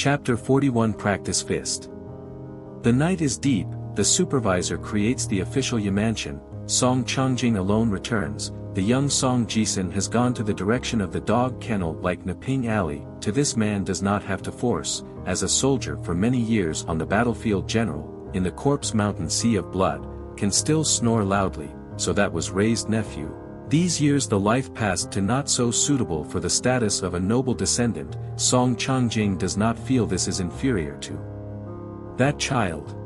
Chapter 41 Practice Fist. The night is deep, the supervisor creates the official Yamanchen, Song Changjing alone returns, the young Song Jisun has gone to the direction of the dog kennel like Naping Alley, to this man does not have to force, as a soldier for many years on the battlefield general, in the corpse mountain sea of blood, can still snore loudly, so that was raised nephew. These years the life passed to not so suitable for the status of a noble descendant, Song Changjing does not feel this is inferior to. That child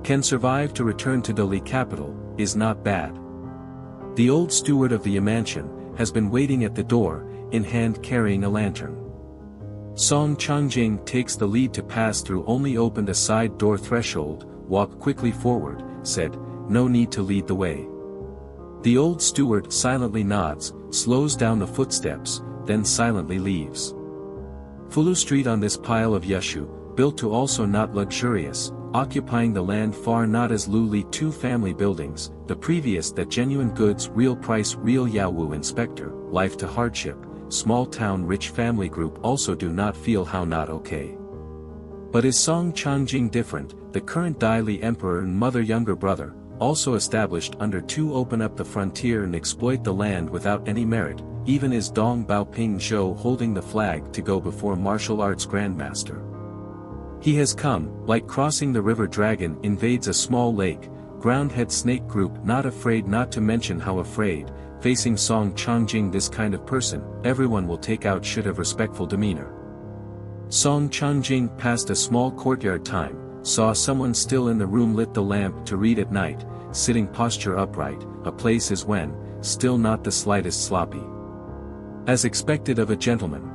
can survive to return to Delhi capital, is not bad. The old steward of the Yamanchen has been waiting at the door, in hand carrying a lantern. Song Changjing takes the lead to pass through only opened a side door threshold, walk quickly forward, said, no need to lead the way. The old steward silently nods, slows down the footsteps, then silently leaves. Fulu Street on this pile of yashu, built to also not luxurious, occupying the land far not as Luli two family buildings, the previous that genuine goods real price real Yawu inspector, life to hardship, small town rich family group also do not feel how not okay. But is Song Changjing different, the current Daili emperor and mother younger brother, also established under two open up the frontier and exploit the land without any merit, even is Dong Baoping Zhou holding the flag to go before martial arts grandmaster. He has come, like crossing the river dragon invades a small lake, ground-head snake group not afraid not to mention how afraid, facing Song Changjing this kind of person, everyone will take out should have respectful demeanor. Song Changjing passed a small courtyard time, saw someone still in the room lit the lamp to read at night, sitting posture upright, a place is when, still not the slightest sloppy. As expected of a gentleman.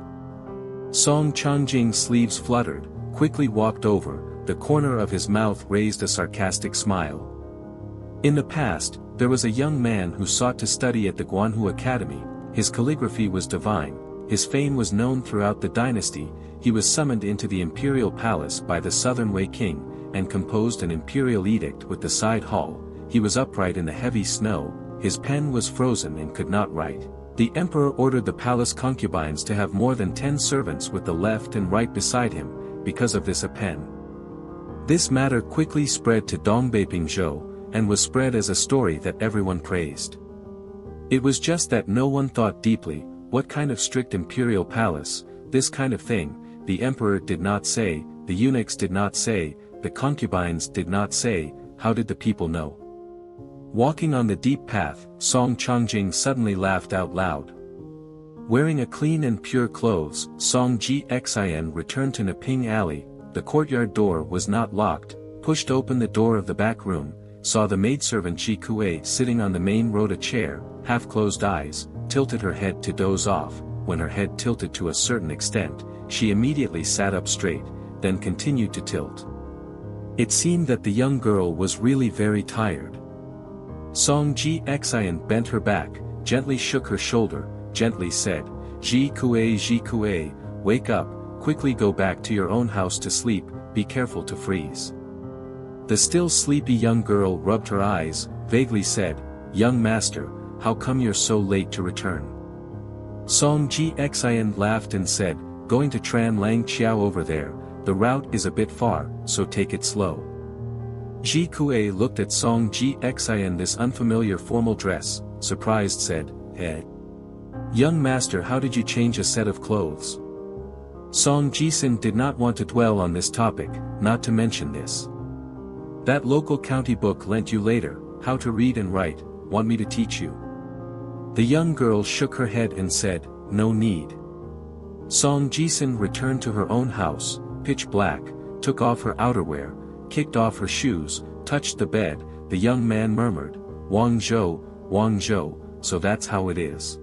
Song Changjing's sleeves fluttered, quickly walked over, the corner of his mouth raised a sarcastic smile. In the past, there was a young man who sought to study at the Guanhu Academy, his calligraphy was divine, his fame was known throughout the dynasty, he was summoned into the imperial palace by the Southern Wei king, and composed an imperial edict with the side hall, he was upright in the heavy snow, his pen was frozen and could not write. The emperor ordered the palace concubines to have more than 10 servants with the left and right beside him, because of this a pen. This matter quickly spread to Dongbei Zhou, and was spread as a story that everyone praised. It was just that no one thought deeply, what kind of strict imperial palace, this kind of thing, the emperor did not say, the eunuchs did not say, the concubines did not say, how did the people know? Walking on the deep path, Song Changjing suddenly laughed out loud. Wearing a clean and pure clothes, Song Xin returned to Naping Alley, the courtyard door was not locked, pushed open the door of the back room, saw the maidservant Ji Kuei sitting on the main road a chair, half-closed eyes, tilted her head to doze off, when her head tilted to a certain extent, she immediately sat up straight, then continued to tilt. It seemed that the young girl was really very tired. Song Xin bent her back, gently shook her shoulder, gently said, Ji Kuei, wake up, quickly go back to your own house to sleep, be careful to freeze. The still sleepy young girl rubbed her eyes, vaguely said, young master, how come you're so late to return? Song Xin laughed and said, going to Tran Lang Chiao over there, the route is a bit far, so take it slow. Ji Kuei looked at Song Xin this unfamiliar formal dress, surprised said, hey. Young master, how did you change a set of clothes? Song Jisun did not want to dwell on this topic, not to mention this. That local county book lent you later, how to read and write, want me to teach you? The young girl shook her head and said, no need. Song Jisun returned to her own house, pitch black, took off her outerwear, kicked off her shoes, touched the bed, the young man murmured, Wang Zhou, so that's how it is.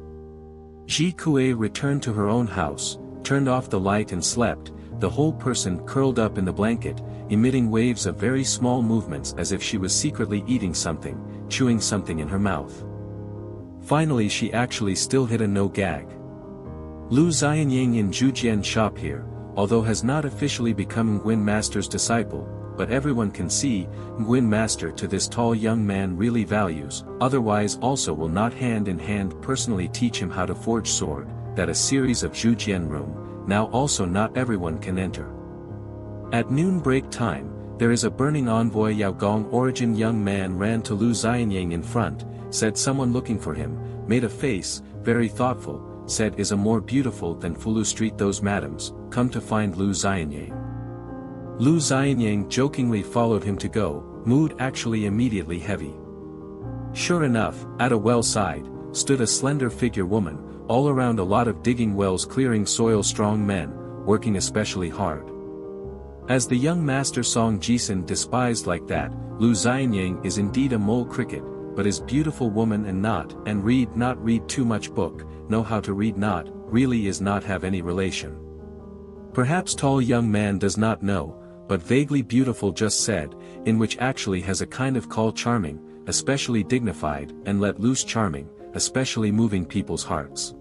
Ji Kuei returned to her own house, turned off the light and slept, the whole person curled up in the blanket, emitting waves of very small movements as if she was secretly eating something, chewing something in her mouth. Finally she actually still hit a no-gag. Lu Xianying in Zhujian shop here, although has not officially become Nguyen Master's disciple, but everyone can see, Nguyen Master to this tall young man really values, otherwise also will not hand in hand personally teach him how to forge sword, that a series of Zhujian room, now also not everyone can enter. At noon break time, there is a burning envoy Yao Gong origin young man ran to Lu Xianyang in front, said someone looking for him, made a face, very thoughtful, said is a more beautiful than Fulu Street those madams, come to find Lu Xianyang. Lu Xianyang jokingly followed him to go, mood actually immediately heavy. Sure enough, at a well side, stood a slender figure woman, all around a lot of digging wells clearing soil strong men, working especially hard. As the young master Song Jisun despised like that, Lu Xianyang is indeed a mole cricket, but is beautiful woman and not read too much book, know how to read not, really is not have any relation. Perhaps tall young man does not know, but vaguely beautiful just said, in which actually has a kind of call charming, especially dignified and let loose charming, especially moving people's hearts.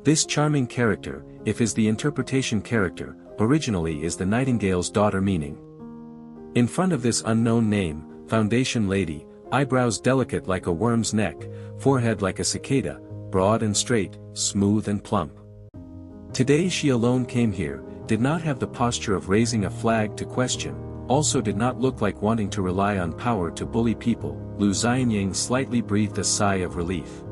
This charming character, if is the interpretation character, originally is the nightingale's daughter meaning. In front of this unknown name, foundation lady, eyebrows delicate like a worm's neck, forehead like a cicada, broad and straight, smooth and plump. Today she alone came here, did not have the posture of raising a flag to question, also did not look like wanting to rely on power to bully people. Lu Xianyang slightly breathed a sigh of relief.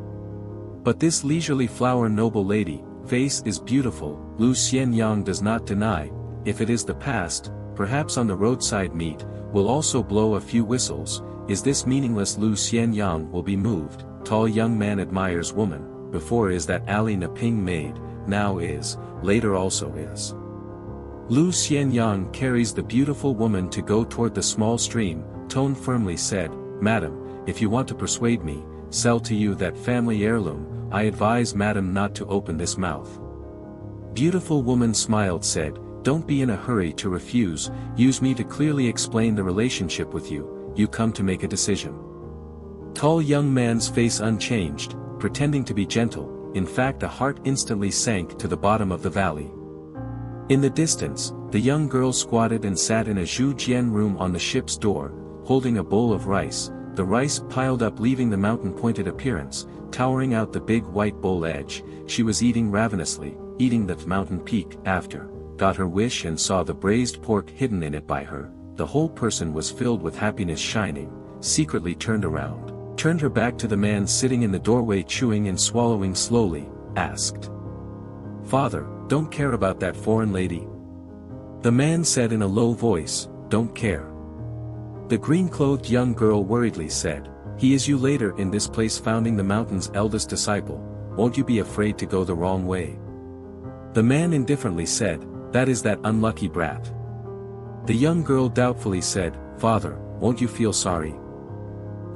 But this leisurely flower noble lady, face is beautiful, Lu Xianyang does not deny, if it is the past, perhaps on the roadside meet, will also blow a few whistles, is this meaningless Lu Xianyang will be moved, tall young man admires woman, before is that Ali Naping maid, now is, later also is. Lu Xianyang carries the beautiful woman to go toward the small stream, tone firmly said, Madam, if you want to persuade me, sell to you that family heirloom, I advise madam not to open this mouth. Beautiful woman smiled said, don't be in a hurry to refuse, use me to clearly explain the relationship with you, you come to make a decision. Tall young man's face unchanged, pretending to be gentle, in fact a heart instantly sank to the bottom of the valley. In the distance, the young girl squatted and sat in a Zhujian room on the ship's door, holding a bowl of rice, the rice piled up leaving the mountain-pointed appearance, towering out the big white bowl edge, she was eating ravenously, eating that mountain peak, after, got her wish and saw the braised pork hidden in it by her, the whole person was filled with happiness shining, secretly turned around, turned her back to the man sitting in the doorway chewing and swallowing slowly, asked. Father, don't care about that foreign lady? The man said in a low voice, don't care. The green-clothed young girl worriedly said, he is you later in this place founding the mountain's eldest disciple, won't you be afraid to go the wrong way? The man indifferently said, that is that unlucky brat. The young girl doubtfully said, Father, won't you feel sorry?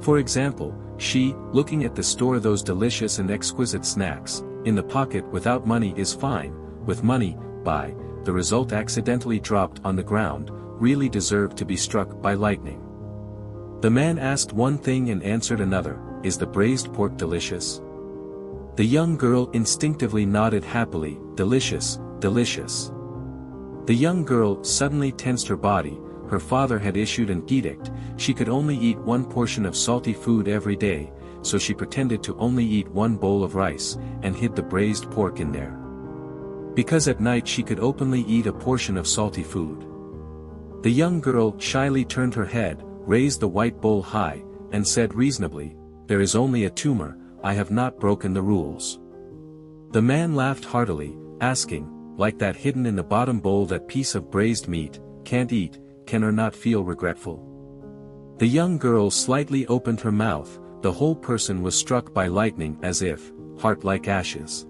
For example, she, looking at the store those delicious and exquisite snacks, in the pocket without money is fine, with money, by, the result accidentally dropped on the ground, really deserved to be struck by lightning. The man asked one thing and answered another, is the braised pork delicious? The young girl instinctively nodded happily, delicious, delicious. The young girl suddenly tensed her body, her father had issued an edict, she could only eat one portion of salty food every day, so she pretended to only eat one bowl of rice, and hid the braised pork in there. Because at night she could openly eat a portion of salty food. The young girl shyly turned her head, raised the white bowl high, and said reasonably, there is only a tumor, I have not broken the rules. The man laughed heartily, asking, like that hidden in the bottom bowl that piece of braised meat, can't eat, can or not feel regretful? The young girl slightly opened her mouth, the whole person was struck by lightning as if, heart like ashes.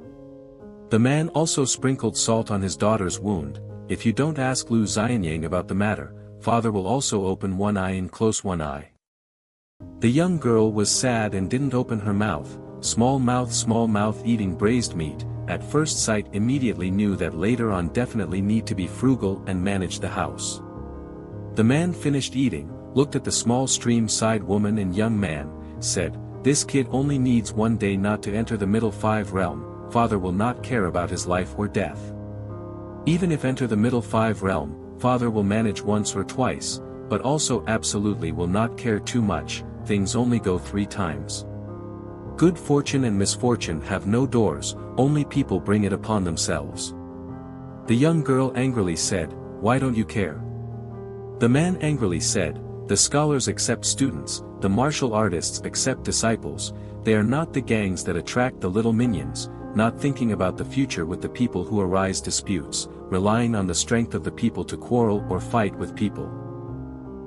The man also sprinkled salt on his daughter's wound, if you don't ask Lu Xianyang about the matter, father will also open one eye and close one eye. The young girl was sad and didn't open her mouth, small mouth eating braised meat, at first sight immediately knew that later on definitely need to be frugal and manage the house. The man finished eating, looked at the small stream-side woman and young man, said, this kid only needs one day not to enter the middle five realm, father will not care about his life or death. Even if enter the middle five realm, father will manage once or twice, but also absolutely will not care too much, things only go 3 times. Good fortune and misfortune have no doors, only people bring it upon themselves. The young girl angrily said, why don't you care? The man angrily said, "The scholars accept students, the martial artists accept disciples, they are not the gangs that attract the little minions, not thinking about the future with the people who arise disputes, relying on the strength of the people to quarrel or fight with people.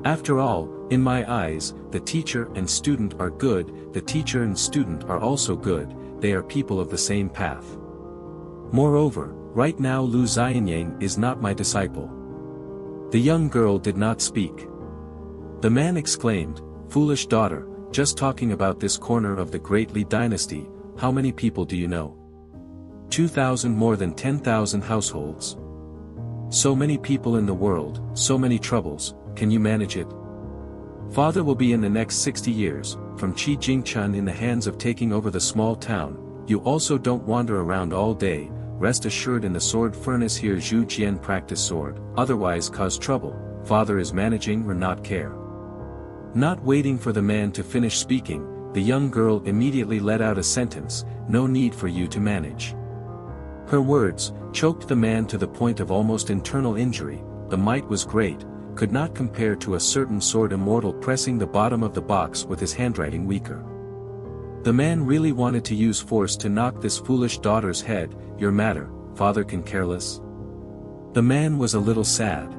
After all, in my eyes, the teacher and student are good, the teacher and student are also good, they are people of the same path. Moreover, right now Lu Xianyang is not my disciple." The young girl did not speak. The man exclaimed, "Foolish daughter, just talking about this corner of the great Li dynasty, how many people do you know? 2,000 more than 10,000 households. So many people in the world, so many troubles, can you manage it? Father will be in the next 60 years, from Qi Jingchun in the hands of taking over the small town, you also don't wander around all day, rest assured in the sword furnace here Zhu Jian practice sword, otherwise cause trouble, father is managing or not care." Not waiting for the man to finish speaking, the young girl immediately let out a sentence, "No need for you to manage." Her words choked the man to the point of almost internal injury, the might was great, could not compare to a certain sword immortal pressing the bottom of the box with his handwriting weaker. The man really wanted to use force to knock this foolish daughter's head, "Your matter, father can care less." The man was a little sad.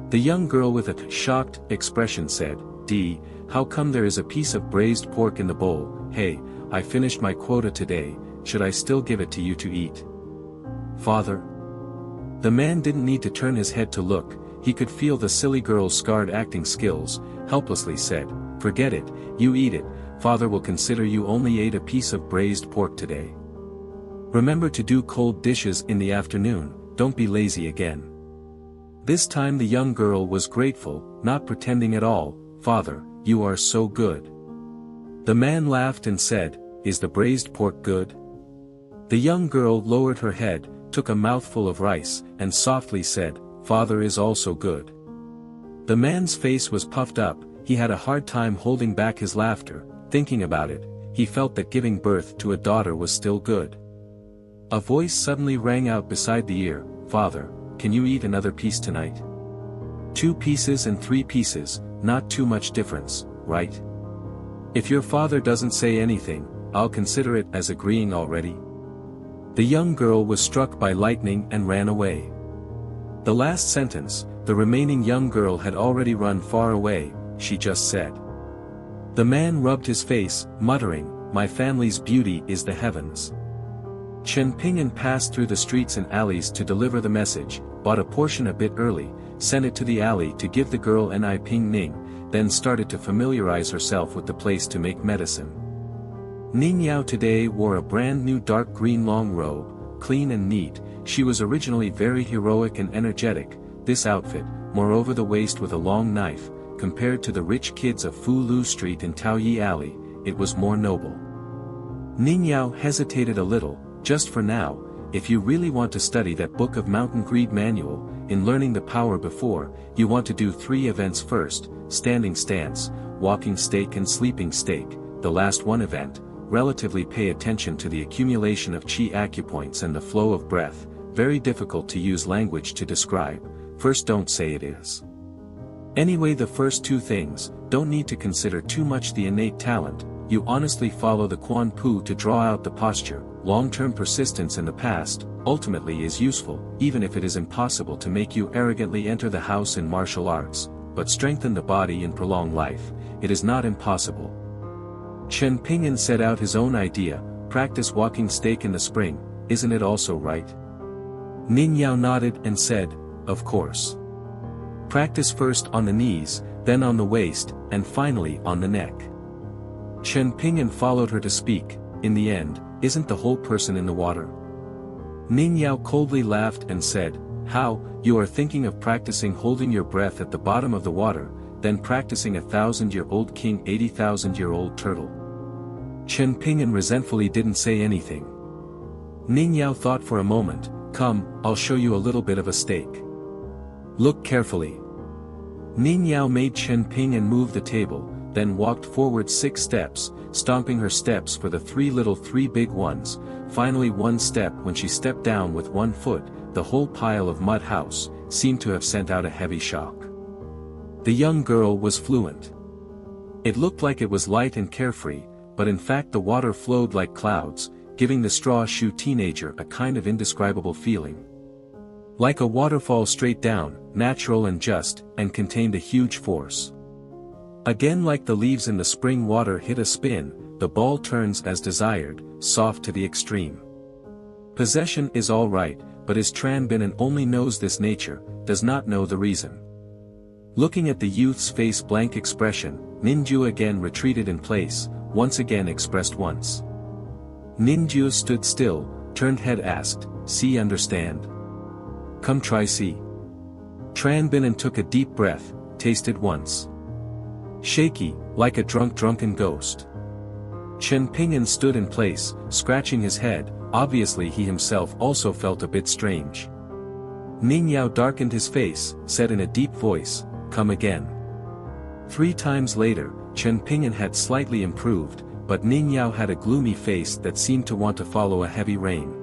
The young girl with a shocked expression said, How come there is a piece of braised pork in the bowl? Hey, I finished my quota today, should I still give it to you to eat? Father?" The man didn't need to turn his head to look, he could feel the silly girl's scarred acting skills, helplessly said, "Forget it, you eat it, father will consider you only ate a piece of braised pork today. Remember to do cold dishes in the afternoon, don't be lazy again." This time the young girl was grateful, not pretending at all, "Father, you are so good." The man laughed and said, "Is the braised pork good?" The young girl lowered her head, took a mouthful of rice, and softly said, "Father is also good." The man's face was puffed up, he had a hard time holding back his laughter, thinking about it, he felt that giving birth to a daughter was still good. A voice suddenly rang out beside the ear, "Father, can you eat another piece tonight? 2 pieces and 3 pieces, not too much difference, right? If your father doesn't say anything, I'll consider it as agreeing already." The young girl was struck by lightning and ran away. The last sentence, the remaining young girl had already run far away, she just said. The man rubbed his face, muttering, "My family's beauty is the heavens." Chen Ping'an passed through the streets and alleys to deliver the message, bought a portion a bit early, sent it to the alley to give the girl Ni Ping Ning, then started to familiarize herself with the place to make medicine. Ning Yao today wore a brand new dark green long robe, clean and neat, she was originally very heroic and energetic, this outfit, moreover the waist with a long knife, compared to the rich kids of Fu Lu Street and Taoyi Alley, it was more noble. Ning Yao hesitated a little, "Just for now, if you really want to study that book of Mountain Greed manual, in learning the power before, you want to do 3 events first, standing stance, walking stake and sleeping stake, the last one event, relatively pay attention to the accumulation of qi acupoints and the flow of breath, very difficult to use language to describe, first don't say it is. Anyway the first 2 things, don't need to consider too much the innate talent, you honestly follow the Quan Pu to draw out the posture, long-term persistence in the past, ultimately is useful, even if it is impossible to make you arrogantly enter the house in martial arts, but strengthen the body and prolong life, it is not impossible." Chen Ping'an set out his own idea, practice walking stake in the spring, isn't it also right? Ning Yao nodded and said, "Of course. Practice first on the knees, then on the waist, and finally on the neck." Chen Ping'an followed her to speak, "In the end, isn't the whole person in the water?" Ning Yao coldly laughed and said, "How, you are thinking of practicing holding your breath at the bottom of the water, then practicing 1,000-year-old king 80,000-year-old turtle." Chen Ping'an resentfully didn't say anything. Ning Yao thought for a moment, "Come, I'll show you a little bit of a stake. Look carefully." Ning Yao made Chen Ping'an move the table, then walked forward 6 steps, stomping her steps for the 3 little 3 big ones, finally 1 step when she stepped down with 1 foot, the whole pile of mud house, seemed to have sent out a heavy shock. The young girl was fluent. It looked like it was light and carefree, but in fact the water flowed like clouds, giving the straw shoe teenager a kind of indescribable feeling. Like a waterfall straight down, natural and just, and contained a huge force. Again, like the leaves in the spring water hit a spin, the ball turns as desired, soft to the extreme. Possession is all right, but his Tran Binan only knows this nature, does not know the reason. Looking at the youth's face blank expression, Ninju again retreated in place, once again expressed once. Ninju stood still, turned head asked, see understand? Come try see. Tran Binan took a deep breath, tasted once. Shaky, like a drunken ghost. Chen Ping'an stood in place, scratching his head, obviously he himself also felt a bit strange. Ning Yao darkened his face, said in a deep voice, come again. 3 times later, Chen Ping'an had slightly improved, but Ning Yao had a gloomy face that seemed to want to follow a heavy rain.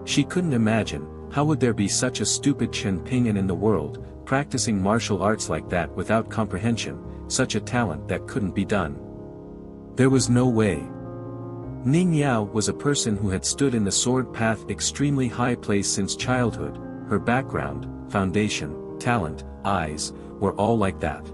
She couldn't imagine, how would there be such a stupid Chen Ping'an in the world, practicing martial arts like that without comprehension, such a talent that couldn't be done. There was no way. Ning Yao was a person who had stood in the sword path extremely high place since childhood, her background, foundation, talent, eyes, were all like that.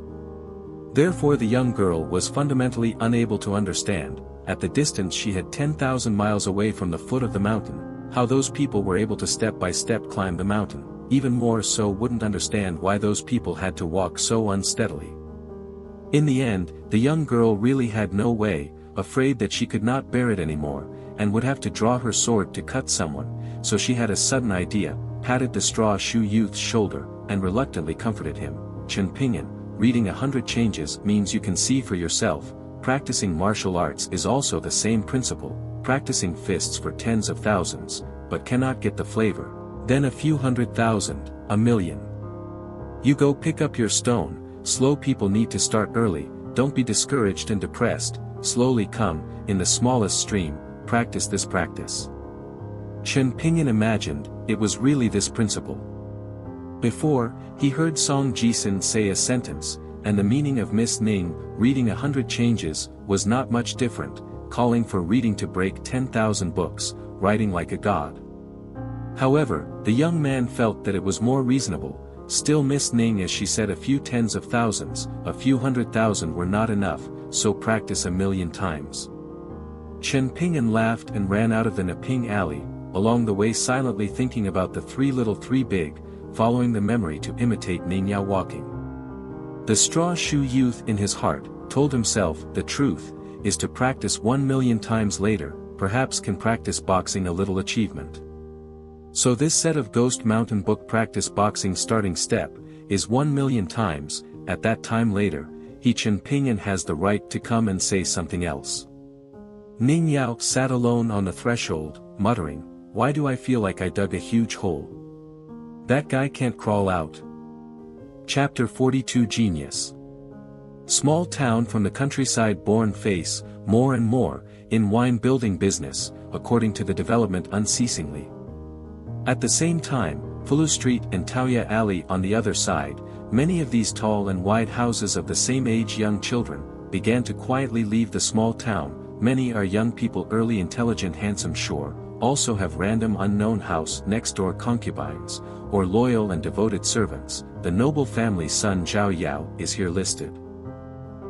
Therefore the young girl was fundamentally unable to understand, at the distance she had 10,000 miles away from the foot of the mountain, how those people were able to step by step climb the mountain, even more so wouldn't understand why those people had to walk so unsteadily. In the end, the young girl really had no way, afraid that she could not bear it anymore, and would have to draw her sword to cut someone, so she had a sudden idea, patted the straw shoe youth's shoulder, and reluctantly comforted him. Chen Ping'an, reading 100 changes means you can see for yourself, practicing martial arts is also the same principle, practicing fists for tens of thousands, but cannot get the flavor, then a few 100,000, a million. You go pick up your stone, slow people need to start early, don't be discouraged and depressed, slowly come, in the smallest stream, practice this practice. Chen Ping'an imagined, it was really this principle. Before, he heard Song Jisin say a sentence, and the meaning of Miss Ning, reading 100 changes, was not much different, calling for reading to break 10,000 books, writing like a god. However, the young man felt that it was more reasonable, still Miss Ning as she said a few tens of thousands, a few 100,000 were not enough, so practice 1,000,000 times. Chen Ping'an laughed and ran out of the Neping alley, along the way silently thinking about the 3 little 3 big, following the memory to imitate Ning Yao walking. The straw shoe youth in his heart, told himself, the truth, is to practice 1,000,000 times later, perhaps can practice boxing a little achievement. So this set of Ghost Mountain book practice boxing starting step, is 1,000,000 times, at that time later, Chen Ping'an has the right to come and say something else. Ning Yao sat alone on the threshold, muttering, why do I feel like I dug a huge hole? That guy can't crawl out. Chapter 42 Genius. Small town from the countryside born face, more and more, in wine building business, according to the development unceasingly. At the same time, Fulu Street and Taoya Alley on the other side, many of these tall and wide houses of the same age young children, began to quietly leave the small town, many are young people early intelligent handsome sure, also have random unknown house next door concubines, or loyal and devoted servants, the noble family's son Zhao Yao is here listed.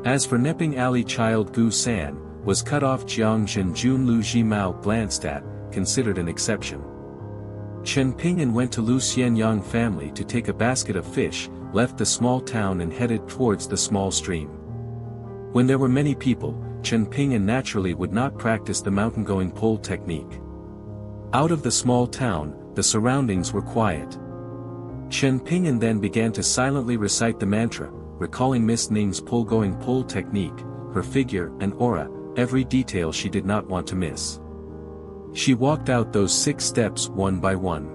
As for Neping Alley child Gu San, was cut off Jiang Zhen Jun Lu Ji Mao glanced at, considered an exception. Chen Ping'an went to Lu Xianyang family to take a basket of fish, left the small town and headed towards the small stream. When there were many people, Chen Ping'an naturally would not practice the mountain-going pole technique. Out of the small town, the surroundings were quiet. Chen Ping'an then began to silently recite the mantra, recalling Miss Ning's pole-going pole technique, her figure and aura, every detail she did not want to miss. She walked out those 6 steps one by one.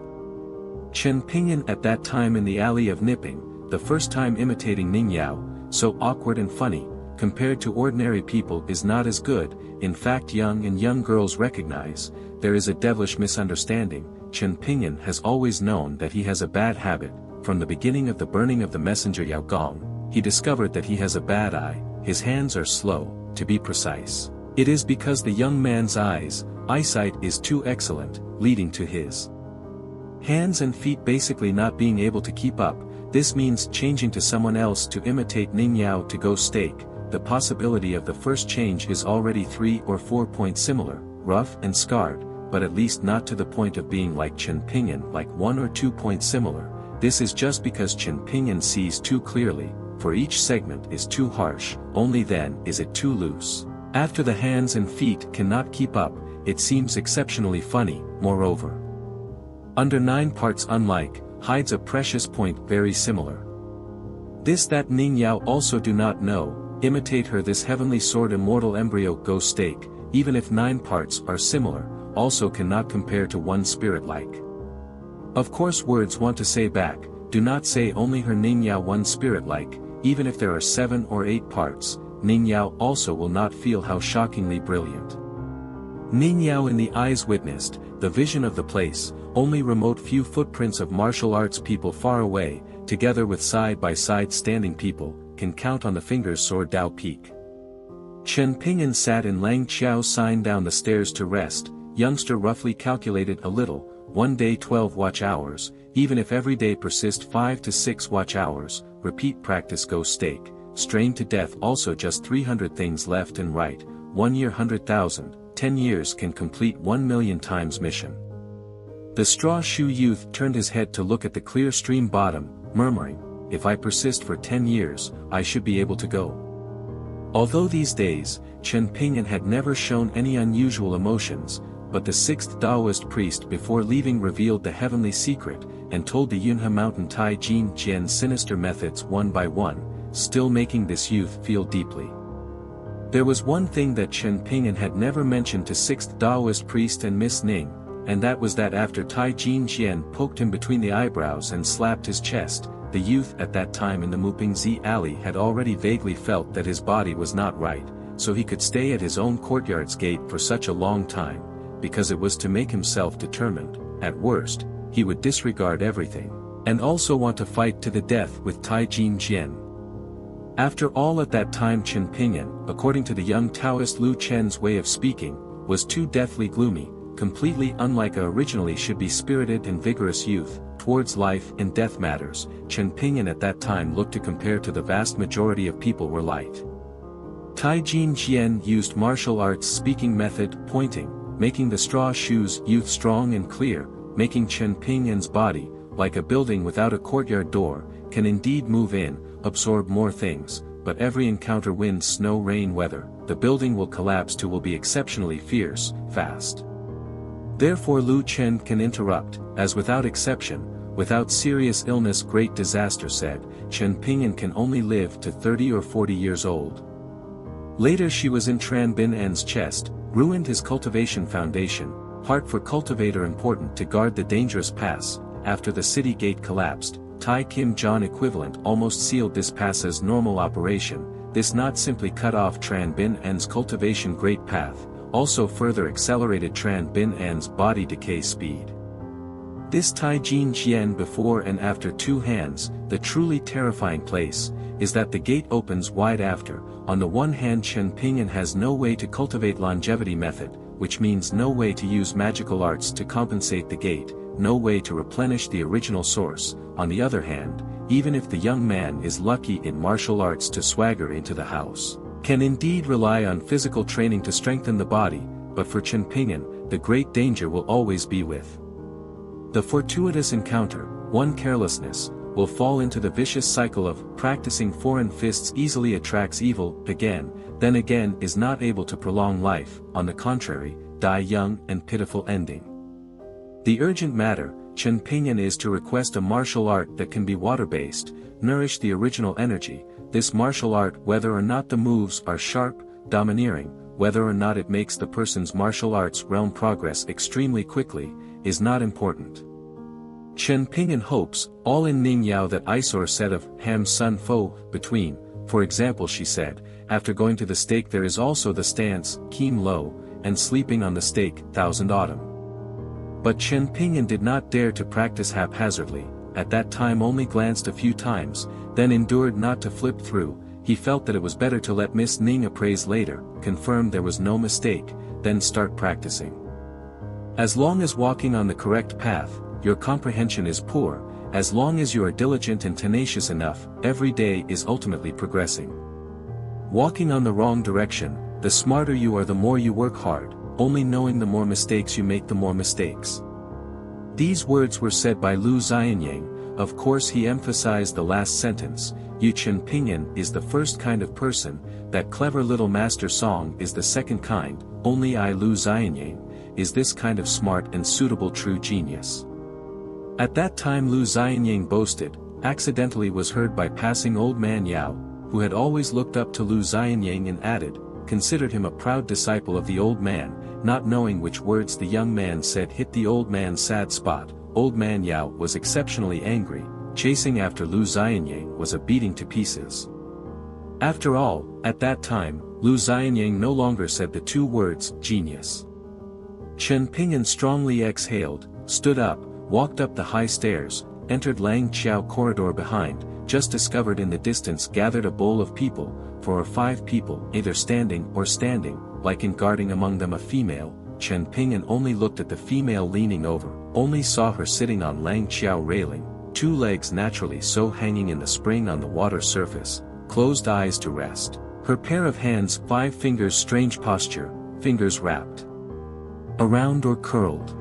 Chen Ping'an at that time in the alley of Nipping, the first time imitating Ning Yao, so awkward and funny, compared to ordinary people is not as good, in fact young girls recognize, there is a devilish misunderstanding, Chen Ping'an has always known that he has a bad habit, from the beginning of the burning of the messenger Yao Gong, he discovered that he has a bad eye, his hands are slow, to be precise. It is because the young man's eyesight is too excellent, leading to his hands and feet basically not being able to keep up. This means changing to someone else to imitate Ning Yao to go steak. The possibility of the first change is already 3 or 4 points similar, rough and scarred, but at least not to the point of being like Chen Pingyan, like 1 or 2 points similar. This is just because Chen Pingyan sees too clearly, for each segment is too harsh, only then is it too loose. After the hands and feet cannot keep up, it seems exceptionally funny. Moreover, under 9 parts unlike, hides a precious point very similar. This that Ning Yao also do not know, imitate her this heavenly sword immortal embryo go steak, even if 9 parts are similar, also cannot compare to one spirit like. Of course words want to say back, do not say only her Ning Yao one spirit like, even if there are 7 or 8 parts, Ning Yao also will not feel how shockingly brilliant. Ning Yao in the eyes witnessed, the vision of the place, only remote few footprints of martial arts people far away, together with side-by-side standing people, can count on the fingers Sword Dao Peak. Chen Pingyan sat in Lang Qiao's sign down the stairs to rest. Youngster roughly calculated a little, one day 12 watch hours, even if every day persist 5 to 6 watch hours, repeat practice go steak, strained to death also just 300 things left and right, 1 year 100,000, 10 years can complete 1 million times mission. The straw shoe youth turned his head to look at the clear stream bottom, murmuring, if I persist for 10 years, I should be able to go. Although these days, Chen Pingyan had never shown any unusual emotions, but the 6th Taoist priest before leaving revealed the heavenly secret, and told the Yunhe mountain Tai Jin Jian's sinister methods one by one, still making this youth feel deeply. There was one thing that Chen Pingyan had never mentioned to 6th Taoist priest and Miss Ning, and that was that after Tai Jin Jian poked him between the eyebrows and slapped his chest, the youth at that time in the Mupingzi alley had already vaguely felt that his body was not right, so he could stay at his own courtyard's gate for such a long time, because it was to make himself determined. At worst, he would disregard everything, and also want to fight to the death with Tai Jin Jian. After all at that time Chen Pingyan, according to the young Taoist Lu Chen's way of speaking, was too deathly gloomy, completely unlike a originally should be spirited and vigorous youth. Towards life and death matters, Chen Pingyan at that time looked to compare to the vast majority of people were light. Tai Jin Jian used martial arts speaking method, pointing, making the straw shoes youth strong and clear, making Chen Pingyan's body, like a building without a courtyard door, can indeed move in, absorb more things, but every encounter wind snow rain weather, the building will collapse to will be exceptionally fierce, fast. Therefore Lu Chen can interrupt, as without exception, without serious illness great disaster said, Chen Pingyan can only live to 30 or 40 years old. Later she was in Tran Bin En's chest, ruined his cultivation foundation, heart for cultivator important to guard the dangerous pass, after the city gate collapsed, Tai Kim John equivalent almost sealed this pass's normal operation, this not simply cut off Tran Bin En's cultivation great path, also further accelerated Tran Bin En's body decay speed. This Tai Jin Jian before and after 2 hands, the truly terrifying place, is that the gate opens wide after. On the one hand Chen Pingyan has no way to cultivate longevity method, which means no way to use magical arts to compensate the gate, no way to replenish the original source. On the other hand, even if the young man is lucky in martial arts to swagger into the house, can indeed rely on physical training to strengthen the body, but for Chen Pingyan, the great danger will always be with the fortuitous encounter. One carelessness, will fall into the vicious cycle of practicing foreign fists easily attracts evil, again, then again is not able to prolong life, on the contrary, die young and pitiful ending. The urgent matter, Chen Pingyan is to request a martial art that can be water-based, nourish the original energy. This martial art whether or not the moves are sharp, domineering, whether or not it makes the person's martial arts realm progress extremely quickly, is not important. Chen Pingyan hopes, all in Ning Yao that Isor said of Ham Sun Fo, between, for example she said, after going to the stake there is also the stance, Kim Lo, and sleeping on the stake, 1000 autumn. But Chen Pingyan did not dare to practice haphazardly, at that time only glanced a few times, then endured not to flip through. He felt that it was better to let Miss Ning appraise later, confirm there was no mistake, then start practicing. As long as walking on the correct path, your comprehension is poor, as long as you are diligent and tenacious enough, every day is ultimately progressing. Walking on the wrong direction, the smarter you are the more you work hard, only knowing the more mistakes you make the more mistakes. These words were said by Lu Xianyang. Of course he emphasized the last sentence. Yu Chen Pinyin is the first kind of person, that clever little master song is the second kind, only I Lu Xianyang is this kind of smart and suitable true genius. At that time Lu Xianyang boasted, accidentally was heard by passing old man Yao, who had always looked up to Lu Xianyang and added, considered him a proud disciple of the old man, not knowing which words the young man said hit the old man's sad spot. Old man Yao was exceptionally angry, chasing after Lu Xianyang was a beating to pieces. After all, at that time, Lu Xianyang no longer said the two words, genius. Chen Pinyin strongly exhaled, stood up, walked up the high stairs, entered Lang Chiao corridor behind, just discovered in the distance gathered a bowl of people, 4 or 5 people either standing or standing, like in guarding among them a female. Chen Pinyin only looked at the female leaning over, only saw her sitting on Lang Chiao railing, 2 legs naturally so hanging in the spring on the water surface, closed eyes to rest, her pair of hands 5 fingers strange posture, fingers wrapped around or curled.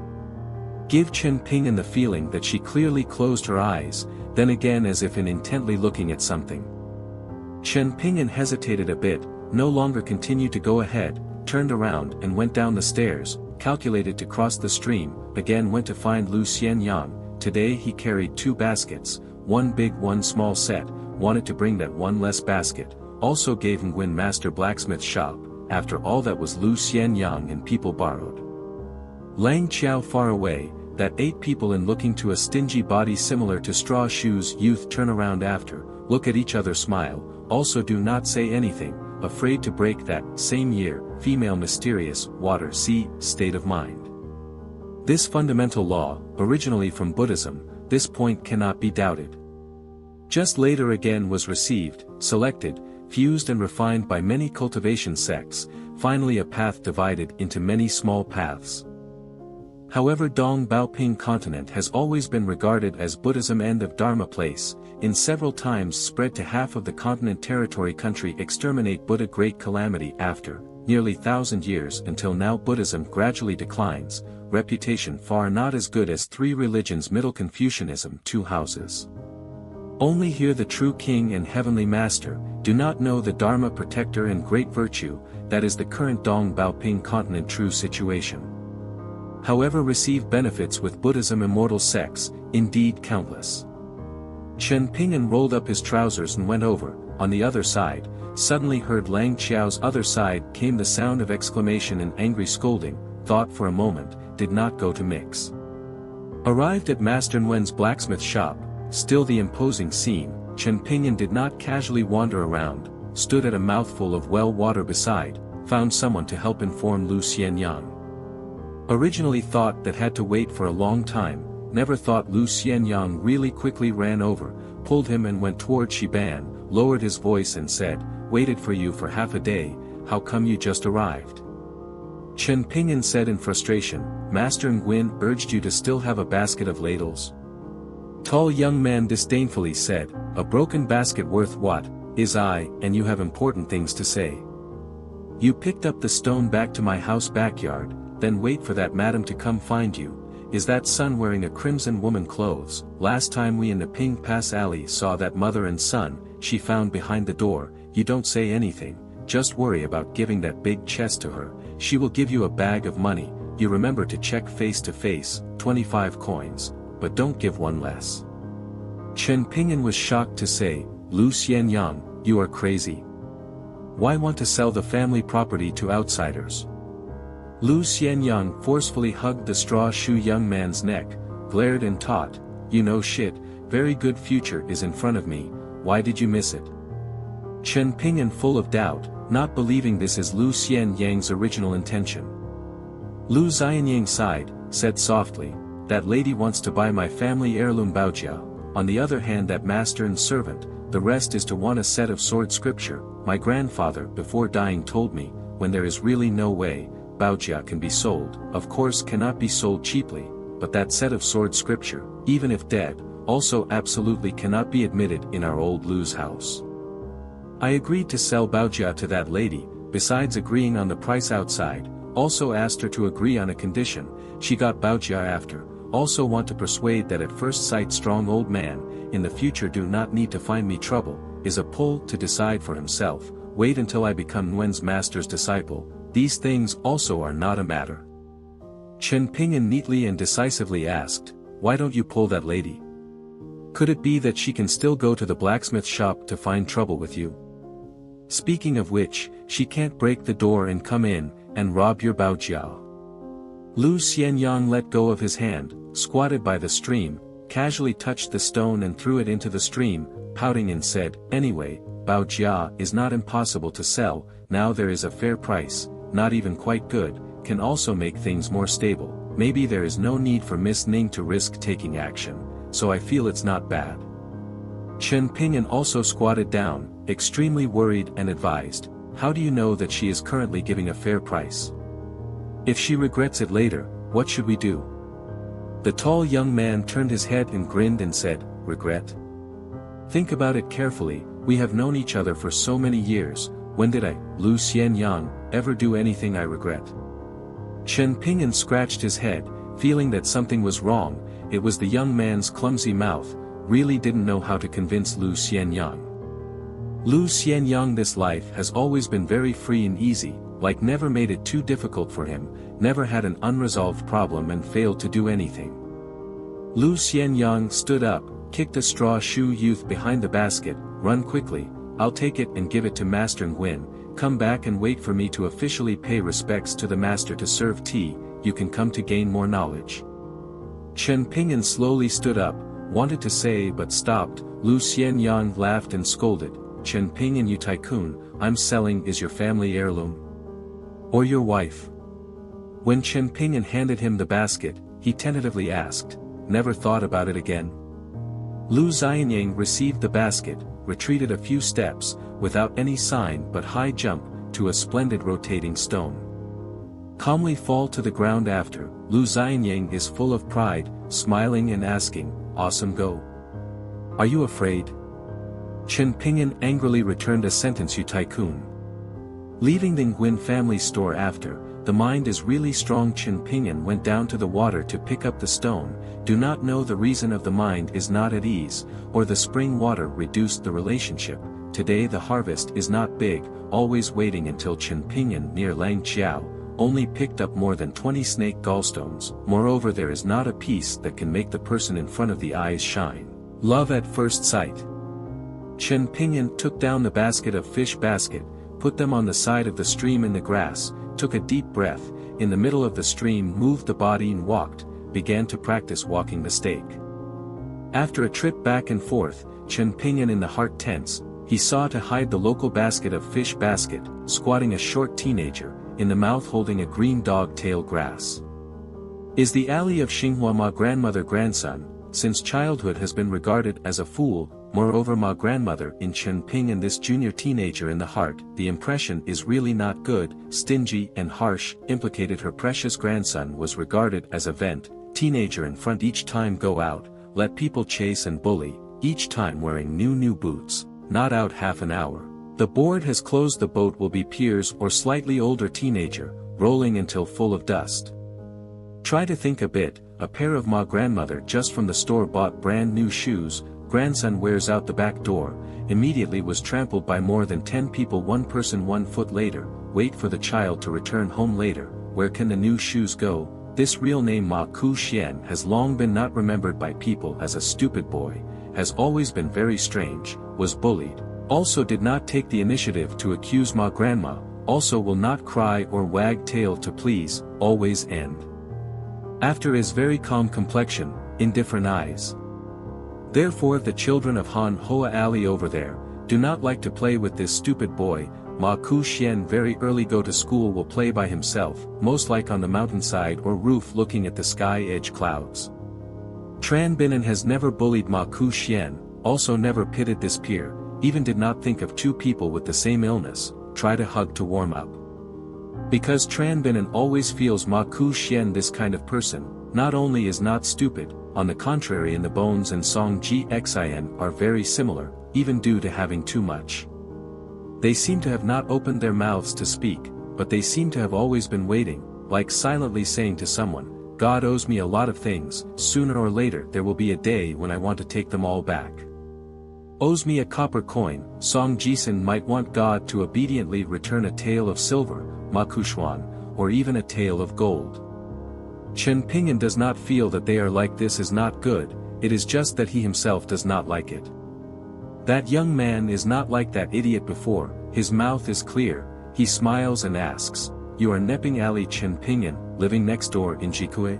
Give Chen Pinyin the feeling that she clearly closed her eyes, then again as if in intently looking at something. Chen Pinyin hesitated a bit, no longer continued to go ahead, turned around and went down the stairs, calculated to cross the stream, again went to find Lu Xianyang. Today he carried 2 baskets, 1 big 1 small set, wanted to bring that 1 less basket, also gave Nguyen master blacksmith shop, after all that was Lu Xianyang and people borrowed. Lang Chiao far away, that 8 people in looking to a stingy body similar to straw shoes youth turn around after, look at each other smile, also do not say anything, afraid to break that, same year, female mysterious, water sea, state of mind. This fundamental law, originally from Buddhism, this point cannot be doubted. Just later again was received, selected, fused and refined by many cultivation sects, finally a path divided into many small paths. However, Dong Baoping continent has always been regarded as Buddhism end of Dharma place, in several times spread to half of the continent territory country exterminate Buddha great calamity after, nearly 1,000 years until now Buddhism gradually declines, reputation far not as good as 3 religions middle Confucianism 2 houses. Only here the true king and heavenly master, do not know the Dharma protector and great virtue, that is the current Dong Baoping continent true situation. However receive benefits with Buddhism immortal sects, indeed countless. Chen Pinyin rolled up his trousers and went over, on the other side, suddenly heard Lang Chiao's other side came the sound of exclamation and angry scolding, thought for a moment, did not go to mix. Arrived at Master Nguyen's blacksmith shop, still the imposing scene, Chen Pinyin did not casually wander around, stood at a mouthful of well water beside, found someone to help inform Lu Xianyang. Originally thought that had to wait for a long time, never thought Lu Xianyang really quickly ran over, pulled him and went toward Shiban, lowered his voice and said, waited for you for half a day, how come you just arrived? Chen Pinyin said in frustration, Master Nguyen urged you to still have a basket of ladles. Tall young man disdainfully said, a broken basket worth what, is I, and you have important things to say. You picked up the stone back to my house backyard, then wait for that madam to come find you. Is that son wearing a crimson woman clothes? Last time we in the Ping Pass alley saw that mother and son, she found behind the door. You don't say anything, just worry about giving that big chest to her, she will give you a bag of money, you remember to check face to face, 25 coins, but don't give one less. Chen Pinyin was shocked to say, Lu Xianyang, you are crazy. Why want to sell the family property to outsiders? Lu Xianyang forcefully hugged the straw shoe young man's neck, glared and taught, you know shit, very good future is in front of me, why did you miss it? Chen Pinyin full of doubt, not believing this is Lu Xianyang's original intention. Lu Xianyang sighed, said softly, that lady wants to buy my family heirloom baojiao, on the other hand that master and servant, the rest is to want a set of sword scripture. My grandfather before dying told me, when there is really no way, Baojia can be sold, of course cannot be sold cheaply, but that set of sword scripture, even if dead, also absolutely cannot be admitted in our old Lu's house. I agreed to sell Baojia to that lady, besides agreeing on the price outside, also asked her to agree on a condition. She got Baojia after, also want to persuade that at first sight strong old man, in the future do not need to find me trouble, is a pull to decide for himself, wait until I become Nguyen's master's disciple, these things also are not a matter. Chen Ping'an neatly and decisively asked, why don't you pull that lady? Could it be that she can still go to the blacksmith shop to find trouble with you? Speaking of which, she can't break the door and come in, and rob your Baojiao. Lu Xianyang let go of his hand, squatted by the stream, casually touched the stone and threw it into the stream, pouting and said, anyway, Baojia is not impossible to sell, now there is a fair price, not even quite good, can also make things more stable, maybe there is no need for Miss Ning to risk taking action, so I feel it's not bad. Chen Ping'an also squatted down, extremely worried and advised, how do you know that she is currently giving a fair price? If she regrets it later, what should we do? The tall young man turned his head and grinned and said, regret? Think about it carefully, we have known each other for so many years, when did I, Lu Xianyang, ever do anything I regret? Chen Ping'an scratched his head, feeling that something was wrong. It was the young man's clumsy mouth, really didn't know how to convince Lu Xianyang. Lu Xianyang this life has always been very free and easy, like never made it too difficult for him, never had an unresolved problem and failed to do anything. Lu Xianyang stood up, kicked a straw shoe youth behind the basket, run quickly, I'll take it and give it to Master Nguyen, come back and wait for me to officially pay respects to the master to serve tea, you can come to gain more knowledge. Chen Ping'an slowly stood up, wanted to say but stopped. Lu Xianyang laughed and scolded, Chen Ping'an, you tycoon, I'm selling is your family heirloom? Or your wife? When Chen Ping'an handed him the basket, he tentatively asked, never thought about it again? Lu Xianyang received the basket, retreated a few steps, without any sign but high jump, to a splendid rotating stone. Calmly fall to the ground after. Lu Xianyang is full of pride, smiling and asking, awesome go. Are you afraid? Chen Ping'an angrily returned a sentence, you tycoon. Leaving the Nguyen family store after, the mind is really strong. Chen Ping'an went down to the water to pick up the stone, do not know the reason of the mind is not at ease, or the spring water reduced the relationship. Today the harvest is not big, always waiting until Chen Ping'an near Lang Chiao, only picked up more than 20 snake gallstones, moreover there is not a piece that can make the person in front of the eyes shine. Love at first sight. Chen Ping'an took down the basket of fish basket, put them on the side of the stream in the grass, took a deep breath, in the middle of the stream moved the body and walked, began to practice walking the stake. After a trip back and forth, Chen Ping'an in the heart tense, he saw to hide the local basket of fish basket, squatting a short teenager, in the mouth holding a green dog tail grass. Is the alley of Xinghua Ma grandmother grandson, since childhood has been regarded as a fool, moreover Ma grandmother in Chen Ping'an this junior teenager in the heart, the impression is really not good, stingy and harsh, implicated her precious grandson was regarded as a vent, teenager in front each time go out, let people chase and bully, each time wearing new boots, not out half an hour. The board has closed, the boat will be peers or slightly older teenager, rolling until full of dust. Try to think a bit, a pair of Ma grandmother just from the store bought brand new shoes, grandson wears out the back door, immediately was trampled by more than 10 people, one person 1 foot later, wait for the child to return home later, where can the new shoes go? This real name Ma Ku Xian has long been not remembered by people as a stupid boy, has always been very strange, was bullied. Also did not take the initiative to accuse Ma grandma, also will not cry or wag tail to please, always end. After is very calm complexion, indifferent eyes. Therefore the children of Han Hoa Alley over there, do not like to play with this stupid boy. Ma Ku Xian very early go to school, will play by himself, most like on the mountainside or roof looking at the sky edge clouds. Tran Binnen has never bullied Ma Ku Xian, also never pitted this peer, even did not think of two people with the same illness, try to hug to warm up. Because Tran Binnen always feels Ma Ku Xian this kind of person, not only is not stupid, on the contrary in the bones and Song Gxin are very similar, even due to having too much. They seem to have not opened their mouths to speak, but they seem to have always been waiting, like silently saying to someone, God owes me a lot of things, sooner or later there will be a day when I want to take them all back. Owes me a copper coin, Song Jisun might want God to obediently return a tael of silver, Ma Kushuan, or even a tael of gold. Chen Ping'an does not feel that they are like this is not good, it is just that he himself does not like it. That young man is not like that idiot before, his mouth is clear, he smiles and asks, you are Neping Ali Chen Ping'an, living next door in Jikue?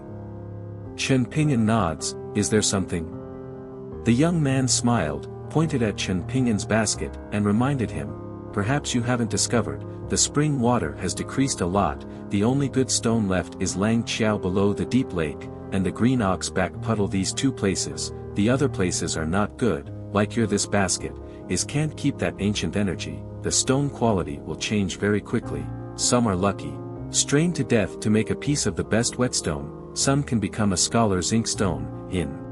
Chen Ping'an nods, is there something? The young man smiled, pointed at Chen Ping'an's basket, and reminded him, perhaps you haven't discovered, the spring water has decreased a lot, the only good stone left is Lang Chiao below the deep lake, and the green ox back puddle these two places, the other places are not good, like your this basket, is can't keep that ancient energy, the stone quality will change very quickly, some are lucky, strained to death to make a piece of the best whetstone, some can become a scholar's inkstone, in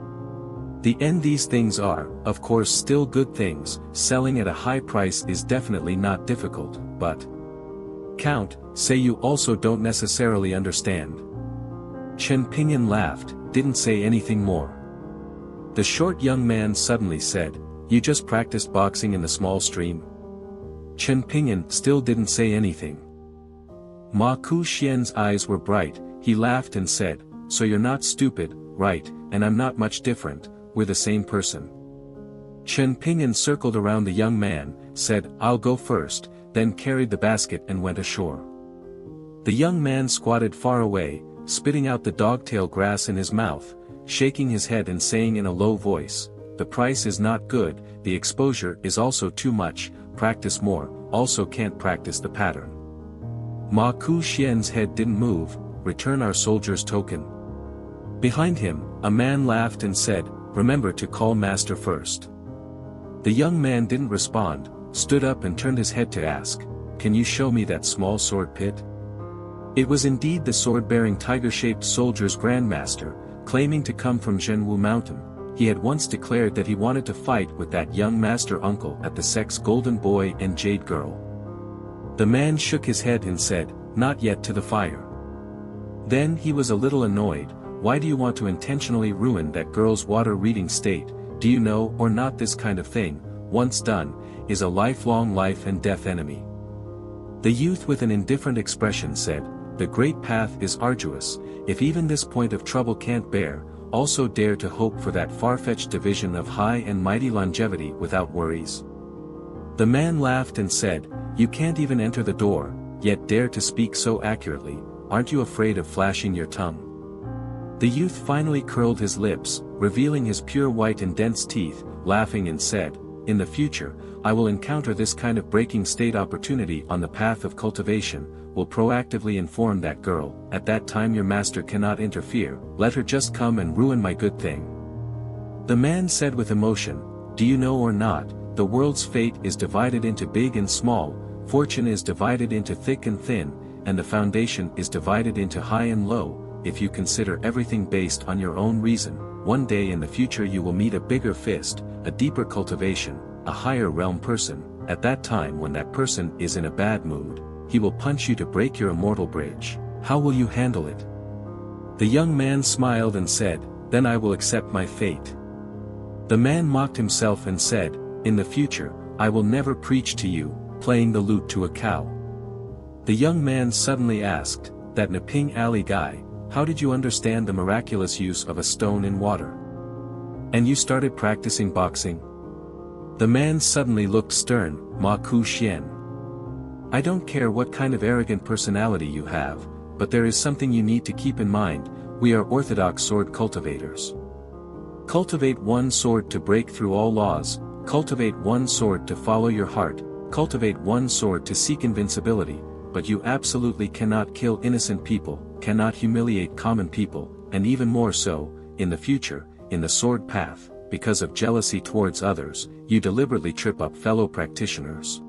the end these things are, of course still good things, selling at a high price is definitely not difficult, but Count, say you also don't necessarily understand. Chen Ping'an laughed, didn't say anything more. The short young man suddenly said, you just practiced boxing in the small stream? Chen Ping'an still didn't say anything. Ma Ku Xian's eyes were bright, he laughed and said, so you're not stupid, right, and I'm not much different, we're the same person. Chen Ping'an circled around the young man, said, I'll go first, then carried the basket and went ashore. The young man squatted far away, spitting out the dogtail grass in his mouth, shaking his head and saying in a low voice, the price is not good, the exposure is also too much, practice more, also can't practice the pattern. Ma Ku Xian's head didn't move, return our soldier's token. Behind him, a man laughed and said, remember to call master first. The young man didn't respond, stood up and turned his head to ask, can you show me that small sword pit? It was indeed the sword-bearing tiger-shaped soldier's grandmaster, claiming to come from Zhenwu Mountain. He had once declared that he wanted to fight with that young master uncle at the sex Golden Boy and Jade Girl. The man shook his head and said, not yet to the fire. Then he was a little annoyed, why do you want to intentionally ruin that girl's water-reading state, do you know or not this kind of thing, once done, is a lifelong life and death enemy. The youth with an indifferent expression said, the great path is arduous, if even this point of trouble can't bear, also dare to hope for that far-fetched division of high and mighty longevity without worries. The man laughed and said, you can't even enter the door, yet dare to speak so accurately, aren't you afraid of flashing your tongue? The youth finally curled his lips, revealing his pure white and dense teeth, laughing and said, in the future, I will encounter this kind of breaking state opportunity on the path of cultivation, will proactively inform that girl, at that time your master cannot interfere, let her just come and ruin my good thing. The man said with emotion, do you know or not, the world's fate is divided into big and small, fortune is divided into thick and thin, and the foundation is divided into high and low, if you consider everything based on your own reason, one day in the future you will meet a bigger fist, a deeper cultivation, a higher realm person, at that time when that person is in a bad mood, he will punch you to break your immortal bridge, how will you handle it? The young man smiled and said, then I will accept my fate. The man mocked himself and said, in the future, I will never preach to you, playing the lute to a cow. The young man suddenly asked, that Neping Ali guy, how did you understand the miraculous use of a stone in water? And you started practicing boxing? The man suddenly looked stern, Ma Ku Xian. I don't care what kind of arrogant personality you have, but there is something you need to keep in mind, we are orthodox sword cultivators. Cultivate one sword to break through all laws, cultivate one sword to follow your heart, cultivate one sword to seek invincibility, but you absolutely cannot kill innocent people, cannot humiliate common people, and even more so, in the future, in the sword path, because of jealousy towards others, you deliberately trip up fellow practitioners.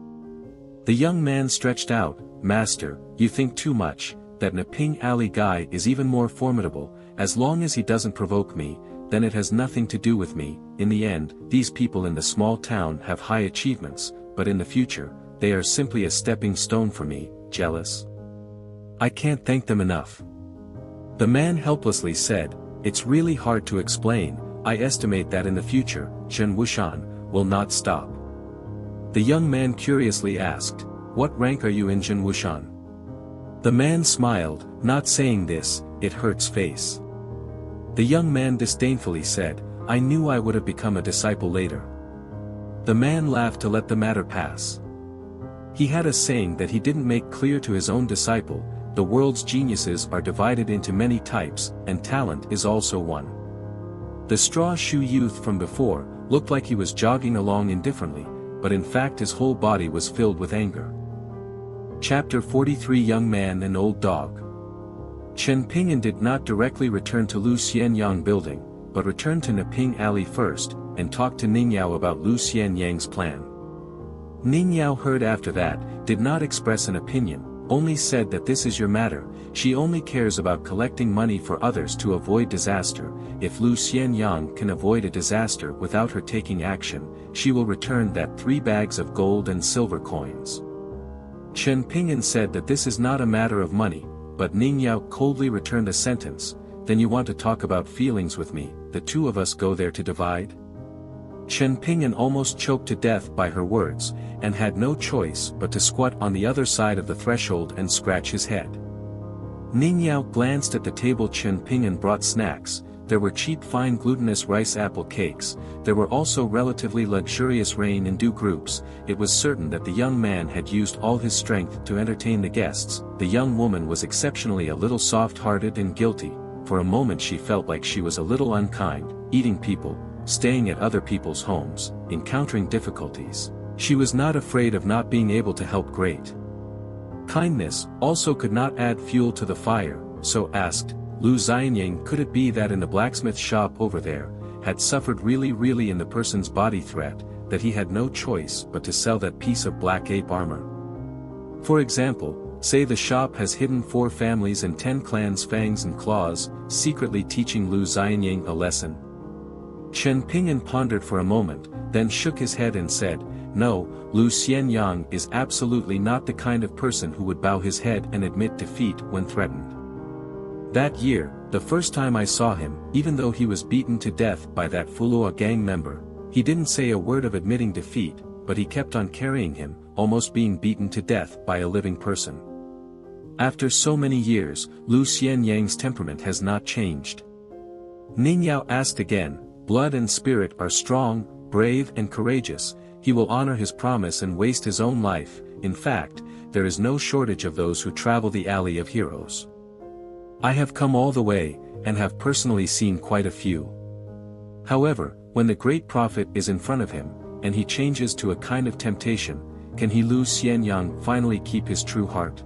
The young man stretched out, Master, you think too much, that Neping Alley guy is even more formidable, as long as he doesn't provoke me, then it has nothing to do with me. In the end, these people in the small town have high achievements, but in the future, they are simply a stepping stone for me. Jealous? I can't thank them enough. The man helplessly said, it's really hard to explain. I estimate that in the future, Zhen Wushan will not stop. The young man curiously asked, what rank are you in Zhen Wushan? The man smiled, not saying this, it hurts face. The young man disdainfully said, I knew I would have become a disciple later. The man laughed to let the matter pass. He had a saying that he didn't make clear to his own disciple, the world's geniuses are divided into many types, and talent is also one. The straw shoe youth from before, looked like he was jogging along indifferently, but in fact his whole body was filled with anger. Chapter 43 Young Man and Old Dog. Chen Ping'an did not directly return to Lu Xianyang building, but returned to Neping Alley first, and talked to Ningyao about Lu Xianyang's plan. Ningyao heard after that, did not express an opinion, only said that this is your matter, she only cares about collecting money for others to avoid disaster. If Lu Xianyang can avoid a disaster without her taking action, she will return that 3 bags of gold and silver coins. Chen Ping'an said that this is not a matter of money, but Ningyao coldly returned a sentence, then you want to talk about feelings with me, the two of us go there to divide? Chen Ping'an almost choked to death by her words, and had no choice but to squat on the other side of the threshold and scratch his head. Ningyao glanced at the table Chen Ping'an brought snacks. There were cheap fine glutinous rice apple cakes, there were also relatively luxurious rain and dew groups. It was certain that the young man had used all his strength to entertain the guests. The young woman was exceptionally a little soft-hearted and guilty. For a moment she felt like she was a little unkind, eating people, staying at other people's homes, encountering difficulties. She was not afraid of not being able to help. Great kindness also could not add fuel to the fire, so asked, Lu Xianyang, could it be that in the blacksmith shop over there, had suffered really in the person's body threat, that he had no choice but to sell that piece of black ape armor? For example, say the shop has hidden 4 families and 10 clans' fangs and claws, secretly teaching Lu Xianyang a lesson. Chen Ping'an pondered for a moment, then shook his head and said, no, Lu Xianyang is absolutely not the kind of person who would bow his head and admit defeat when threatened. That year, the first time I saw him, even though he was beaten to death by that Fulua gang member, he didn't say a word of admitting defeat, but he kept on carrying him, almost being beaten to death by a living person. After so many years, Lu Xianyang's temperament has not changed. Ningyao asked again, blood and spirit are strong, brave and courageous, he will honor his promise and waste his own life. In fact, there is no shortage of those who travel the alley of heroes. I have come all the way, and have personally seen quite a few. However, when the great prophet is in front of him, and he changes to a kind of temptation, can he Lu Xianyang finally keep his true heart?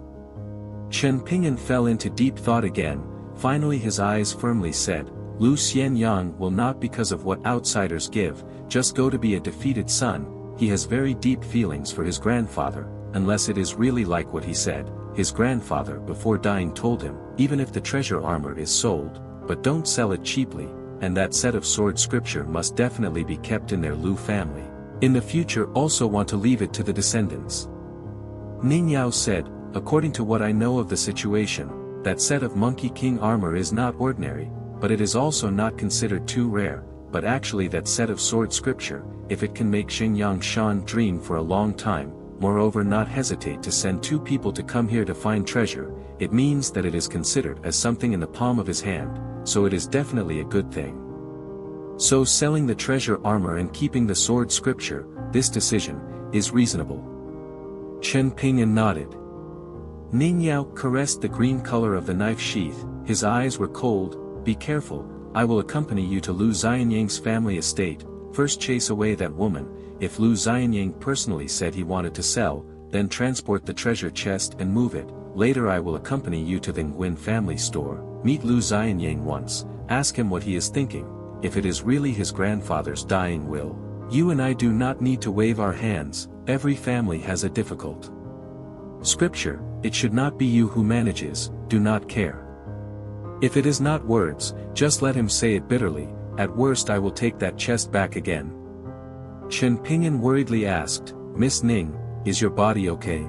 Chen Ping'an fell into deep thought again. Finally his eyes firmly said, Lu Xianyang will not because of what outsiders give, just go to be a defeated son. He has very deep feelings for his grandfather, unless it is really like what he said. His grandfather before dying told him, even if the treasure armor is sold, but don't sell it cheaply, and that set of sword scripture must definitely be kept in their Lu family. In the future also want to leave it to the descendants. Ningyao said, according to what I know of the situation, that set of Monkey King armor is not ordinary, but it is also not considered too rare, but actually that set of sword scripture, if it can make Xingyang Shan dream for a long time, moreover not hesitate to send 2 people to come here to find treasure, it means that it is considered as something in the palm of his hand, so it is definitely a good thing. So selling the treasure armor and keeping the sword scripture, this decision, is reasonable. Chen Ping'an nodded. Ningyao caressed the green color of the knife sheath, his eyes were cold. Be careful, I will accompany you to Lu Xianyang's family estate, first chase away that woman. If Lu Xianyang personally said he wanted to sell, then transport the treasure chest and move it. Later I will accompany you to the Nguyen family store, meet Lu Xianyang once, ask him what he is thinking, if it is really his grandfather's dying will. You and I do not need to wave our hands, every family has a difficult scripture, it should not be you who manages, do not care. If it is not words, just let him say it bitterly, at worst I will take that chest back again. Chen Pingyan worriedly asked, Miss Ning, is your body okay?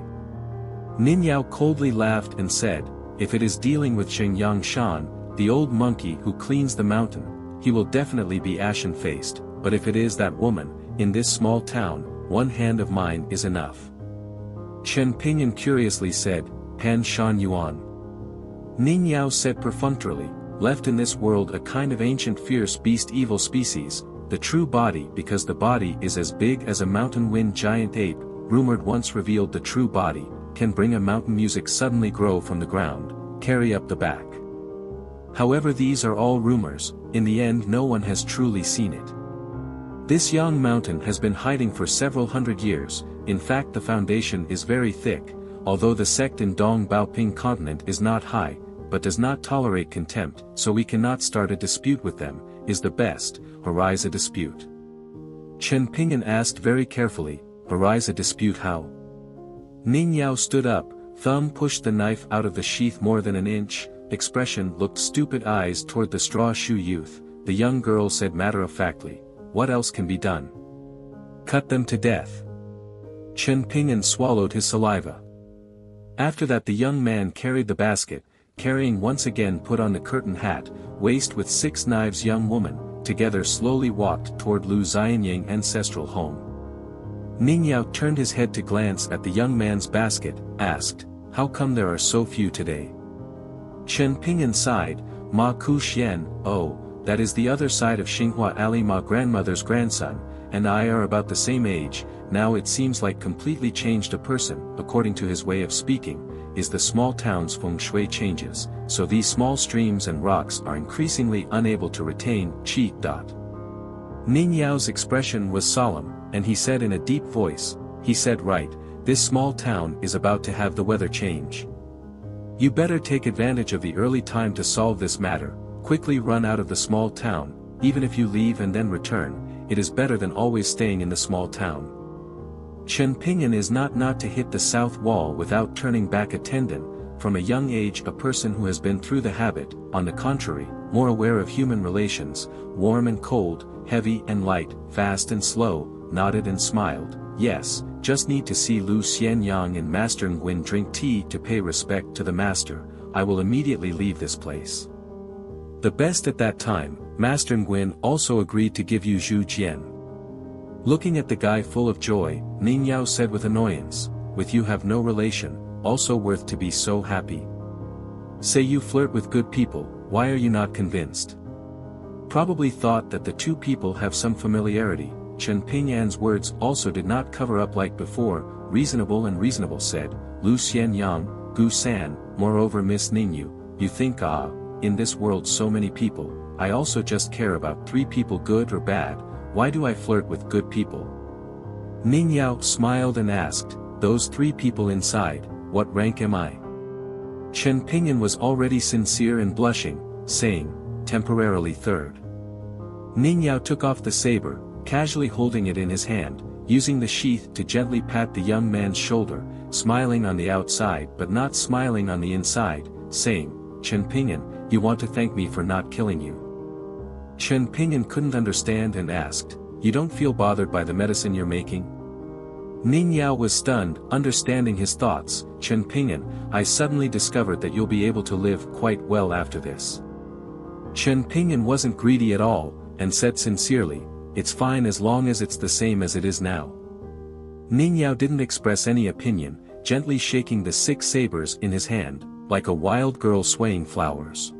Ning Yao coldly laughed and said, if it is dealing with Sheng Yang Shan, the old monkey who cleans the mountain, he will definitely be ashen-faced, but if it is that woman, in this small town, one hand of mine is enough. Chen Pingyan curiously said, Pan Shan Yuan. Ning Yao said perfunctorily, left in this world a kind of ancient fierce beast evil species, the true body because the body is as big as a mountain wind giant ape, rumored once revealed the true body, can bring a mountain music suddenly grow from the ground, carry up the back. However, these are all rumors, in the end no one has truly seen it. This young mountain has been hiding for several hundred years, in fact the foundation is very thick, although the sect in Dong Baoping continent is not high, but does not tolerate contempt, so we cannot start a dispute with them, is the best, arise a dispute. Chen Pingyan asked very carefully, arise a dispute how? Ning Yao stood up, thumb pushed the knife out of the sheath more than an inch, expression looked stupid eyes toward the straw shoe youth, the young girl said matter-of-factly, what else can be done? Cut them to death. Chen Pingyan swallowed his saliva. After that the young man carried the basket, carrying once again put on the curtain hat, waist with 6 knives young woman, together slowly walked toward Lu Xianying ancestral home. Ning Yao turned his head to glance at the young man's basket, asked, how come there are so few today? Chen Pingyan sighed, Ma Ku Xian, oh, that is the other side of Xinghua Ali Ma grandmother's grandson, and I are about the same age, now it seems like completely changed a person, according to his way of speaking, is the small town's feng shui changes, so these small streams and rocks are increasingly unable to retain qi. Ning Yao's expression was solemn, and he said in a deep voice, he said right, this small town is about to have the weather change. You better take advantage of the early time to solve this matter, quickly run out of the small town, even if you leave and then return, it is better than always staying in the small town. Chen Pingyan is not to hit the south wall without turning back a tendon, from a young age a person who has been through the habit, on the contrary, more aware of human relations, warm and cold, heavy and light, fast and slow, nodded and smiled, yes, just need to see Lu Xianyang and Master Nguyen drink tea to pay respect to the master, I will immediately leave this place. The best at that time, Master Nguyen also agreed to give you Zhu Jian. Looking at the guy full of joy, Ning Yao said with annoyance, with you have no relation, also worth to be so happy. Say you flirt with good people, why are you not convinced? Probably thought that the two people have some familiarity. Chen Pingyan's words also did not cover up like before, reasonable and reasonable said, Lu Xianyang, Gu San, moreover Miss Ningyu, you think in this world so many people, I also just care about 3 people good or bad, why do I flirt with good people? Ning Yao smiled and asked, those 3 people inside, what rank am I? Chen Pingyan was already sincere and blushing, saying, temporarily 3rd. Ning Yao took off the saber, casually holding it in his hand, using the sheath to gently pat the young man's shoulder, smiling on the outside but not smiling on the inside, saying, Chen Pingyan, you want to thank me for not killing you. Chen Pingyan couldn't understand and asked, you don't feel bothered by the medicine you're making? Ning Yao was stunned, understanding his thoughts, Chen Pingyan, I suddenly discovered that you'll be able to live quite well after this. Chen Pingyan wasn't greedy at all, and said sincerely, it's fine as long as it's the same as it is now. Ning Yao didn't express any opinion, gently shaking the 6 sabers in his hand, like a wild girl swaying flowers.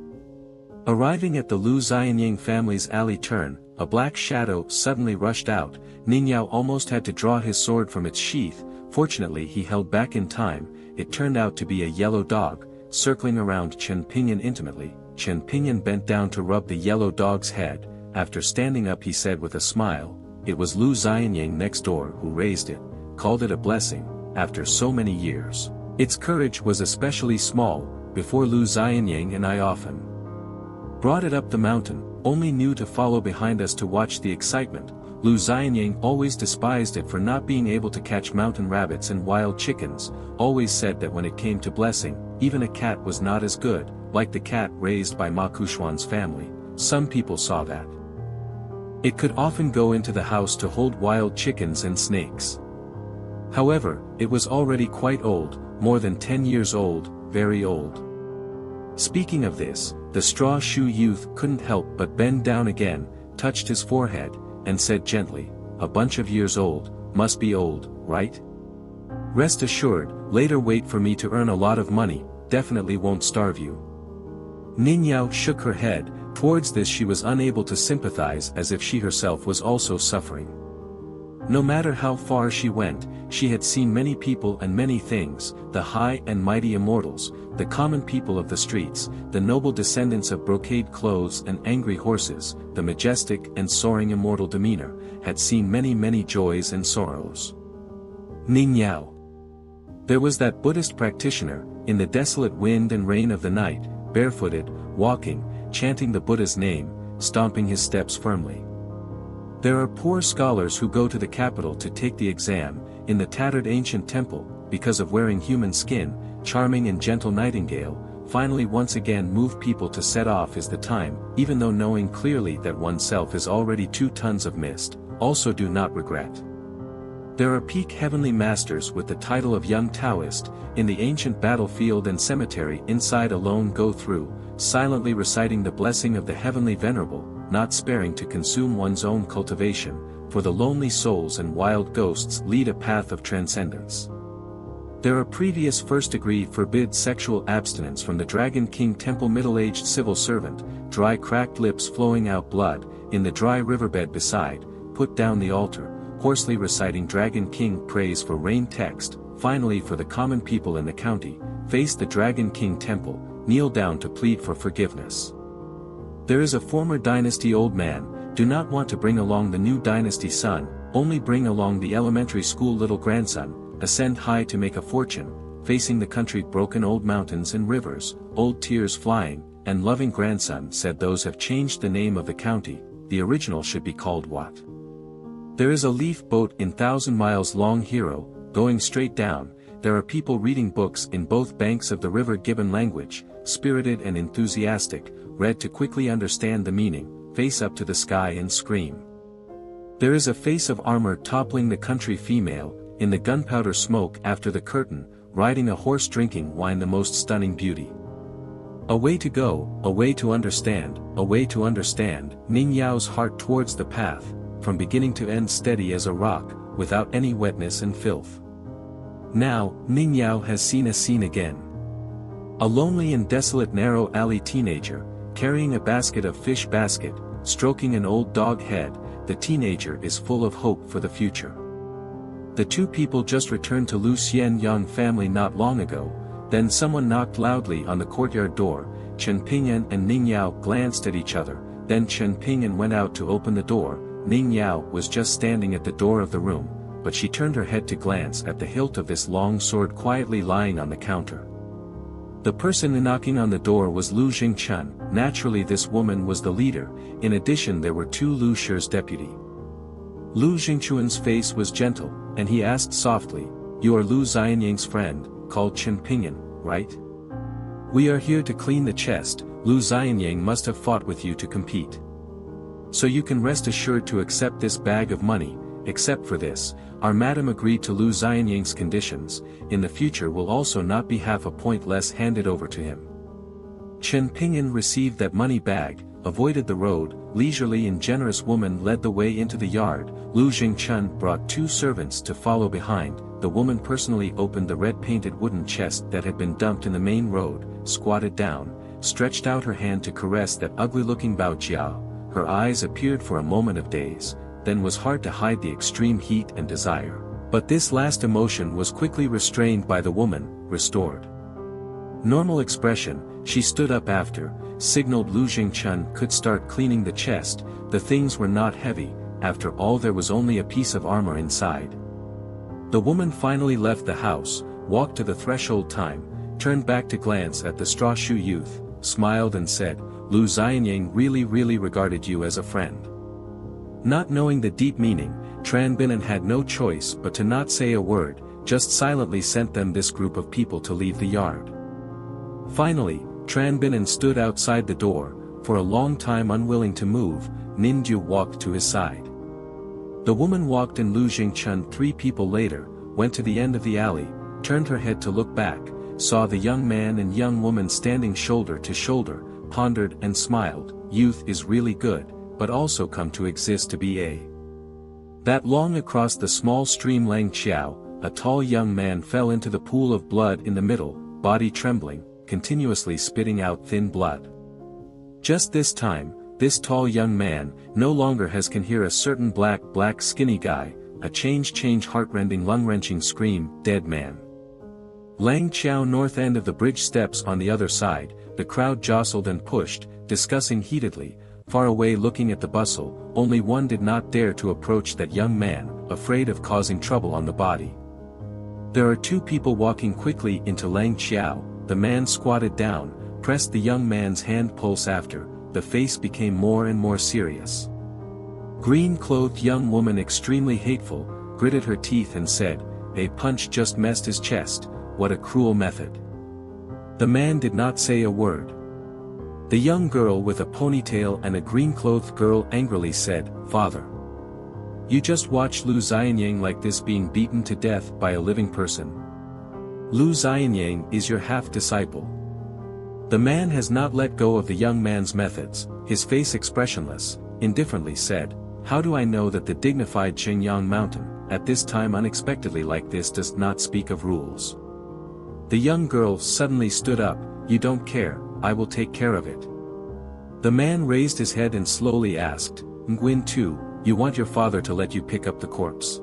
Arriving at the Lu Xianying family's alley turn, a black shadow suddenly rushed out, Ning Yao almost had to draw his sword from its sheath, fortunately he held back in time, it turned out to be a yellow dog, circling around Chen Pingyan intimately. Chen Pingyan bent down to rub the yellow dog's head, after standing up he said with a smile, it was Lu Xianying next door who raised it, called it a blessing, after so many years. Its courage was especially small, before Lu Xianying and I often brought it up the mountain, only knew to follow behind us to watch the excitement. Lu Xianyang always despised it for not being able to catch mountain rabbits and wild chickens, always said that when it came to blessing, even a cat was not as good, like the cat raised by Ma Kushuan's family. Some people saw that it could often go into the house to hold wild chickens and snakes. However, it was already quite old, more than 10 years old, very old. Speaking of this, the straw shoe youth couldn't help but bend down again, touched his forehead, and said gently, "A bunch of years old, must be old, right? Rest assured, later wait for me to earn a lot of money, definitely won't starve you." Ningyao shook her head. Towards this she was unable to sympathize, as if she herself was also suffering. No matter how far she went, she had seen many people and many things, the high and mighty immortals, the common people of the streets, the noble descendants of brocade clothes and angry horses, the majestic and soaring immortal demeanor, had seen many joys and sorrows. Ningyao. There was that Buddhist practitioner, in the desolate wind and rain of the night, barefooted, walking, chanting the Buddha's name, stomping his steps firmly. There are poor scholars who go to the capital to take the exam, in the tattered ancient temple, because of wearing human skin, charming and gentle nightingale, finally once again move people to set off is the time, even though knowing clearly that oneself is already 2 tons of mist, also do not regret. There are peak heavenly masters with the title of young Taoist, in the ancient battlefield and cemetery inside alone go through, silently reciting the blessing of the heavenly venerable, not sparing to consume one's own cultivation, for the lonely souls and wild ghosts lead a path of transcendence. There are previous first-degree forbid sexual abstinence from the Dragon King Temple middle-aged civil servant, dry cracked lips flowing out blood, in the dry riverbed beside, put down the altar, hoarsely reciting Dragon King praise for rain text, finally for the common people in the county, face the Dragon King Temple, kneel down to plead for forgiveness. There is a former dynasty old man, do not want to bring along the new dynasty son, only bring along the elementary school little grandson, ascend high to make a fortune, facing the country broken old mountains and rivers, old tears flying, and loving grandson said those have changed the name of the county, the original should be called what? There is a leaf boat in 1,000 miles long hero, going straight down, there are people reading books in both banks of the river given language, spirited and enthusiastic, read to quickly understand the meaning, face up to the sky and scream. There is a face of armor toppling the country female, in the gunpowder smoke after the curtain, riding a horse drinking wine the most stunning beauty. A way to go, a way to understand, a way to understand, Ningyao's heart towards the path, from beginning to end steady as a rock, without any wetness and filth. Now, Ningyao has seen a scene again. A lonely and desolate narrow alley teenager, carrying a basket of fish basket, stroking an old dog head, the teenager is full of hope for the future. The 2 people just returned to Lu Xianyang family not long ago, then someone knocked loudly on the courtyard door, Chen Pingyuan and Ningyao glanced at each other, then Chen Pingyuan went out to open the door, Ningyao was just standing at the door of the room, but she turned her head to glance at the hilt of this long sword quietly lying on the counter. The person knocking on the door was Lu Jingchun, naturally this woman was the leader, in addition there were 2 Lu Shi's deputy. Lu Jingchun's face was gentle, and he asked softly, "You are Lu Xianyang's friend, called Chen Pingyuan, right? We are here to clean the chest, Lu Xianyang must have fought with you to compete. So you can rest assured to accept this bag of money, except for this, our madam agreed to Lu Xianyang's conditions, in the future will also not be half a point less handed over to him." Chen Pingyuan received that money bag, avoided the road, leisurely and generous woman led the way into the yard, Lu Jingchun brought 2 servants to follow behind, the woman personally opened the red-painted wooden chest that had been dumped in the main road, squatted down, stretched out her hand to caress that ugly-looking Bao Jiao, her eyes appeared for a moment of daze, then was hard to hide the extreme heat and desire, but this last emotion was quickly restrained by the woman, restored. Normal expression, she stood up after, signaled Lu Jingchun could start cleaning the chest, the things were not heavy, after all there was only a piece of armor inside. The woman finally left the house, walked to the threshold time, turned back to glance at the straw shoe youth, smiled and said, Lu Xianyang really regarded you as a friend. Not knowing the deep meaning, Tran Binan had no choice but to not say a word, just silently sent them this group of people to leave the yard. Finally, Tran Binan stood outside the door, for a long time unwilling to move. Ningyu walked to his side. The woman walked in Lu Jingchun. 3 people later, went to the end of the alley, turned her head to look back, saw the young man and young woman standing shoulder to shoulder, pondered and smiled. Youth is really good, but also come to exist to be a. That long across the small stream Lang Qiao, a tall young man fell into the pool of blood in the middle, body trembling, continuously spitting out thin blood. Just this time, this tall young man, no longer can hear a certain black skinny guy, a change heart-rending lung-wrenching scream, dead man. Lang Qiao north end of the bridge steps on the other side, the crowd jostled and pushed, discussing heatedly, far away looking at the bustle. Only one did not dare to approach that young man, afraid of causing trouble on the body. There are 2 people walking quickly into Lang Qiao. The man squatted down, pressed the young man's hand pulse after, the face became more and more serious. Green-clothed young woman extremely hateful, gritted her teeth and said, "A punch just messed his chest, what a cruel method." The man did not say a word. The young girl with a ponytail and a green-clothed girl angrily said, "Father, you just watched Lu Xianyang like this being beaten to death by a living person. Lu Xianyang is your half-disciple." The man has not let go of the young man's methods, his face expressionless, indifferently said, "How do I know that the dignified Qingyang mountain, at this time unexpectedly like this does not speak of rules?" The young girl suddenly stood up, "You don't care, I will take care of it." The man raised his head and slowly asked, "Nguyen Tu, you want your father to let you pick up the corpse?"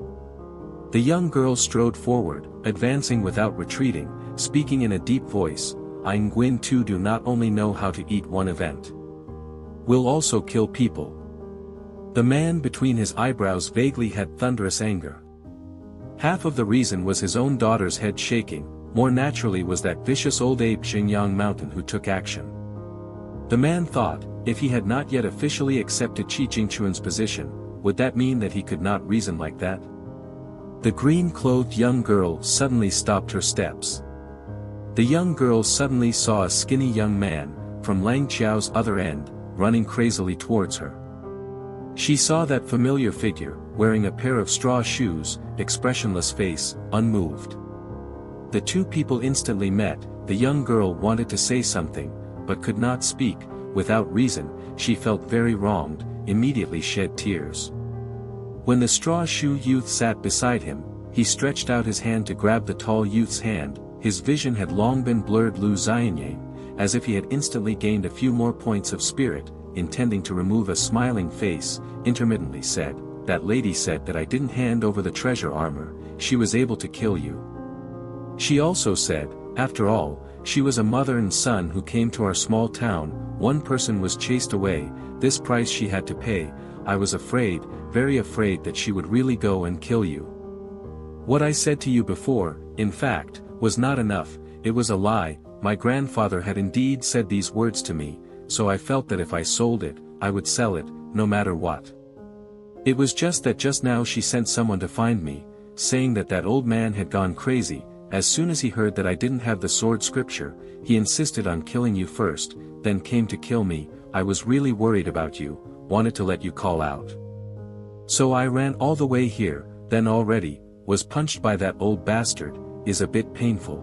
The young girl strode forward, advancing without retreating, speaking in a deep voice, "I Nguyen Tu do not only know how to eat one event. Will also kill people." The man between his eyebrows vaguely had thunderous anger. Half of the reason was his own daughter's head shaking, more naturally was that vicious old ape Xingyang Mountain who took action. The man thought, if he had not yet officially accepted Qi Jingchuan's position, would that mean that he could not reason like that? The green-clothed young girl suddenly stopped her steps. The young girl suddenly saw a skinny young man, from Lang Qiao's other end, running crazily towards her. She saw that familiar figure, wearing a pair of straw shoes, expressionless face, unmoved. The 2 people instantly met. The young girl wanted to say something, but could not speak. Without reason, she felt very wronged, immediately shed tears. When the straw shoe youth sat beside him, he stretched out his hand to grab the tall youth's hand. His vision had long been blurred. Lu Xianyang, as if he had instantly gained a few more points of spirit, intending to remove a smiling face, intermittently said, "That lady said that I didn't hand over the treasure armor, she was able to kill you. She also said, after all, she was a mother and son who came to our small town, one person was chased away, this price she had to pay. I was afraid, very afraid that she would really go and kill you. What I said to you before, in fact, was not enough, it was a lie. My grandfather had indeed said these words to me, so I felt that if I sold it, I would sell it, no matter what. It was just that just now she sent someone to find me, saying that that old man had gone crazy. As soon as he heard that I didn't have the sword scripture, he insisted on killing you first, then came to kill me. I was really worried about you, wanted to let you call out. So I ran all the way here, then already, was punched by that old bastard, is a bit painful."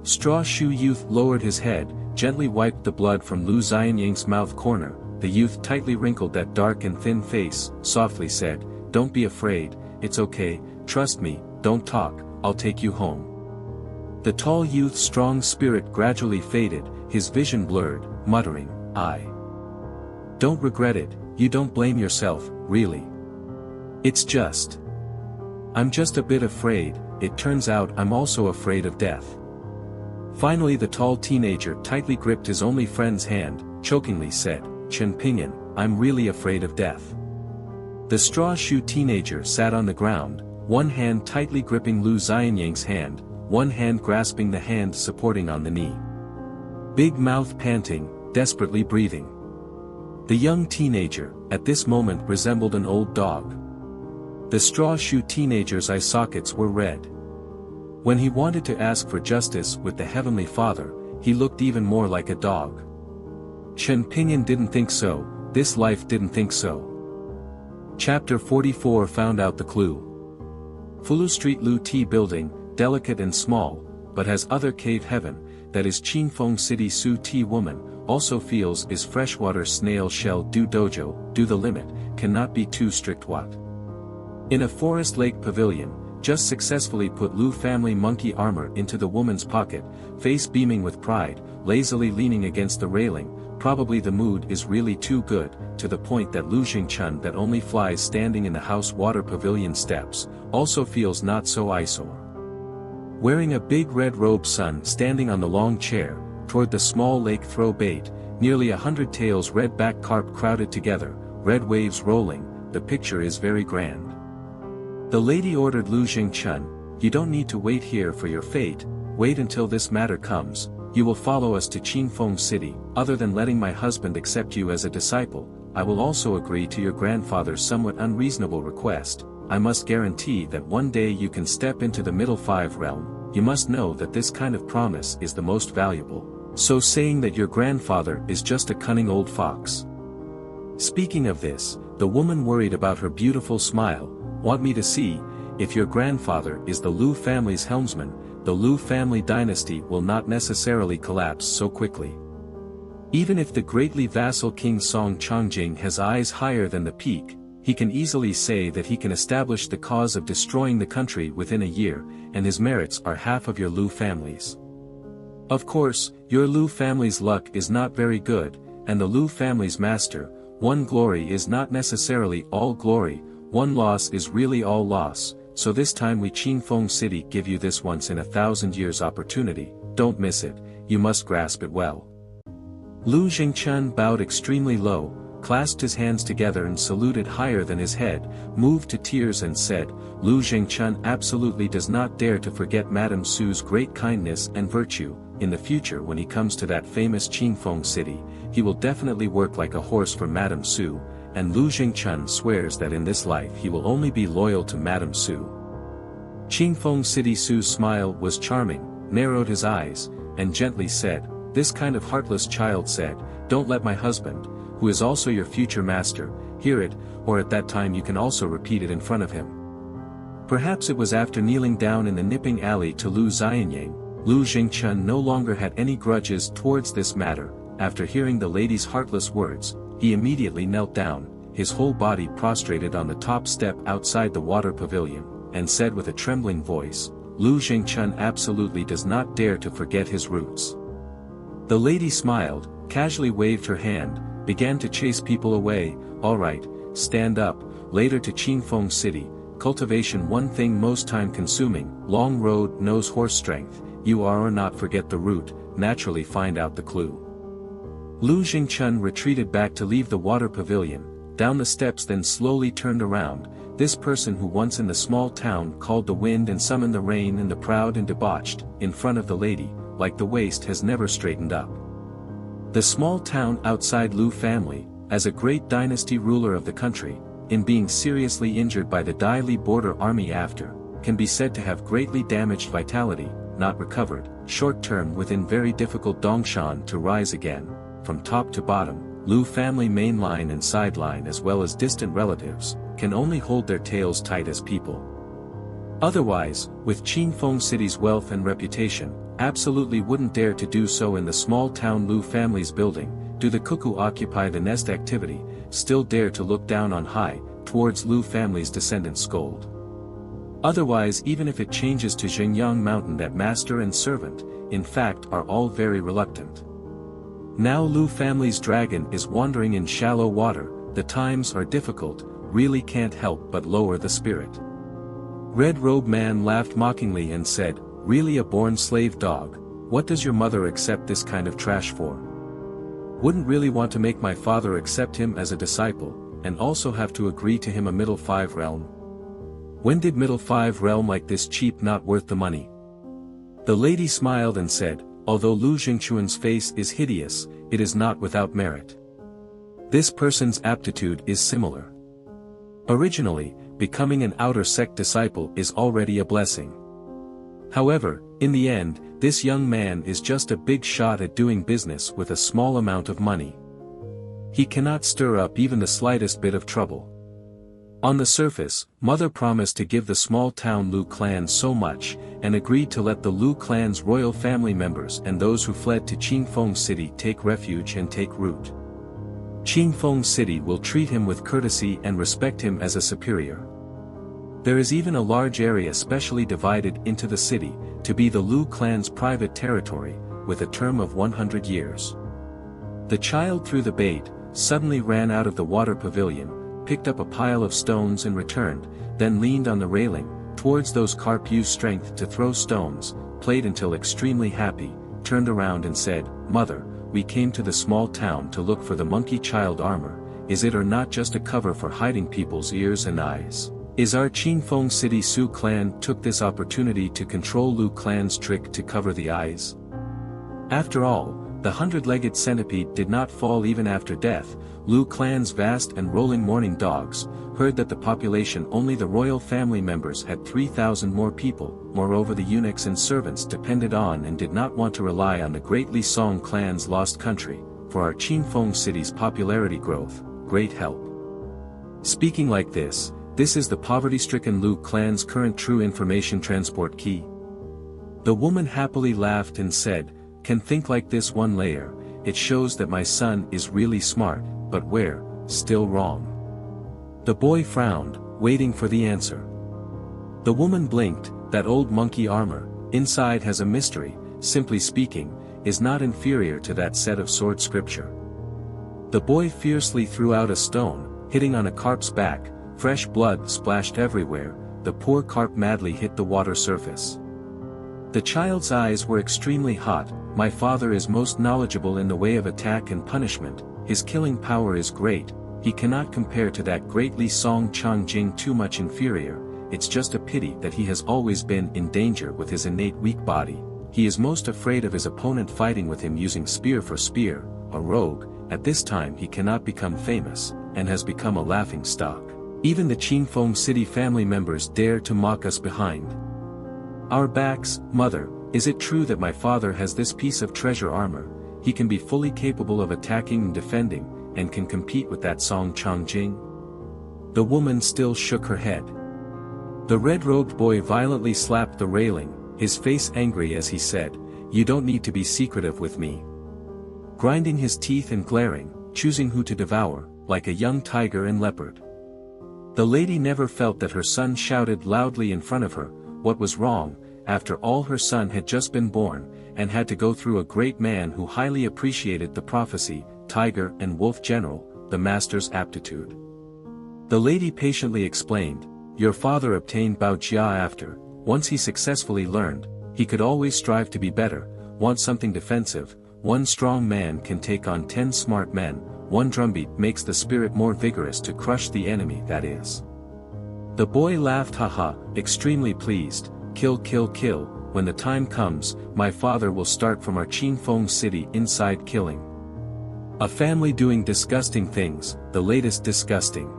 Straw shoe youth lowered his head, gently wiped the blood from Lu Xianyang's mouth corner. The youth tightly wrinkled that dark and thin face, softly said, "Don't be afraid, it's okay, trust me, don't talk, I'll take you home." The tall youth's strong spirit gradually faded, his vision blurred, muttering, "I don't regret it, you don't blame yourself, really. It's just. I'm just a bit afraid, it turns out I'm also afraid of death." Finally the tall teenager tightly gripped his only friend's hand, chokingly said, "Chen Pingyan, I'm really afraid of death." The straw shoe teenager sat on the ground, one hand tightly gripping Lu Xianyang's hand, one hand grasping the hand supporting on the knee. Big mouth panting, desperately breathing. The young teenager, at this moment, resembled an old dog. The straw shoe teenager's eye sockets were red. When he wanted to ask for justice with the Heavenly Father, he looked even more like a dog. Chen Pingyan didn't think so, this life didn't think so. Chapter 44 found out the clue. Fulu Street Lu Ti building, delicate and small, but has other cave heaven, that is Qingfeng City Su Ti woman, also feels is freshwater snail shell do dojo, do the limit, cannot be too strict what. In a forest lake pavilion, just successfully put Lu family monkey armor into the woman's pocket, face beaming with pride, lazily leaning against the railing, probably the mood is really too good, to the point that Lu Jingchun that only flies standing in the house water pavilion steps, also feels not so eyesore. Wearing a big red robe Sun standing on the long chair, toward the small lake throw bait, nearly 100 tails red back carp crowded together, red waves rolling, the picture is very grand. The lady ordered Lu Jingchun, you don't need to wait here for your fate, wait until this matter comes, you will follow us to Qingfeng City, other than letting my husband accept you as a disciple, I will also agree to your grandfather's somewhat unreasonable request, I must guarantee that one day you can step into the middle five realm, you must know that this kind of promise is the most valuable, so saying that your grandfather is just a cunning old fox. Speaking of this, the woman worried about her beautiful smile, want me to see, if your grandfather is the Lu family's helmsman, the Lu family dynasty will not necessarily collapse so quickly. Even if the greatly vassal King Song Chongjing has eyes higher than the peak, he can easily say that he can establish the cause of destroying the country within a year, and his merits are half of your Lu family's. Of course, your Lu family's luck is not very good, and the Lu family's master, one glory is not necessarily all glory, one loss is really all loss, so this time we Qingfeng City give you this once in 1,000 years opportunity, don't miss it, you must grasp it well. Lu Jingchun bowed extremely low, clasped his hands together and saluted higher than his head, moved to tears and said, Lu Jingchun absolutely does not dare to forget Madame Su's great kindness and virtue, in the future when he comes to that famous Qingfeng City, he will definitely work like a horse for Madame Su, and Lu Jingchun swears that in this life he will only be loyal to Madame Su. Qingfeng City Su's smile was charming, narrowed his eyes, and gently said, this kind of heartless child said, don't let my husband, who is also your future master, hear it, or at that time you can also repeat it in front of him. Perhaps it was after kneeling down in the nipping alley to Lu Xianyang, Lu Jingchun no longer had any grudges towards this matter, after hearing the lady's heartless words, he immediately knelt down, his whole body prostrated on the top step outside the water pavilion, and said with a trembling voice, Lu Jingchun absolutely does not dare to forget his roots. The lady smiled, casually waved her hand, began to chase people away, alright, stand up, later to Qingfeng City, cultivation one thing most time consuming, long road knows horse strength, you are or not forget the route, naturally find out the clue. Lu Jingchun retreated back to leave the water pavilion, down the steps then slowly turned around, this person who once in the small town called the wind and summoned the rain and the proud and debauched, in front of the lady, like the waist has never straightened up. The small town outside Lu family, as a great dynasty ruler of the country, in being seriously injured by the Dai Li border army after, can be said to have greatly damaged vitality, not recovered, short-term within very difficult Dongshan to rise again, from top to bottom, Lu family main line and sideline as well as distant relatives, can only hold their tails tight as people. Otherwise, with Qingfeng City's wealth and reputation, absolutely wouldn't dare to do so in the small town Lu family's building, do the cuckoo occupy the nest activity, still dare to look down on high, towards Lu family's descendants scold. Otherwise even if it changes to Xingyang mountain that master and servant, in fact are all very reluctant. Now Lu family's dragon is wandering in shallow water, the times are difficult, really can't help but lower the spirit. Red Robe Man laughed mockingly and said, really a born slave dog, what does your mother accept this kind of trash for? Wouldn't really want to make my father accept him as a disciple, and also have to agree to him a middle five realm? When did middle five realm like this cheap not worth the money? The lady smiled and said, although Lu Jingchuan's face is hideous, it is not without merit. This person's aptitude is similar. Originally, becoming an outer sect disciple is already a blessing. However, in the end, this young man is just a big shot at doing business with a small amount of money. He cannot stir up even the slightest bit of trouble. On the surface, Mother promised to give the small-town Lu clan so much, and agreed to let the Lu clan's royal family members and those who fled to Qingfeng City take refuge and take root. Qingfeng City will treat him with courtesy and respect him as a superior. There is even a large area specially divided into the city, to be the Lu clan's private territory, with a term of 100 years. The child threw the bait, suddenly ran out of the water pavilion, picked up a pile of stones and returned, then leaned on the railing, towards those carp use strength to throw stones, played until extremely happy, turned around and said, "Mother, we came to the small town to look for the monkey child armor, is it or not just a cover for hiding people's ears and eyes? Is our Qingfeng City Su clan took this opportunity to control Lu clan's trick to cover the eyes?" After all, the 100-legged centipede did not fall even after death. Lu clan's vast and rolling mourning dogs heard that the population only the royal family members had 3,000 more people, moreover the eunuchs and servants depended on and did not want to rely on the great Li Song clan's lost country, for our Qingfeng City's popularity growth, great help. Speaking like this is the poverty-stricken Lu clan's current true information transport key. The woman happily laughed and said, "Can think like this one layer, it shows that my son is really smart, but where, still wrong." The boy frowned, waiting for the answer. The woman blinked, "That old monkey armor, inside has a mystery, simply speaking, is not inferior to that set of sword scripture." The boy fiercely threw out a stone, hitting on a carp's back, fresh blood splashed everywhere, the poor carp madly hit the water surface. The child's eyes were extremely hot. "My father is most knowledgeable in the way of attack and punishment, his killing power is great, he cannot compare to that great Li Song Changjing too much inferior, it's just a pity that he has always been in danger with his innate weak body, he is most afraid of his opponent fighting with him using spear for spear, a rogue, at this time he cannot become famous, and has become a laughing stock. Even the Qingfeng City family members dare to mock us behind our backs. Mother, is it true that my father has this piece of treasure armor? He can be fully capable of attacking and defending, and can compete with that Song Changjing?" The woman still shook her head. The red-robed boy violently slapped the railing, his face angry as he said, "You don't need to be secretive with me." Grinding his teeth and glaring, choosing who to devour, like a young tiger and leopard. The lady never felt that her son shouted loudly in front of her, what was wrong, after all her son had just been born, and had to go through a great man who highly appreciated the prophecy, tiger and wolf general, the master's aptitude. The lady patiently explained, "Your father obtained Bao Jia after, once he successfully learned, he could always strive to be better, want something defensive, one strong man can take on 10 smart men, one drumbeat makes the spirit more vigorous to crush the enemy that is." The boy laughed, "Haha, extremely pleased, kill kill kill, when the time comes, my father will start from our Qingfeng City inside killing. A family doing disgusting things, the latest disgusting."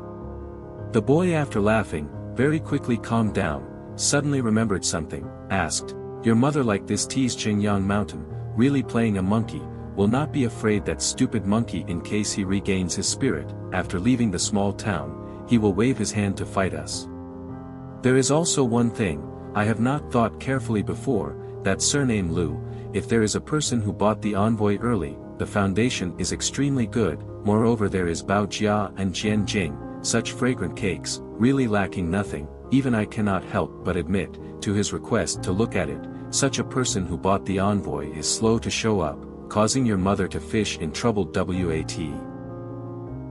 The boy after laughing, very quickly calmed down, suddenly remembered something, asked, "Your mother like this tease Qingyang Mountain, really playing a monkey, will not be afraid that stupid monkey in case he regains his spirit, after leaving the small town, he will wave his hand to fight us. There is also one thing, I have not thought carefully before, that surname Lu, if there is a person who bought the envoy early, the foundation is extremely good, moreover there is Bao Jia and Jian Jing, such fragrant cakes, really lacking nothing, even I cannot help but admit, to his request to look at it, such a person who bought the envoy is slow to show up, causing your mother to fish in troubled Wat.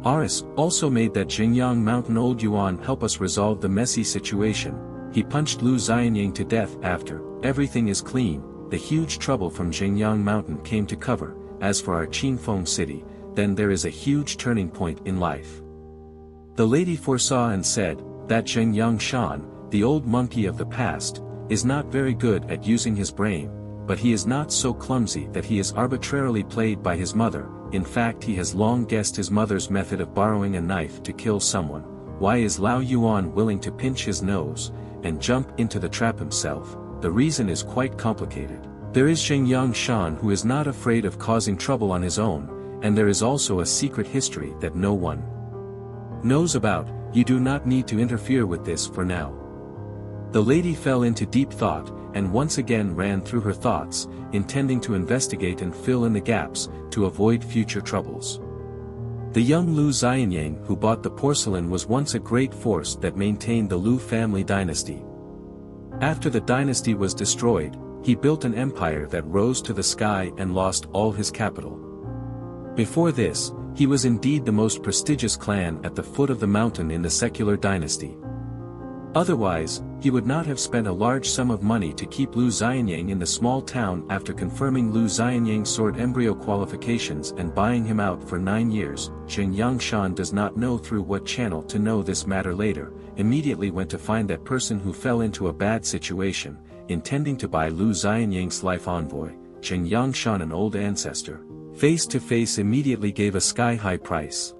Aris also made that Xingyang Mountain Old Yuan help us resolve the messy situation. He punched Lu Xianying to death after, everything is clean, the huge trouble from Xingyang Mountain came to cover, as for our Qingfeng City, then there is a huge turning point in life. The lady foresaw and said, that Xingyang Shan, the old monkey of the past, is not very good at using his brain, but he is not so clumsy that he is arbitrarily played by his mother. In fact, he has long guessed his mother's method of borrowing a knife to kill someone. Why is Lao Yuan willing to pinch his nose and jump into the trap himself? The reason is quite complicated. There is Zheng Yangshan, who is not afraid of causing trouble on his own, and there is also a secret history that no one knows about. You do not need to interfere with this for now. The lady fell into deep thought, and once again ran through her thoughts, intending to investigate and fill in the gaps, to avoid future troubles. The young Lu Xianyang who bought the porcelain was once a great force that maintained the Lu family dynasty. After the dynasty was destroyed, he built an empire that rose to the sky and lost all his capital. Before this, he was indeed the most prestigious clan at the foot of the mountain in the secular dynasty. Otherwise, he would not have spent a large sum of money to keep Lu Xianyang in the small town after confirming Lu Xianyang's sword embryo qualifications and buying him out for 9 years. Zheng Yangshan does not know through what channel to know this matter later, immediately went to find that person who fell into a bad situation, intending to buy Lu Xianyang's life envoy. Zheng Yangshan, an old ancestor, face to face immediately gave a sky-high price.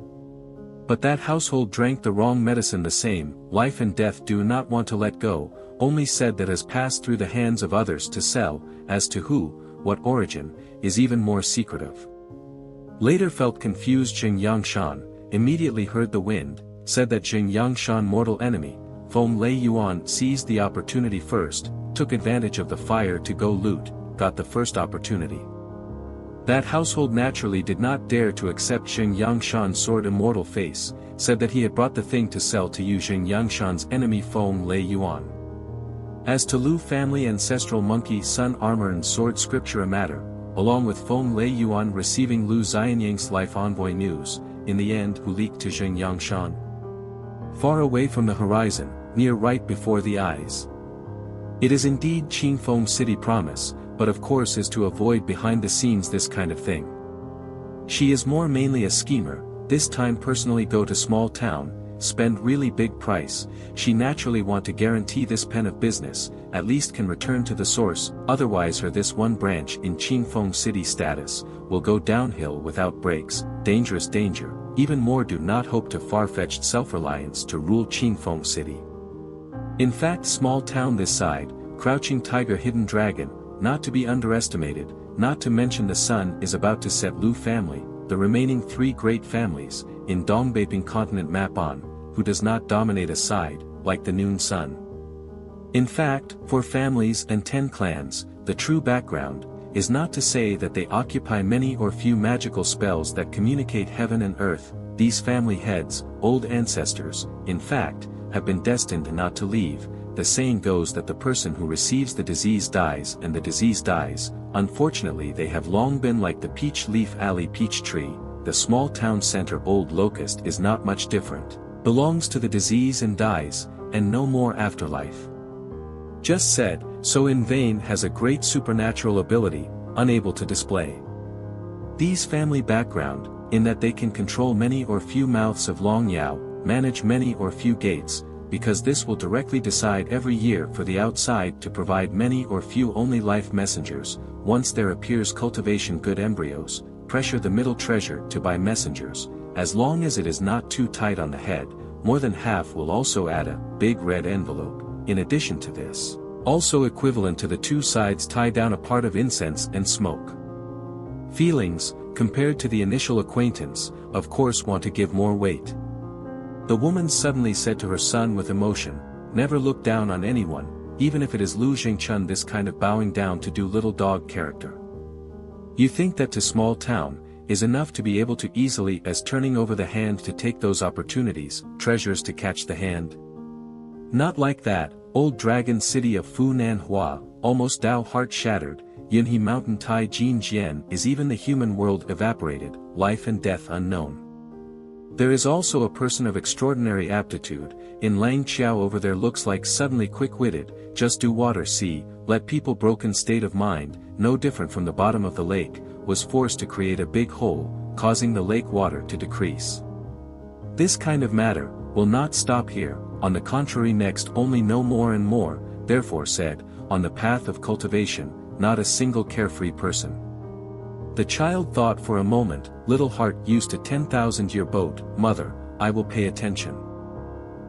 But that household drank the wrong medicine. The same, life and death do not want to let go, only said that has passed through the hands of others to sell, as to who, what origin, is even more secretive. Later felt confused Zheng Yangshan, immediately heard the wind, said that Zheng Yangshan mortal enemy, Feng Lei Yuan seized the opportunity first, took advantage of the fire to go loot, got the first opportunity. That household naturally did not dare to accept Zheng Yangshan's sword immortal face, said that he had brought the thing to sell to Zheng Yangshan's enemy Feng Lei Yuan. As to Lu family ancestral monkey sun armor and sword scripture a matter, along with Feng Lei Yuan receiving Lu Xianyang's life envoy news, in the end who leaked to Zheng Yangshan? Far away from the horizon, near right before the eyes. It is indeed Qingfeng City promise, but of course is to avoid behind the scenes this kind of thing. She is more mainly a schemer, this time personally go to small town, spend really big price. She naturally want to guarantee this pen of business, at least can return to the source, otherwise her this one branch in Qingfeng City status, will go downhill without breaks. Dangerous danger, even more do not hope to far-fetched self-reliance to rule Qingfeng City. In fact, small town this side, crouching tiger hidden dragon, not to be underestimated, not to mention the sun is about to set Lu family, the remaining 3 great families, in Dongbaping continent map on, who does not dominate a side, like the noon sun. In fact, 4 families and 10 clans, the true background, is not to say that they occupy many or few magical spells that communicate heaven and earth. These family heads, old ancestors, in fact, have been destined not to leave. The saying goes that the person who receives the disease dies and the disease dies. Unfortunately, they have long been like the peach leaf alley peach tree. The small town center old locust is not much different, belongs to the disease and dies, and no more afterlife. Just said, so in vain has a great supernatural ability, unable to display these family background, in that they can control many or few mouths of Long Yao, manage many or few gates, because this will directly decide every year for the outside to provide many or few only life messengers. Once there appears cultivation good embryos, pressure the middle treasure to buy messengers, as long as it is not too tight on the head. More than half will also add a big red envelope. In addition to this, also equivalent to the 2 sides tie down a part of incense and smoke. Feelings, compared to the initial acquaintance, of course want to give more weight. The woman suddenly said to her son with emotion, never look down on anyone, even if it is Lu Jingchun. This kind of bowing down to do little dog character. You think that to small town, is enough to be able to easily as turning over the hand to take those opportunities, treasures to catch the hand? Not like that. Old dragon city of Funan Hua, almost Dao heart shattered. Yunhe mountain Tai Jin Jian is even the human world evaporated, life and death unknown. There is also a person of extraordinary aptitude, in Lang Qiao over there looks like suddenly quick-witted, just do water see, let people broken state of mind, no different from the bottom of the lake, was forced to create a big hole, causing the lake water to decrease. This kind of matter, will not stop here, on the contrary next only know more and more, therefore said, on the path of cultivation, not a single carefree person. The child thought for a moment, little heart used to 10,000-year boat, mother, I will pay attention.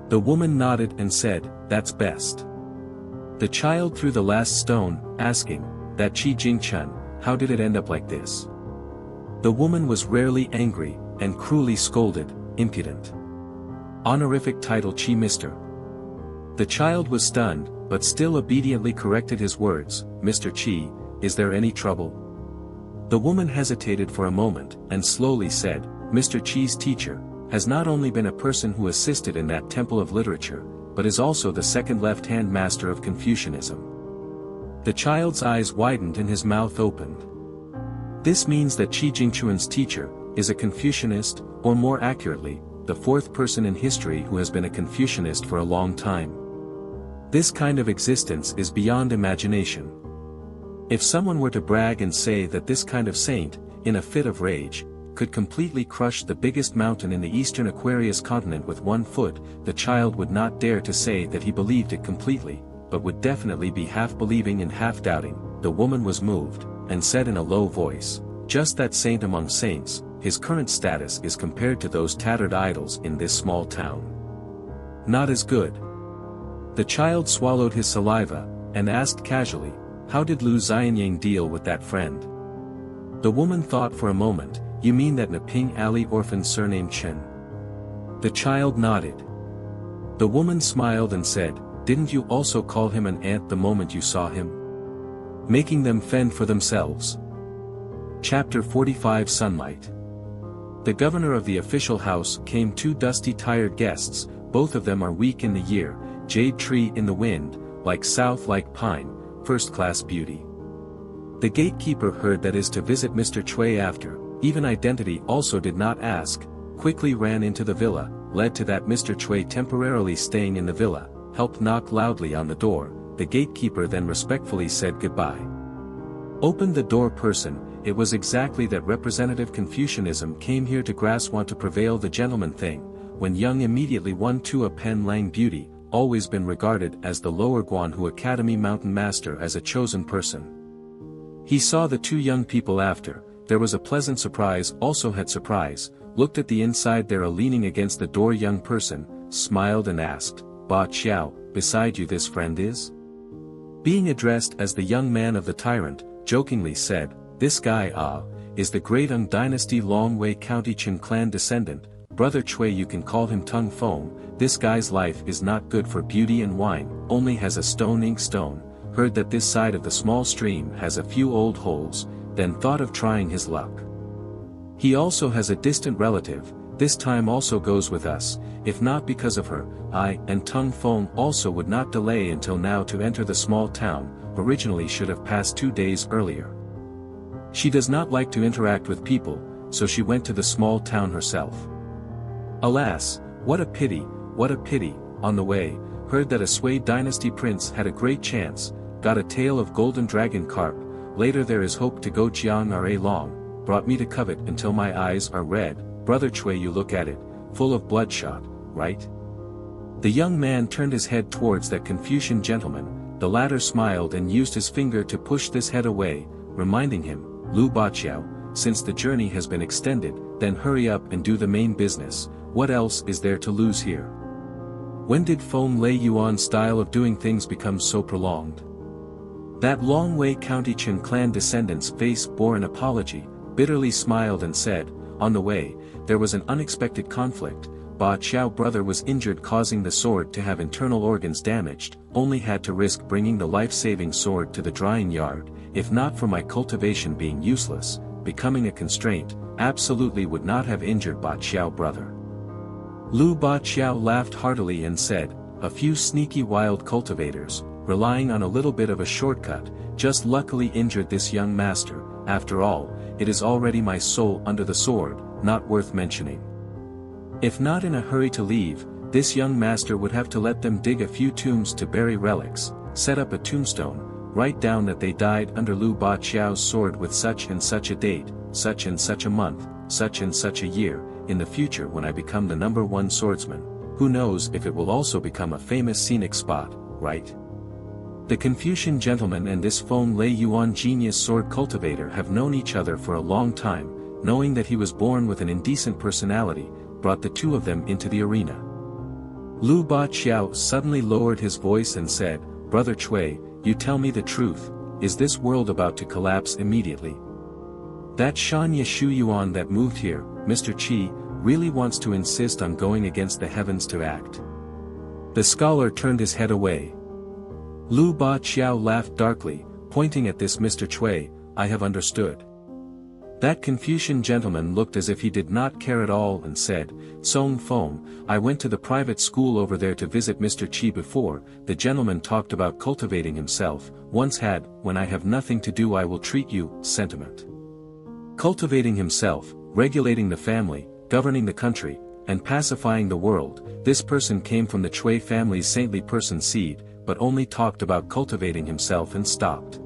The woman nodded and said, that's best. The child threw the last stone, asking, that Qi Jing Chun, how did it end up like this? The woman was rarely angry, and cruelly scolded, impudent. Honorific title Qi Mr. The child was stunned, but still obediently corrected his words, Mr. Qi, is there any trouble? The woman hesitated for a moment, and slowly said, Mr. Qi's teacher, has not only been a person who assisted in that temple of literature, but is also the second left-hand master of Confucianism. The child's eyes widened and his mouth opened. This means that Qi Jingchuan's teacher, is a Confucianist, or more accurately, the fourth person in history who has been a Confucianist for a long time. This kind of existence is beyond imagination. If someone were to brag and say that this kind of saint, in a fit of rage, could completely crush the biggest mountain in the eastern Aquarius continent with 1 foot, the child would not dare to say that he believed it completely, but would definitely be half believing and half doubting. The woman was moved, and said in a low voice, just that saint among saints, his current status is compared to those tattered idols in this small town. Not as good. The child swallowed his saliva, and asked casually, how did Lu Xianyang deal with that friend? The woman thought for a moment, you mean that Naping Alley orphan surnamed Chen? The child nodded. The woman smiled and said, didn't you also call him an ant the moment you saw him? Making them fend for themselves. Chapter 45 Sunlight. The governor of the official house came 2 dusty tired guests, both of them are weak in the year, jade tree in the wind, like south like pine, first-class beauty. The gatekeeper heard that is to visit Mr. Chui after, even identity also did not ask, quickly ran into the villa, led to that Mr. Chui temporarily staying in the villa, helped knock loudly on the door, the gatekeeper then respectfully said goodbye. Opened the door person, it was exactly that representative Confucianism came here to grass want to prevail the gentleman thing, when Young immediately won to a Pen Lang beauty, always been regarded as the lower Guanhu Academy mountain master as a chosen person. He saw the 2 young people after, there was a pleasant surprise also had surprise, looked at the inside there a leaning against the door young person, smiled and asked, Ba Qiao, beside you this friend is? Being addressed as the young man of the tyrant, jokingly said, this guy is the great Ung dynasty Longwei County Chen clan descendant, brother Chui you can call him Tung Fong, this guy's life is not good for beauty and wine, only has a stone ink stone, heard that this side of the small stream has a few old holes, then thought of trying his luck. He also has a distant relative, this time also goes with us, if not because of her, I and Tung Fong also would not delay until now to enter the small town, originally should have passed 2 days earlier. She does not like to interact with people, so she went to the small town herself. Alas, what a pity, on the way, heard that a Sui dynasty prince had a great chance, got a tail of golden dragon carp, later there is hope to go Jiang Ra long, brought me to covet until my eyes are red, brother Chui you look at it, full of bloodshot, right? The young man turned his head towards that Confucian gentleman, the latter smiled and used his finger to push this head away, reminding him, Lu Baqiao, since the journey has been extended, then hurry up and do the main business, what else is there to lose here? When did Feng Lei Yuan's style of doing things become so prolonged? That Longwei County Chen clan descendant's face bore an apology, bitterly smiled and said, on the way, there was an unexpected conflict, Ba Qiao brother was injured causing the sword to have internal organs damaged, only had to risk bringing the life-saving sword to the drying yard, if not for my cultivation being useless, becoming a constraint, absolutely would not have injured Ba Qiao brother. Lu Ba Qiao laughed heartily and said, a few sneaky wild cultivators, relying on a little bit of a shortcut, just luckily injured this young master, after all, it is already my soul under the sword, not worth mentioning. If not in a hurry to leave, this young master would have to let them dig a few tombs to bury relics, set up a tombstone, write down that they died under Lu Ba Qiao's sword with such and such a date, such and such a month, such and such a year, in the future when I become the #1 swordsman, who knows if it will also become a famous scenic spot, right? The Confucian gentleman and this Feng Lei Yuan genius sword cultivator have known each other for a long time, knowing that he was born with an indecent personality, brought the two of them into the arena. Lu Ba Qiao suddenly lowered his voice and said, "Brother Chui, you tell me the truth, is this world about to collapse immediately? That Shan Yeshu Yuan that moved here, Mr. Qi, really wants to insist on going against the heavens to act." The scholar turned his head away. Lu Ba Qiao laughed darkly, pointing at this Mr. Chui, "I have understood." That Confucian gentleman looked as if he did not care at all and said, "Song Feng, I went to the private school over there to visit Mr. Qi before. The gentleman talked about cultivating himself, once had, when I have nothing to do I will treat you, sentiment. Cultivating himself, regulating the family, governing the country, and pacifying the world, this person came from the Chui family's saintly person seed, but only talked about cultivating himself and stopped."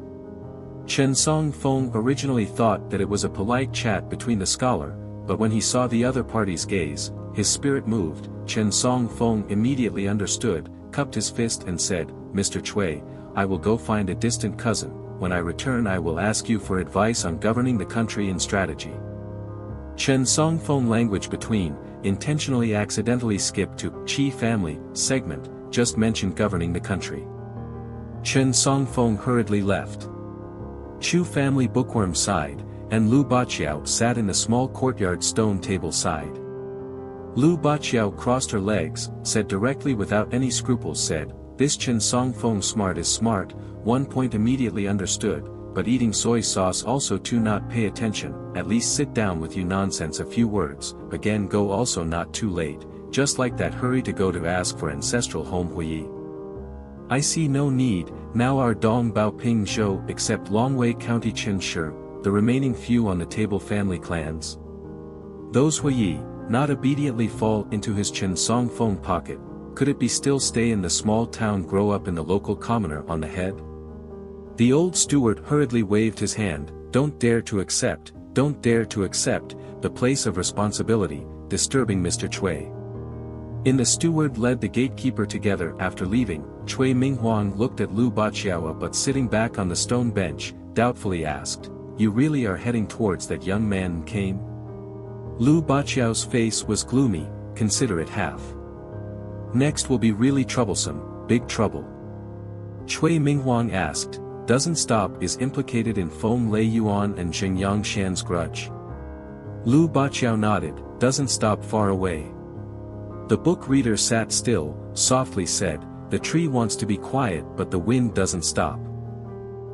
Chen Song Feng originally thought that it was a polite chat between the scholar, but when he saw the other party's gaze, his spirit moved. Chen Song Feng immediately understood, cupped his fist and said, "Mr. Chui, I will go find a distant cousin, when I return I will ask you for advice on governing the country and strategy." Chen Song Feng language between, intentionally accidentally skipped to Qi family segment, just mentioned governing the country. Chen Song Feng hurriedly left. Chu family bookworm sighed, and Lu Baqiao sat in the small courtyard stone table side. Lu Baqiao crossed her legs, said directly without any scruples said, "This Chen Song Feng smart is smart, 1 point immediately understood, but eating soy sauce also to not pay attention, at least sit down with you nonsense a few words, again go also not too late, just like that hurry to go to ask for ancestral home Huiyi. I see no need, now our Dong Bao Ping Zhou except Longwei County Chen Shi, the remaining few on the table family clans. Those Huiyi, not obediently fall into his Chen Song Feng pocket, could it be still stay in the small town grow up in the local commoner on the head?" The old steward hurriedly waved his hand, don't dare to accept, the place of responsibility, disturbing Mr. Chui. In the steward led the gatekeeper together after leaving, Chui Minghuang looked at Lu Baqiao but sitting back on the stone bench, doubtfully asked, "You really are heading towards that young man came?" Lu Baqiao's face was gloomy, "Consider it half. Next will be really troublesome, big trouble." Chui Minghuang asked, "Doesn't stop is implicated in Feng Lei Yuan and Xingyang Shan's grudge?" Lu Baqiao nodded, "Doesn't stop far away." The book reader sat still, softly said, "The tree wants to be quiet but the wind doesn't stop.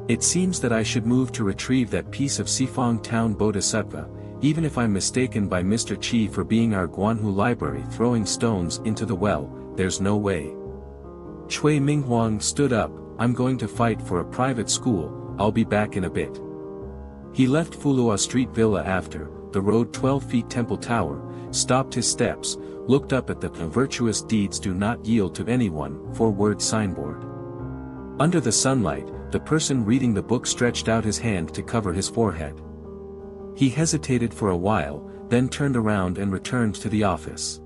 It seems that I should move to retrieve that piece of Sifang town Bodhisattva, even if I'm mistaken by Mr. Qi for being our Guanhu library throwing stones into the well, there's no way." Chui Minghuang stood up, "I'm going to fight for a private school, I'll be back in a bit." He left Fulua Street Villa after, the road 12 feet Temple Tower, stopped his steps, looked up at the "Virtuous deeds do not yield to anyone" 4-word signboard. Under the sunlight, the person reading the book stretched out his hand to cover his forehead. He hesitated for a while, then turned around and returned to the office.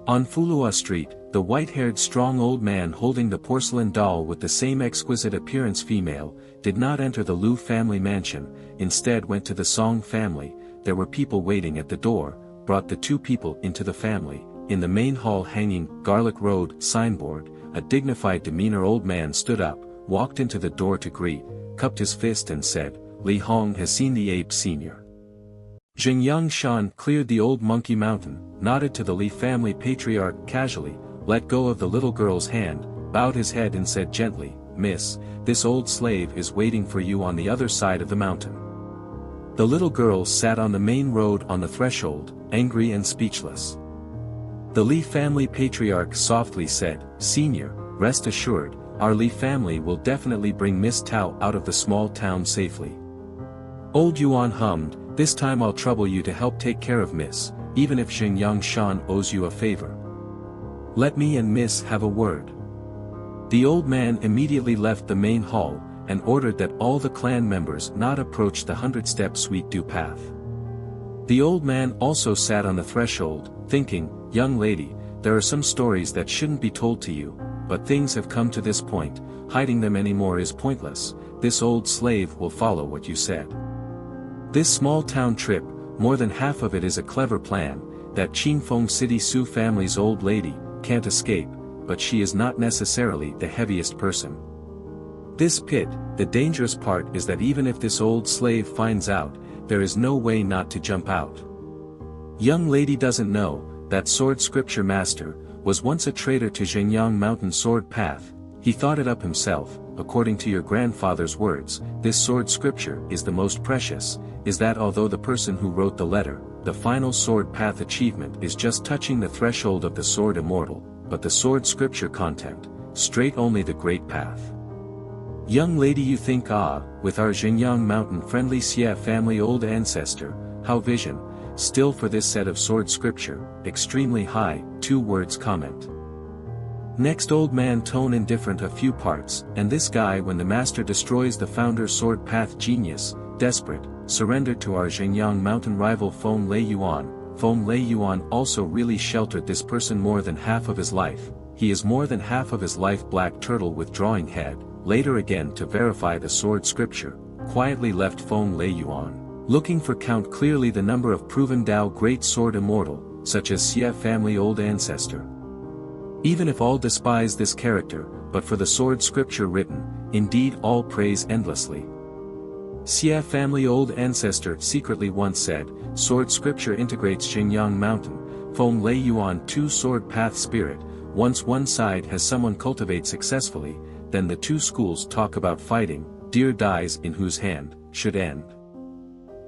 On Fulua Street, the white-haired strong old man holding the porcelain doll with the same exquisite appearance female, did not enter the Lu family mansion, instead went to the Song family. There were people waiting at the door, brought the two people into the family. In the main hall hanging, Garlic Road, signboard, a dignified demeanor old man stood up, walked into the door to greet, cupped his fist and said, "Li Hong has seen the ape senior." Xingyang Shan cleared the old monkey mountain, nodded to the Li family patriarch casually, let go of the little girl's hand, bowed his head and said gently, "Miss, this old slave is waiting for you on the other side of the mountain." The little girl sat on the main road on the threshold, angry and speechless. The Li family patriarch softly said, "Senior, rest assured, our Li family will definitely bring Miss Tao out of the small town safely." Old Yuan hummed, "This time I'll trouble you to help take care of Miss, even if Xingyang Shan owes you a favor. Let me and Miss have a word." The old man immediately left the main hall, and ordered that all the clan members not approach the 100-step Sweet Dew path. The old man also sat on the threshold, thinking, "Young lady, there are some stories that shouldn't be told to you, but things have come to this point, hiding them anymore is pointless, this old slave will follow what you said. This small town trip, more than half of it is a clever plan, that Qingfeng City Sioux family's old lady, can't escape, but she is not necessarily the heaviest person. This pit, the dangerous part is that even if this old slave finds out, there is no way not to jump out. Young lady doesn't know, that sword scripture master, was once a traitor to Zhenyang Mountain sword path, he thought it up himself, according to your grandfather's words, this sword scripture is the most precious, is that although the person who wrote the letter, the final sword path achievement is just touching the threshold of the sword immortal, but the sword scripture content, straight only the great path. Young lady you think with our Zhenyang Mountain friendly Xie family old ancestor, how vision, still for this set of sword scripture, extremely high, 2 words comment. Next old man tone indifferent a few parts, and this guy when the master destroys the founder's sword path genius, desperate, surrendered to our Zhenyang Mountain rival Feng Lei Yuan also really sheltered this person more than half of his life, he is more than half of his life black turtle with drawing head, later again to verify the sword scripture, quietly left Feng Lei Yuan, looking for count clearly the number of proven Dao great sword immortal, such as Xie family old ancestor. Even if all despise this character, but for the sword scripture written, indeed all praise endlessly. Xie family old ancestor secretly once said, sword scripture integrates Zhenyang Mountain, Feng Lei Yuan 2 sword path spirit, once one side has someone cultivate successfully, then the 2 schools talk about fighting, dear dies in whose hand, should end.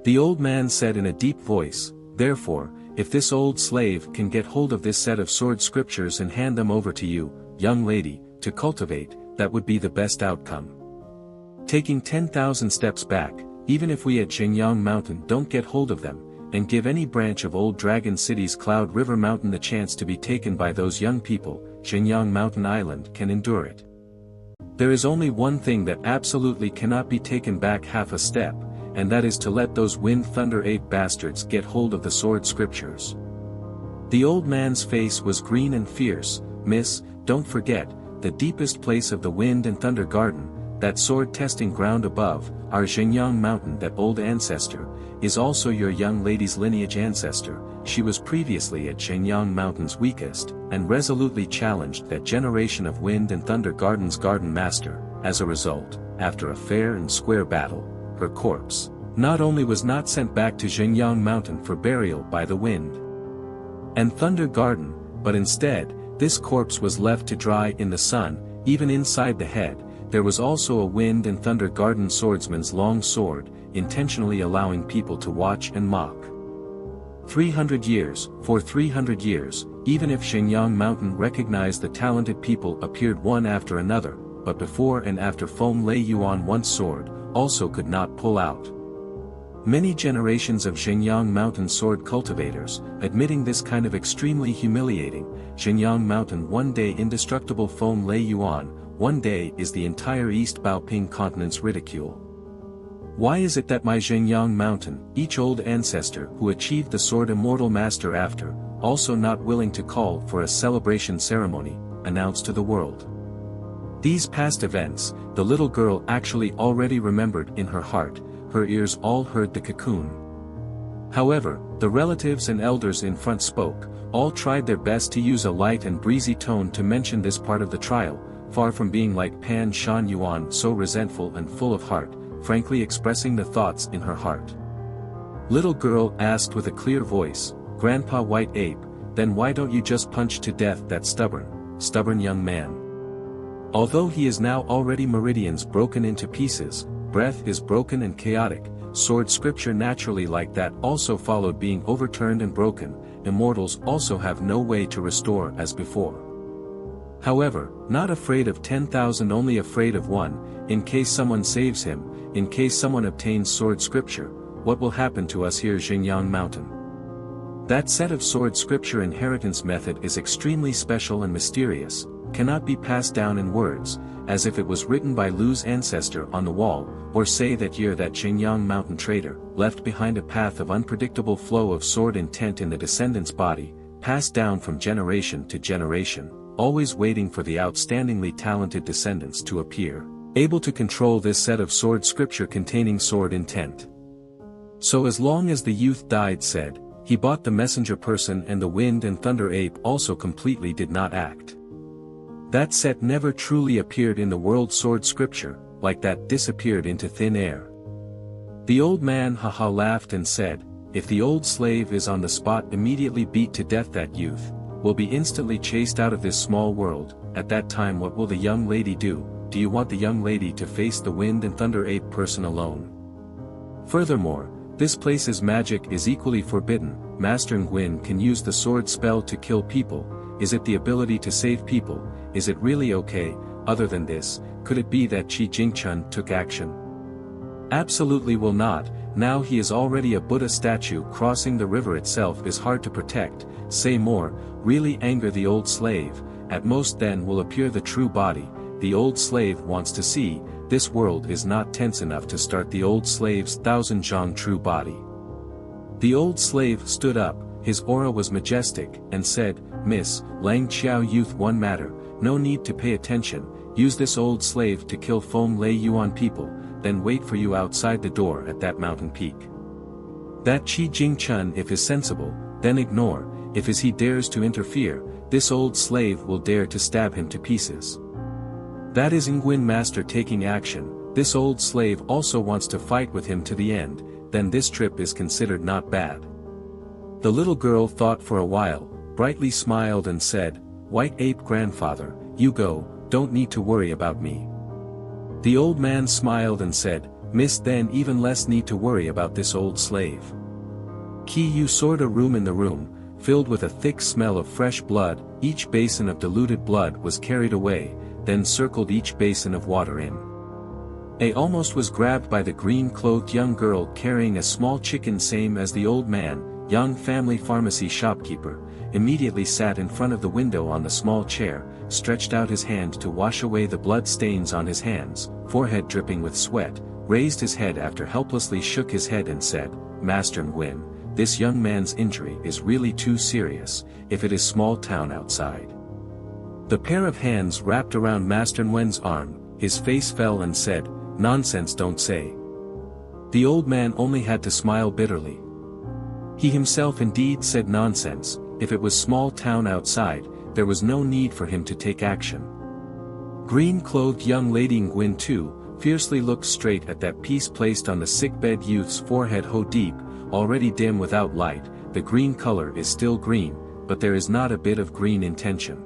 The old man said in a deep voice, therefore, if this old slave can get hold of this set of sword scriptures and hand them over to you, young lady, to cultivate, that would be the best outcome. Taking 10,000 steps back, even if we at Zhenyang Mountain don't get hold of them, and give any branch of old Dragon City's Cloud River Mountain the chance to be taken by those young people, Zhenyang Mountain Island can endure it. There is only one thing that absolutely cannot be taken back half a step, and that is to let those wind thunder ape bastards get hold of the sword scriptures. The old man's face was green and fierce, miss, don't forget, the deepest place of the wind and thunder garden, that sword testing ground above, our Zhenyang Mountain that old ancestor, is also your young lady's lineage ancestor, she was previously at Zhenyang Mountain's weakest, and resolutely challenged that generation of wind and thunder garden's garden master, as a result, after a fair and square battle, her corpse, not only was not sent back to Zhenyang Mountain for burial by the wind and thunder garden, but instead, this corpse was left to dry in the sun, even inside the head, there was also a wind and thunder garden swordsman's long sword, intentionally allowing people to watch and mock. 300 years, for 300 years, even if Zhenyang Mountain recognized the talented people appeared one after another, but before and after Feng Lei Yuan once sword, also could not pull out. Many generations of Zhenyang Mountain sword cultivators, admitting this kind of extremely humiliating, Zhenyang Mountain one day indestructible Feng Lei Yuan, one day is the entire East Baoping continent's ridicule. Why is it that my Zhenyang Mountain, each old ancestor who achieved the sword immortal master after, also not willing to call for a celebration ceremony, announced to the world? These past events, the little girl actually already remembered in her heart, her ears all heard the cocoon. However, the relatives and elders in front spoke, all tried their best to use a light and breezy tone to mention this part of the trial, far from being like Pan Shan Yuan so resentful and full of heart, frankly expressing the thoughts in her heart. Little girl asked with a clear voice, Grandpa White Ape, then why don't you just punch to death that stubborn young man? Although he is now already meridians broken into pieces, breath is broken and chaotic, sword scripture naturally like that also followed being overturned and broken, immortals also have no way to restore as before. However, not afraid of 10,000 only afraid of one, in case someone saves him, in case someone obtains sword scripture, what will happen to us here Zhenyang Mountain? That set of sword scripture inheritance method is extremely special and mysterious, cannot be passed down in words, as if it was written by Lu's ancestor on the wall, or say that year that Zhenyang Mountain trader, left behind a path of unpredictable flow of sword intent in the descendant's body, passed down from generation to generation, always waiting for the outstandingly talented descendants to appear, able to control this set of sword scripture containing sword intent. So as long as the youth died said, he bought the messenger person, and the wind and thunder ape also completely did not act. That set never truly appeared in the world sword scripture, like that disappeared into thin air. The old man haha laughed and said, if the old slave is on the spot immediately beat to death, that youth will be instantly chased out of this small world. At that time what will the young lady do? Do you want the young lady to face the wind and thunder ape person alone? Furthermore, this place's magic is equally forbidden. Master Nguyen can use the sword spell to kill people. Is it the ability to save people? Is it really okay? Other than this, could it be that Chi Jingchun took action? Absolutely will not. Now he is already a Buddha statue. Crossing the river itself is hard to protect. Say more, really anger the old slave. At most then will appear the true body. The old slave wants to see. This world is not tense enough to start the old slave's 1,000 zhang true body. The old slave stood up, his aura was majestic, and said, Miss, Lang Chiao youth, one matter, no need to pay attention, use this old slave to kill Feng Lei Yuan people, then wait for you outside the door at that mountain peak. That Chi Jingchun if is sensible, then ignore, if as he dares to interfere, this old slave will dare to stab him to pieces. That is Nguyen master taking action. This old slave also wants to fight with him to the end, then this trip is considered not bad. The little girl thought for a while, brightly smiled and said, White ape grandfather, you go, don't need to worry about me. The old man smiled and said, Miss, then even less need to worry about this old slave. Ki you soared a room in the room, filled with a thick smell of fresh blood. Each basin of diluted blood was carried away, then circled each basin of water in. A almost was grabbed by the green-clothed young girl carrying a small chicken, same as the old man. Young family pharmacy shopkeeper, immediately sat in front of the window on the small chair, stretched out his hand to wash away the blood stains on his hands, forehead dripping with sweat, raised his head after helplessly shook his head and said, Master Nguyen, this young man's injury is really too serious, if it is small town outside. The pair of hands wrapped around Master Nguyen's arm, his face fell and said, Nonsense, don't say. The old man only had to smile bitterly. He himself indeed said nonsense. If it was small town outside, there was no need for him to take action. Green-clothed young lady Nguyen too, fiercely looked straight at that piece placed on the sickbed youth's forehead. Ho deep, already dim without light, the green color is still green, but there is not a bit of green intention.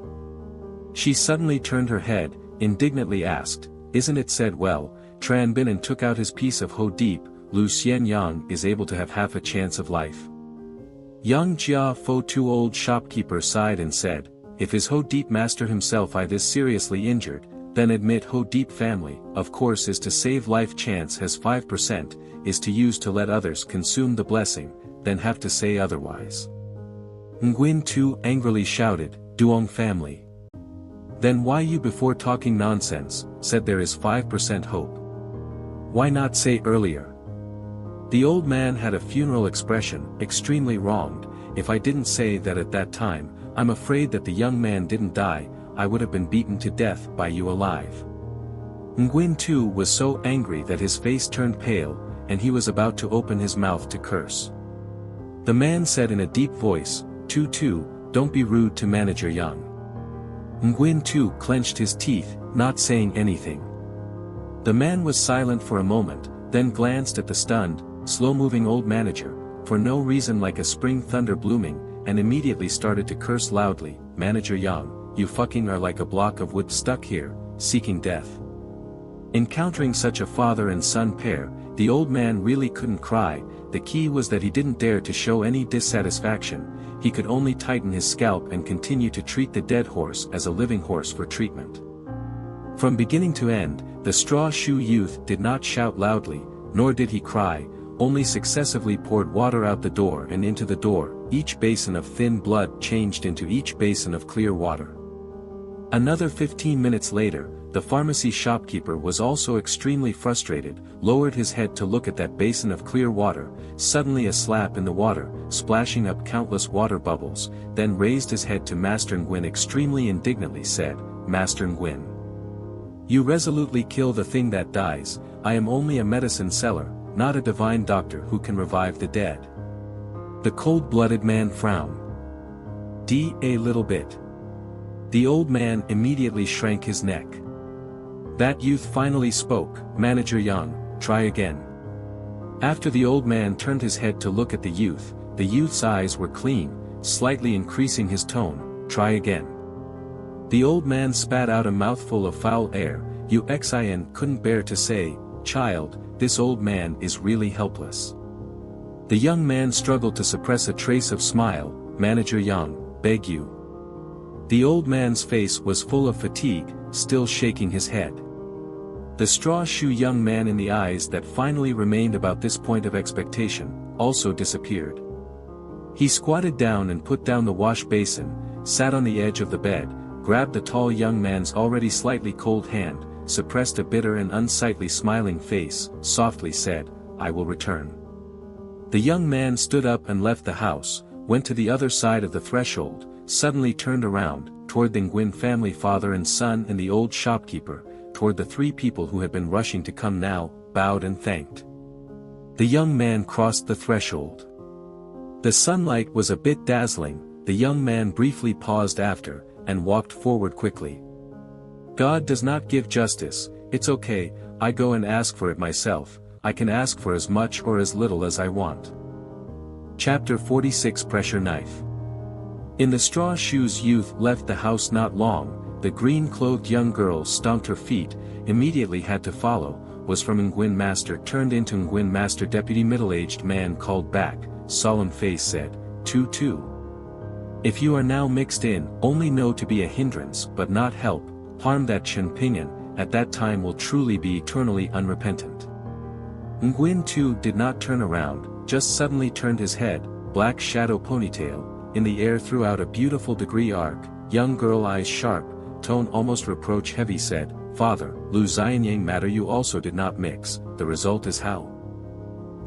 She suddenly turned her head, indignantly asked, Isn't it said well? Tran Bin and took out his piece of Ho deep. Lu Xian Yang is able to have half a chance of life. Young Jia Fo Tu old shopkeeper sighed and said, If his Ho deep master himself I this seriously injured, then admit Ho deep family, of course is to save life, chance has 5%, is to use to let others consume the blessing, then have to say otherwise. Nguyen Tu angrily shouted, Duong family. Then why you before talking nonsense, said there is 5% hope. Why not say earlier? The old man had a funeral expression, extremely wronged. If I didn't say that at that time, I'm afraid that the young man didn't die, I would have been beaten to death by you alive. Nguyen too was so angry that his face turned pale, and he was about to open his mouth to curse. The man said in a deep voice, Tu, don't be rude to Manager Young. Nguyen too clenched his teeth, not saying anything. The man was silent for a moment, then glanced at the stunned, slow-moving old manager, for no reason like a spring thunder blooming, and immediately started to curse loudly, Manager Young, you fucking are like a block of wood stuck here, seeking death. Encountering such a father and son pair, the old man really couldn't cry. The key was that he didn't dare to show any dissatisfaction. He could only tighten his scalp and continue to treat the dead horse as a living horse for treatment. From beginning to end, the straw shoe youth did not shout loudly, nor did he cry, only successively poured water out the door and into the door. Each basin of thin blood changed into each basin of clear water. Another 15 minutes later, the pharmacy shopkeeper was also extremely frustrated, lowered his head to look at that basin of clear water, suddenly a slap in the water, splashing up countless water bubbles, then raised his head to Master Nguyen extremely indignantly said, "Master Nguyen, you resolutely kill the thing that dies. I am only a medicine seller, not a divine doctor who can revive the dead." The cold-blooded man frowned. A little bit. The old man immediately shrank his neck. That youth finally spoke, "Manager Yang, try again." After the old man turned his head to look at the youth's eyes were clean, slightly increasing his tone, "Try again." The old man spat out a mouthful of foul air. Xin couldn't bear to say, "Child, this old man is really helpless." The young man struggled to suppress a trace of smile, "Manager Yang, beg you." The old man's face was full of fatigue, still shaking his head. The straw shoe young man in the eyes that finally remained about this point of expectation, also disappeared. He squatted down and put down the wash basin, sat on the edge of the bed, grabbed the tall young man's already slightly cold hand, suppressed a bitter and unsightly smiling face, softly said, "I will return." The young man stood up and left the house, went to the other side of the threshold, suddenly turned around, toward the Nguyen family father and son and the old shopkeeper, toward the three people who had been rushing to come now, bowed and thanked. The young man crossed the threshold. The sunlight was a bit dazzling. The young man briefly paused after, and walked forward quickly. "God does not give justice, it's okay, I go and ask for it myself, I can ask for as much or as little as I want." Chapter 46 Pressure Knife. In the straw shoes youth left the house not long. The green-clothed young girl stomped her feet, immediately had to follow, was from Nguyen Master turned into Nguyen Master. Deputy middle-aged man called back, solemn face said, "Tu. If you are now mixed in, only know to be a hindrance but not help, harm that Chen Pingan, at that time will truly be eternally unrepentant." Nguyen too did not turn around, just suddenly turned his head, black shadow ponytail, in the air threw out a beautiful degree arc, young girl eyes sharp, tone almost reproach heavy said, "Father, Lu Xianyang matter you also did not mix, the result is how?"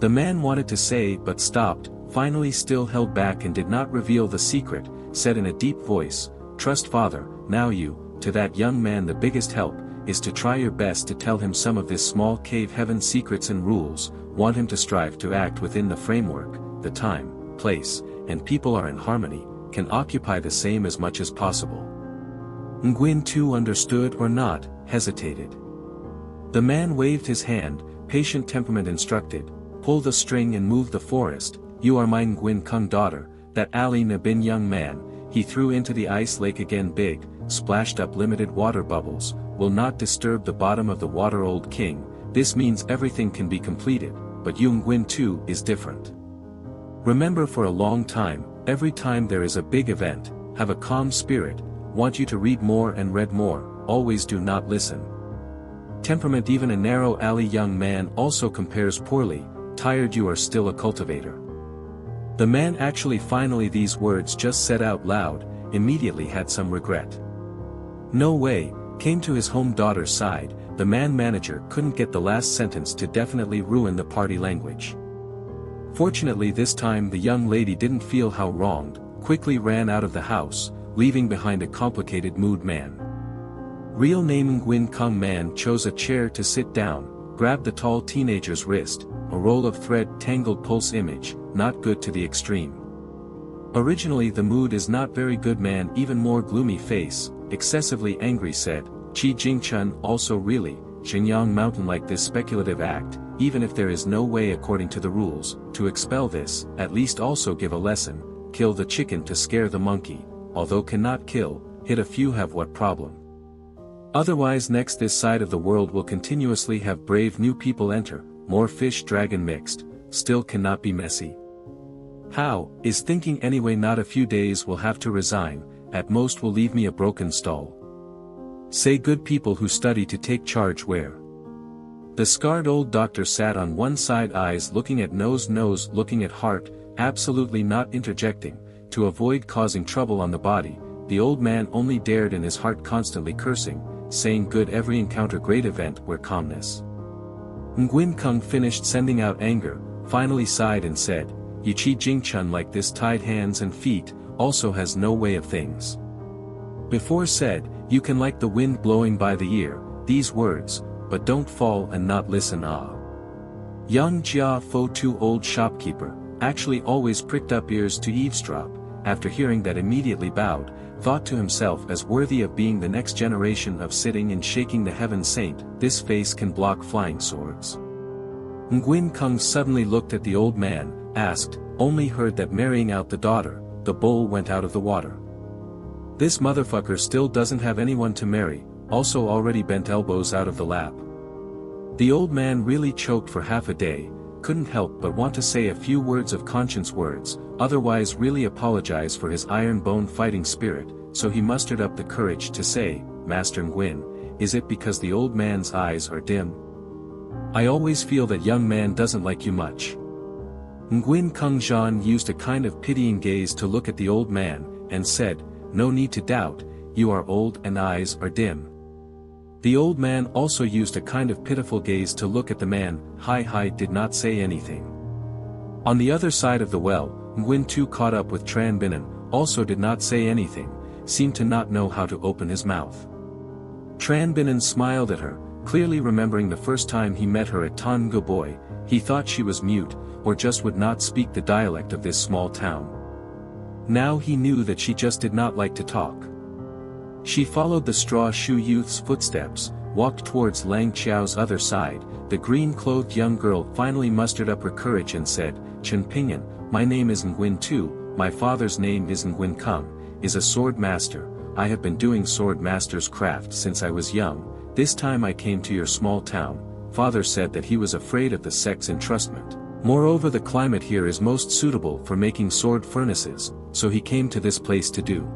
The man wanted to say but stopped, finally still held back and did not reveal the secret, said in a deep voice, "Trust Father, now you." To that young man the biggest help, is to try your best to tell him some of this small cave heaven secrets and rules, want him to strive to act within the framework, the time, place, and people are in harmony, can occupy the same as much as possible. Nguyen too understood or not, hesitated. The man waved his hand, patient temperament instructed, "Pull the string and move the forest, you are my Nguyen Kung daughter." That Ali Na Bin young man, he threw into the ice lake again big, splashed up limited water bubbles, "will not disturb the bottom of the water old king, this means everything can be completed, but you Nguyen too is different. Remember for a long time, every time there is a big event, have a calm spirit, want you to read more and read more, always do not listen." Temperament even a narrow alley young man also compares poorly, "Tired you are still a cultivator." The man actually finally these words just said out loud, immediately had some regret. No way, came to his home daughter's side, the man manager couldn't get the last sentence to definitely ruin the party language. Fortunately this time the young lady didn't feel how wronged, quickly ran out of the house, leaving behind a complicated mood man. Real name Nguyen Kung man chose a chair to sit down, grabbed the tall teenager's wrist, a roll of thread tangled pulse image, not good to the extreme. Originally the mood is not very good man even more gloomy face, excessively angry said, "Qi Jingchun also really, Xinjiang mountain like this speculative act, even if there is no way according to the rules, to expel this, at least also give a lesson, kill the chicken to scare the monkey, although cannot kill, hit a few have what problem? Otherwise next this side of the world will continuously have brave new people enter, more fish dragon mixed, still cannot be messy. How, is thinking anyway not a few days will have to resign, at most will leave me a broken stall. Say good people who study to take charge where?" The scarred old doctor sat on one side eyes looking at nose looking at heart, absolutely not interjecting, to avoid causing trouble on the body, the old man only dared in his heart constantly cursing, saying good every encounter great event where calmness. Nguyen Kung finished sending out anger, finally sighed and said, Yichi Jingchun like this tied hands and feet, also has no way of things. Before said, you can like the wind blowing by the ear, these words, but don't fall and not listen Yang Jia Fo Tu old shopkeeper, actually always pricked up ears to eavesdrop, after hearing that immediately bowed, thought to himself as worthy of being the next generation of sitting and shaking the heaven saint, this face can block flying swords. Nguyen Kung suddenly looked at the old man, asked, only heard that marrying out the daughter, the bull went out of the water. This motherfucker still doesn't have anyone to marry, also already bent elbows out of the lap. The old man really choked for half a day, couldn't help but want to say a few words of conscience words, otherwise really apologize for his iron bone fighting spirit, so he mustered up the courage to say, Master Nguyen, is it because the old man's eyes are dim? I always feel that young man doesn't like you much. Nguyen Kung Jean used a kind of pitying gaze to look at the old man, and said, no need to doubt, you are old and eyes are dim. The old man also used a kind of pitiful gaze to look at the man. Hai did not say anything. On the other side of the well, Nguyen Tu caught up with Tran Binnen, also did not say anything, seemed to not know how to open his mouth. Tran Binnen smiled at her, clearly remembering the first time he met her at Tan Go Boy, he thought she was mute, or just would not speak the dialect of this small town. Now he knew that she just did not like to talk. She followed the straw shoe youth's footsteps, walked towards Lang Chiao's other side. The green-clothed young girl finally mustered up her courage and said, Chen Pingyun, my name is Nguyen Tu, my father's name is Nguyen Kung, is a sword master. I have been doing sword master's craft since I was young. This time I came to your small town. Father said that he was afraid of the sect's entrustment. Moreover, the climate here is most suitable for making sword furnaces, so he came to this place to do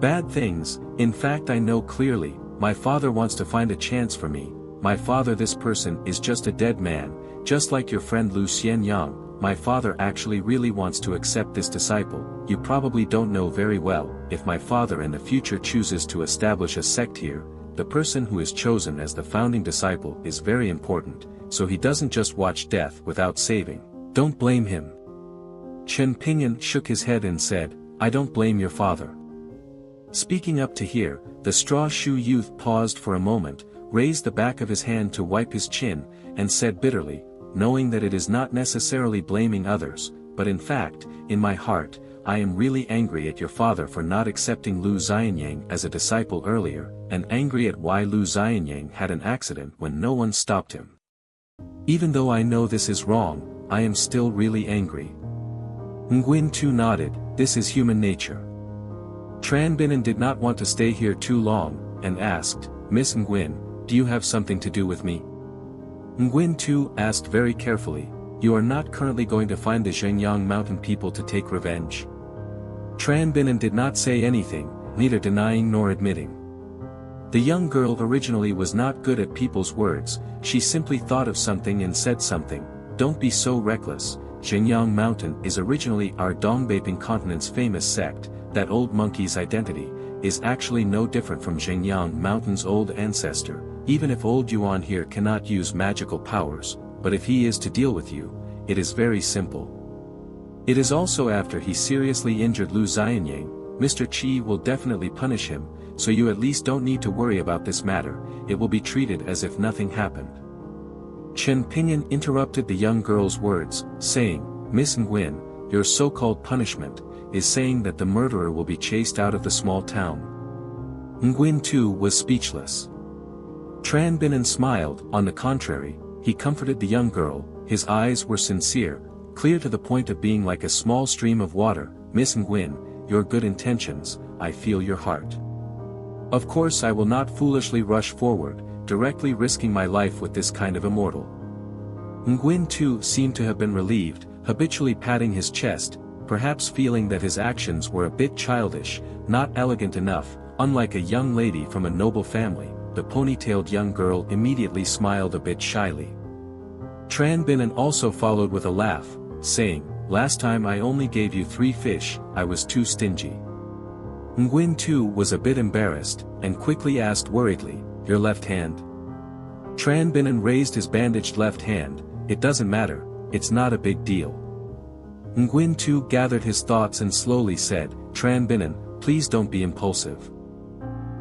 bad things. In fact, I know clearly, my father wants to find a chance for me. My father, this person is just a dead man, just like your friend Lu Xianyang. My father actually really wants to accept this disciple. You probably don't know very well, if my father in the future chooses to establish a sect here, the person who is chosen as the founding disciple is very important, so he doesn't just watch death without saving. Don't blame him. Chen Pingyun shook his head and said, I don't blame your father. Speaking up to here, the straw shoe youth paused for a moment, raised the back of his hand to wipe his chin, and said bitterly, knowing that it is not necessarily blaming others, but in fact, in my heart, I am really angry at your father for not accepting Lu Xianyang as a disciple earlier, and angry at why Lu Xianyang had an accident when no one stopped him. Even though I know this is wrong, I am still really angry. Nguyen Tu nodded, this is human nature. Tran Binnen did not want to stay here too long, and asked, Miss Nguyen, do you have something to do with me? Nguyen Tu asked very carefully, you are not currently going to find the Zhengyang mountain people to take revenge? Tran Binnen did not say anything, neither denying nor admitting. The young girl originally was not good at people's words, she simply thought of something and said something. Don't be so reckless. Zhengyang Mountain is originally our Dongbaping continent's famous sect. That old monkey's identity is actually no different from Zhengyang Mountain's old ancestor. Even if old Yuan here cannot use magical powers, but if he is to deal with you, it is very simple. It is also after he seriously injured Lu Xianyang, Mr. Qi will definitely punish him, so you at least don't need to worry about this matter, it will be treated as if nothing happened. Chen Pingyun interrupted the young girl's words, saying, Miss Nguyen, your so-called punishment, is saying that the murderer will be chased out of the small town. Nguyen Tu was speechless. Tran Binnen smiled, on the contrary, he comforted the young girl, his eyes were sincere, clear to the point of being like a small stream of water. Miss Nguyen, your good intentions, I feel your heart. Of course I will not foolishly rush forward, directly risking my life with this kind of immortal. Nguyen Tu seemed to have been relieved, habitually patting his chest, perhaps feeling that his actions were a bit childish, not elegant enough. Unlike a young lady from a noble family, the ponytailed young girl immediately smiled a bit shyly. Tran Binnen also followed with a laugh, saying, last time I only gave you 3 fish, I was too stingy. Nguyen too was a bit embarrassed, and quickly asked worriedly, "Your left hand?" Tran Binan raised his bandaged left hand. "It doesn't matter, it's not a big deal." Nguyen too gathered his thoughts and slowly said, "Tran Binan, please don't be impulsive.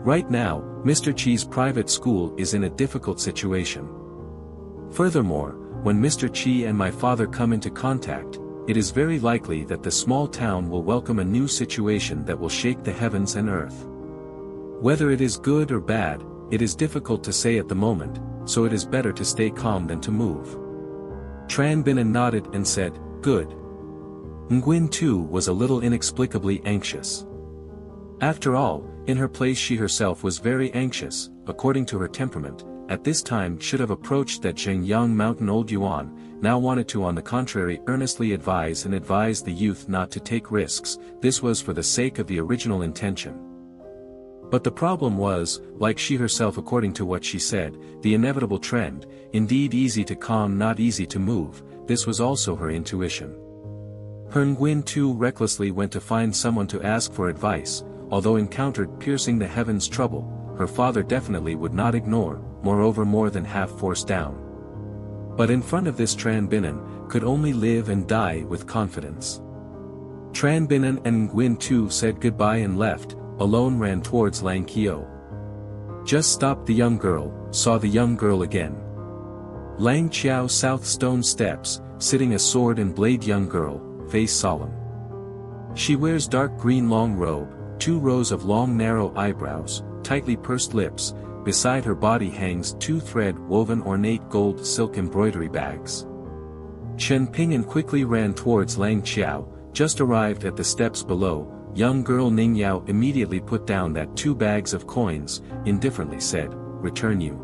Right now, Mr. Chi's private school is in a difficult situation. Furthermore, when Mr. Chi and my father come into contact, it is very likely that the small town will welcome a new situation that will shake the heavens and earth. Whether it is good or bad, it is difficult to say at the moment, so it is better to stay calm than to move." Tran Binan nodded and said, "Good." Nguyen too was a little inexplicably anxious. After all, in her place she herself was very anxious, according to her temperament, at this time should have approached that Zhengyang mountain old Yuan, now wanted to on the contrary earnestly advise the youth not to take risks. This was for the sake of the original intention. But the problem was, like she herself according to what she said, the inevitable trend, indeed easy to calm not easy to move, this was also her intuition. Her Nguyen too recklessly went to find someone to ask for advice, although encountered piercing the heavens trouble, her father definitely would not ignore, moreover more than half forced down. But in front of this Tran Binan, could only live and die with confidence. Tran Binan and Nguyen too said goodbye and left, alone ran towards Lang Kio. Just stopped the young girl, saw the young girl again. Lang Chiao South Stone Steps, sitting a sword and blade young girl, face solemn. She wears dark green long robe, 2 rows of long narrow eyebrows, tightly pursed lips, beside her body hangs 2 thread-woven ornate gold silk embroidery bags. Chen Ping'an quickly ran towards Lang Chiao, just arrived at the steps below, young girl Ning Yao immediately put down that 2 bags of coins, indifferently said, "Return you."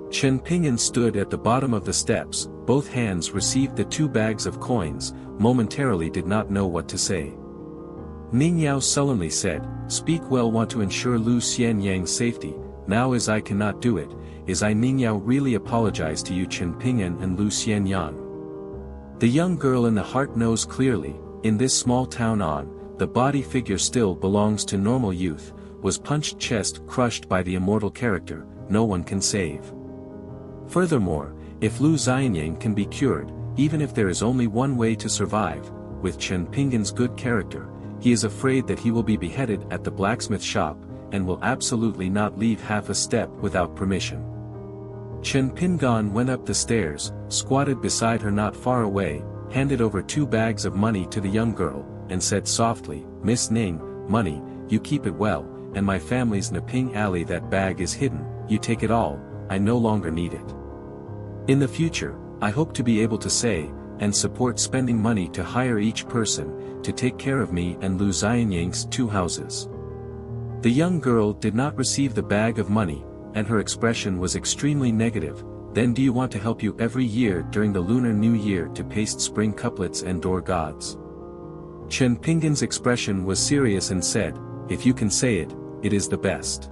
Chen Ping'an stood at the bottom of the steps, both hands received the 2 bags of coins, momentarily did not know what to say. Ning Yao sullenly said, "Speak well, want to ensure Lu Xianyang's safety, now as I cannot do it, is I Ning Yao really apologize to you Chen Ping'an and Lu Xianyang." The young girl in the heart knows clearly, in this small town the body figure still belongs to normal youth, was punched chest crushed by the immortal character, no one can save. Furthermore, if Lu Xianyang can be cured, even if there is only one way to survive, with Chen Ping'an's good character, he is afraid that he will be beheaded at the blacksmith shop, and will absolutely not leave half a step without permission. Chen Ping'an went up the stairs, squatted beside her not far away, handed over 2 bags of money to the young girl, and said softly, "Miss Ning, money, you keep it well, and my family's Naping Alley that bag is hidden, you take it all, I no longer need it. In the future, I hope to be able to say, and support spending money to hire each person, to take care of me and Lu Xianyang's 2 houses." The young girl did not receive the bag of money, and her expression was extremely negative. "Then do you want to help you every year during the Lunar New Year to paste spring couplets and door gods?" Chen Ping'an's expression was serious and said, "If you can say it, it is the best."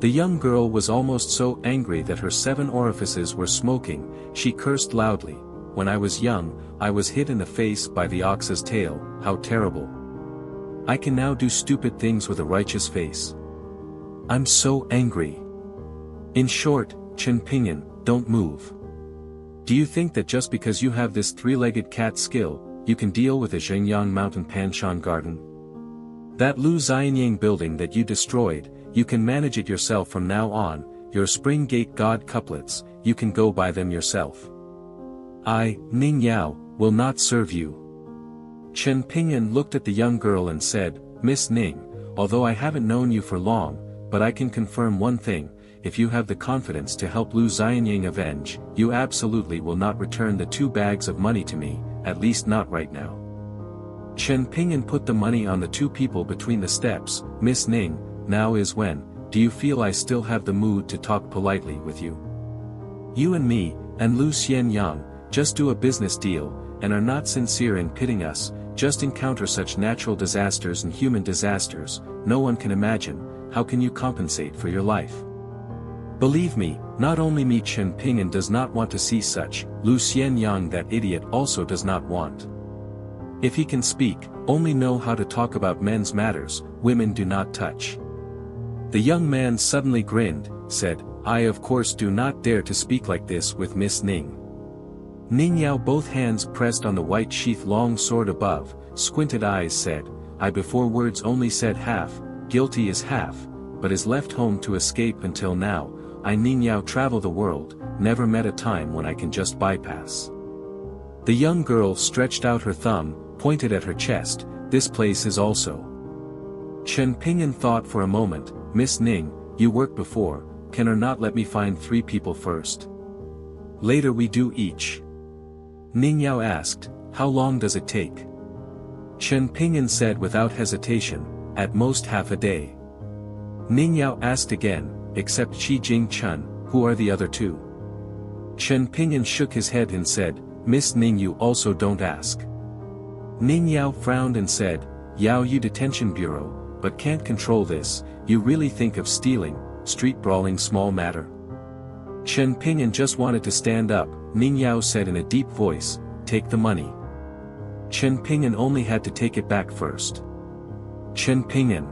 The young girl was almost so angry that her 7 orifices were smoking, she cursed loudly, "When I was young, I was hit in the face by the ox's tail, how terrible. I can now do stupid things with a righteous face. I'm so angry." In short, Chen Ping'an, don't move. Do you think that just because you have this 3-legged cat skill, you can deal with a Zhengyang Mountain Panshan garden? That Lu Xianyang building that you destroyed, you can manage it yourself from now on, your Spring Gate God couplets, you can go buy them yourself. I, Ning Yao, will not serve you. Chen Ping'an looked at the young girl and said, "Miss Ning, although I haven't known you for long, but I can confirm one thing, if you have the confidence to help Lu Xianyang avenge, you absolutely will not return the 2 bags of money to me, at least not right now." Chen Ping'an put the money on the 2 people between the steps. "Miss Ning, now is when, do you feel I still have the mood to talk politely with you? You and me, and Lu Xianyang, just do a business deal, and are not sincere in pitting us, just encounter such natural disasters and human disasters, no one can imagine, how can you compensate for your life? Believe me, not only me Chen Ping'an does not want to see such, Lu Xianyang that idiot also does not want. If he can speak, only know how to talk about men's matters, women do not touch. The young man suddenly grinned, said, I of course do not dare to speak like this with Miss Ning. Ning Yao, both hands pressed on the white sheath long sword above, squinted eyes said, I before words only said half, guilty is half, but is left home to escape until now, I Ning Yao travel the world, never met a time when I can just bypass. The young girl stretched out her thumb, pointed at her chest, this place is also. Chen Pingyan thought for a moment, Miss Ning, you worked before, can or not let me find 3 people first? Later we do each. Ning Yao asked, how long does it take? Chen Pingyan said without hesitation, at most half a day. Ning Yao asked again, except Qi Jing Chun, who are the other 2? Chen Pingyan shook his head and said, Miss Ning, you also don't ask. Ning Yao frowned and said, Yao, you detention bureau, but can't control this, you really think of stealing, street brawling small matter? Chen Pingyan just wanted to stand up, Ning Yao said in a deep voice, take the money. Chen Pingyan only had to take it back first. Chen Pingyan.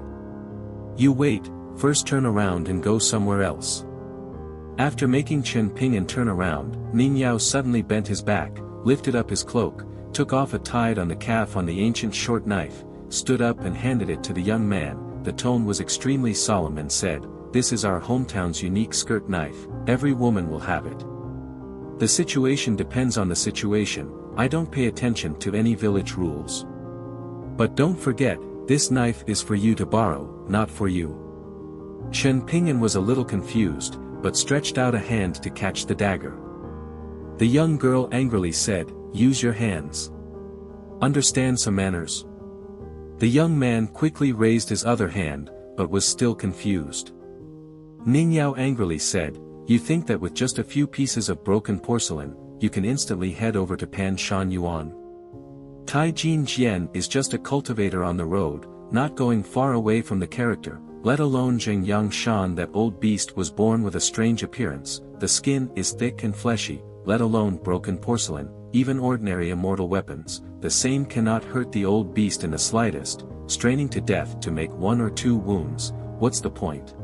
You wait, first turn around and go somewhere else. After making Chen Pingyan turn around, Ning Yao suddenly bent his back, lifted up his cloak, took off a tied on the calf on the ancient short knife, stood up and handed it to the young man. The tone was extremely solemn and said, this is our hometown's unique skirt knife, every woman will have it. The situation depends on the situation, I don't pay attention to any village rules. But don't forget, this knife is for you to borrow, not for you. Chen Pingyan was a little confused, but stretched out a hand to catch the dagger. The young girl angrily said, use your hands. Understand some manners. The young man quickly raised his other hand, but was still confused. Ning Yao angrily said, you think that with just a few pieces of broken porcelain, you can instantly head over to Pan Shan Yuan? Tai Jin Jian is just a cultivator on the road, not going far away from the character, let alone Zheng Yang Shan. That old beast was born with a strange appearance, the skin is thick and fleshy, let alone broken porcelain, even ordinary immortal weapons, the same cannot hurt the old beast in the slightest, straining to death to make 1 or 2 wounds, what's the point?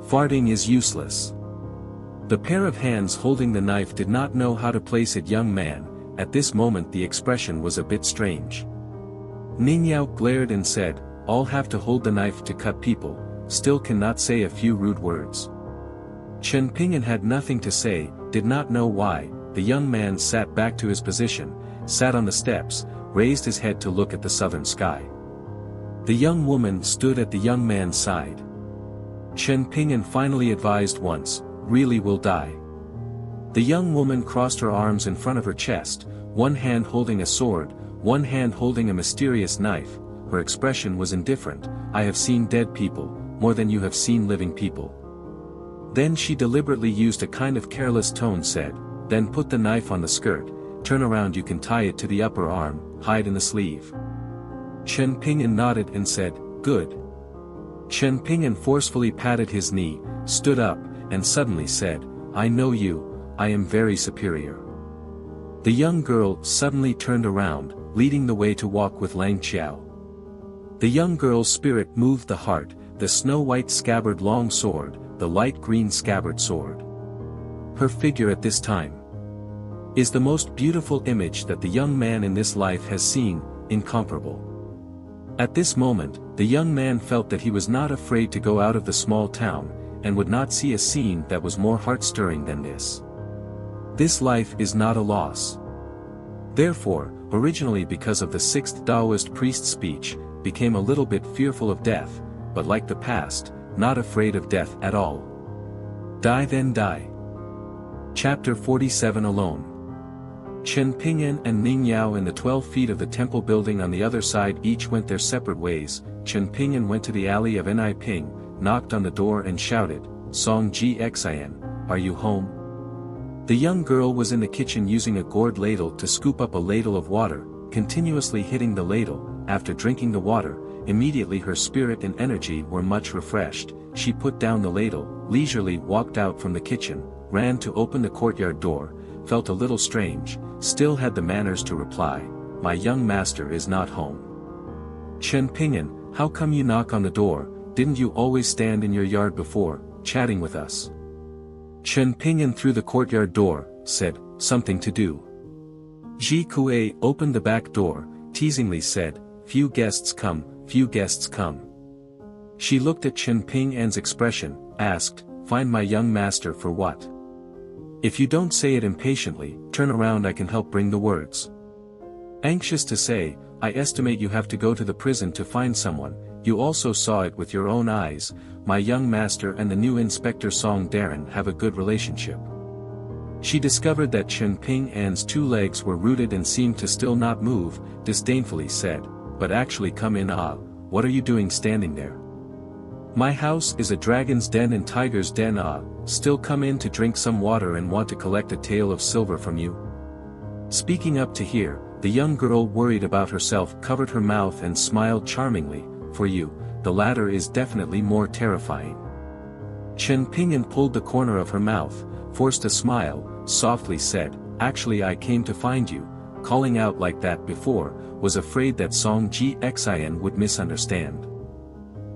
Farting is useless. The pair of hands holding the knife did not know how to place it. Young man, at this moment the expression was a bit strange. Ning Yao glared and said, all have to hold the knife to cut people, still cannot say a few rude words. Chen Pingyan had nothing to say, did not know why. The young man sat back to his position, sat on the steps, raised his head to look at the southern sky. The young woman stood at the young man's side. Chen Pingyan finally advised once, really will die. The young woman crossed her arms in front of her chest, one hand holding a sword, one hand holding a mysterious knife. Her expression was indifferent, I have seen dead people, more than you have seen living people. Then she deliberately used a kind of careless tone said, then put the knife on the skirt, turn around, you can tie it to the upper arm, hide in the sleeve. Chen Pingyan nodded and said, good. Chen Pingyan forcefully patted his knee, stood up, and suddenly said, I know you, I am very superior. The young girl suddenly turned around, leading the way to walk with Lang Qiao. The young girl's spirit moved the heart, the snow-white scabbard long sword, the light green scabbard sword. Her figure at this time is the most beautiful image that the young man in this life has seen, incomparable. At this moment, the young man felt that he was not afraid to go out of the small town, and would not see a scene that was more heart-stirring than this. This life is not a loss. Therefore, originally because of the 6th Taoist priest's speech, became a little bit fearful of death, but like the past, not afraid of death at all. Die then die. Chapter 47 Alone. Chen Pingyan and Ning Yao in the 12 feet of the temple building on the other side each went their separate ways. Chen Pingyan went to the alley of Ni Ping, knocked on the door and shouted, Song Gxian, are you home? The young girl was in the kitchen using a gourd ladle to scoop up a ladle of water, continuously hitting the ladle. After drinking the water, immediately her spirit and energy were much refreshed. She put down the ladle, leisurely walked out from the kitchen, ran to open the courtyard door, felt a little strange, still had the manners to reply, my young master is not home. Chen Ping'an, how come you knock on the door? Didn't you always stand in your yard before, chatting with us? Chen Ping'an through the courtyard door, said, something to do. Ji Kuei opened the back door, teasingly said, few guests come, few guests come. She looked at Chen Ping'an's expression, asked, find my young master for what? If you don't say it impatiently, turn around, I can help bring the words. Anxious to say, I estimate you have to go to the prison to find someone, you also saw it with your own eyes, my young master and the new Inspector Song Darren have a good relationship. She discovered that Chen Ping'an's 2 legs were rooted and seemed to still not move, disdainfully said, but actually come in. What are you doing standing there? My house is a dragon's den and tiger's den. Still come in to drink some water and want to collect a tael of silver from you? Speaking up to hear, the young girl worried about herself covered her mouth and smiled charmingly, for you, the latter is definitely more terrifying. Chen Ping'an pulled the corner of her mouth, forced a smile, softly said, actually I came to find you, calling out like that before, was afraid that Song Xin would misunderstand.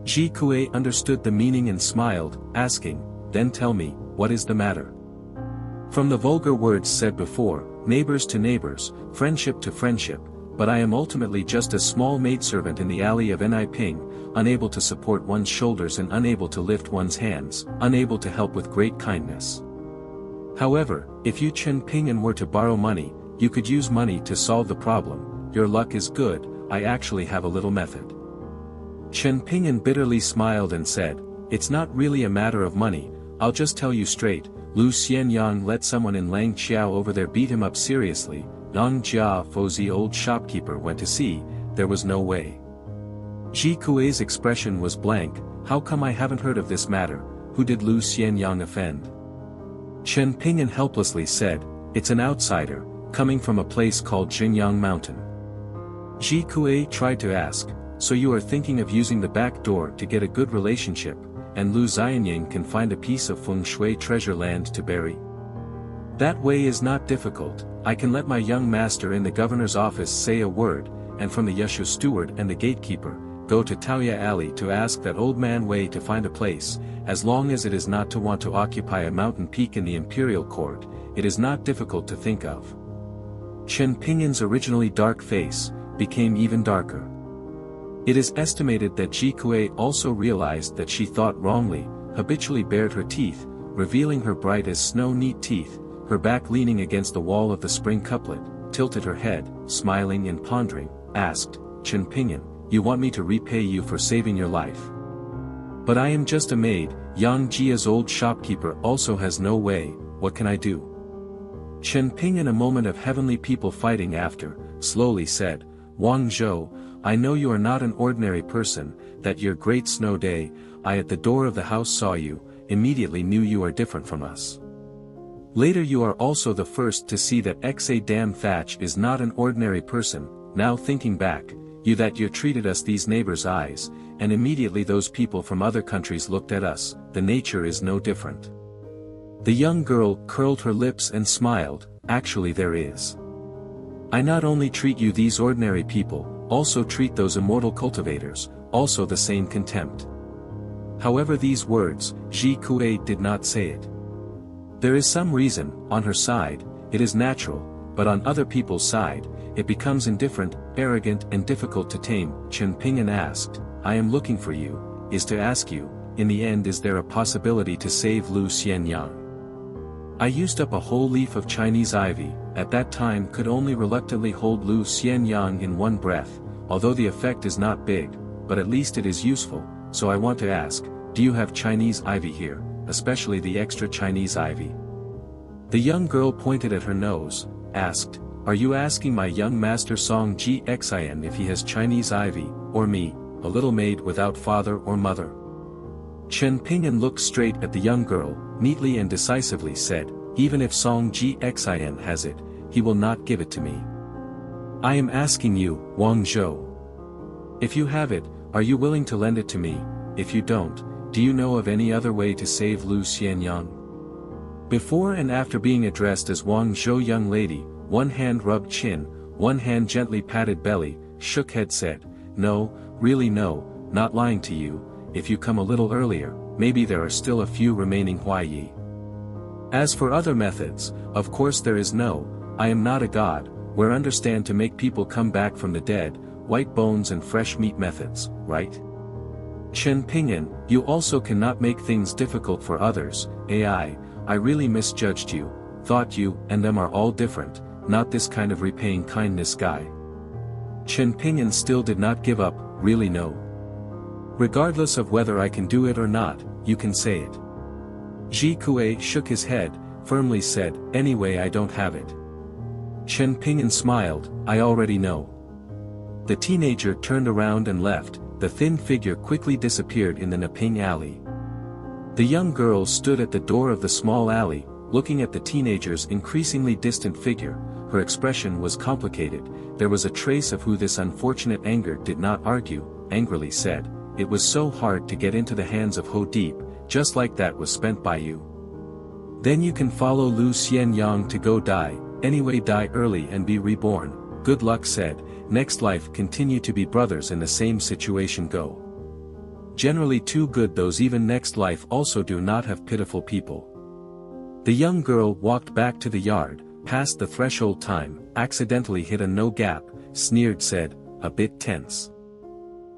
Ji Kuei understood the meaning and smiled, asking, then tell me, what is the matter? From the vulgar words said before, neighbors to neighbors, friendship to friendship, but I am ultimately just a small maidservant in the alley of Niping, unable to support one's shoulders and unable to lift one's hands, unable to help with great kindness. However, if you Chen Ping'an were to borrow money, you could use money to solve the problem, your luck is good, I actually have a little method. Chen Ping'an bitterly smiled and said, it's not really a matter of money, I'll just tell you straight, Lu Xianyang let someone in Lang Qiao over there beat him up seriously, Nong Jia Fo's old shopkeeper went to see, there was no way. Ji Kuei's expression was blank, how come I haven't heard of this matter, who did Lu Xianyang offend? Chen Ping'an helplessly said, it's an outsider, coming from a place called Jinyang Mountain. Ji Kuei tried to ask, so you are thinking of using the back door to get a good relationship, and Lu Xianyang can find a piece of feng shui treasure land to bury? That way is not difficult, I can let my young master in the governor's office say a word, and from the Yeshu steward and the gatekeeper, go to Taoya Alley to ask that old man Wei to find a place, as long as it is not to want to occupy a mountain peak in the imperial court, it is not difficult to think of. Chen Ping'an's originally dark face, became even darker. It is estimated that Ji Kuei also realized that she thought wrongly, habitually bared her teeth, revealing her bright as snow neat teeth, her back leaning against the wall of the spring couplet, tilted her head, smiling and pondering, asked, Chen Ping'an, you want me to repay you for saving your life? But I am just a maid, Yang Jia's old shopkeeper also has no way, what can I do? Chen Ping'an, a moment of heavenly people fighting after, slowly said, Wang Zhou, I know you are not an ordinary person, that your great snow day, I at the door of the house saw you, immediately knew you are different from us. Later you are also the first to see that Xa Dam Thatch is not an ordinary person, now thinking back, you treated us these neighbors' eyes, and immediately those people from other countries looked at us, the nature is no different. The young girl curled her lips and smiled, actually there is. I not only treat you these ordinary people, also treat those immortal cultivators, also the same contempt. However these words, Ji Kuei did not say it. There is some reason, on her side, it is natural, but on other people's side, it becomes indifferent, arrogant and difficult to tame. Chen Ping'an asked, I am looking for you, is to ask you, in the end is there a possibility to save Lu Xianyang? I used up a whole leaf of Chinese ivy, at that time could only reluctantly hold Lu Xianyang in one breath, although the effect is not big, but at least it is useful, so I want to ask, do you have Chinese ivy here, especially the extra Chinese ivy? The young girl pointed at her nose, asked, are you asking my young master Song Xin if he has Chinese ivy, or me, a little maid without father or mother? Chen Ping'an looked straight at the young girl, neatly and decisively said, even if Song Xin has it, he will not give it to me. I am asking you, Wang Zhou. If you have it, are you willing to lend it to me? If you don't, do you know of any other way to save Lu Xianyang? Before and after being addressed as Wang Zhou young lady, one hand rubbed chin, one hand gently patted belly, shook head said, "No, really no, not lying to you, if you come a little earlier, maybe there are still a few remaining Huai. As for other methods, of course there is no, I am not a god, where understand to make people come back from the dead, white bones and fresh meat methods, right? Chen Pingyan, you also cannot make things difficult for others, I really misjudged you, thought you and them are all different, not this kind of repaying kindness guy." Chen Pingyan still did not give up, "Really no. Regardless of whether I can do it or not, you can say it." Ji Kuei shook his head, firmly said, "Anyway I don't have it." Chen Pingyan smiled, "I already know." The teenager turned around and left, the thin figure quickly disappeared in the Neping alley. The young girl stood at the door of the small alley, looking at the teenager's increasingly distant figure. Her expression was complicated, there was a trace of who this unfortunate anger did not argue, angrily said, "It was so hard to get into the hands of Ho Deep, just like that was spent by you. Then you can follow Lu Xian Yang to go die, anyway die early and be reborn, good luck said, next life continue to be brothers in the same situation go. Generally too good those even next life also do not have pitiful people." The young girl walked back to the yard, past the threshold time, accidentally hit a no gap, sneered said, a bit tense.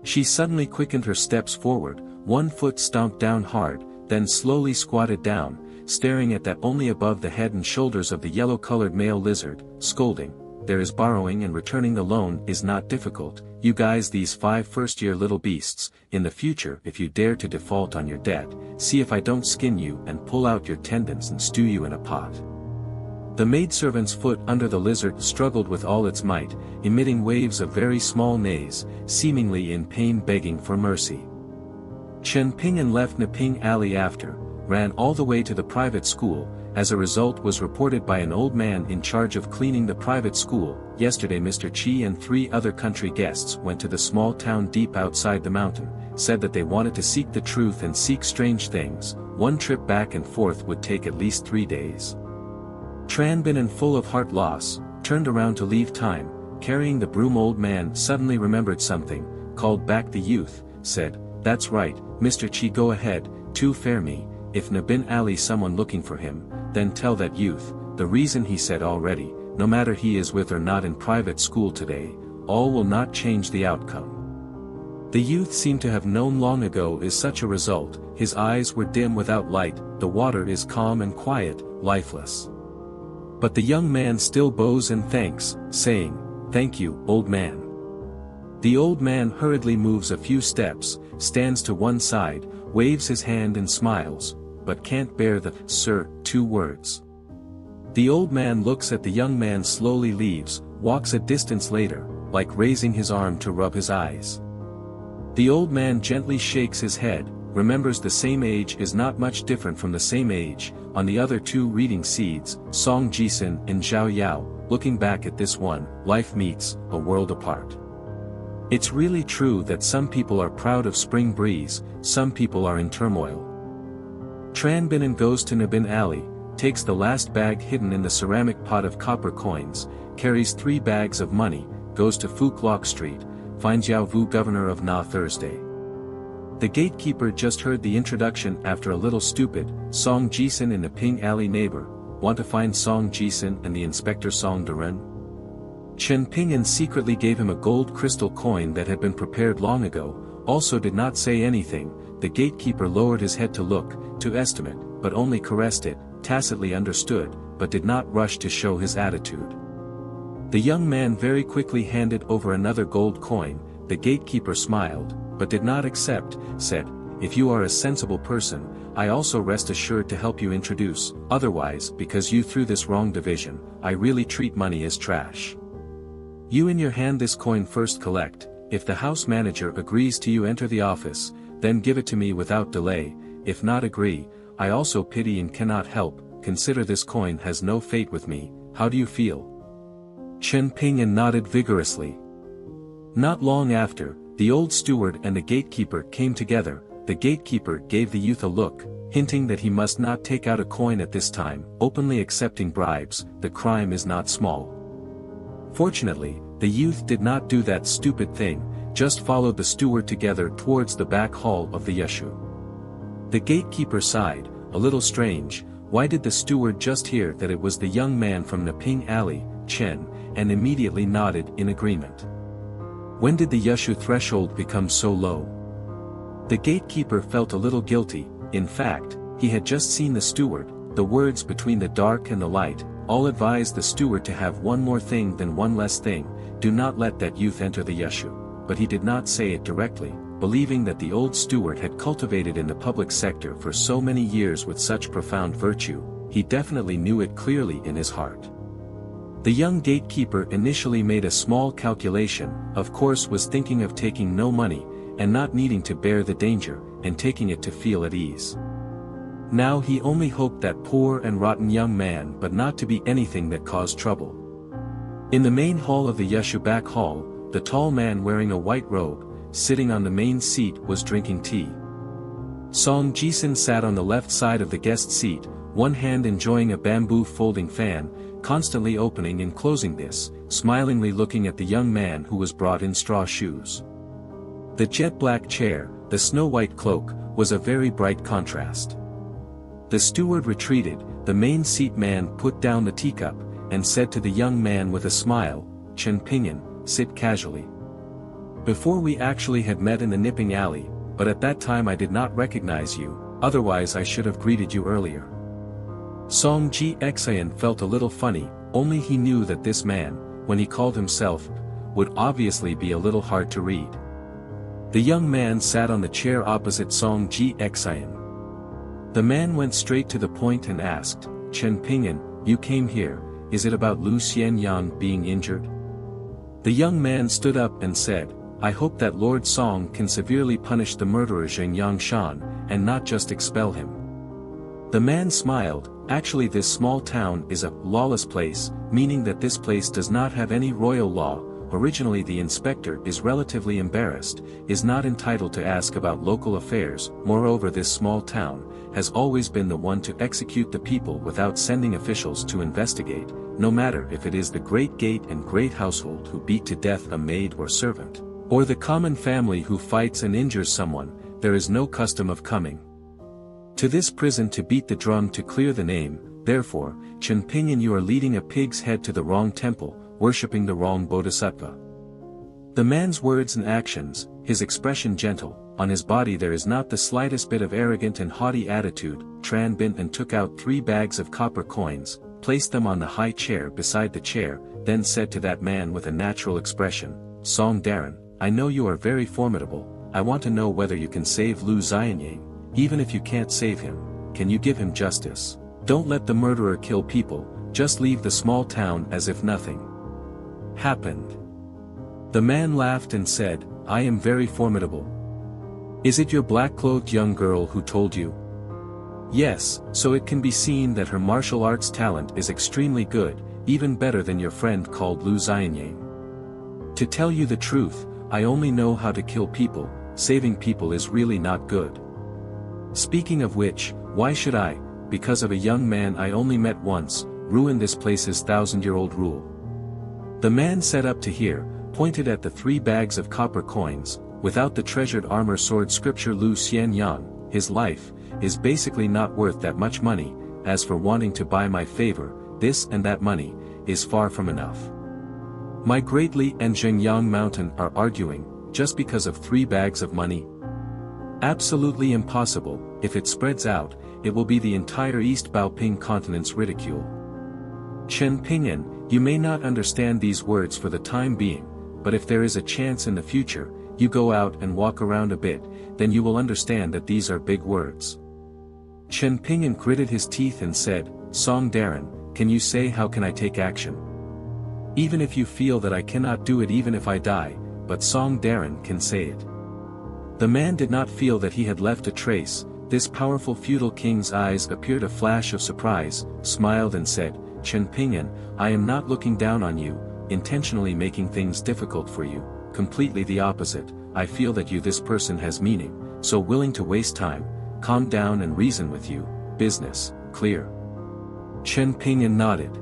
She suddenly quickened her steps forward, one foot stomped down hard, then slowly squatted down, staring at that only above the head and shoulders of the yellow-colored male lizard, scolding, "There is borrowing and returning the loan is not difficult, you guys these 5 first-year little beasts, in the future if you dare to default on your debt, see if I don't skin you and pull out your tendons and stew you in a pot." The maidservant's foot under the lizard struggled with all its might, emitting waves of very small neighs, seemingly in pain begging for mercy. Chen Pingyan left Neping Alley after, ran all the way to the private school, as a result was reported by an old man in charge of cleaning the private school. Yesterday Mr. Chi and 3 other country guests went to the small town deep outside the mountain, said that they wanted to seek the truth and seek strange things. One trip back and forth would take at least 3 days. Tranbin and full of heart loss, turned around to leave time, carrying the broom. Old man suddenly remembered something, called back the youth, said, "That's right, Mr. Chi go ahead, to fair me, if Nabin Ali someone looking for him, then tell that youth, the reason he said already, no matter he is with or not in private school today, all will not change the outcome." The youth seemed to have known long ago is such a result, his eyes were dim without light, the water is calm and quiet, lifeless. But the young man still bows and thanks, saying, "Thank you, old man." The old man hurriedly moves a few steps, stands to one side, waves his hand and smiles, but can't bear the "sir" 2 words. The old man looks at the young man slowly leaves, walks a distance later, like raising his arm to rub his eyes. The old man gently shakes his head, remembers the same age is not much different from the same age, on the other 2 reading seeds, Song Jisin and Zhao Yao, looking back at this one, life meets, a world apart. It's really true that some people are proud of spring breeze, some people are in turmoil. Tranbin goes to Nabin Alley, takes the last bag hidden in the ceramic pot of copper coins, carries 3 bags of money, goes to Phuc Loc Street, finds Yao Vu governor of Na Thursday. The gatekeeper just heard the introduction after a little stupid, Song Jisin in the Ping Alley neighbor, want to find Song Jisin and the inspector Song Duren? Chen Pingyan secretly gave him a gold crystal coin that had been prepared long ago, also did not say anything. The gatekeeper lowered his head to look, to estimate, but only caressed it, tacitly understood, but did not rush to show his attitude. The young man very quickly handed over another gold coin. The gatekeeper smiled, but did not accept, said, "If you are a sensible person, I also rest assured to help you introduce, otherwise because you threw this wrong division, I really treat money as trash. You in your hand this coin first collect, if the house manager agrees to you enter the office, then give it to me without delay, if not agree, I also pity and cannot help, consider this coin has no fate with me, how do you feel?" Chen Pingyan nodded vigorously. Not long after, the old steward and the gatekeeper came together. The gatekeeper gave the youth a look, hinting that he must not take out a coin at this time, openly accepting bribes, the crime is not small. Fortunately, the youth did not do that stupid thing, just followed the steward together towards the back hall of the yeshu. The gatekeeper sighed, a little strange. Why did the steward just hear that it was the young man from Naping Alley, Chen, and immediately nodded in agreement? When did the yeshu threshold become so low? The gatekeeper felt a little guilty. In fact, he had just seen the steward. The words between the dark and the light, all advised the steward to have one more thing than one less thing. Do not let that youth enter the yeshu. But he did not say it directly, believing that the old steward had cultivated in the public sector for so many years with such profound virtue. He definitely knew it clearly in his heart. The young gatekeeper initially made a small calculation, of course was thinking of taking no money, and not needing to bear the danger, and taking it to feel at ease. Now he only hoped that poor and rotten young man but not to be anything that caused trouble. In the main hall of the yeshu back hall, the tall man wearing a white robe, sitting on the main seat was drinking tea. Song Jisun sat on the left side of the guest seat, one hand enjoying a bamboo folding fan, constantly opening and closing this, smilingly looking at the young man who was brought in straw shoes. The jet-black chair, the snow-white cloak, was a very bright contrast. The steward retreated, the main seat man put down the teacup, and said to the young man with a smile, "Chen Pingyun, sit casually. Before we actually had met in the nipping alley, but at that time I did not recognize you, otherwise I should have greeted you earlier." Song Ji Xian felt a little funny, only he knew that this man, when he called himself, would obviously be a little hard to read. The young man sat on the chair opposite Song Ji Xian. The man went straight to the point and asked, "Chen Pingyun, you came here, is it about Lu Xianyang being injured?" The young man stood up and said, "I hope that Lord Song can severely punish the murderer Zheng Yangshan, and not just expel him." The man smiled. Actually, this small town is a lawless place, meaning that this place does not have any royal law. Originally the inspector is relatively embarrassed, is not entitled to ask about local affairs. Moreover, this small town has always been the one to execute the people without sending officials to investigate, no matter if it is the great gate and great household who beat to death a maid or servant, or the common family who fights and injures someone. There is no custom of coming to this prison to beat the drum to clear the name. Therefore, Chen Pingyun, you are leading a pig's head to the wrong temple, worshipping the wrong bodhisattva. The man's words and actions, his expression gentle, on his body there is not the slightest bit of arrogant and haughty attitude. Tran bent and took out 3 bags of copper coins, placed them on the high chair beside the chair, then said to that man with a natural expression, "Song Darren, I know you are very formidable. I want to know whether you can save Lu Xianyang. Even if you can't save him, can you give him justice? Don't let the murderer kill people, just leave the small town as if nothing happened." The man laughed and said, "I am very formidable. Is it your black-clothed young girl who told you?" "Yes, so it can be seen that her martial arts talent is extremely good, even better than your friend called Lu Xianyang. To tell you the truth, I only know how to kill people. Saving people is really not good. Speaking of which, why should I, because of a young man I only met once, ruin this place's 1,000-year-old rule?" The man sat up to hear, pointed at the 3 bags of copper coins. Without the treasured armor sword scripture Lu Xianyang, his life is basically not worth that much money. As for wanting to buy my favor, this and that money is far from enough. My Great Li and Zhengyang Mountain are arguing, just because of 3 bags of money? Absolutely impossible. If it spreads out, it will be the entire East Baoping continent's ridicule. Chen Pingyun, you may not understand these words for the time being, but if there is a chance in the future, you go out and walk around a bit, then you will understand that these are big words. Chen Pingyun gritted his teeth and said, "Song Darren, can you say how can I take action? Even if you feel that I cannot do it, even if I die, but Song Darren can say it." The man did not feel that he had left a trace. This powerful feudal king's eyes appeared a flash of surprise, smiled and said, "Chen Pingyun, I am not looking down on you, intentionally making things difficult for you, completely the opposite. I feel that you this person has meaning, so willing to waste time, calm down and reason with you. Business, clear." Chen Pingyun nodded.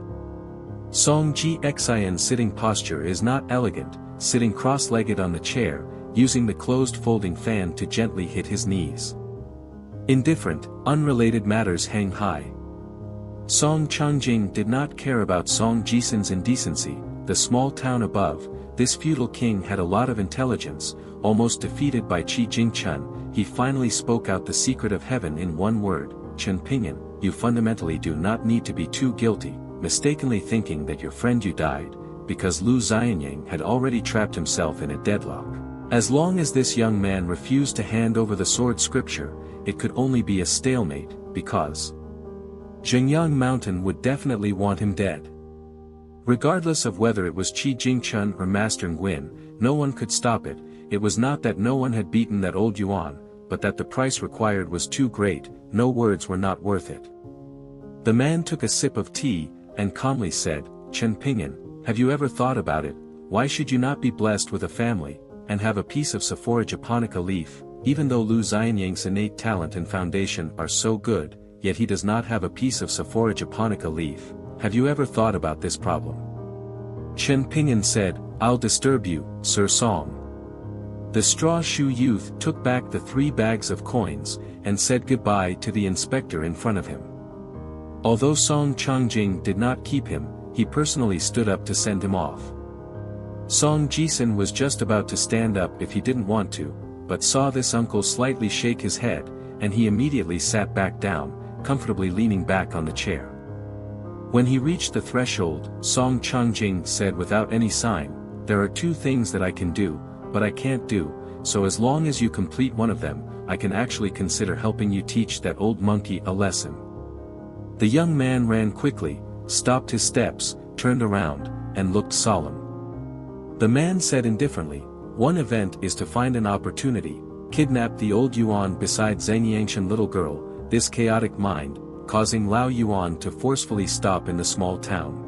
Song Xin sitting posture is not elegant, sitting cross-legged on the chair, using the closed folding fan to gently hit his knees. Indifferent, unrelated matters hang high. Song Changjing did not care about Song Jisin's indecency. The small town above, this feudal king had a lot of intelligence. Almost defeated by Qi Jingchun, he finally spoke out the secret of heaven in one word: Chen Pinyin, you fundamentally do not need to be too guilty, mistakenly thinking that your friend you died, because Lu Xianyang had already trapped himself in a deadlock. As long as this young man refused to hand over the sword scripture, it could only be a stalemate, because Jingyang Mountain would definitely want him dead. Regardless of whether it was Qi Jingchun or Master Nguyen, no one could stop it. It was not that no one had beaten that old Yuan, but that the price required was too great. No words were not worth it. The man took a sip of tea, and calmly said, Chen Pinyin, have you ever thought about it? Why should you not be blessed with a family, and have a piece of Sephora japonica leaf? Even though Lu Xianyang's innate talent and foundation are so good, yet he does not have a piece of Sephora japonica leaf. Have you ever thought about this problem? Chen Pinyin said, I'll disturb you, Sir Song. The straw shoe youth took back the 3 bags of coins, and said goodbye to the inspector in front of him. Although Song Changjing did not keep him, he personally stood up to send him off. Song Jisin was just about to stand up if he didn't want to, but saw this uncle slightly shake his head, and he immediately sat back down, comfortably leaning back on the chair. When he reached the threshold, Song Changjing said without any sign, there are 2 things that I can do, but I can't do, so as long as you complete one of them, I can actually consider helping you teach that old monkey a lesson. The young man ran quickly, stopped his steps, turned around, and looked solemn. The man said indifferently, one event is to find an opportunity, kidnap the old Yuan beside Zhang Yangshan little girl, this chaotic mind, causing Lao Yuan to forcefully stop in the small town.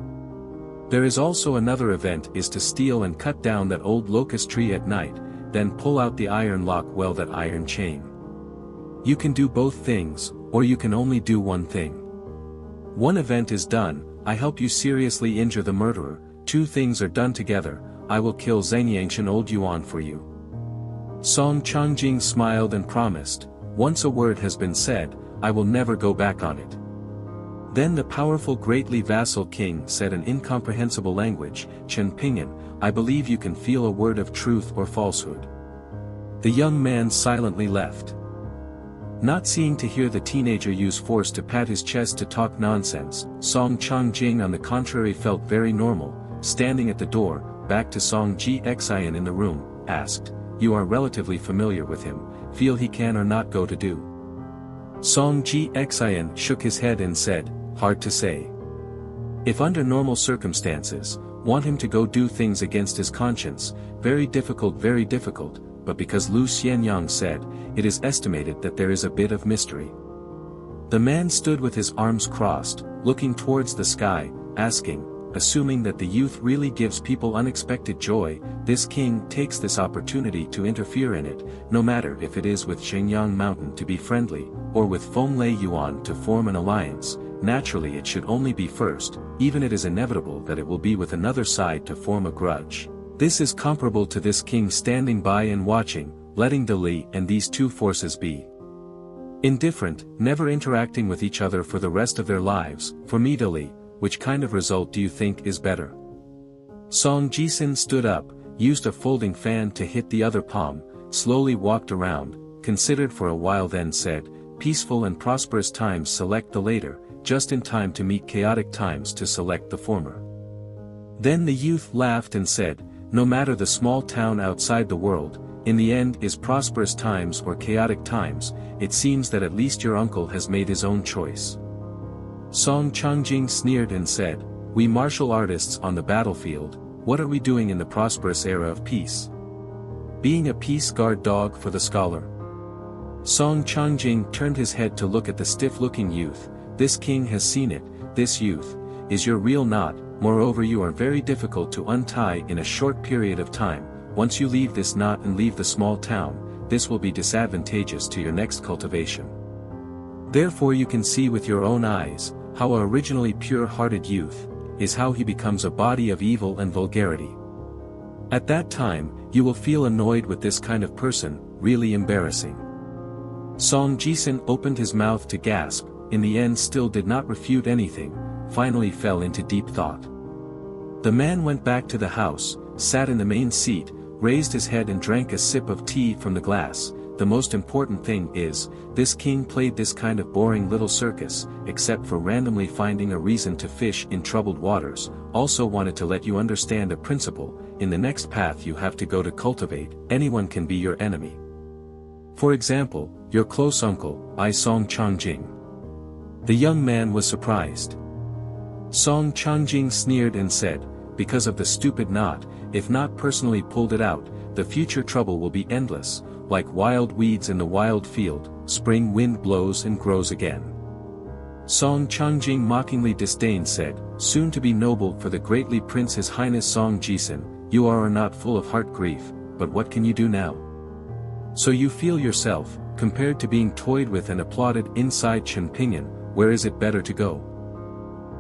There is also another event is to steal and cut down that old locust tree at night, then pull out the iron lock well that iron chain. You can do both things, or you can only do one thing. One event is done, I help you seriously injure the murderer, 2 things are done together, I will kill Zhang Yangshan old Yuan for you. Song Changjing smiled and promised, once a word has been said, I will never go back on it. Then the powerful greatly vassal king said in incomprehensible language, Chen Pinyin, I believe you can feel a word of truth or falsehood. The young man silently left. Not seeing to hear the teenager use force to pat his chest to talk nonsense, Song Changjing on the contrary felt very normal, standing at the door, back to Song Jixian in the room, asked, you are relatively familiar with him, feel he can or not go to do. Song Jixian shook his head and said, hard to say. If under normal circumstances, want him to go do things against his conscience, very difficult, but because Lu Xianyang said, it is estimated that there is a bit of mystery. The man stood with his arms crossed, looking towards the sky, asking, assuming that the youth really gives people unexpected joy, this king takes this opportunity to interfere in it, no matter if it is with Jingyang Mountain to be friendly, or with Fenglei Yuan to form an alliance, naturally it should only be first, even it is inevitable that it will be with another side to form a grudge. This is comparable to this king standing by and watching, letting Dali and these 2 forces be indifferent, never interacting with each other for the rest of their lives. For me Dali, which kind of result do you think is better? Song Jisin stood up, used a folding fan to hit the other palm, slowly walked around, considered for a while then said, peaceful and prosperous times select the later, just in time to meet chaotic times to select the former. Then the youth laughed and said, no matter the small town outside the world, in the end is prosperous times or chaotic times, it seems that at least your uncle has made his own choice. Song Changjing sneered and said, we martial artists on the battlefield, what are we doing in the prosperous era of peace? Being a peace guard dog for the scholar. Song Changjing turned his head to look at the stiff-looking youth, this king has seen it, this youth, is your real knot, moreover you are very difficult to untie in a short period of time, once you leave this knot and leave the small town, this will be disadvantageous to your next cultivation. Therefore you can see with your own eyes, how a originally pure-hearted youth, is how he becomes a body of evil and vulgarity. At that time, you will feel annoyed with this kind of person, really embarrassing. Song Jisun opened his mouth to gasp, in the end still did not refute anything, finally fell into deep thought. The man went back to the house, sat in the main seat, raised his head and drank a sip of tea from the glass. The most important thing is, this king played this kind of boring little circus, except for randomly finding a reason to fish in troubled waters, also wanted to let you understand a principle, in the next path you have to go to cultivate, anyone can be your enemy. For example, your close uncle, Song Changjing. The young man was surprised. Song Changjing sneered and said, because of the stupid knot, if not personally pulled it out, the future trouble will be endless, like wild weeds in the wild field, spring wind blows and grows again. Song Changjing mockingly disdained said, soon to be noble for the greatly Prince His Highness Song Jisun, you are not full of heart grief, but what can you do now? So you feel yourself, compared to being toyed with and applauded inside Chen Pinyin, where is it better to go?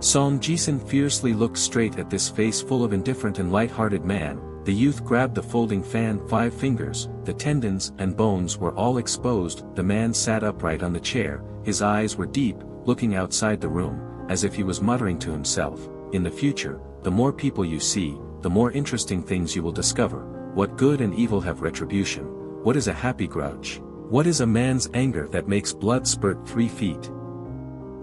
Song Jisun fiercely looked straight at this face full of indifferent and light-hearted man. The youth grabbed the folding fan 5 fingers, the tendons and bones were all exposed, the man sat upright on the chair, his eyes were deep, looking outside the room, as if he was muttering to himself, in the future, the more people you see, the more interesting things you will discover, what good and evil have retribution, what is a happy grouch, what is a man's anger that makes blood spurt 3 feet.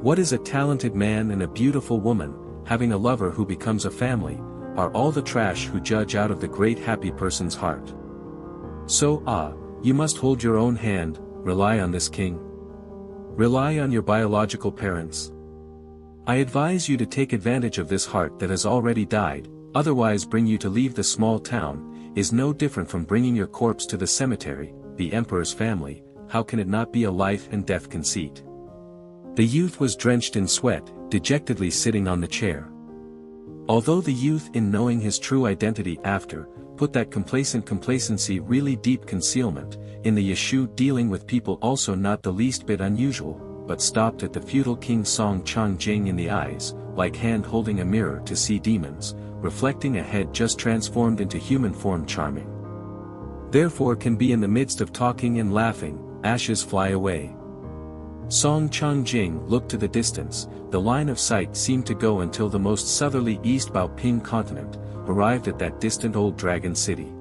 What is a talented man and a beautiful woman, having a lover who becomes a family, are all the trash who judge out of the great happy person's heart. So you must hold your own hand, rely on this king. Rely on your biological parents. I advise you to take advantage of this heart that has already died, otherwise bring you to leave the small town, is no different from bringing your corpse to the cemetery, the emperor's family, how can it not be a life and death conceit? The youth was drenched in sweat, dejectedly sitting on the chair. Although the youth in knowing his true identity after, put that complacency really deep concealment, in the Yeshu dealing with people also not the least bit unusual, but stopped at the feudal king Song Changjing in the eyes, like hand holding a mirror to see demons, reflecting a head just transformed into human form charming. Therefore can be in the midst of talking and laughing, ashes fly away. Song Changjing looked to the distance, the line of sight seemed to go until the most southerly East Baoping continent, arrived at that distant old dragon city.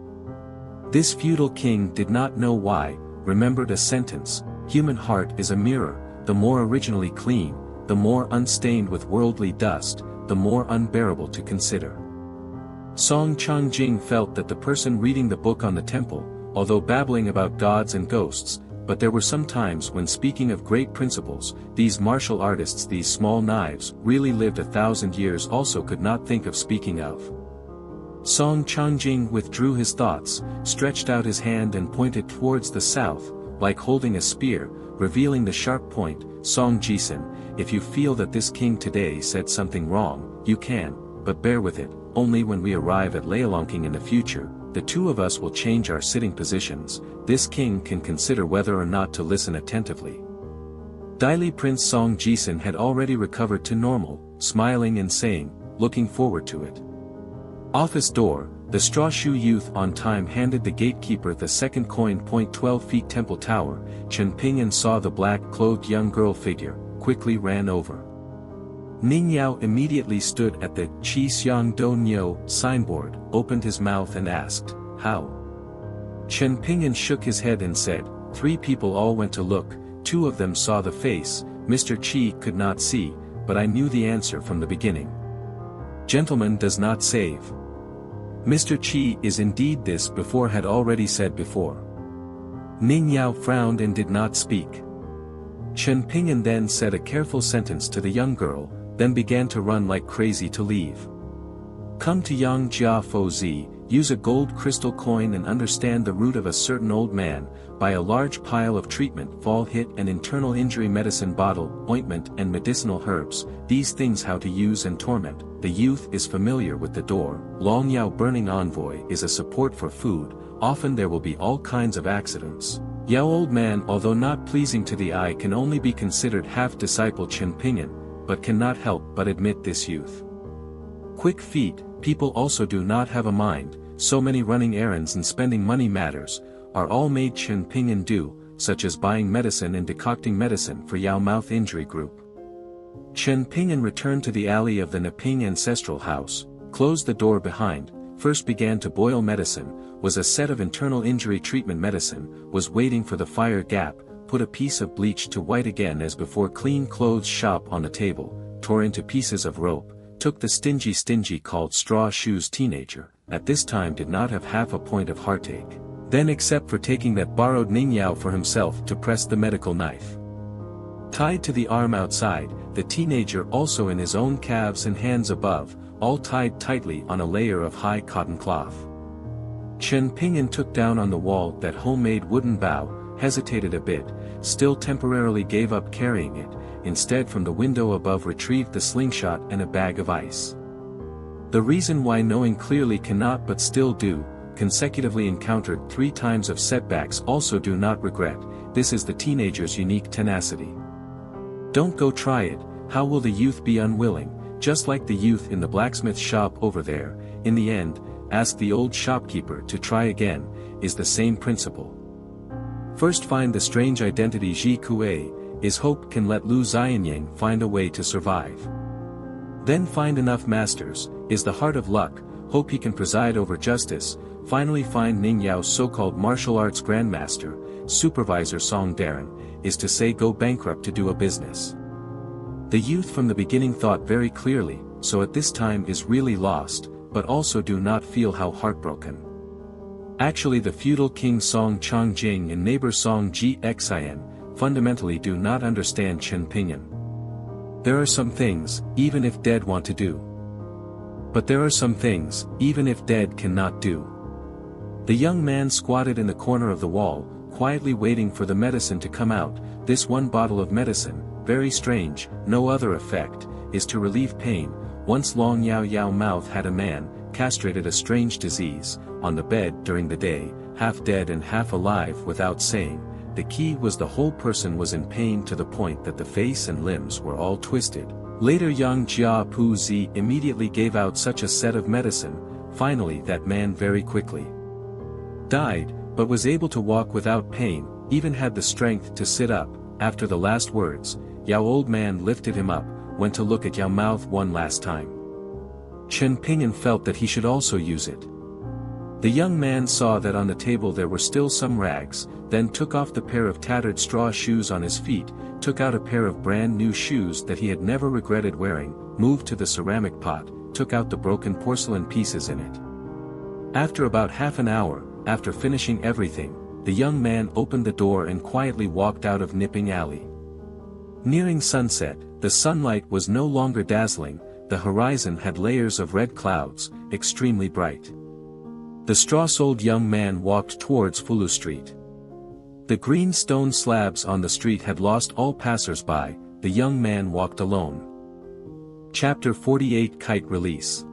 This feudal king did not know why, remembered a sentence, human heart is a mirror, the more originally clean, the more unstained with worldly dust, the more unbearable to consider. Song Changjing felt that the person reading the book on the temple, although babbling about gods and ghosts, but there were some times when speaking of great principles, these martial artists, these small knives, really lived 1,000 years also could not think of speaking of. Song Changjing withdrew his thoughts, stretched out his hand and pointed towards the south, like holding a spear, revealing the sharp point. Song Jisun, if you feel that this king today said something wrong, you can, but bear with it, only when we arrive at Leolongking in the future, the two of us will change our sitting positions, this king can consider whether or not to listen attentively. Daily Prince Song Jisun had already recovered to normal, smiling and saying, looking forward to it. Office door, the straw shoe youth on time handed the gatekeeper the second coin. 12 feet temple tower, Chen Pinyin saw the black-clothed young girl figure, quickly ran over. Ning Yao immediately stood at the Qi Xiang Do Nyo signboard, opened his mouth and asked, how? Chen Pinyin shook his head and said, 3 people all went to look, 2 of them saw the face, Mr. Qi could not see, but I knew the answer from the beginning. Gentleman does not save. Mr. Qi is indeed this before had already said before. Ning Yao frowned and did not speak. Chen Pinyin then said a careful sentence to the young girl, then began to run like crazy to leave. Come to Yang Jia Fo Zi, use a gold crystal coin and understand the root of a certain old man, buy a large pile of treatment, fall hit and internal injury medicine bottle, ointment and medicinal herbs, these things how to use and torment. The youth is familiar with the door. Long Yao burning envoy is a support for food, often there will be all kinds of accidents. Yao old man although not pleasing to the eye can only be considered half disciple Chen Pinyin, but cannot help but admit this youth. Quick feet, people also do not have a mind, so many running errands and spending money matters, are all made Chen Pingyan do, such as buying medicine and decocting medicine for Yao mouth injury group. Chen Pingyan returned to the alley of the Neping ancestral house, closed the door behind, first began to boil medicine, was a set of internal injury treatment medicine, was waiting for the fire gap, put a piece of bleach to white again as before clean clothes shop on the table, tore into pieces of rope, took the stingy called straw shoes teenager, at this time did not have half a point of heartache, then except for taking that borrowed Ningyao for himself to press the medical knife. Tied to the arm outside, the teenager also in his own calves and hands above, all tied tightly on a layer of high cotton cloth. Chen Pingyan took down on the wall that homemade wooden bow, hesitated a bit, still temporarily gave up carrying it, instead from the window above retrieved the slingshot and a bag of ice. The reason why knowing clearly cannot but still do, consecutively encountered 3 times of setbacks also do not regret, this is the teenager's unique tenacity. Don't go try it, how will the youth be unwilling, just like the youth in the blacksmith shop over there, in the end, ask the old shopkeeper to try again, is the same principle. First find the strange identity Ji Kue, is hope can let Lu Xianyang find a way to survive. Then find enough masters, is the heart of luck, hope he can preside over justice, finally find Ning Yao's so-called martial arts grandmaster, supervisor Song Darren, is to say go bankrupt to do a business. The youth from the beginning thought very clearly, so at this time is really lost, but also do not feel how heartbroken. Actually the feudal king Song Changjing and neighbor Song Ji Xian, fundamentally do not understand Chen Pingyan. There are some things, even if dead want to do. But there are some things, even if dead cannot do. The young man squatted in the corner of the wall, quietly waiting for the medicine to come out, this one bottle of medicine, very strange, no other effect, is to relieve pain. Once Long Yao mouth had a man, castrated a strange disease, on the bed during the day, half dead and half alive without saying, the key was the whole person was in pain to the point that the face and limbs were all twisted. Later Yang Jia Pu Zi immediately gave out such a set of medicine, finally that man very quickly died, but was able to walk without pain, even had the strength to sit up. After the last words, Yao old man lifted him up, went to look at Yao mouth one last time. Chen Pingyan felt that he should also use it. The young man saw that on the table there were still some rags, then took off the pair of tattered straw shoes on his feet, took out a pair of brand new shoes that he had never regretted wearing, moved to the ceramic pot, took out the broken porcelain pieces in it. After about half an hour, after finishing everything, the young man opened the door and quietly walked out of Nipping Alley. Nearing sunset, the sunlight was no longer dazzling, the horizon had layers of red clouds, extremely bright. The straw-soled young man walked towards Fulu Street. The green stone slabs on the street had lost all passers-by, the young man walked alone. Chapter 48 Kite Release.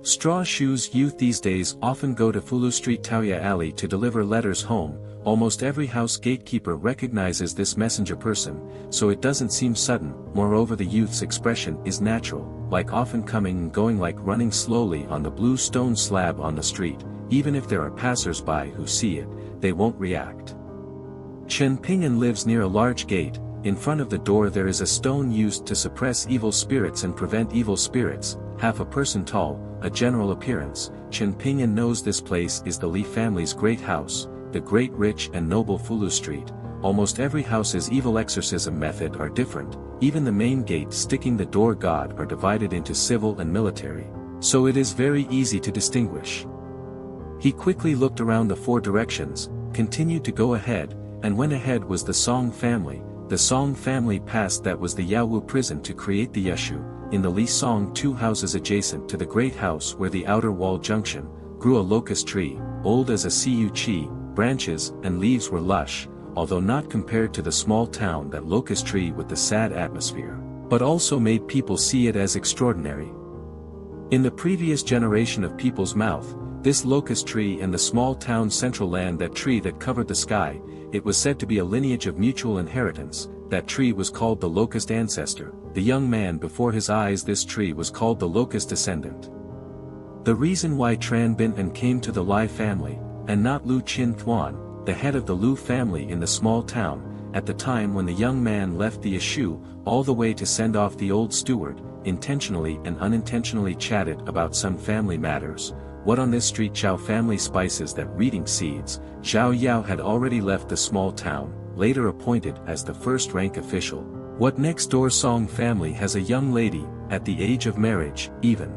Straw shoes youth these days often go to Fulu Street Taoya Alley to deliver letters home. Almost every house gatekeeper recognizes this messenger person, so it doesn't seem sudden. Moreover, the youth's expression is natural, like often coming and going, like running slowly on the blue stone slab on the street. Even if there are passers-by who see it, they won't react. Chen Pingyan lives near a large gate. In front of the door there is a stone used to suppress evil spirits and prevent evil spirits, half a person tall, a general appearance. Chen Pingyan knows this place is the Li family's great house, the great rich and noble Fulu Street. Almost every house's evil exorcism method are different, even the main gate sticking the door god are divided into civil and military, so it is very easy to distinguish. He quickly looked around the 4 directions, continued to go ahead, and when ahead was the Song family. The Song family passed that was the Yaowu prison to create the Yeshu. In the Li Song 2 houses adjacent to the great house where the outer wall junction, grew a locust tree, old as a Cu Chi, branches and leaves were lush, although not compared to the small town that locust tree with the sad atmosphere, but also made people see it as extraordinary. In the previous generation of people's mouth, this locust tree and the small town central land, that tree that covered the sky, it was said to be a lineage of mutual inheritance. that tree was called the locust ancestor, the young man before his eyes this tree was called the locust descendant. The reason why Tran Bin and came to the Lai family, and not Lu Chin Thuan, the head of the Lu family in the small town, at the time when the young man left the Yeshu, all the way to send off the old steward, intentionally and unintentionally chatted about some family matters. What on this street Zhao family spices that reading seeds. Zhao Yao had already left the small town, later appointed as the first-rank official. What next-door Song family has a young lady, at the age of marriage, even.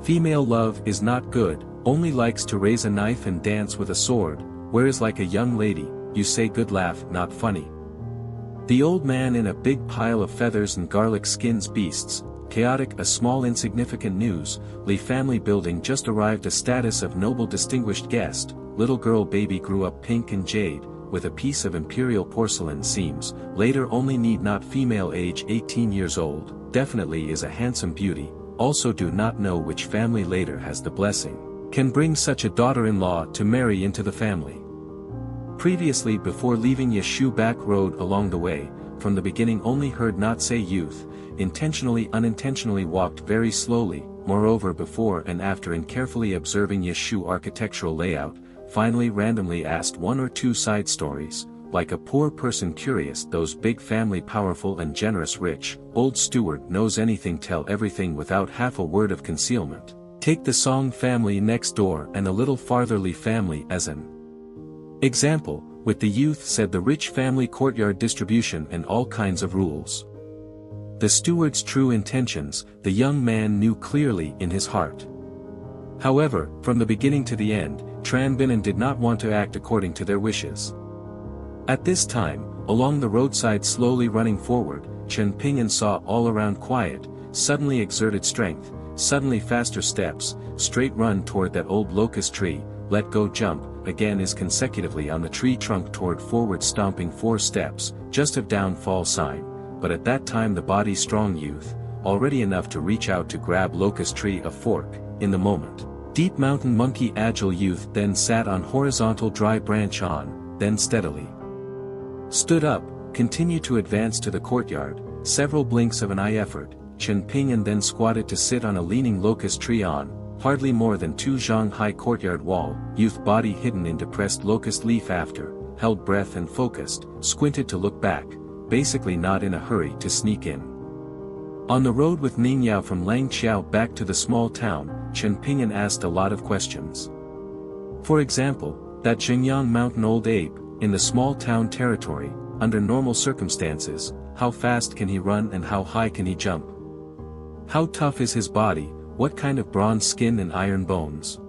Female love is not good, only likes to raise a knife and dance with a sword, whereas like a young lady, you say good laugh not funny. The old man in a big pile of feathers and garlic skins beasts, chaotic a small insignificant news, Li family building just arrived a status of noble distinguished guest, little girl baby grew up pink and jade, with a piece of imperial porcelain seems, later only need not female age 18 years old, definitely is a handsome beauty, also do not know which family later has the blessing, can bring such a daughter-in-law to marry into the family. Previously before leaving Yeshu back road along the way, from the beginning only heard not say youth, intentionally unintentionally walked very slowly, moreover before and after and carefully observing Yeshu architectural layout, finally randomly asked one or two side stories, like a poor person curious those big family powerful and generous rich, old steward knows anything tell everything without half a word of concealment. Take the Song family next door and a little farther Li family as an example, with the youth said the rich family courtyard distribution and all kinds of rules. The steward's true intentions, the young man knew clearly in his heart. However, from the beginning to the end, Tran Binan did not want to act according to their wishes. At this time, along the roadside slowly running forward, Chen Ping'an saw all around quiet, suddenly exerted strength, suddenly faster steps, straight run toward that old locust tree, let go jump, again is consecutively on the tree trunk toward forward stomping 4 steps, just of downfall sign, but at that time the body strong youth, already enough to reach out to grab locust tree a fork, in the moment. Deep mountain monkey agile youth then sat on horizontal dry branch on, then steadily stood up, continued to advance to the courtyard, several blinks of an eye effort, Chen Ping'an then squatted to sit on a leaning locust tree on, hardly more than 2 zhang high courtyard wall, youth body hidden in depressed locust leaf after, held breath and focused, squinted to look back, basically not in a hurry to sneak in. On the road with Ningyao from Langqiao back to the small town, Chen Ping'an asked a lot of questions. For example, that Xingyang mountain old ape, in the small town territory, under normal circumstances, how fast can he run and how high can he jump? How tough is his body, what kind of bronze skin and iron bones?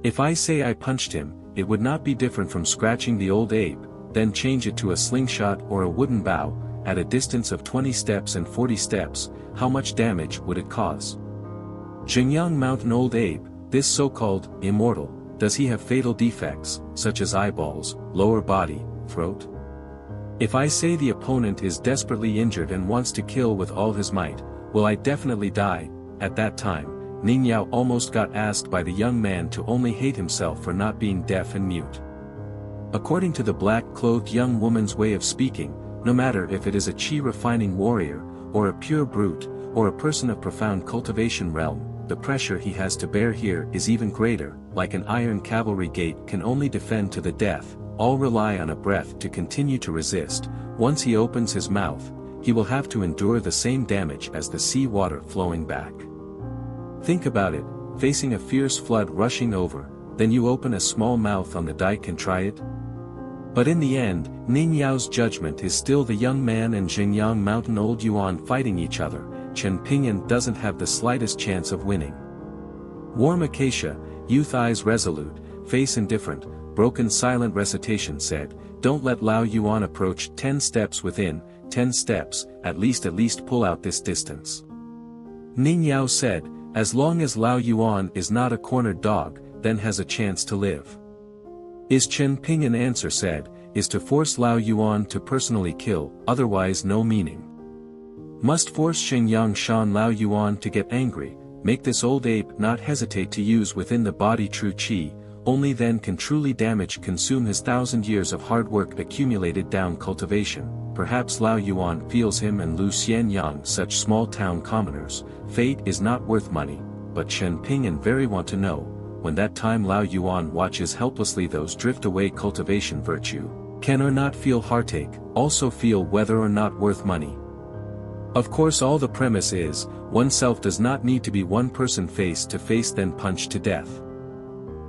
If I say I punched him, it would not be different from scratching the old ape, then change it to a slingshot or a wooden bow, at a distance of 20 steps and 40 steps, how much damage would it cause? Xingyang mountain old ape, this so-called immortal, does he have fatal defects, such as eyeballs, lower body, throat? If I say the opponent is desperately injured and wants to kill with all his might, will I definitely die? At that time, Ningyao almost got asked by the young man to only hate himself for not being deaf and mute. According to the black-clothed young woman's way of speaking, no matter if it is a chi-refining warrior, or a pure brute, or a person of profound cultivation realm, the pressure he has to bear here is even greater, like an iron cavalry gate can only defend to the death, all rely on a breath to continue to resist. Once he opens his mouth, he will have to endure the same damage as the sea water flowing back. Think about it, facing a fierce flood rushing over, then you open a small mouth on the dike and try it? But in the end, Ningyao's judgment is still the young man and Xingyang mountain old Yuan fighting each other. Chen Ping'an doesn't have the slightest chance of winning. Warm acacia, youth eyes resolute, face indifferent, broken silent recitation said, don't let Lao Yuan approach 10 steps within, 10 steps, at least pull out this distance. Ningyao said, as long as Lao Yuan is not a cornered dog, then has a chance to live. Is Chen Ping'an answer said, is to force Lao Yuan to personally kill, otherwise no meaning. Must force Xingyang Shan Lao Yuan to get angry, make this old ape not hesitate to use within the body true qi, only then can truly damage consume his 1,000 years of hard work accumulated down cultivation. perhaps Lao Yuan feels him and Lu Xianyang such small-town commoners. Fate is not worth money, but Shen Ping and very want to know, when that time Lao Yuan watches helplessly those drift away cultivation virtue, can or not feel heartache, also feel whether or not worth money. Of course all the premise is, oneself does not need to be one person face to face then punched to death.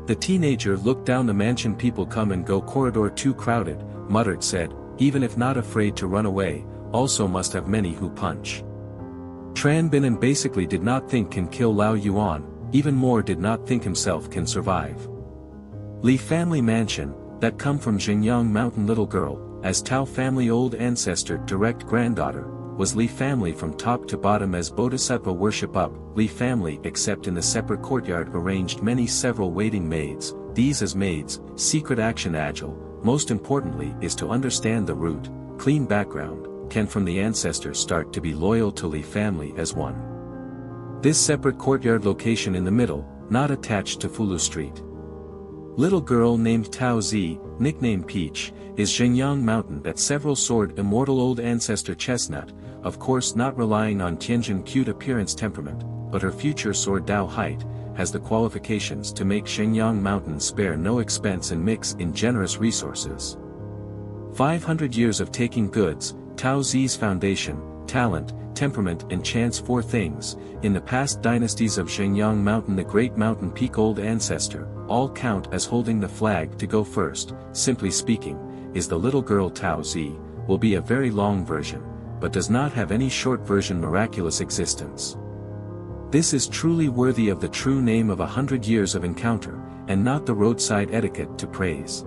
The teenager looked down the mansion, people come and go, corridor too crowded, muttered, said, even if not afraid to run away, also must have many who punch. Tran Binan basically did not think can kill Lao Yuan, even more did not think himself can survive. Li family mansion, that come from Xinjiang mountain little girl, as Tao family old ancestor direct granddaughter, was Li family from top to bottom as bodhisattva worship up, Li family except in the separate courtyard arranged many several waiting maids, these as maids, secret action agile, most importantly is to understand the root, clean background, can from the ancestors start to be loyal to Li family as one. This separate courtyard location in the middle, not attached to Fulu Street. Little girl named Tao Zi, nicknamed Peach, is Xinjiang mountain that several sword immortal old ancestor chestnut, of course not relying on Tianjin cute appearance temperament, but her future sword Dao height, has the qualifications to make Xinjiang mountain spare no expense and mix in generous resources. 500 years of taking goods, Tao Zi's foundation, talent, temperament and chance, four things, in the past dynasties of Xinjiang mountain the great mountain peak old ancestor, all count as holding the flag to go first, simply speaking, is the little girl Tao Zi, will be a very long version, but does not have any short version miraculous existence. This is truly worthy of the true name of 100 years of encounter, and not the roadside etiquette to praise.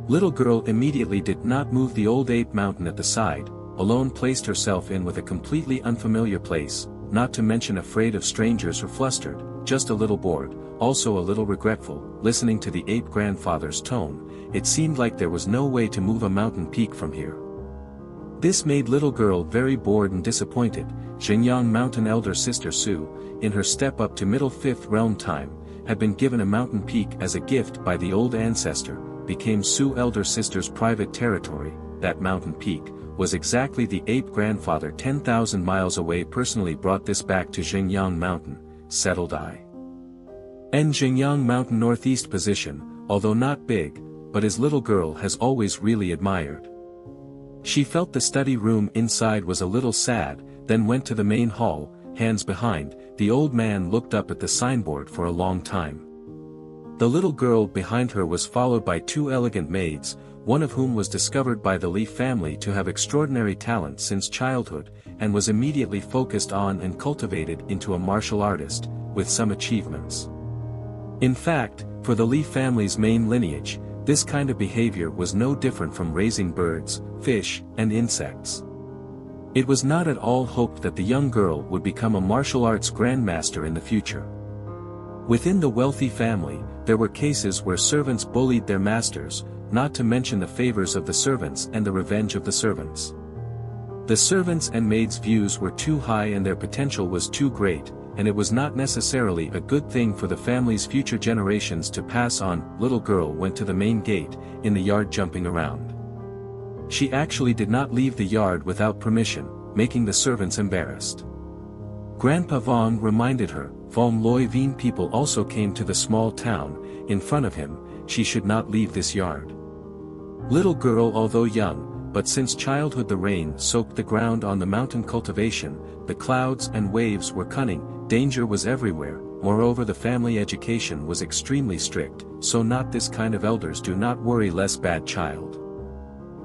Little girl immediately did not move the old ape mountain at the side, alone placed herself in with a completely unfamiliar place, not to mention afraid of strangers or flustered, just a little bored, also a little regretful, listening to the ape grandfather's tone, it seemed like there was no way to move a mountain peak from here. This made little girl very bored and disappointed. Xinjiang mountain elder sister Su, in her step up to middle fifth realm time, had been given a mountain peak as a gift by the old ancestor, became Su elder sister's private territory. That mountain peak was exactly the ape grandfather 10,000 miles away personally brought this back to Xinjiang mountain, settled I. And Xinjiang mountain northeast position, although not big, but his little girl has always really admired. She felt the study room inside was a little sad, then went to the main hall, hands behind, the old man looked up at the signboard for a long time. The little girl behind her was followed by two elegant maids, one of whom was discovered by the Li family to have extraordinary talent since childhood, and was immediately focused on and cultivated into a martial artist, with some achievements. In fact, for the Li family's main lineage, this kind of behavior was no different from raising birds, fish, and insects. It was not at all hoped that the young girl would become a martial arts grandmaster in the future. Within the wealthy family, there were cases where servants bullied their masters, not to mention the favors of the servants and the revenge of the servants. The servants and maids' views were too high and their potential was too great, and it was not necessarily a good thing for the family's future generations to pass on. Little girl went to the main gate, in the yard jumping around. She actually did not leave the yard without permission, making the servants embarrassed. Grandpa Vong reminded her, Vong Loi Vien people also came to the small town, in front of him, she should not leave this yard. Little girl although young, but since childhood the rain soaked the ground on the mountain cultivation, the clouds and waves were cunning, danger was everywhere, moreover the family education was extremely strict, so not this kind of elders do not worry less bad child.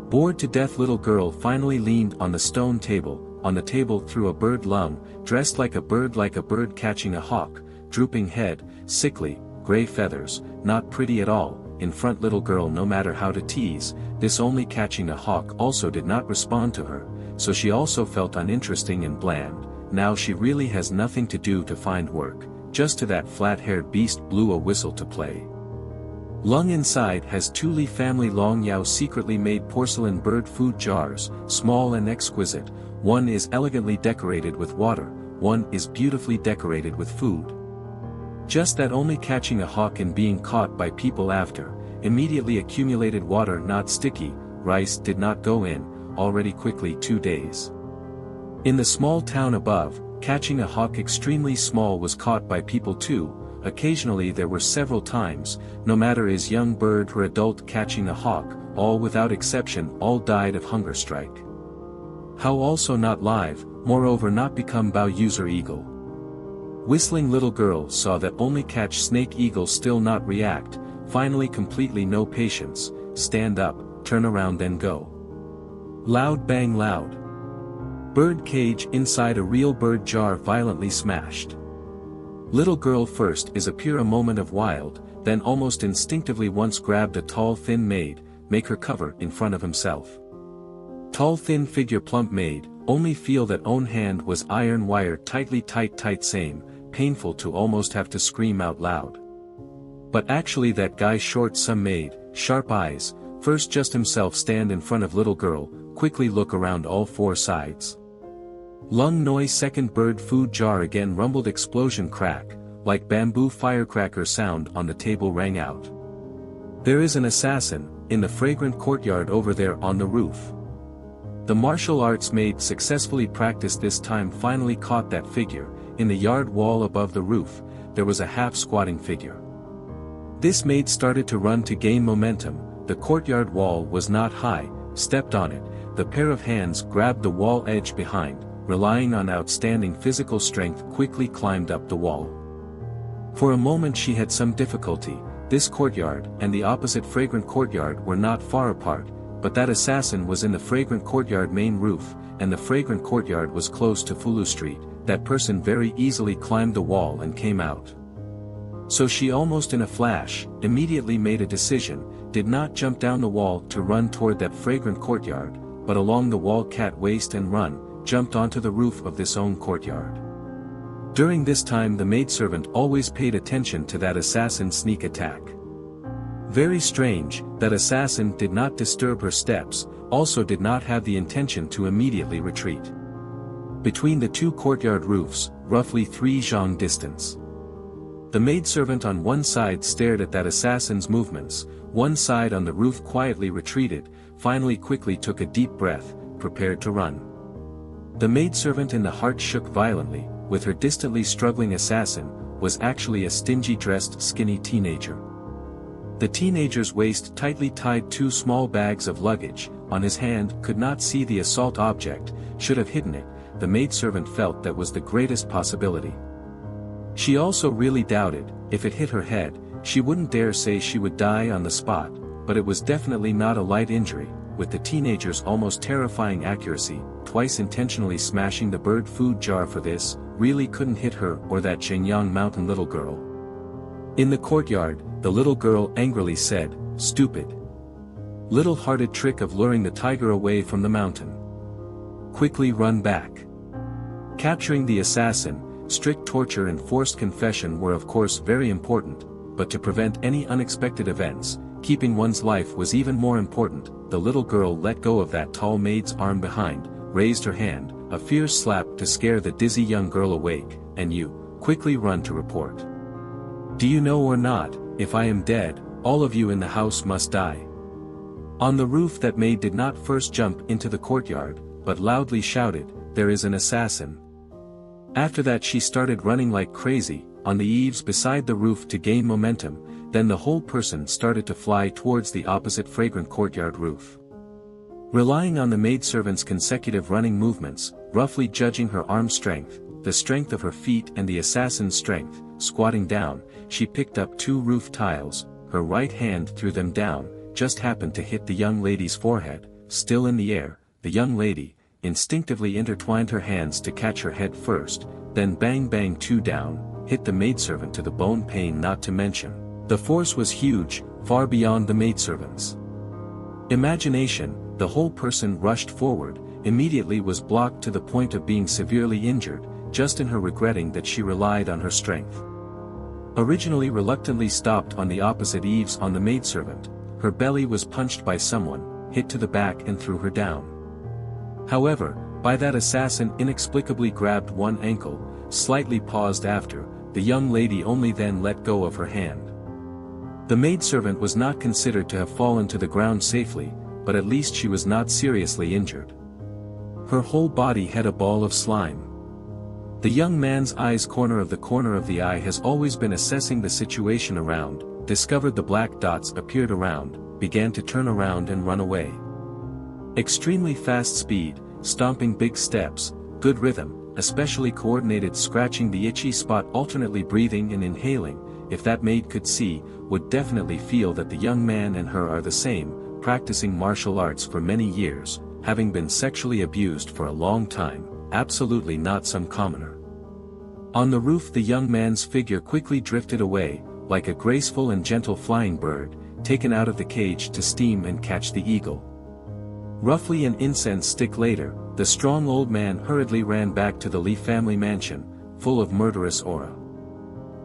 Bored to death little girl finally leaned on the stone table, on the table threw a bird lung, dressed like a bird catching a hawk, drooping head, sickly, gray feathers, not pretty at all, in front little girl no matter how to tease, this only catching a hawk also did not respond to her, so she also felt uninteresting and bland, now she really has nothing to do to find work, just to that flat-haired beast blew a whistle to play. Lung inside has two Li family Long Yao secretly made porcelain bird food jars, small and exquisite, one is elegantly decorated with water, one is beautifully decorated with food. Just that only catching a hawk and being caught by people after, immediately accumulated water not sticky, rice did not go in, already quickly 2 days. In the small town above, catching a hawk extremely small was caught by people too. Occasionally there were several times, no matter is young bird or adult catching a hawk, all without exception all died of hunger strike. How also not live, moreover not become bow user eagle. Whistling little girl saw that only catch snake eagle still not react, finally completely no patience, stand up, turn around and go. Loud bang loud. Bird cage inside a real bird jar violently smashed. Little girl first is appear a moment of wild, then almost instinctively once grabbed a tall thin maid, make her cover in front of himself. Tall thin figure plump maid, only feel that own hand was iron wire tightly tight same, painful to almost have to scream out loud. But actually that guy short some maid, sharp eyes, first just himself stand in front of little girl, quickly look around all 4 sides. Lung noise second bird food jar again rumbled explosion crack, like bamboo firecracker sound on the table rang out. There is an assassin, in the fragrant courtyard over there on the roof. The martial arts maid successfully practiced this time finally caught that figure, in the yard wall above the roof, there was a half-squatting figure. This maid started to run to gain momentum, the courtyard wall was not high, stepped on it, the pair of hands grabbed the wall edge behind, relying on outstanding physical strength quickly climbed up the wall. For a moment she had some difficulty, this courtyard and the opposite fragrant courtyard were not far apart, but that assassin was in the fragrant courtyard main roof, and the fragrant courtyard was close to Fulu Street, that person very easily climbed the wall and came out. So she almost in a flash, immediately made a decision, did not jump down the wall to run toward that fragrant courtyard, but along the wall cat waist and run, jumped onto the roof of this own courtyard. During this time the maidservant always paid attention to that assassin's sneak attack. Very strange, that assassin did not disturb her steps, also did not have the intention to immediately retreat. Between the 2 courtyard roofs, roughly 3 zhang distance. The maidservant on one side stared at that assassin's movements, one side on the roof quietly retreated, finally quickly took a deep breath, prepared to run. The maidservant in the heart shook violently, with her distantly struggling assassin, was actually a stingy dressed skinny teenager. The teenager's waist tightly tied 2 small bags of luggage, on his hand could not see the assault object, should have hidden it, the maidservant felt that was the greatest possibility. She also really doubted, if it hit her head, she wouldn't dare say she would die on the spot, but it was definitely not a light injury, with the teenager's almost terrifying accuracy, twice intentionally smashing the bird food jar for this, really couldn't hit her or that Shenyang mountain little girl. In the courtyard, the little girl angrily said, "Stupid. Little-hearted trick of luring the tiger away from the mountain. Quickly run back." Capturing the assassin, strict torture and forced confession were of course very important, but to prevent any unexpected events, keeping one's life was even more important. The little girl let go of that tall maid's arm behind, raised her hand, a fierce slap to scare the dizzy young girl awake, and you, quickly run to report. "Do you know or not, if I am dead, all of you in the house must die." On the roof that maid did not first jump into the courtyard, but loudly shouted, "There is an assassin." After that she started running like crazy, on the eaves beside the roof to gain momentum, then the whole person started to fly towards the opposite fragrant courtyard roof. Relying on the maidservant's consecutive running movements, roughly judging her arm strength, the strength of her feet and the assassin's strength, squatting down, she picked up 2 roof tiles, her right hand threw them down, just happened to hit the young lady's forehead, still in the air, the young lady, instinctively intertwined her hands to catch her head first, then bang bang 2 down, hit the maidservant to the bone pain not to mention. The force was huge, far beyond the maidservant's imagination, the whole person rushed forward, immediately was blocked to the point of being severely injured, just in her regretting that she relied on her strength. Originally reluctantly stopped on the opposite eaves on the maidservant, her belly was punched by someone, hit to the back and threw her down. However, by that assassin inexplicably grabbed one ankle, slightly paused after, the young lady only then let go of her hand. The maidservant was not considered to have fallen to the ground safely, but at least she was not seriously injured. Her whole body had a ball of slime. The young man's corner of the eye has always been assessing the situation around, discovered the black dots appeared around, began to turn around and run away. Extremely fast speed, stomping big steps, good rhythm, especially coordinated scratching the itchy spot, alternately breathing and inhaling. If that maid could see, would definitely feel that the young man and her are the same, practicing martial arts for many years, having been sexually abused for a long time, absolutely not some commoner. On the roof the young man's figure quickly drifted away, like a graceful and gentle flying bird, taken out of the cage to steam and catch the eagle. Roughly an incense stick later, the strong old man hurriedly ran back to the Li family mansion, full of murderous aura.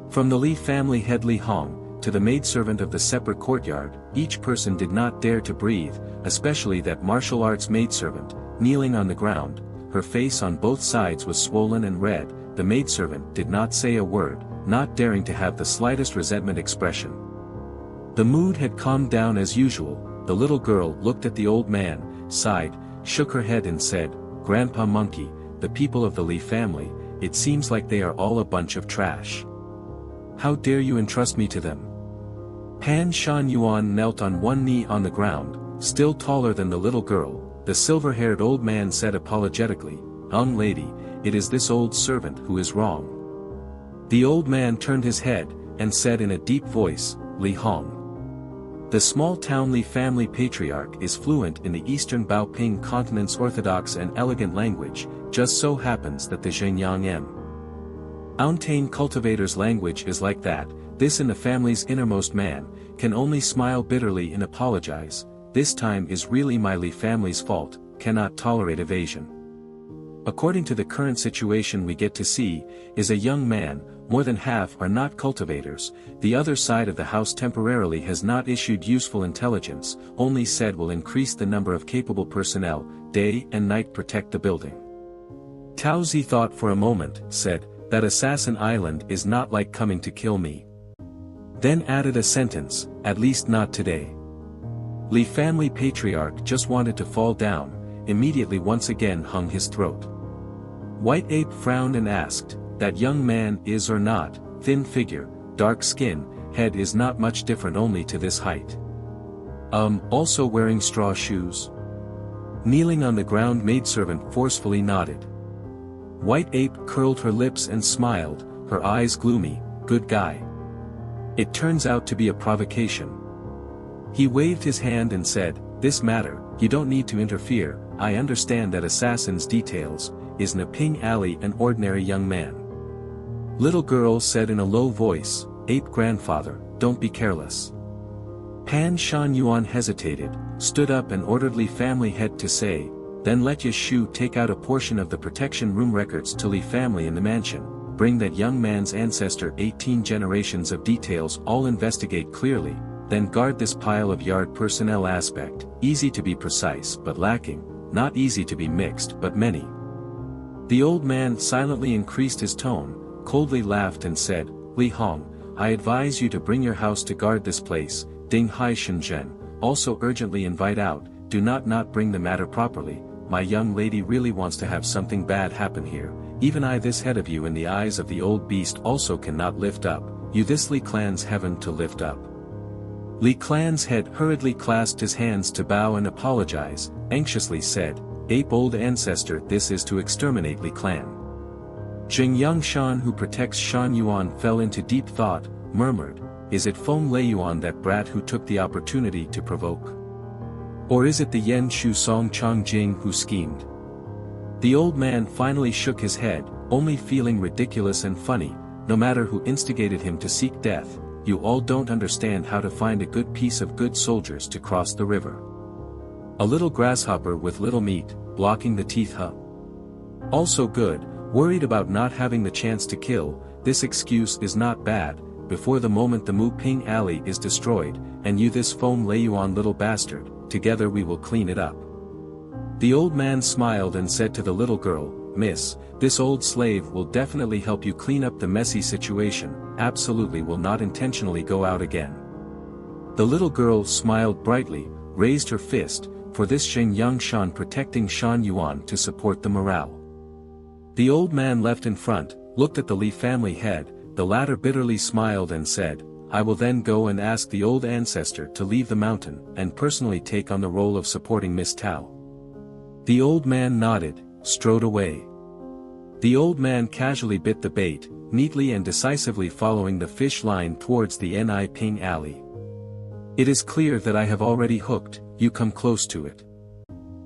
From the Li family head Li Hong, to the maidservant of the separate courtyard, each person did not dare to breathe, especially that martial arts maidservant, kneeling on the ground. Her face on both sides was swollen and red. The maidservant did not say a word, not daring to have the slightest resentment expression. The mood had calmed down as usual. The little girl looked at the old man, sighed, shook her head and said, "Grandpa Monkey, the people of the Li family, it seems like they are all a bunch of trash. How dare you entrust me to them?" Pan Shan Yuan knelt on one knee on the ground, still taller than the little girl. The silver-haired old man said apologetically, "Young lady, it is this old servant who is wrong." The old man turned his head, and said in a deep voice, "Li Hong." The small-town Li family patriarch is fluent in the Eastern Baoping continent's orthodox and elegant language, just so happens that the Zhenyang Mountain cultivator's language is like that. This in the family's innermost man, can only smile bitterly and apologize. This time is really my Li family's fault, cannot tolerate evasion. According to the current situation we get to see, is a young man, more than half are not cultivators. The other side of the house temporarily has not issued useful intelligence, only said will increase the number of capable personnel, day and night protect the building. Tao Zi thought for a moment, said, "That assassin island is not like coming to kill me." Then added a sentence, "At least not today." Li family patriarch just wanted to fall down, immediately once again hung his throat. White Ape frowned and asked, "That young man is or not, thin figure, dark skin, head is not much different only to this height. Also wearing straw shoes?" Kneeling on the ground maidservant forcefully nodded. White Ape curled her lips and smiled, her eyes gloomy, "Good guy. It turns out to be a provocation." He waved his hand and said, "This matter, you don't need to interfere, I understand that assassin's details, is Naping Ali an ordinary young man?" Little girl said in a low voice, "Ape grandfather, don't be careless." Pan Shan Yuan hesitated, stood up and ordered Li family head to say, "Then let Yeshu take out a portion of the protection room records to Li family in the mansion, bring that young man's ancestor 18 generations of details all investigate clearly, then guard this pile of yard personnel aspect, easy to be precise but lacking, not easy to be mixed but many." The old man silently increased his tone, coldly laughed and said, "Li Hong, I advise you to bring your house to guard this place, Ding Hai Shenzhen, also urgently invite out, do not bring the matter properly, my young lady really wants to have something bad happen here, even I this head of you in the eyes of the old beast also cannot lift up, you this Li clan's heaven to lift up." Li clan's head hurriedly clasped his hands to bow and apologize, anxiously said, "Ape old ancestor, this is to exterminate Li clan." Jing Yangshan who protects Shan Yuan fell into deep thought, murmured, "Is it Feng Lei Yuan that brat who took the opportunity to provoke? Or is it the Yen Shu Song Chong Jing who schemed?" The old man finally shook his head, only feeling ridiculous and funny, "No matter who instigated him to seek death, you all don't understand how to find a good piece of good soldiers to cross the river. A little grasshopper with little meat, blocking the teeth huh? Also good, worried about not having the chance to kill, this excuse is not bad, before the moment the Mu Ping Alley is destroyed, and you this Feng Lei Yuan little bastard, together we will clean it up." The old man smiled and said to the little girl, "Miss, this old slave will definitely help you clean up the messy situation, absolutely will not intentionally go out again." The little girl smiled brightly, raised her fist, for this Sheng Yang Shan protecting Shan Yuan to support the morale. The old man left in front, looked at the Li family head, the latter bitterly smiled and said, I will then go and ask the old ancestor to leave the mountain and personally take on the role of supporting Miss Tao. The old man nodded, strode away. The old man casually bit the bait, neatly and decisively following the fish line towards the Ni Ping alley. It is clear that I have already hooked, you come close to it.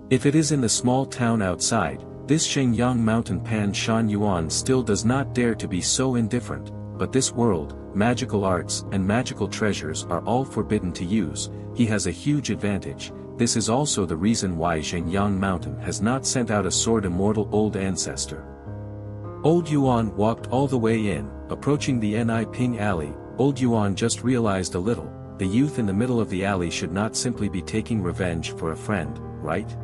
If it is in the small town outside, this Shenyang mountain Pan Shan Yuan still does not dare to be so indifferent, but this world, magical arts and magical treasures are all forbidden to use, he has a huge advantage. This is also the reason why Shenyang mountain has not sent out a sword immortal old ancestor. Old Yuan walked all the way in, approaching the Ni Ping alley. Old Yuan just realized a little, the youth in the middle of the alley should not simply be taking revenge for a friend, right?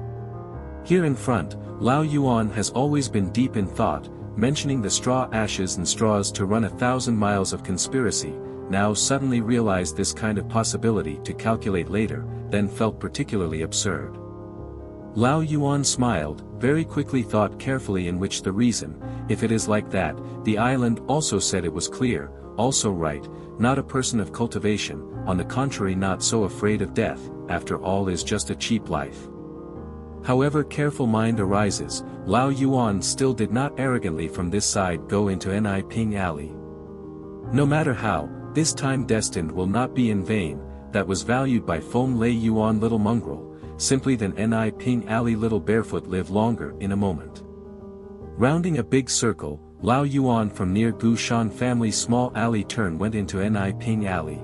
Here in front, Lao Yuan has always been deep in thought, mentioning the straw ashes and straws to run 1,000 miles of conspiracy, now suddenly realized this kind of possibility to calculate later, then felt particularly absurd. Lao Yuan smiled, very quickly thought carefully in which the reason, if it is like that, the island also said it was clear, also right, not a person of cultivation, on the contrary not so afraid of death, after all is just a cheap life. However careful mind arises, Lao Yuan still did not arrogantly from this side go into Ni Ping alley. No matter how, this time destined will not be in vain, that was valued by Feng Lei Yuan little mongrel, simply than Ni Ping alley little barefoot live longer in a moment. Rounding a big circle, Lao Yuan from near Gu Shan family's small alley turn went into Ni Ping alley.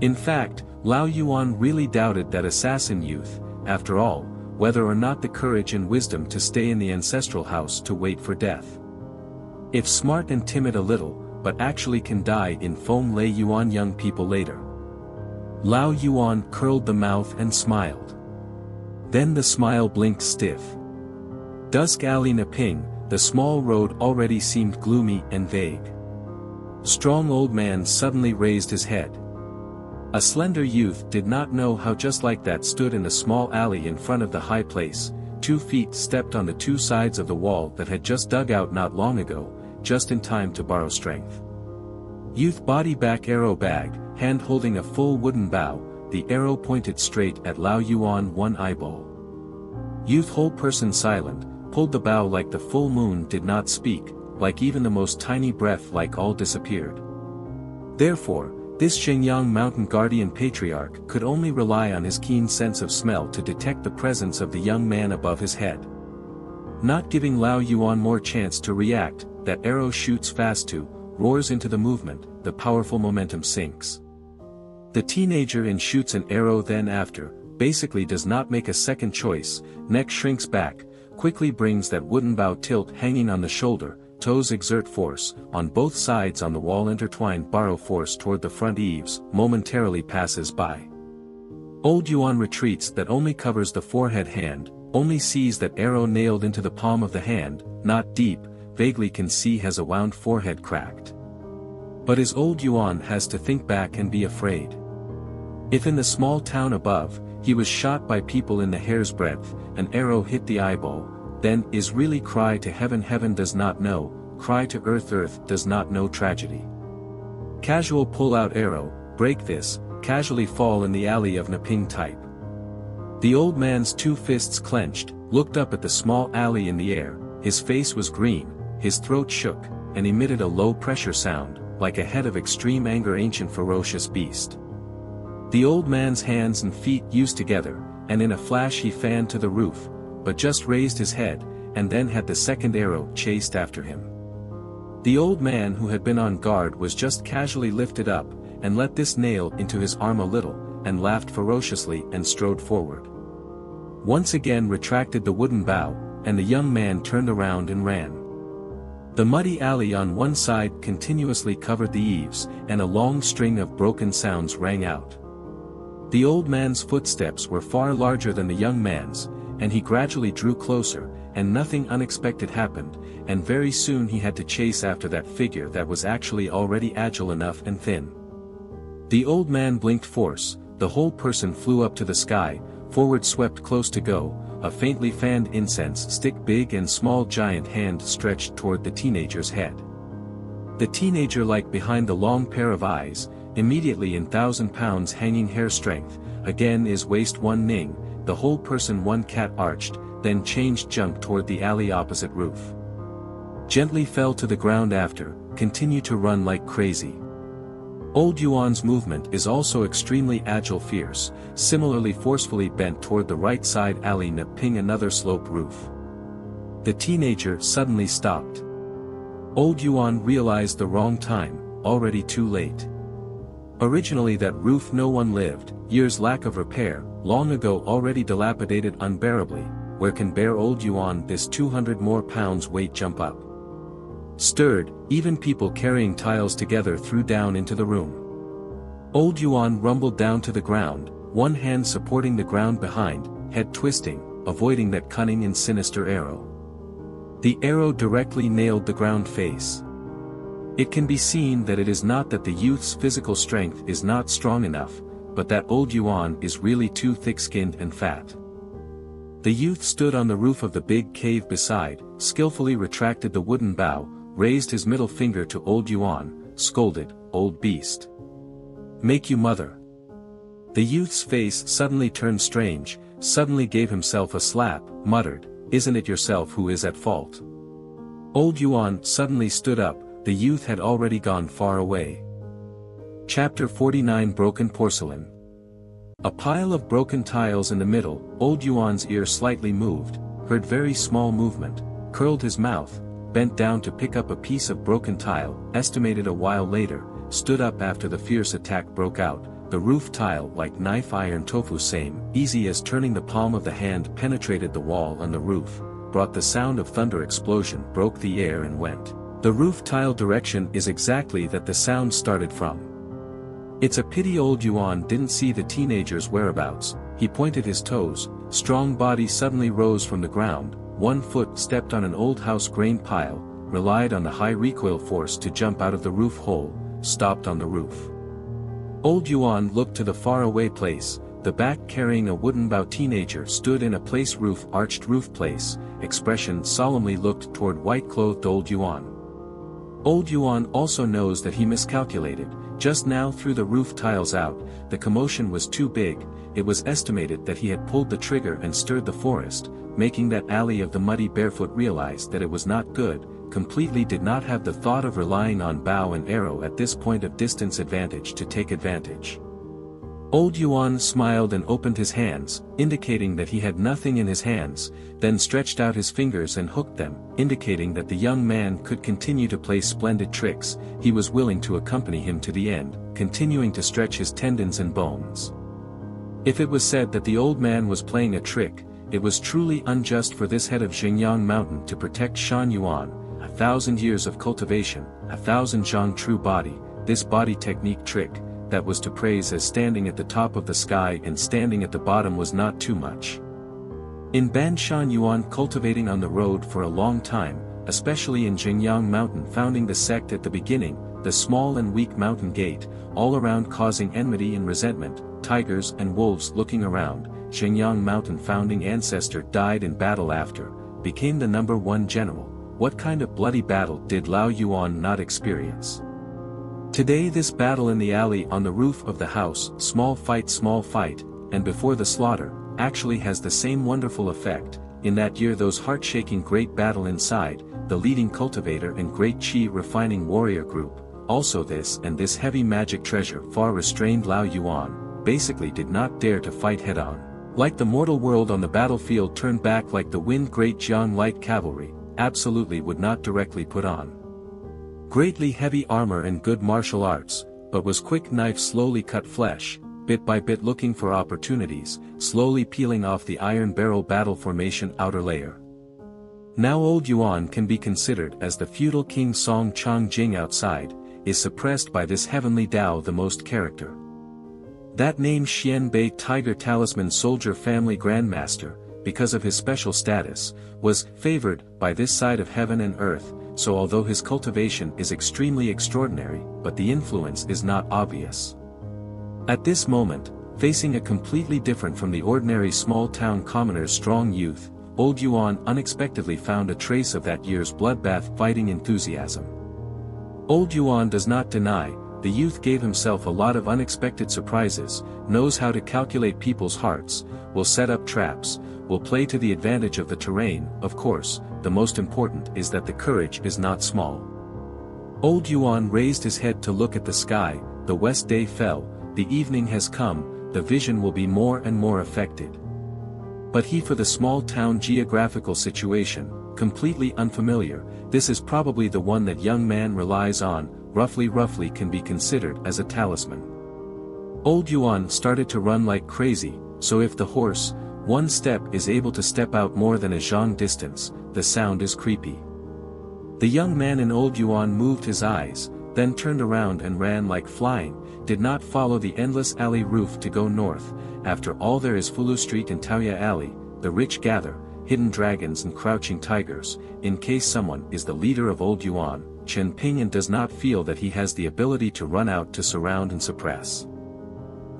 In fact, Lao Yuan really doubted that assassin youth, after all, whether or not the courage and wisdom to stay in the ancestral house to wait for death. If smart and timid a little, but actually can die in Feng Lei Yuan young people later. Lao Yuan curled the mouth and smiled. Then the smile blinked stiff. Dusk alley Naping, the small road already seemed gloomy and vague. Strong old man suddenly raised his head. A slender youth did not know how just like that stood in the small alley in front of the high place, 2 feet stepped on the 2 sides of the wall that had just dug out not long ago, just in time to borrow strength. Youth body back arrow bag, hand holding a full wooden bow, the arrow pointed straight at Lao Yuan one eyeball. Youth whole person silent, pulled the bow like the full moon did not speak, like even the most tiny breath like all disappeared. Therefore, this Shenyang mountain guardian patriarch could only rely on his keen sense of smell to detect the presence of the young man above his head. Not giving Lao Yuan more chance to react, that arrow shoots fast too, roars into the movement, the powerful momentum sinks. The teenager in shoots an arrow then after, basically does not make a second choice, neck shrinks back, quickly brings that wooden bow tilt hanging on the shoulder, toes exert force, on both sides on the wall intertwined borrow force toward the front eaves, momentarily passes by. Old Yuan retreats that only covers the forehead hand, only sees that arrow nailed into the palm of the hand, not deep, vaguely can see has a wound forehead cracked. But his old Yuan has to think back and be afraid. If in the small town above, he was shot by people in the hair's breadth, an arrow hit the eyeball, then is really cry to heaven heaven does not know, cry to earth earth does not know tragedy. Casual pull out arrow, break this, casually fall in the alley of Naping type. The old man's 2 fists clenched, looked up at the small alley in the air, his face was green, his throat shook, and emitted a low pressure sound, like a head of extreme anger ancient ferocious beast. The old man's hands and feet used together, and in a flash he fanned to the roof, but just raised his head, and then had the second arrow chased after him. The old man who had been on guard was just casually lifted up, and let this nail into his arm a little, and laughed ferociously and strode forward. Once again retracted the wooden bow, and the young man turned around and ran. The muddy alley on one side continuously covered the eaves, and a long string of broken sounds rang out. The old man's footsteps were far larger than the young man's, and he gradually drew closer, and nothing unexpected happened, and very soon he had to chase after that figure that was actually already agile enough and thin. The old man blinked force, the whole person flew up to the sky, forward swept close to go, a faintly fanned incense stick big and small giant hand stretched toward the teenager's head. The teenager like behind the long pair of eyes, immediately in 1,000 pounds hanging hair strength, again is waist one ning, the whole person one cat arched, then changed jump toward the alley opposite roof. Gently fell to the ground after, continue to run like crazy. Old Yuan's movement is also extremely agile fierce, similarly forcefully bent toward the right side alley ping another slope roof. The teenager suddenly stopped. Old Yuan realized the wrong time, already too late. Originally that roof no one lived, years lack of repair, long ago already dilapidated unbearably, where can bear old Yuan this 200 more pounds weight jump up? Stirred, even people carrying tiles together threw down into the room. Old Yuan rumbled down to the ground, one hand supporting the ground behind, head twisting, avoiding that cunning and sinister arrow. The arrow directly nailed the ground face. It can be seen that it is not that the youth's physical strength is not strong enough, but that old Yuan is really too thick-skinned and fat. The youth stood on the roof of the big cave beside, skillfully retracted the wooden bow, raised his middle finger to old Yuan, scolded, "Old beast. Make you mother." The youth's face suddenly turned strange, suddenly gave himself a slap, muttered, "Isn't it yourself who is at fault?" Old Yuan suddenly stood up, the youth had already gone far away. Chapter 49 Broken Porcelain. A pile of broken tiles in the middle, old Yuan's ear slightly moved, heard very small movement, curled his mouth, bent down to pick up a piece of broken tile, estimated a while later, stood up after the fierce attack broke out, the roof tile like knife iron tofu same, easy as turning the palm of the hand penetrated the wall on the roof, brought the sound of thunder explosion broke the air and went. The roof tile direction is exactly that the sound started from. It's a pity old Yuan didn't see the teenager's whereabouts, he pointed his toes, strong body suddenly rose from the ground, one foot stepped on an old house grain pile, relied on the high recoil force to jump out of the roof hole, stopped on the roof. Old Yuan looked to the faraway place, the back carrying a wooden bow teenager stood in a place roof arched roof place, expression solemnly looked toward white-clothed old Yuan. Old Yuan also knows that he miscalculated, just now threw the roof tiles out, the commotion was too big, it was estimated that he had pulled the trigger and stirred the forest, making that alley of the muddy barefoot realize that it was not good, completely did not have the thought of relying on bow and arrow at this point of distance advantage to take advantage. Old Yuan smiled and opened his hands, indicating that he had nothing in his hands, then stretched out his fingers and hooked them, indicating that the young man could continue to play splendid tricks, he was willing to accompany him to the end, continuing to stretch his tendons and bones. If it was said that the old man was playing a trick, it was truly unjust for this head of Xinjiang mountain to protect Shan Yuan, 1,000 years of cultivation, 1,000 zhang true body, this body technique trick, that was to praise as standing at the top of the sky and standing at the bottom was not too much. In Ban Shan Yuan cultivating on the road for a long time, especially in Xinjiang mountain founding the sect at the beginning, the small and weak mountain gate, all around causing enmity and resentment, tigers and wolves looking around, Xinjiang mountain founding ancestor died in battle after, became the _1 general, what kind of bloody battle did Lao Yuan not experience? Today this battle in the alley on the roof of the house, small fight, and before the slaughter, actually has the same wonderful effect, in that year those heart-shaking great battle inside, the leading cultivator and great chi refining warrior group, also this and this heavy magic treasure far restrained Lao Yuan, basically did not dare to fight head-on. Like the mortal world on the battlefield turned back like the wind great Jiang light cavalry, absolutely would not directly put on greatly heavy armor and good martial arts, but was quick knife slowly cut flesh, bit by bit looking for opportunities, slowly peeling off the iron barrel battle formation outer layer. Now old Yuan can be considered as the feudal king Song Chang Jing outside, is suppressed by this heavenly Tao the most character. That name Xian Bei Tiger Talisman Soldier Family Grandmaster, because of his special status, was favored by this side of heaven and earth, so although his cultivation is extremely extraordinary, but the influence is not obvious. At this moment, facing a completely different from the ordinary small-town commoner's strong youth, old Yuan unexpectedly found a trace of that year's bloodbath fighting enthusiasm. Old Yuan does not deny, the youth gave himself a lot of unexpected surprises, knows how to calculate people's hearts, will set up traps, will play to the advantage of the terrain. Of course, the most important is that the courage is not small. Old Yuan raised his head to look at the sky, the west day fell, the evening has come, the vision will be more and more affected. But for the small town geographical situation, completely unfamiliar, this is probably the one that young man relies on, roughly can be considered as a talisman. Old Yuan started to run like crazy, so if the horse, one step is able to step out more than a zhang distance, the sound is creepy. The young man in old Yuan moved his eyes, then turned around and ran like flying, did not follow the endless alley roof to go north. After all, there is Fulu Street and Taoya Alley, the rich gather, hidden dragons and crouching tigers. In case someone is the leader of old Yuan, Chen Pingyan does not feel that he has the ability to run out to surround and suppress.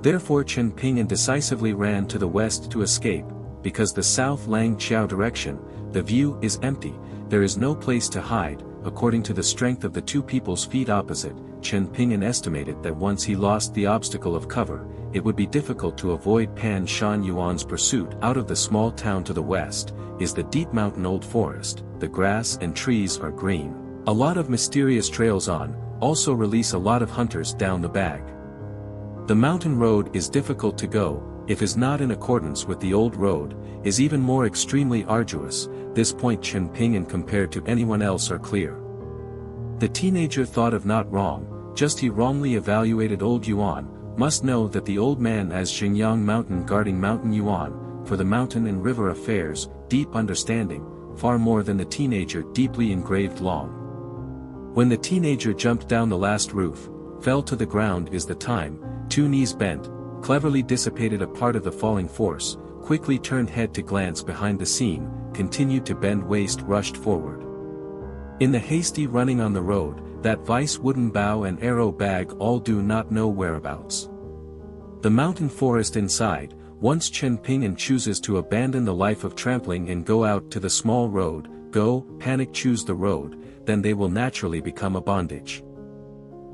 Therefore Chen Pingyan decisively ran to the west to escape, because the south Lang Chiao direction, the view is empty, there is no place to hide. According to the strength of the two people's feet opposite, Chen Pingyan estimated that once he lost the obstacle of cover, it would be difficult to avoid Pan Shan Yuan's pursuit. Out of the small town to the west, is the deep mountain old forest, the grass and trees are green. A lot of mysterious trails also release a lot of hunters down the bag. The mountain road is difficult to go, if is not in accordance with the old road, is even more extremely arduous. This point Chen Pingyan compared to anyone else are clear. The teenager thought of not wrong, just he wrongly evaluated old Yuan, must know that the old man as Xingyang mountain guarding mountain Yuan, for the mountain and river affairs, deep understanding, far more than the teenager deeply engraved long. When the teenager jumped down the last roof, fell to the ground is the time, two knees bent, cleverly dissipated a part of the falling force, quickly turned head to glance behind the scene, continued to bend waist, rushed forward. In the hasty running on the road, that vice wooden bow and arrow bag all do not know whereabouts. The mountain forest inside, once Chen Pingyan chooses to abandon the life of trampling and go out to the small road, panic choose the road, then they will naturally become a bondage.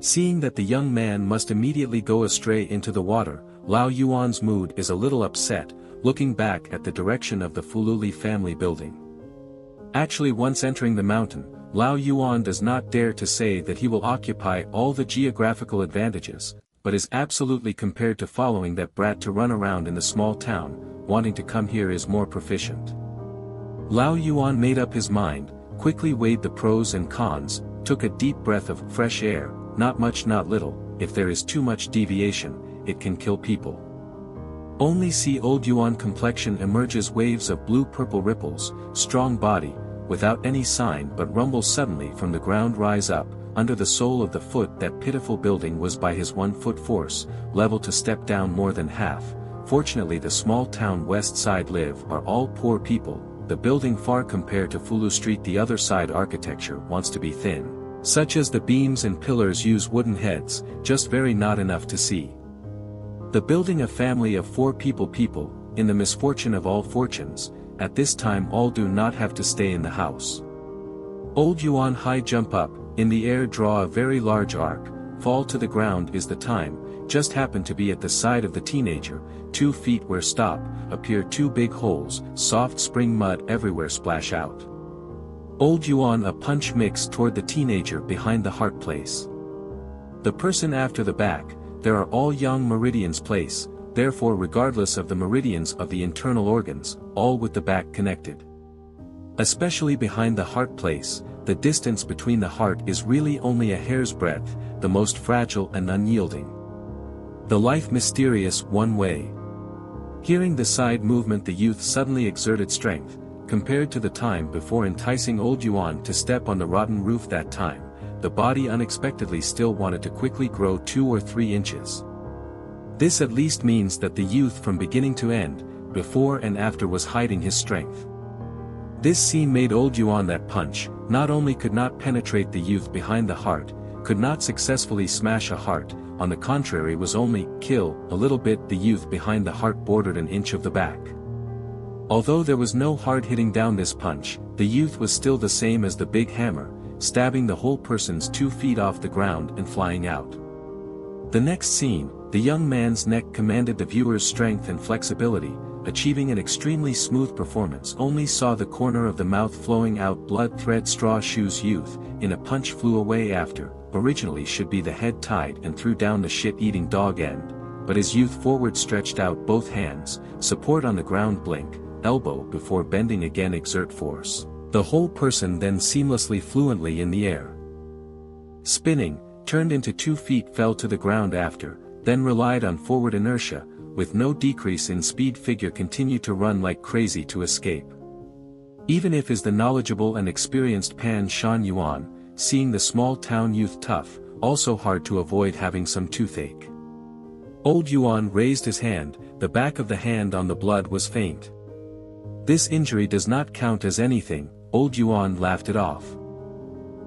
Seeing that the young man must immediately go astray into the water, Lao Yuan's mood is a little upset, looking back at the direction of the Fululi family building. Actually, once entering the mountain, Lao Yuan does not dare to say that he will occupy all the geographical advantages, but is absolutely compared to following that brat to run around in the small town, wanting to come here is more proficient. Lao Yuan made up his mind, quickly weighed the pros and cons, took a deep breath of fresh air, not much not little, if there is too much deviation, it can kill people. Only see old Yuan complexion emerges waves of blue-purple ripples, strong body, without any sign but rumble suddenly from the ground rise up, under the sole of the foot that pitiful building was by his 1 foot force, level to step down more than half. Fortunately the small town west side live are all poor people, the building far compared to Fulu Street the other side architecture wants to be thin, such as the beams and pillars use wooden heads, just very not enough to see. The building a family of 4 people, in the misfortune of all fortunes, at this time all do not have to stay in the house. Old Yuan high jump up, in the air draw a very large arc, fall to the ground is the time, just happen to be at the side of the teenager, 2 feet where stop, appear 2 big holes, soft spring mud everywhere splash out. Old Yuan a punch mix toward the teenager behind the heart place. The person after the back, there are all young meridians place, therefore regardless of the meridians of the internal organs, all with the back connected. Especially behind the heart place, the distance between the heart is really only a hair's breadth, the most fragile and unyielding. The life mysterious one way. Hearing the side movement the youth suddenly exerted strength, compared to the time before enticing old Yuan to step on the rotten roof that time, the body unexpectedly still wanted to quickly grow 2 or 3 inches. This at least means that the youth from beginning to end, before and after was hiding his strength. This scene made old Yuan that punch, not only could not penetrate the youth behind the heart, could not successfully smash a heart, on the contrary was only, kill, a little bit the youth behind the heart bordered an inch of the back. Although there was no hard hitting down this punch, the youth was still the same as the big hammer, stabbing the whole person's 2 feet off the ground and flying out. The next scene, the young man's neck commanded the viewer's strength and flexibility, achieving an extremely smooth performance. Only saw the corner of the mouth flowing out blood. Thread straw shoes youth, in a punch flew away after, originally should be the head tied and threw down the shit-eating dog end, but his youth forward stretched out both hands, support on the ground blink, elbow before bending again exert force. The whole person then seamlessly fluently in the air. Spinning, turned into 2 feet fell to the ground after, then relied on forward inertia, with no decrease in speed figure continued to run like crazy to escape. Even if is the knowledgeable and experienced Pan Shan Yuan, seeing the small town youth tough, also hard to avoid having some toothache. Old Yuan raised his hand, the back of the hand on the blood was faint. This injury does not count as anything, Old Yuan laughed it off.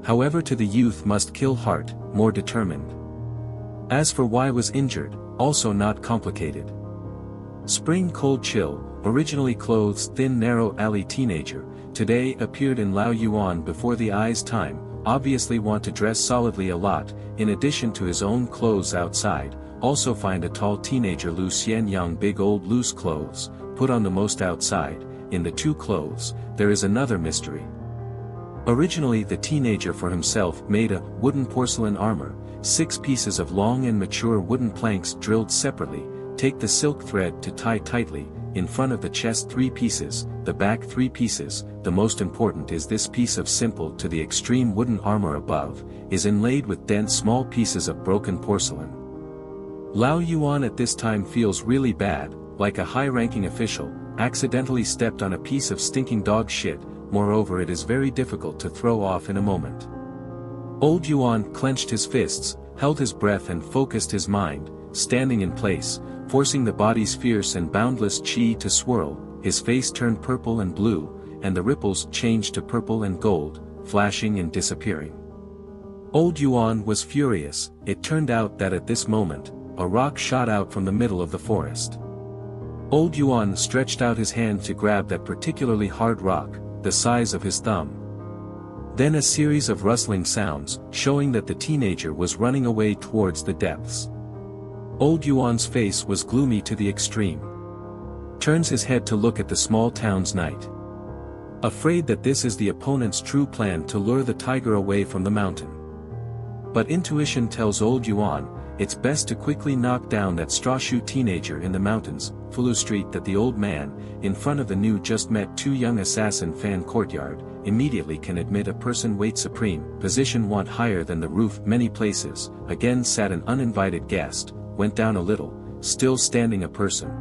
However, to the youth must kill heart, more determined. As for why was injured, also not complicated. Spring cold chill, originally clothes thin narrow alley teenager, today appeared in Lao Yuan before the eyes time, obviously want to dress solidly a lot, in addition to his own clothes outside, also find a tall teenager Lu Xianyang big old loose clothes, put on the most outside. In the 2 clothes, there is another mystery. Originally the teenager for himself made a wooden porcelain armor, 6 pieces of long and mature wooden planks drilled separately, take the silk thread to tie tightly, in front of the chest 3 pieces, the back 3 pieces, the most important is this piece of simple to the extreme wooden armor above, is inlaid with dense small pieces of broken porcelain. Lao Yuan at this time feels really bad, like a high-ranking official, accidentally stepped on a piece of stinking dog shit, moreover it is very difficult to throw off in a moment. Old Yuan clenched his fists, held his breath and focused his mind, standing in place, forcing the body's fierce and boundless chi to swirl, his face turned purple and blue, and the ripples changed to purple and gold, flashing and disappearing. Old Yuan was furious. It turned out that at this moment, a rock shot out from the middle of the forest. Old Yuan stretched out his hand to grab that particularly hard rock, the size of his thumb. Then a series of rustling sounds, showing that the teenager was running away towards the depths. Old Yuan's face was gloomy to the extreme. Turns his head to look at the small town's knight. Afraid that this is the opponent's true plan to lure the tiger away from the mountain. But intuition tells Old Yuan, it's best to quickly knock down that strawshoe teenager in the mountains, Fulu Street that the old man, in front of the new just met 2 young assassin fan courtyard, immediately can admit a person weight supreme, position want higher than the roof many places, again sat an uninvited guest, went down a little, still standing a person.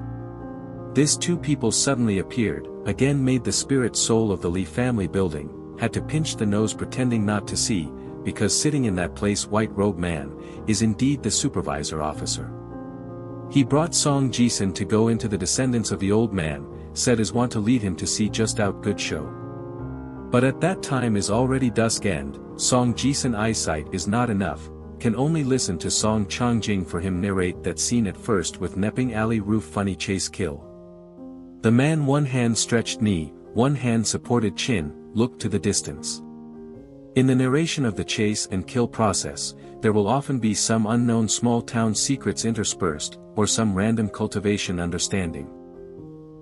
This 2 people suddenly appeared, again made the spirit soul of the Li family building, had to pinch the nose pretending not to see, because sitting in that place white robe man, is indeed the supervisor officer. He brought Song Jisun to go into the descendants of the old man, said is want to lead him to see just out good show. But at that time is already dusk end, Song Jisun eyesight is not enough, can only listen to Song Changjing for him narrate that scene at first with Nepping Alley roof funny chase kill. The man one hand stretched knee, one hand supported chin, looked to the distance. In the narration of the chase and kill process, there will often be some unknown small town secrets interspersed, or some random cultivation understanding.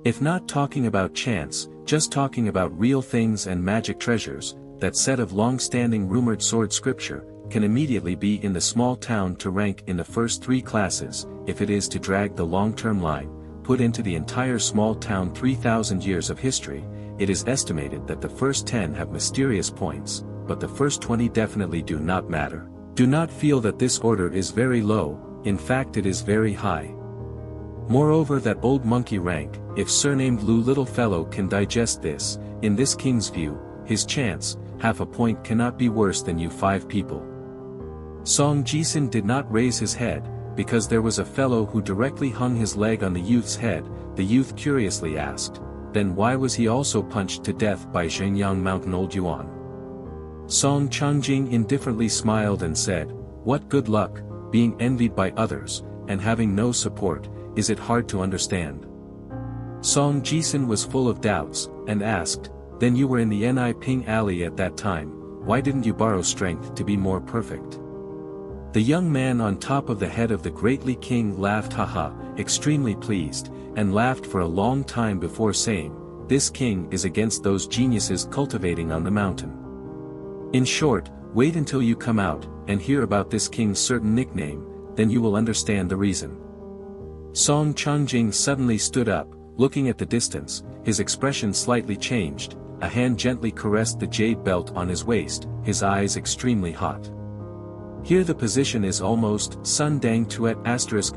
If not talking about chance, just talking about real things and magic treasures, that set of long-standing rumored sword scripture, can immediately be in the small town to rank in the first 3 classes, if it is to drag the long-term line, put into the entire small town 3,000 years of history, it is estimated that the first 10 have mysterious points, but the first 20 definitely do not matter. Do not feel that this order is very low, in fact it is very high. Moreover that old monkey rank, if surnamed Lu little fellow can digest this, in this king's view, his chance, half a point cannot be worse than you 5 people. Song Jisun did not raise his head, because there was a fellow who directly hung his leg on the youth's head. The youth curiously asked, then why was he also punched to death by Zhengyang Mountain Old Yuan? Song Changjing indifferently smiled and said, what good luck, being envied by others, and having no support, is it hard to understand? Song Jisun was full of doubts, and asked, "Then you were in the Ni Ping Alley at that time, why didn't you borrow strength to be more perfect?" The young man on top of the head of the greatly king laughed haha, extremely pleased, and laughed for a long time before saying, "This king is against those geniuses cultivating on the mountain. In short, wait until you come out, and hear about this king's certain nickname, then you will understand the reason." Song Changjing suddenly stood up, looking at the distance, his expression slightly changed, a hand gently caressed the jade belt on his waist, his eyes extremely hot. Here the position is almost Sun Dang Tuet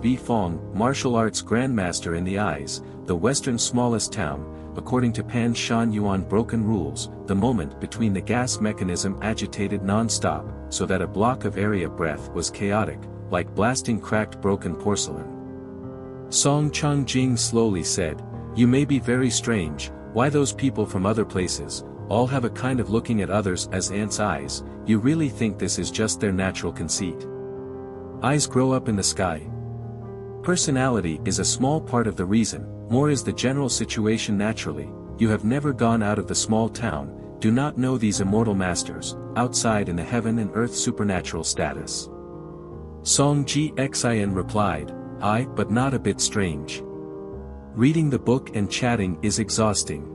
*V Fong, martial arts grandmaster in the eyes, the western smallest town, according to Pan Shan Yuan broken rules, the moment between the gas mechanism agitated non-stop, so that a block of area breath was chaotic, like blasting cracked broken porcelain. Song Changjing slowly said, "You may be very strange, why those people from other places, all have a kind of looking at others as ants' eyes, you really think this is just their natural conceit? Eyes grow up in the sky. Personality is a small part of the reason, more is the general situation naturally, you have never gone out of the small town, do not know these immortal masters, outside in the heaven and earth supernatural status." Song Xian replied, but not a bit strange. Reading the book and chatting is exhausting."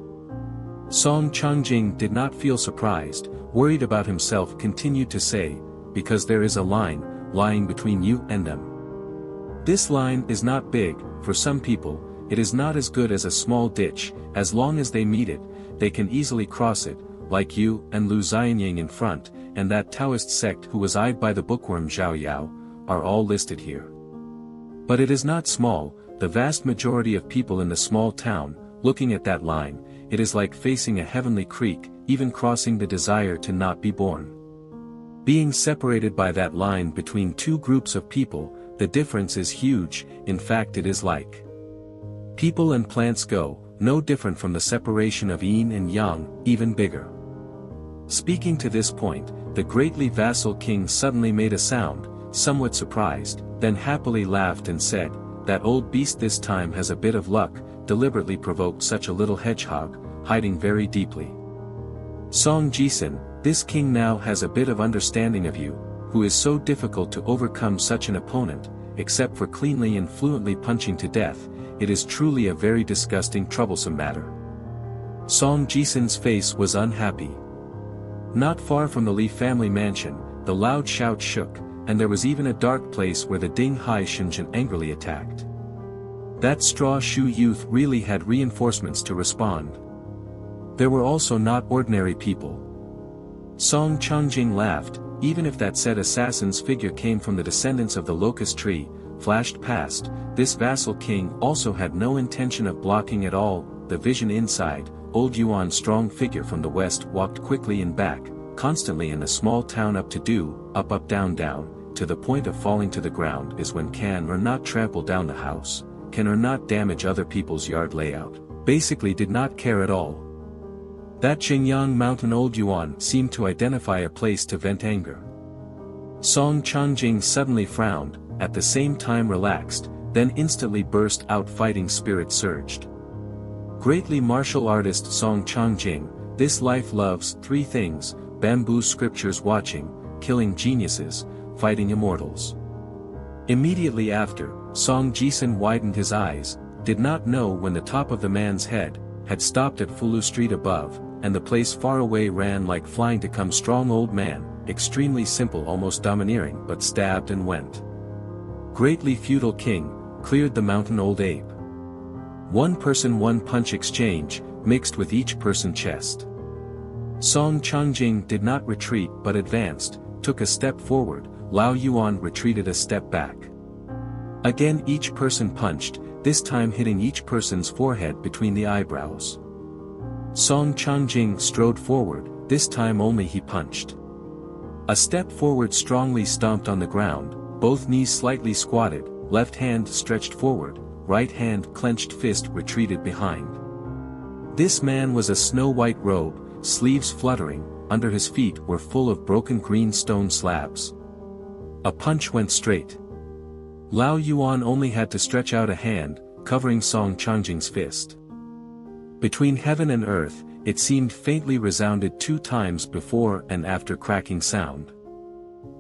Song Changjing did not feel surprised, worried about himself continued to say, "Because there is a line, lying between you and them. This line is not big, for some people, it is not as good as a small ditch, as long as they meet it, they can easily cross it, like you and Lu Xianying in front, and that Taoist sect who was eyed by the bookworm Zhao Yao, are all listed here. But it is not small, the vast majority of people in the small town, looking at that line, it is like facing a heavenly creek, even crossing the desire to not be born. Being separated by that line between two groups of people, the difference is huge, in fact it is like people and plants go, no different from the separation of yin and yang, even bigger." Speaking to this point, the greatly vassal king suddenly made a sound, somewhat surprised, then happily laughed and said, "That old beast this time has a bit of luck, deliberately provoked such a little hedgehog, hiding very deeply. Song Jisun, this king now has a bit of understanding of you, who is so difficult to overcome such an opponent, except for cleanly and fluently punching to death, it is truly a very disgusting troublesome matter." Song Jisun's face was unhappy. Not far from the Li family mansion, the loud shout shook, and there was even a dark place where the Ding Hai Shenzhen angrily attacked. That straw shoe youth really had reinforcements to respond. There were also not ordinary people. Song Changjing laughed, even if that said assassin's figure came from the descendants of the locust tree, flashed past, this vassal king also had no intention of blocking at all, the vision inside, old Yuan's strong figure from the west walked quickly and back, constantly in a small town up to do, up down down, to the point of falling to the ground is when can or not trample down the house, can or not damage other people's yard layout, basically did not care at all. That Qingyang mountain old Yuan seemed to identify a place to vent anger. Song Changjing suddenly frowned, at the same time relaxed, then instantly burst out fighting spirit surged. Greatly martial artist Song Changjing, this life loves three things, bamboo scriptures watching, killing geniuses, fighting immortals. Immediately after, Song Jisun widened his eyes, did not know when the top of the man's head, had stopped at Fulu Street above, and the place far away ran like flying to come strong old man, extremely simple almost domineering but stabbed and went. Greatly feudal king, cleared the mountain old ape. One person one punch exchange, mixed with each person chest. Song Changjing did not retreat but advanced, took a step forward, Lao Yuan retreated a step back. Again each person punched, this time hitting each person's forehead between the eyebrows. Song Changjing strode forward, this time only he punched. A step forward strongly stomped on the ground, both knees slightly squatted, left hand stretched forward, right hand clenched fist retreated behind. This man was a snow-white robe, sleeves fluttering, under his feet were full of broken green stone slabs. A punch went straight. Lao Yuan only had to stretch out a hand, covering Song Changjing's fist. Between heaven and earth, it seemed faintly resounded 2 times before and after cracking sound.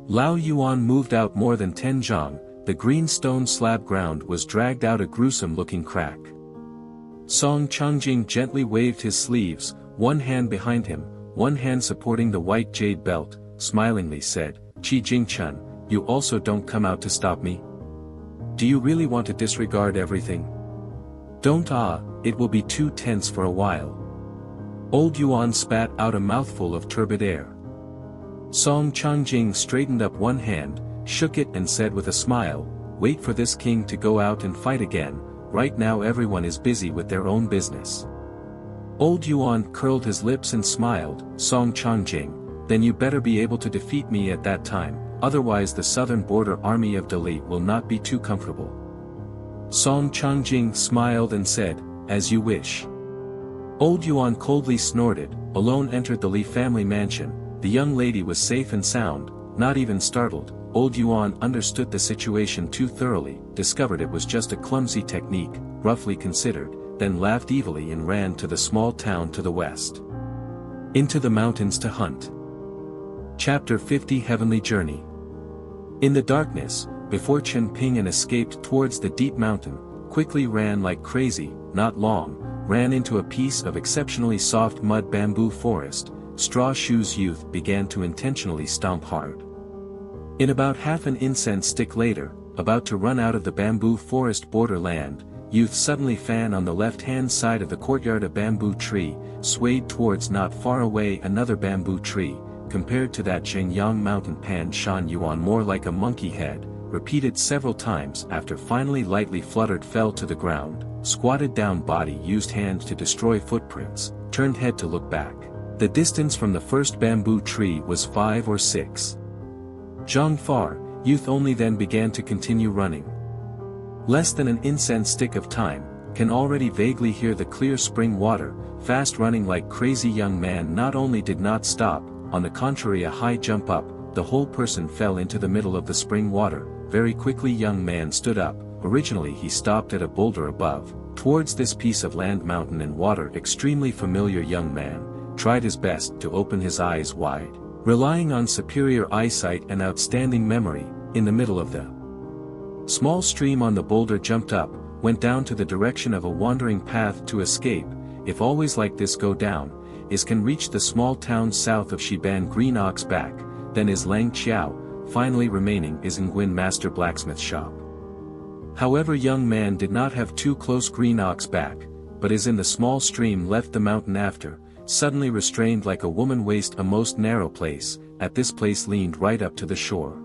Lao Yuan moved out more than 10 zhang, the green stone slab ground was dragged out a gruesome-looking crack. Song Changjing gently waved his sleeves, one hand behind him, one hand supporting the white jade belt, smilingly said, "Qi Jingchun, you also don't come out to stop me? Do you really want to disregard everything? Don't it will be too tense for a while." Old Yuan spat out a mouthful of turbid air. Song Changjing straightened up one hand, shook it and said with a smile, "Wait for this king to go out and fight again, right now everyone is busy with their own business." Old Yuan curled his lips and smiled, "Song Changjing, then you better be able to defeat me at that time, otherwise the southern border army of Dali will not be too comfortable." Song Changjing smiled and said, "As you wish." Old Yuan coldly snorted, alone entered the Li family mansion. The young lady was safe and sound, not even startled. Old Yuan understood the situation too thoroughly, discovered it was just a clumsy technique, roughly considered, then laughed evilly and ran to the small town to the west. Into the mountains to hunt. Chapter 50 Heavenly Journey. In the darkness, before Chen Ping'an escaped towards the deep mountain, quickly ran like crazy, not long, ran into a piece of exceptionally soft mud bamboo forest. Straw Shoes Youth began to intentionally stomp hard. In about half an incense stick later, about to run out of the bamboo forest borderland, Youth suddenly found on the left-hand side of the courtyard a bamboo tree, swayed towards not far away another bamboo tree, compared to that Zhengyang mountain Pan Shan Yuan more like a monkey head, repeated several times after finally lightly fluttered fell to the ground, squatted down body used hand to destroy footprints, turned head to look back. The distance from the first bamboo tree was 5 or 6 zhang far. Youth only then began to continue running. Less than an incense stick of time, can already vaguely hear the clear spring water, fast running like crazy young man not only did not stop, on the contrary a high jump up, the whole person fell into the middle of the spring water. Very quickly young man stood up, originally he stopped at a boulder above, towards this piece of land mountain and water extremely familiar young man, tried his best to open his eyes wide, relying on superior eyesight and outstanding memory. In the middle of the small stream on the boulder jumped up, went down to the direction of a wandering path to escape. If always like this go down, is can reach the small town south of Shiban Green Ox back, then is Lang Chiao, finally remaining is Nguyen Master Blacksmith Shop. However young man did not have too close Green Ox back, but is in the small stream left the mountain after, suddenly restrained like a woman waist a most narrow place, at this place leaned right up to the shore.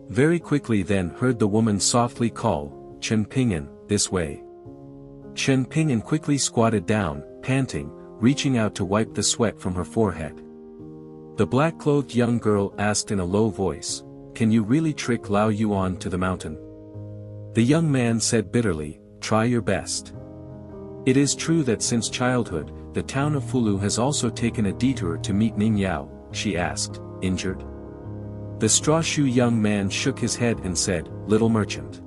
Very quickly then heard the woman softly call, "Chen Ping'an, this way." Chen Ping'an quickly squatted down, panting, reaching out to wipe the sweat from her forehead. The black-clothed young girl asked in a low voice, "Can you really trick Lao Yuan to the mountain?" The young man said bitterly, "Try your best." It is true that since childhood, the town of Fulu has also taken a detour to meet Ning Yao. She asked, "Injured?" The straw-shoe young man shook his head and said, "Little merchant."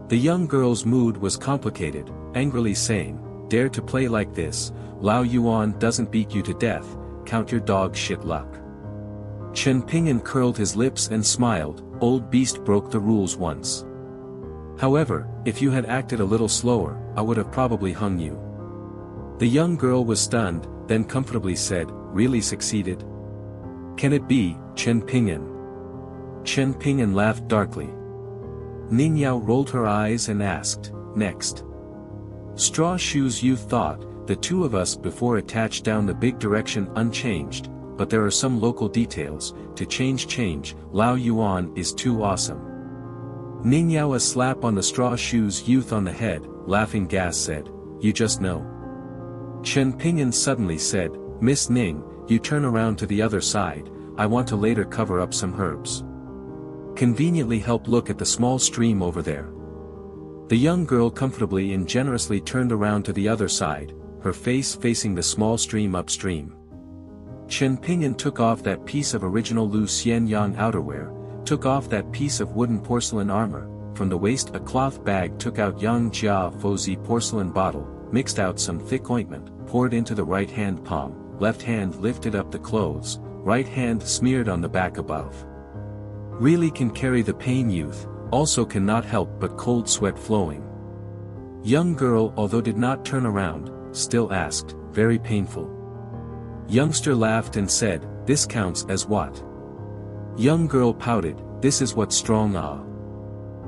The young girl's mood was complicated, angrily saying, "Dare to play like this, Lao Yuan doesn't beat you to death, count your dog shit luck." Chen Ping'an curled his lips and smiled, "Old beast broke the rules once. However, if you had acted a little slower, I would have probably hung you." The young girl was stunned, then comfortably said, "Really succeeded? Can it be, Chen Ping'an?" Chen Ping'an laughed darkly. Ning Yao rolled her eyes and asked, "Next?" Straw Shoes Youth thought, "The two of us before attached down the big direction unchanged, but there are some local details, to change, Lao Yuan is too awesome." Ning Yao a slap on the Straw Shoes Youth on the head, laughing gas said, "You just know." Chen Ping'an suddenly said, "Miss Ning, you turn around to the other side, I want to later cover up some herbs. Conveniently help look at the small stream over there." The young girl comfortably and generously turned around to the other side, her face facing the small stream upstream. Chen Ping'an took off that piece of original Lu Xianyang outerwear, took off that piece of wooden porcelain armor, from the waist a cloth bag took out Yang Jia Fozi porcelain bottle, mixed out some thick ointment, poured into the right hand palm, left hand lifted up the clothes, right hand smeared on the back above. Really can carry the pain youth, also cannot help but cold sweat flowing. Young girl although did not turn around, still asked, very painful. Youngster laughed and said, this counts as what? Young girl pouted, this is what strong ah.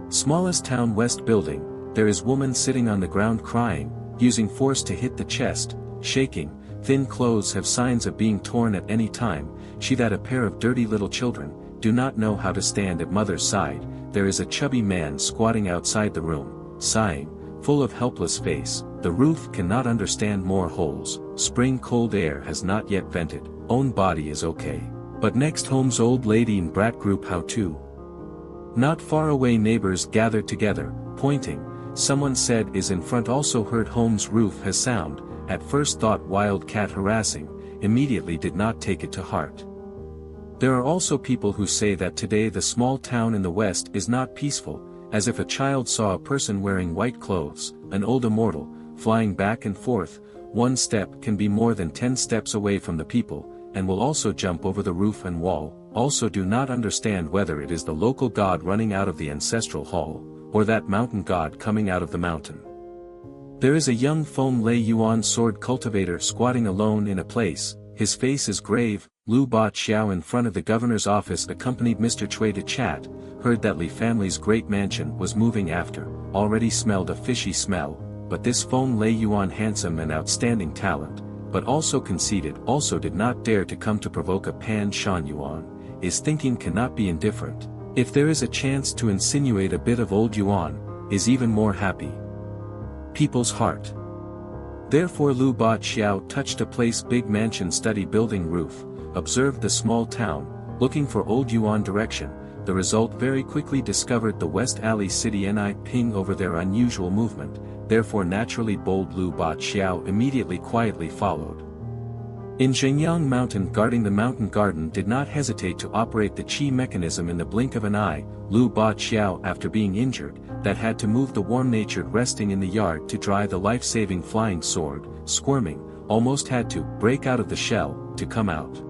Smallest town west building, there is woman sitting on the ground crying, using force to hit the chest, shaking, thin clothes have signs of being torn at any time, she that a pair of dirty little children, do not know how to stand at mother's side, there is a chubby man squatting outside the room, sighing, full of helpless face, the roof cannot understand more holes, spring cold air has not yet vented, own body is okay. But next home's old lady and brat group how to? Not far away neighbors gathered together, pointing, someone said is in front also heard home's roof has sound, at first thought wild cat harassing, immediately did not take it to heart. There are also people who say that today the small town in the west is not peaceful, as if a child saw a person wearing white clothes, an old immortal, flying back and forth, one step can be more than 10 steps away from the people, and will also jump over the roof and wall, also do not understand whether it is the local god running out of the ancestral hall, or that mountain god coming out of the mountain. There is a young Feng Lei Yuan sword cultivator squatting alone in a place, his face is grave. Lu Ba Qiao in front of the governor's office accompanied Mr. Cui to chat, heard that Li family's great mansion was moving after, already smelled a fishy smell, but this Feng Lei Yuan handsome and outstanding talent, but also conceited also did not dare to come to provoke a Pan Shan Yuan, is thinking cannot be indifferent, if there is a chance to insinuate a bit of old Yuan, is even more happy. People's heart. Therefore Lu Ba Qiao touched a place big mansion study building roof, observed the small town, looking for old Yuan direction, the result very quickly discovered the West Alley City Ni Ping over their unusual movement, therefore naturally bold Lu Ba Qiao immediately quietly followed. In Zhengyang Mountain guarding the mountain garden did not hesitate to operate the qi mechanism in the blink of an eye, Lu Ba Qiao after being injured, that had to move the warm-natured resting in the yard to dry the life-saving flying sword, squirming, almost had to break out of the shell, to come out.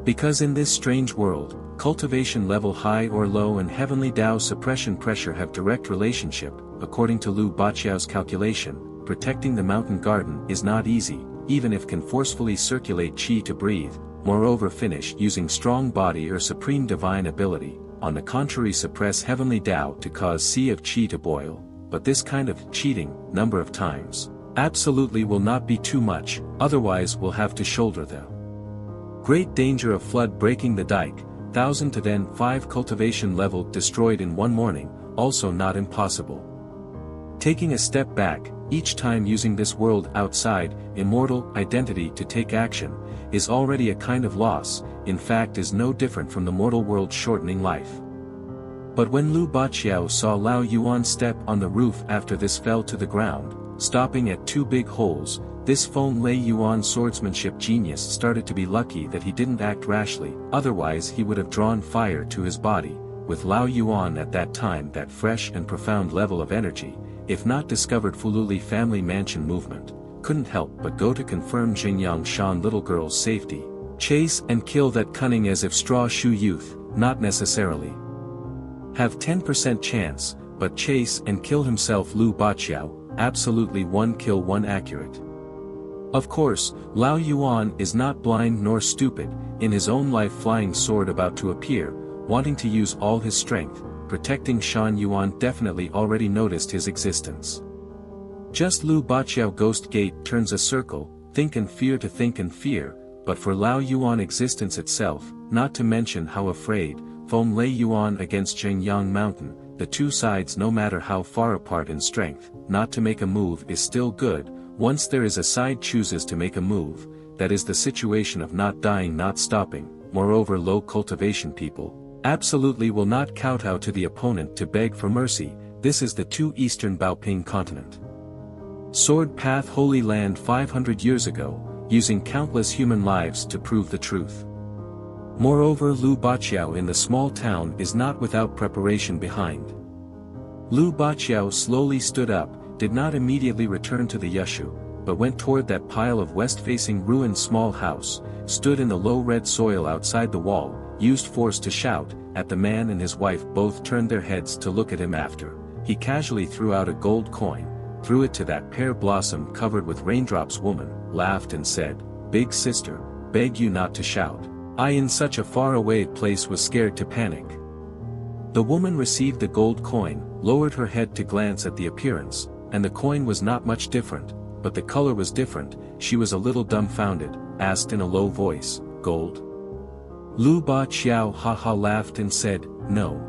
Because in this strange world, cultivation level high or low and heavenly Tao suppression pressure have direct relationship, according to Lu Baqiao's calculation, protecting the mountain garden is not easy, even if can forcefully circulate qi to breathe, moreover finish using strong body or supreme divine ability, on the contrary suppress heavenly Tao to cause sea of qi to boil, but this kind of cheating, number of times, absolutely will not be too much, otherwise we'll have to shoulder the great danger of flood breaking the dike, 1,000 to then 5 cultivation level destroyed in one morning, also not impossible. Taking a step back, each time using this world outside, immortal, identity to take action, is already a kind of loss, in fact is no different from the mortal world shortening life. But when Lu Baqiao saw Lao Yuan step on the roof after this fell to the ground, stopping at 2 big holes, this Feng Lei Yuan swordsmanship genius started to be lucky that he didn't act rashly, otherwise he would have drawn fire to his body, with Lao Yuan at that time that fresh and profound level of energy, if not discovered Fululi family mansion movement, couldn't help but go to confirm Jingyang Shan little girl's safety, chase and kill that cunning as if straw shoe youth, not necessarily have 10% chance, but chase and kill himself Lu Baqiao, absolutely 1 kill 1 accurate. Of course, Lao Yuan is not blind nor stupid, in his own life flying sword about to appear, wanting to use all his strength, protecting Shan Yuan definitely already noticed his existence. Just Lu Baqiao ghost gate turns a circle, think and fear to think and fear, but for Lao Yuan existence itself, not to mention how afraid, Feng Lei Yuan against Zhengyang Mountain, the two sides no matter how far apart in strength, not to make a move is still good. Once there is a side chooses to make a move, that is the situation of not dying not stopping, moreover low cultivation people, absolutely will not kowtow to the opponent to beg for mercy, this is the 2 eastern Baoping continent. Sword path Holy Land 500 years ago, using countless human lives to prove the truth. Moreover Lu Baqiao in the small town is not without preparation behind. Lu Baqiao slowly stood up, did not immediately return to the yushu, but went toward that pile of west-facing ruined small house, stood in the low red soil outside the wall, used force to shout, at the man and his wife both turned their heads to look at him after. He casually threw out a gold coin, threw it to that pear blossom covered with raindrops woman, laughed and said, "Big sister, beg you not to shout. I in such a far-away place was scared to panic." The woman received the gold coin, lowered her head to glance at the appearance, and the coin was not much different, but the color was different. She was a little dumbfounded, asked in a low voice, "Gold?" Lu Baqiao ha laughed and said, "No.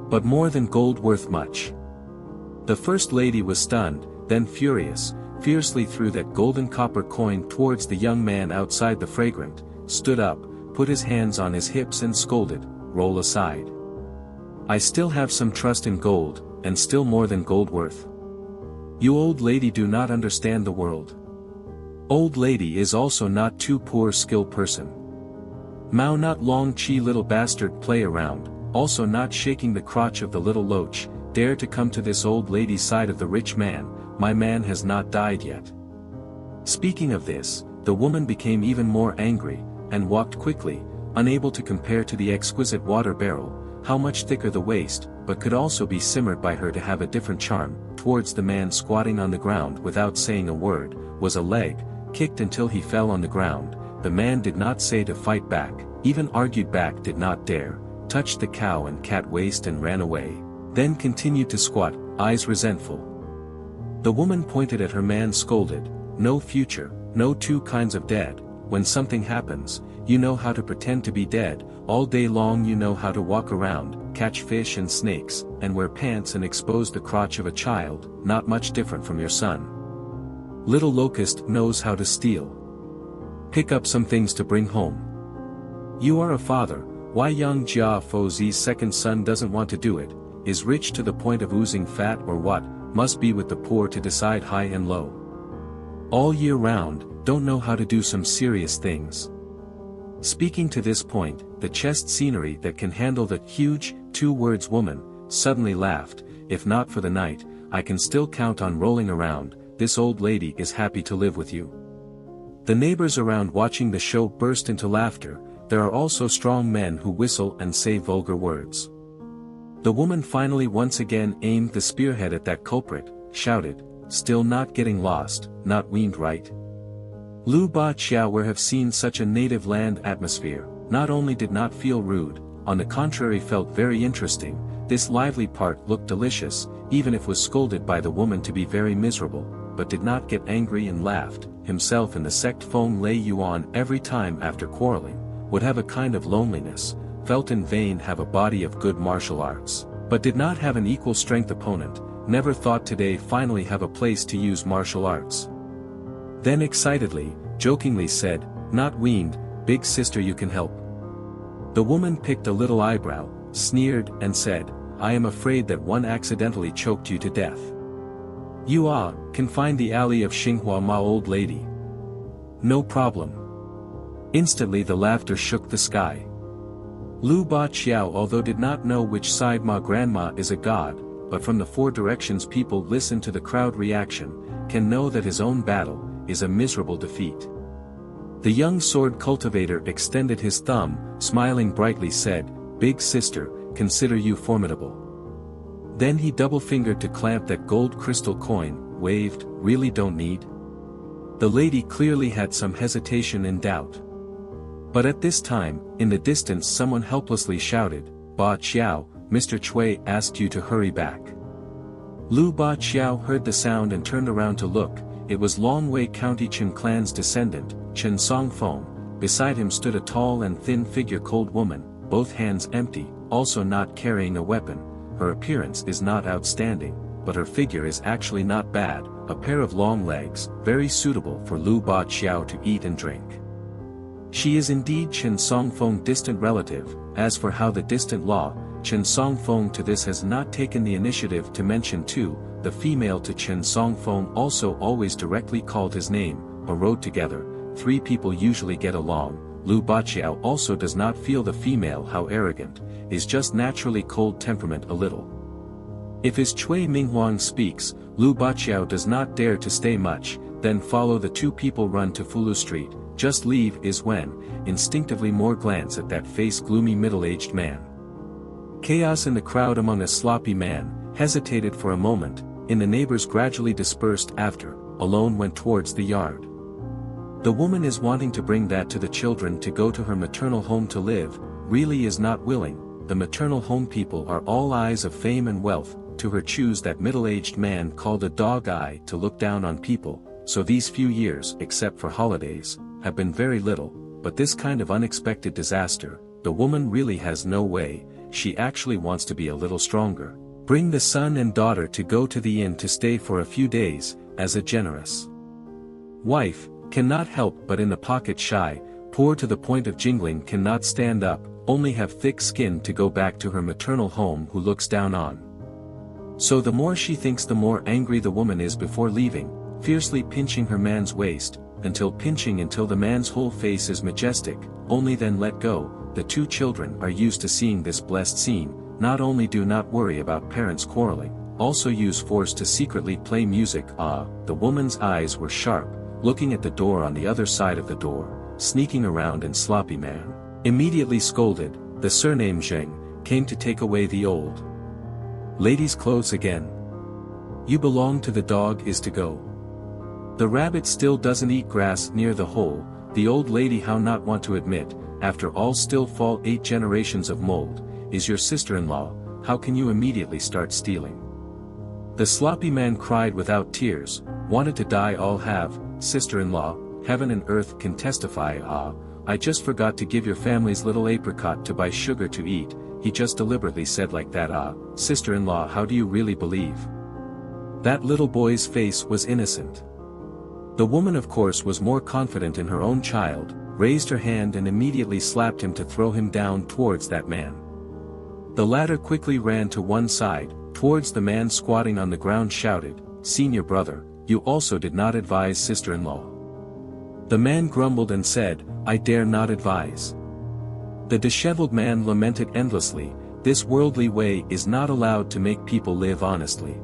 But more than gold worth much." The first lady was stunned, then furious, fiercely threw that golden copper coin towards the young man outside the fragrant, stood up, put his hands on his hips and scolded, "Roll aside. I still have some trust in gold, and still more than gold worth. You old lady do not understand the world. Old lady is also not too poor skill person. Mao not long chi little bastard play around, also not shaking the crotch of the little loach, dare to come to this old lady's side of the rich man, my man has not died yet." Speaking of this, the woman became even more angry, and walked quickly, unable to compare to the exquisite water barrel, how much thicker the waist, but could also be simmered by her to have a different charm, towards the man squatting on the ground without saying a word, was a leg, kicked until he fell on the ground. The man did not say to fight back, even argued back did not dare, touched the cow and cat waist and ran away, then continued to squat, eyes resentful. The woman pointed at her man scolded, "No future, no two kinds of dead, when something happens, you know how to pretend to be dead, all day long you know how to walk around, catch fish and snakes, and wear pants and expose the crotch of a child, not much different from your son. Little locust knows how to steal. Pick up some things to bring home. You are a father, why young Jia Fozi's second son doesn't want to do it, is rich to the point of oozing fat or what, must be with the poor to decide high and low. All year round, don't know how to do some serious things." Speaking to this point, the chest scenery that can handle the huge, 2 words woman, suddenly laughed, "If not for the night, I can still count on rolling around, this old lady is happy to live with you." The neighbors around watching the show burst into laughter. There are also strong men who whistle and say vulgar words. The woman finally once again aimed the spearhead at that culprit, shouted, "Still not getting lost, not weaned right?" Lu Baqiao would have seen such a native land atmosphere, not only did not feel rude, on the contrary felt very interesting. This lively part looked delicious, even if was scolded by the woman to be very miserable, but did not get angry and laughed, himself in the sect Feng Lei Yuan every time after quarreling, would have a kind of loneliness, felt in vain have a body of good martial arts, but did not have an equal strength opponent, never thought today finally have a place to use martial arts. Then excitedly, jokingly said, "Not weaned, big sister you can help." The woman picked a little eyebrow, sneered and said, "I am afraid that one accidentally choked you to death. You can find the alley of Xinghua Ma old lady. No problem." Instantly the laughter shook the sky. Lu Baqiao although did not know which side Ma grandma is a god, but from the 4 directions people listen to the crowd reaction, can know that his own battle is a miserable defeat. The young sword cultivator extended his thumb, smiling brightly said, "Big sister, consider you formidable." Then he double-fingered to clamp that gold crystal coin, waved, "Really don't need?" The lady clearly had some hesitation and doubt. But at this time, in the distance someone helplessly shouted, "Ba Qiao, Mr. Chui asked you to hurry back." Lu Baqiao heard the sound and turned around to look. It was Longwei County Chen clan's descendant, Chen Songfeng. Beside him stood a tall and thin figure-cold woman, both hands empty, also not carrying a weapon. Her appearance is not outstanding, but her figure is actually not bad, a pair of long legs, very suitable for Lu Baqiao to eat and drink. She is indeed Chen Songfeng's distant relative. As for how the distant law, Chen Songfeng to this has not taken the initiative to mention too. The female to Chen Songfeng also always directly called his name, or rode together. 3 people usually get along. Lu Baqiao also does not feel the female how arrogant, is just naturally cold temperament a little. If his Chui Minghuang speaks, Lu Baqiao does not dare to stay much, then follow the two people run to Fulu Street, just leave is when, instinctively more glance at that face gloomy middle-aged man. Chaos in the crowd among a sloppy man, hesitated for a moment, in the neighbors gradually dispersed after, alone went towards the yard. The woman is wanting to bring that to the children to go to her maternal home to live, really is not willing, the maternal home people are all eyes of fame and wealth, to her choose that middle-aged man called a dog eye to look down on people, so these few years, except for holidays, have been very little, but this kind of unexpected disaster, the woman really has no way, she actually wants to be a little stronger. Bring the son and daughter to go to the inn to stay for a few days, as a generous wife, cannot help but in the pocket shy, poor to the point of jingling cannot stand up, only have thick skin to go back to her maternal home who looks down on. So the more she thinks the more angry the woman is before leaving, fiercely pinching her man's waist, until the man's whole face is majestic, only then let go. The two children are used to seeing this blessed scene, not only do not worry about parents quarreling, also use force to secretly play music. The woman's eyes were sharp, looking at the door on the other side of the door, sneaking around and sloppy man, immediately scolded, the surname Zheng, came to take away the old lady's clothes again. You belong to the dog is to go. The rabbit still doesn't eat grass near the hole, the old lady how not want to admit, after all still fall 8 generations of mold, is your sister-in-law, how can you immediately start stealing? The sloppy man cried without tears, wanted to die all have, sister-in-law, heaven and earth can testify. I just forgot to give your family's little apricot to buy sugar to eat, he just deliberately said like that. Sister-in-law, how do you really believe? That little boy's face was innocent. The woman of course was more confident in her own child, raised her hand and immediately slapped him to throw him down towards that man. The latter quickly ran to one side, towards the man squatting on the ground shouted, Senior brother, you also did not advise sister-in-law. The man grumbled and said, I dare not advise. The disheveled man lamented endlessly, this worldly way is not allowed to make people live honestly.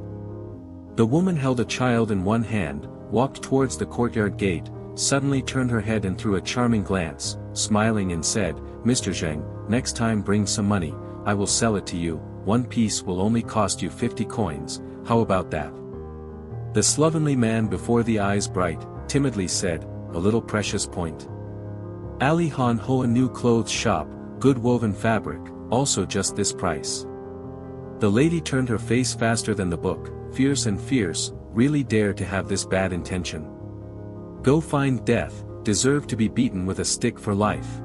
The woman held a child in one hand, walked towards the courtyard gate, suddenly turned her head and threw a charming glance, smiling and said, Mr. Zheng, next time bring some money, I will sell it to you, one piece will only cost you 50 coins, how about that? The slovenly man before the eyes bright, timidly said, a little precious point. Ali Han Ho a new clothes shop, good woven fabric, also just this price. The lady turned her face faster than the book, fierce and fierce, really dare to have this bad intention. Go find death, deserve to be beaten with a stick for life.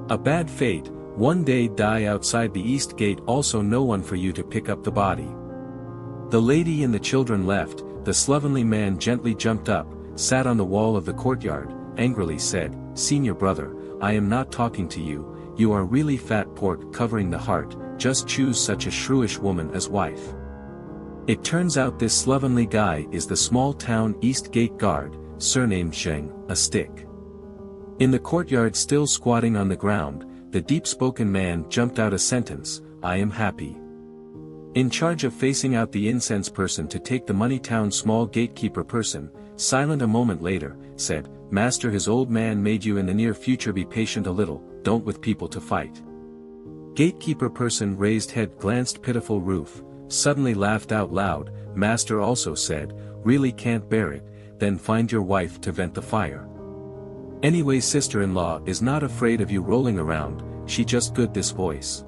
A bad fate, one day die outside the east gate also no one for you to pick up the body. The lady and the children left, the slovenly man gently jumped up, sat on the wall of the courtyard, angrily said, Senior brother, I am not talking to you, you are really fat pork covering the heart, just choose such a shrewish woman as wife. It turns out this slovenly guy is the small town East Gate guard, surnamed Zheng, a stick. In the courtyard still squatting on the ground, the deep-spoken man jumped out a sentence, I am happy. In charge of facing out the incense person to take the money town small gatekeeper person, silent a moment later, said, Master his old man made you in the near future be patient a little, don't with people to fight. Gatekeeper person raised head glanced pitiful roof, suddenly laughed out loud, Master also said, really can't bear it, then find your wife to vent the fire. Anyway sister-in-law is not afraid of you rolling around, she just good this voice.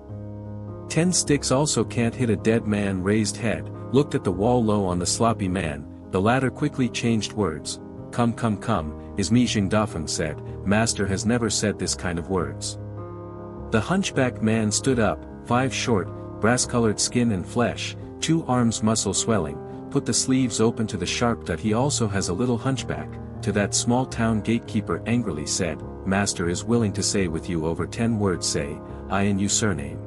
10 sticks also can't hit a dead man raised head, looked at the wall low on the sloppy man, the latter quickly changed words, come, is me Jingdafeng said, Master has never said this kind of words. The hunchback man stood up, 5 short, brass-colored skin and flesh, 2 arms muscle swelling, put the sleeves open to the sharp that he also has a little hunchback, to that small town gatekeeper angrily said, Master is willing to say with you over 10 words say, I and you surname.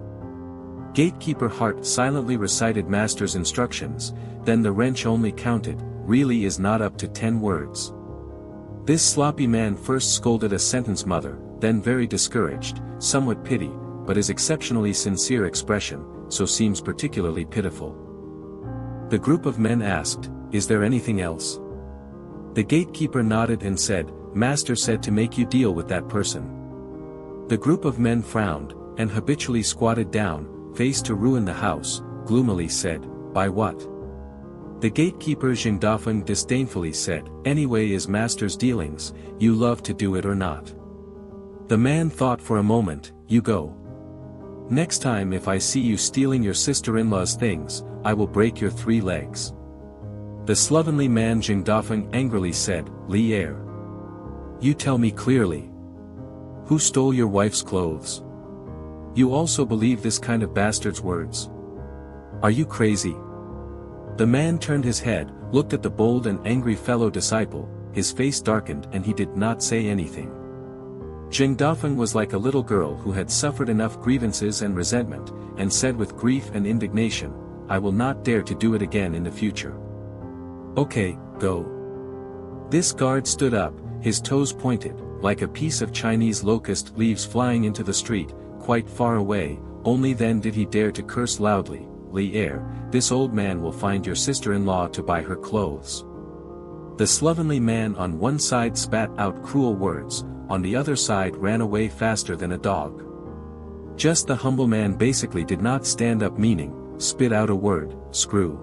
Gatekeeper Hart silently recited Master's instructions, then the wrench only counted, really is not up to 10 words. This sloppy man first scolded a sentence mother, then very discouraged, somewhat pity, but his exceptionally sincere expression, so seems particularly pitiful. The group of men asked, "Is there anything else?" The gatekeeper nodded and said, "Master said to make you deal with that person." The group of men frowned, and habitually squatted down, face to ruin the house, gloomily said, "By what?" The gatekeeper Jingdafeng disdainfully said, "Anyway is master's dealings, you love to do it or not." The man thought for a moment, "You go. Next time if I see you stealing your sister-in-law's things, I will break your 3 legs. The slovenly man Jingdafeng angrily said, "Li Er. You tell me clearly. Who stole your wife's clothes? You also believe this kind of bastard's words? Are you crazy?" The man turned his head, looked at the bold and angry fellow disciple, his face darkened and he did not say anything. Jingdafeng was like a little girl who had suffered enough grievances and resentment, and said with grief and indignation, "I will not dare to do it again in the future." "Okay, go." This guard stood up, his toes pointed, like a piece of Chinese locust leaves flying into the street, quite far away. Only then did he dare to curse loudly, "Li Er, this old man will find your sister-in-law to buy her clothes." The slovenly man on one side spat out cruel words, on the other side ran away faster than a dog. Just the humble man basically did not stand up, meaning, spit out a word, "Screw."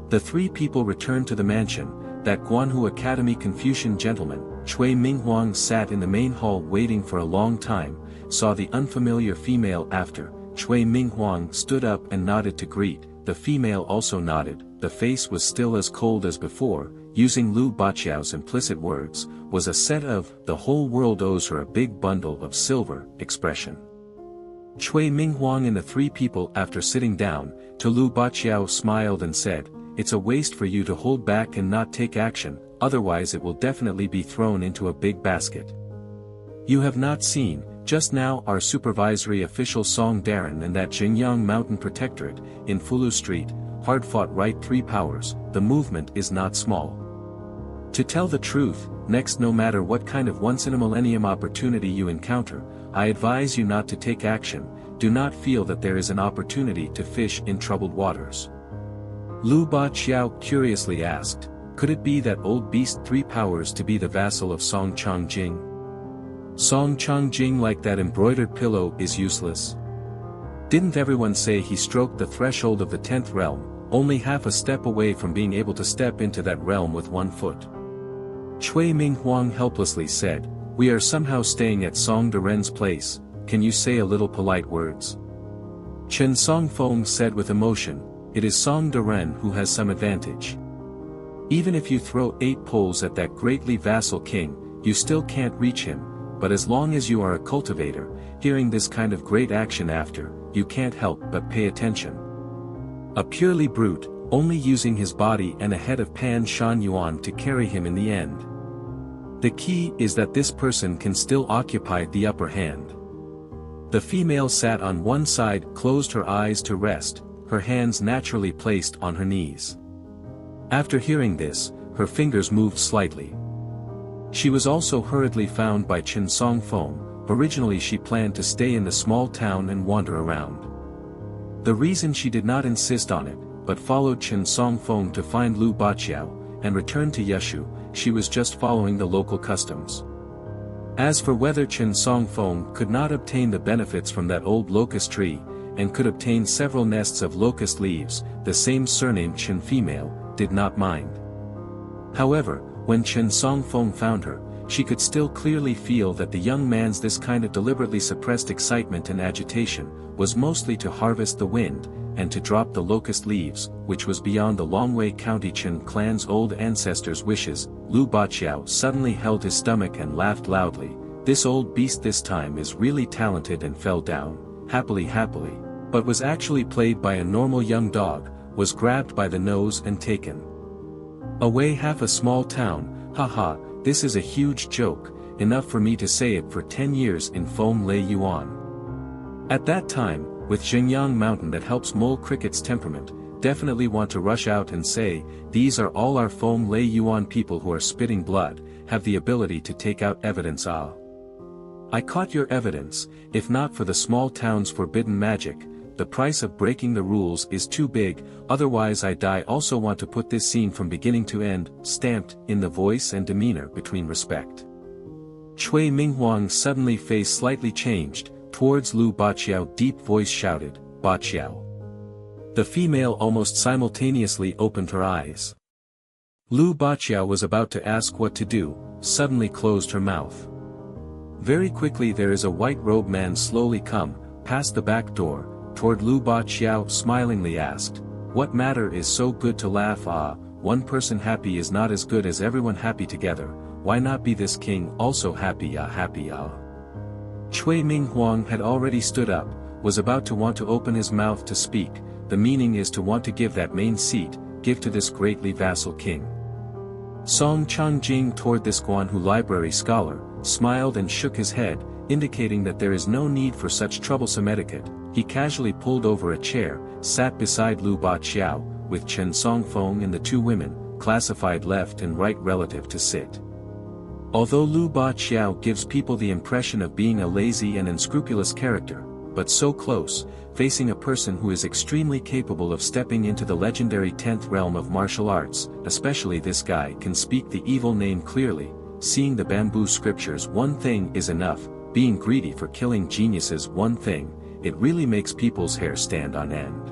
The 3 people returned to the mansion. That Guanhu Academy Confucian gentleman, Chui Minghuang, sat in the main hall waiting for a long time, saw the unfamiliar female after. Chui Minghuang stood up and nodded to greet, the female also nodded, the face was still as cold as before, using Lu Baqiao's implicit words, was a set of, "the whole world owes her a big bundle of silver," expression. Chui Minghuang and the 3 people after sitting down, to Lu Baqiao smiled and said, "It's a waste for you to hold back and not take action, otherwise it will definitely be thrown into a big basket. You have not seen, just now our supervisory official Song Darren and that Jingyang Mountain Protectorate, in Fulu Street, hard-fought right 3 powers, the movement is not small. To tell the truth, next no matter what kind of once-in-a-millennium opportunity you encounter, I advise you not to take action, do not feel that there is an opportunity to fish in troubled waters." Lu Baqiao curiously asked, "Could it be that old beast 3 powers to be the vassal of Song Changjing? Song Changjing, like that embroidered pillow, is useless. Didn't everyone say he stroked the threshold of the 10th realm, only half a step away from being able to step into that realm with 1 foot? Chui Minghuang helplessly said, "We are somehow staying at Song Daren's place, can you say a little polite words?" Chen Songfeng said with emotion, "It is Song Daren who has some advantage. Even if you throw 8 poles at that greatly vassal king, you still can't reach him, but as long as you are a cultivator, hearing this kind of great action after, you can't help but pay attention. A purely brute, only using his body and a head of Pan Shan Yuan to carry him in the end. The key is that this person can still occupy the upper hand." The female sat on one side, closed her eyes to rest, her hands naturally placed on her knees. After hearing this, her fingers moved slightly. She was also hurriedly found by Chen Songfeng. Originally she planned to stay in the small town and wander around. The reason she did not insist on it, but followed Chen Songfeng to find Lu Baqiao, and returned to Yeshu, she was just following the local customs. As for whether Chen Songfeng could not obtain the benefits from that old locust tree, and could obtain several nests of locust leaves, the same surname Chen female, did not mind. However, when Chen Songfeng found her, she could still clearly feel that the young man's this kind of deliberately suppressed excitement and agitation, was mostly to harvest the wind, and to drop the locust leaves, which was beyond the Longwei County Chen clan's old ancestors' wishes. Lu Baqiao suddenly held his stomach and laughed loudly. This old beast this time is really talented, and fell down, happily, but was actually played by a normal young dog, was grabbed by the nose and taken away. Half a small town, haha, this is a huge joke, enough for me to say it for 10 years in Feng Lei Yuan. At that time, with Jingyang Mountain that helps Mole Cricket's temperament, definitely want to rush out and say, these are all our Feng Lei Yuan people who are spitting blood, have the ability to take out evidence. I caught your evidence, if not for the small town's forbidden magic, the price of breaking the rules is too big, otherwise I die. Also want to put this scene from beginning to end, stamped, in the voice and demeanor between respect. Cui Minghuang's suddenly face slightly changed, towards Lu Baqiao deep voice shouted, Baqiao. The female almost simultaneously opened her eyes. Lu Baqiao was about to ask what to do, suddenly closed her mouth. Very quickly there is a white-robed man slowly come, past the back door, toward Lu Baqiao smilingly asked, what matter is so good to laugh? One person happy is not as good as everyone happy together, why not be this king also happy? Happy. Cui Minghuang had already stood up, was about to want to open his mouth to speak, the meaning is to want to give that main seat, give to this greatly vassal king. Song Changjing toward this Guanhu library scholar, smiled and shook his head, indicating that there is no need for such troublesome etiquette. He casually pulled over a chair, sat beside Lu Baqiao, with Chen Songfeng and the two women, classified left and right relative to sit. Although Lu Baqiao gives people the impression of being a lazy and unscrupulous character, but so close, facing a person who is extremely capable of stepping into the legendary 10th realm of martial arts, especially this guy can speak the evil name clearly, seeing the bamboo scriptures one thing is enough, being greedy for killing geniuses one thing, it really makes people's hair stand on end.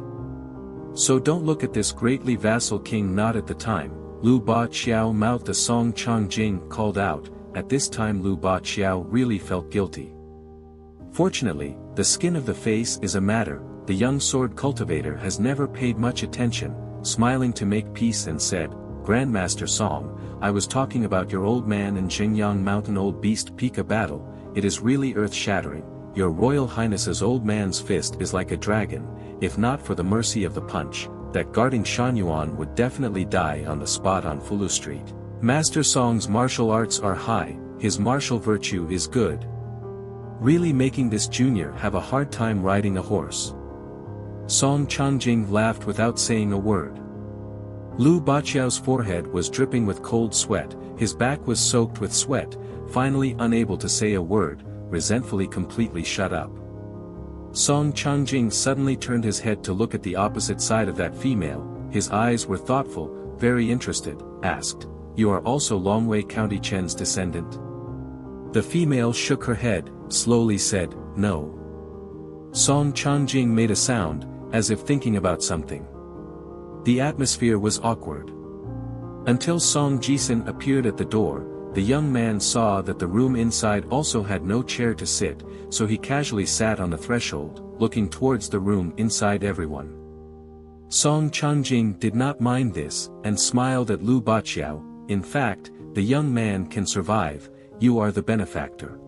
So don't look at this greatly vassal king not at the time, Lu Baqiao mouthed a Song Changjing called out, at this time Lu Baqiao really felt guilty. Fortunately, the skin of the face is a matter, the young sword cultivator has never paid much attention, smiling to make peace and said, Grandmaster Song, I was talking about your old man and Xingyang Mountain old beast Pika battle, it is really earth-shattering, your Royal Highness's old man's fist is like a dragon, if not for the mercy of the punch, that guarding Shanyuan would definitely die on the spot on Fulu Street. Master Song's martial arts are high, his martial virtue is good. Really making this junior have a hard time riding a horse. Song Changjing laughed without saying a word. Lu Baqiao's forehead was dripping with cold sweat, his back was soaked with sweat, finally unable to say a word, resentfully completely shut up. Song Changjing suddenly turned his head to look at the opposite side of that female, his eyes were thoughtful, very interested, asked, You are also Longwei County Chen's descendant? The female shook her head, slowly said, No. Song Changjing made a sound, as if thinking about something. The atmosphere was awkward. Until Song Jisun appeared at the door, the young man saw that the room inside also had no chair to sit, so he casually sat on the threshold, looking towards the room inside everyone. Song Changjing did not mind this, and smiled at Lu Baqiao, in fact, the young man can survive, you are the benefactor.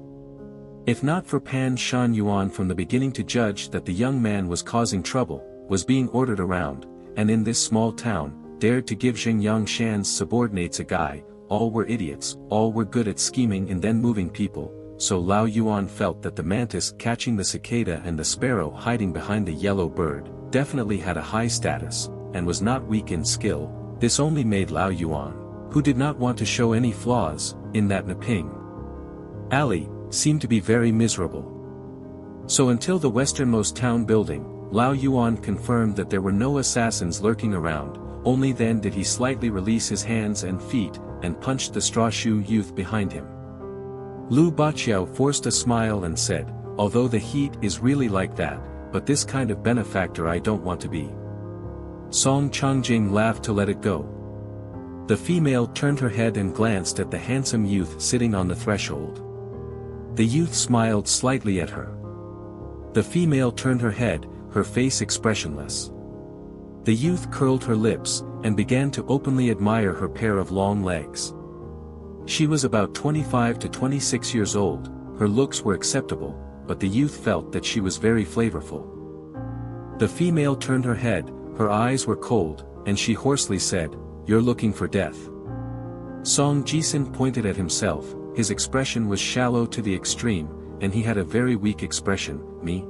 If not for Pan Shan Yuan from the beginning to judge that the young man was causing trouble, was being ordered around, and in this small town, dared to give Xingyang Shan's subordinates a guy, all were idiots, all were good at scheming and then moving people, so Lao Yuan felt that the mantis catching the cicada and the sparrow hiding behind the yellow bird, definitely had a high status, and was not weak in skill, this only made Lao Yuan, who did not want to show any flaws, in that Neping alley, seemed to be very miserable. So until the westernmost town building, Lao Yuan confirmed that there were no assassins lurking around, only then did he slightly release his hands and feet, and punched the straw-shoe youth behind him. Lu Baqiao forced a smile and said, although the heat is really like that, but this kind of benefactor I don't want to be. Song Changjing laughed to let it go. The female turned her head and glanced at the handsome youth sitting on the threshold. The youth smiled slightly at her. The female turned her head, her face expressionless. The youth curled her lips, and began to openly admire her pair of long legs. She was about 25 to 26 years old, her looks were acceptable, but the youth felt that she was very flavorful. The female turned her head, her eyes were cold, and she hoarsely said, You're looking for death. Song Jisun pointed at himself, his expression was shallow to the extreme, and he had a very weak expression, me?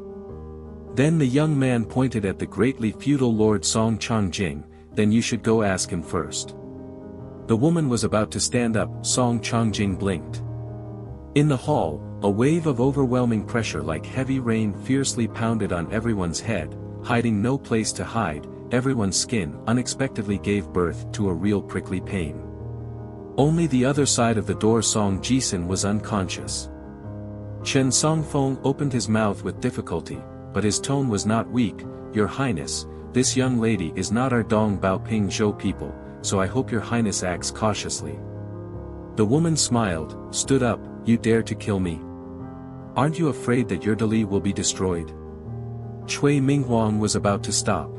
Then the young man pointed at the greatly feudal Lord Song Changjing, then you should go ask him first. The woman was about to stand up, Song Changjing blinked. In the hall, a wave of overwhelming pressure like heavy rain fiercely pounded on everyone's head, hiding no place to hide, everyone's skin unexpectedly gave birth to a real prickly pain. Only the other side of the door Song Jisun was unconscious. Chen Songfeng opened his mouth with difficulty, but his tone was not weak. Your Highness, this young lady is not our Dong Baoping Zhou people, so I hope your Highness acts cautiously. The woman smiled, stood up. You dare to kill me? Aren't you afraid that your Dali will be destroyed? Cui Minghuang was about to stop.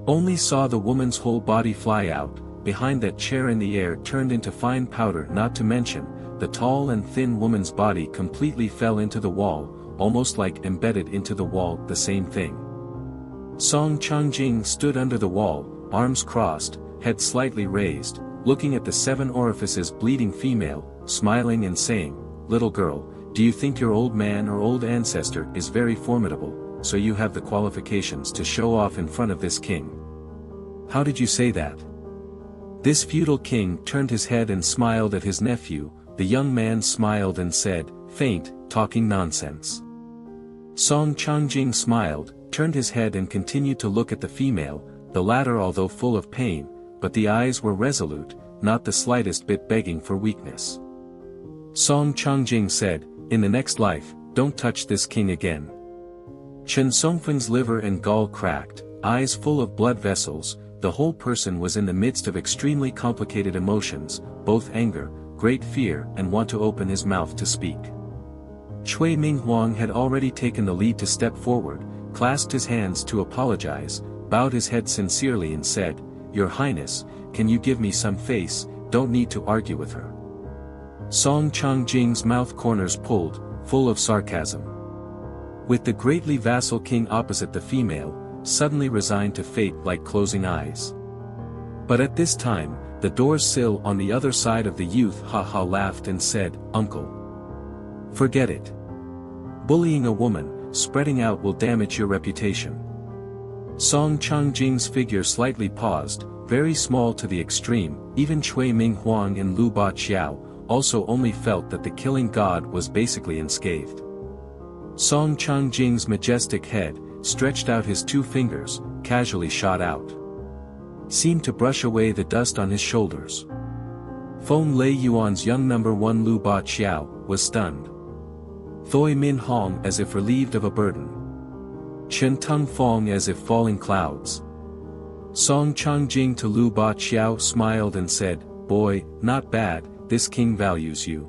Only saw the woman's whole body fly out, behind that chair in the air turned into fine powder, not to mention, the tall and thin woman's body completely fell into the wall, almost like embedded into the wall, the same thing. Song Changjing stood under the wall, arms crossed, head slightly raised, looking at the 7 orifices bleeding female, smiling and saying, Little girl, do you think your old man or old ancestor is very formidable, so you have the qualifications to show off in front of this king? How did you say that? This feudal king turned his head and smiled at his nephew. The young man smiled and said, Faint, talking nonsense. Song Changjing smiled, turned his head and continued to look at the female, the latter although full of pain, but the eyes were resolute, not the slightest bit begging for weakness. Song Changjing said, In the next life, don't touch this king again. Chen Songfeng's liver and gall cracked, eyes full of blood vessels. The whole person was in the midst of extremely complicated emotions, both anger, great fear and want to open his mouth to speak. Cui Minghuang had already taken the lead to step forward, clasped his hands to apologize, bowed his head sincerely and said, Your Highness, can you give me some face, don't need to argue with her. Song Changjing's mouth corners pulled, full of sarcasm. With the greatly vassal king opposite the female, suddenly resigned to fate like closing eyes. But at this time, the door's sill on the other side of the youth laughed and said, Uncle. Forget it. Bullying a woman, spreading out will damage your reputation. Song Changjing's figure slightly paused, very small to the extreme. Even Cui Minghuang and Lu Ba Qiao also only felt that the killing god was basically unscathed. Song Changjing's majestic head, stretched out his 2 fingers, casually shot out. Seemed to brush away the dust on his shoulders. Feng Lei Yuan's young number 1 Lu Ba Qiao was stunned. Thoi Min Hong as if relieved of a burden. Chen Tung Fong as if falling clouds. Song Changjing to Lu Ba Qiao smiled and said, Boy, not bad, this king values you.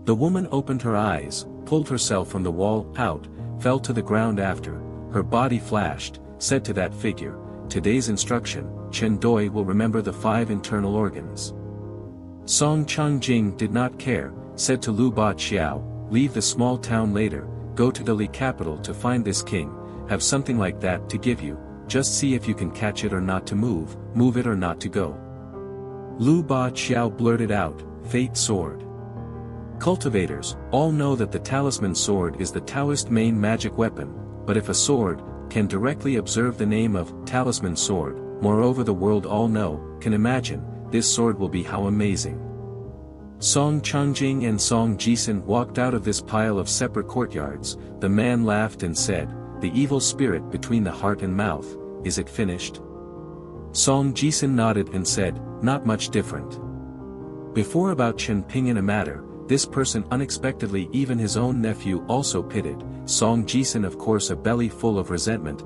The woman opened her eyes, pulled herself from the wall, out, fell to the ground after, her body flashed, said to that figure, Today's instruction, Chen Doi will remember the 5 internal organs. Song Changjing did not care, said to Lu Ba Qiao, Leave the small town later, go to the Li capital to find this king, have something like that to give you, just see if you can catch it or not to move it or not to go. Lu Ba Qiao blurted out, Fate sword. Cultivators, all know that the talisman sword is the Taoist main magic weapon, but if a sword can directly observe the name of talisman sword, moreover the world all know, can imagine, this sword will be how amazing. Song Changjing and Song Jisun walked out of this pile of separate courtyards. The man laughed and said, The evil spirit between the heart and mouth, is it finished? Song Jisun nodded and said, Not much different. Before about Chen Ping in a matter, this person unexpectedly even his own nephew also pitted, Song Jisun of course a belly full of resentment.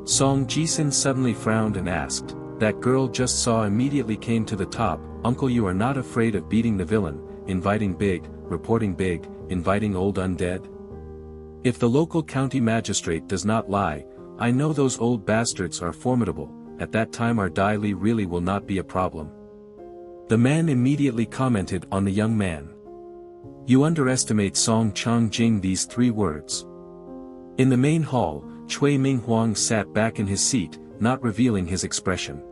Song Jisun suddenly frowned and asked, That girl just saw immediately came to the top, Uncle you are not afraid of beating the villain, inviting big, reporting big, inviting old undead? If the local county magistrate does not lie, I know those old bastards are formidable, at that time our Dai Li really will not be a problem. The man immediately commented on the young man. You underestimate Song Changjing. These 3 words. In the main hall, Cui Minghuang sat back in his seat, not revealing his expression.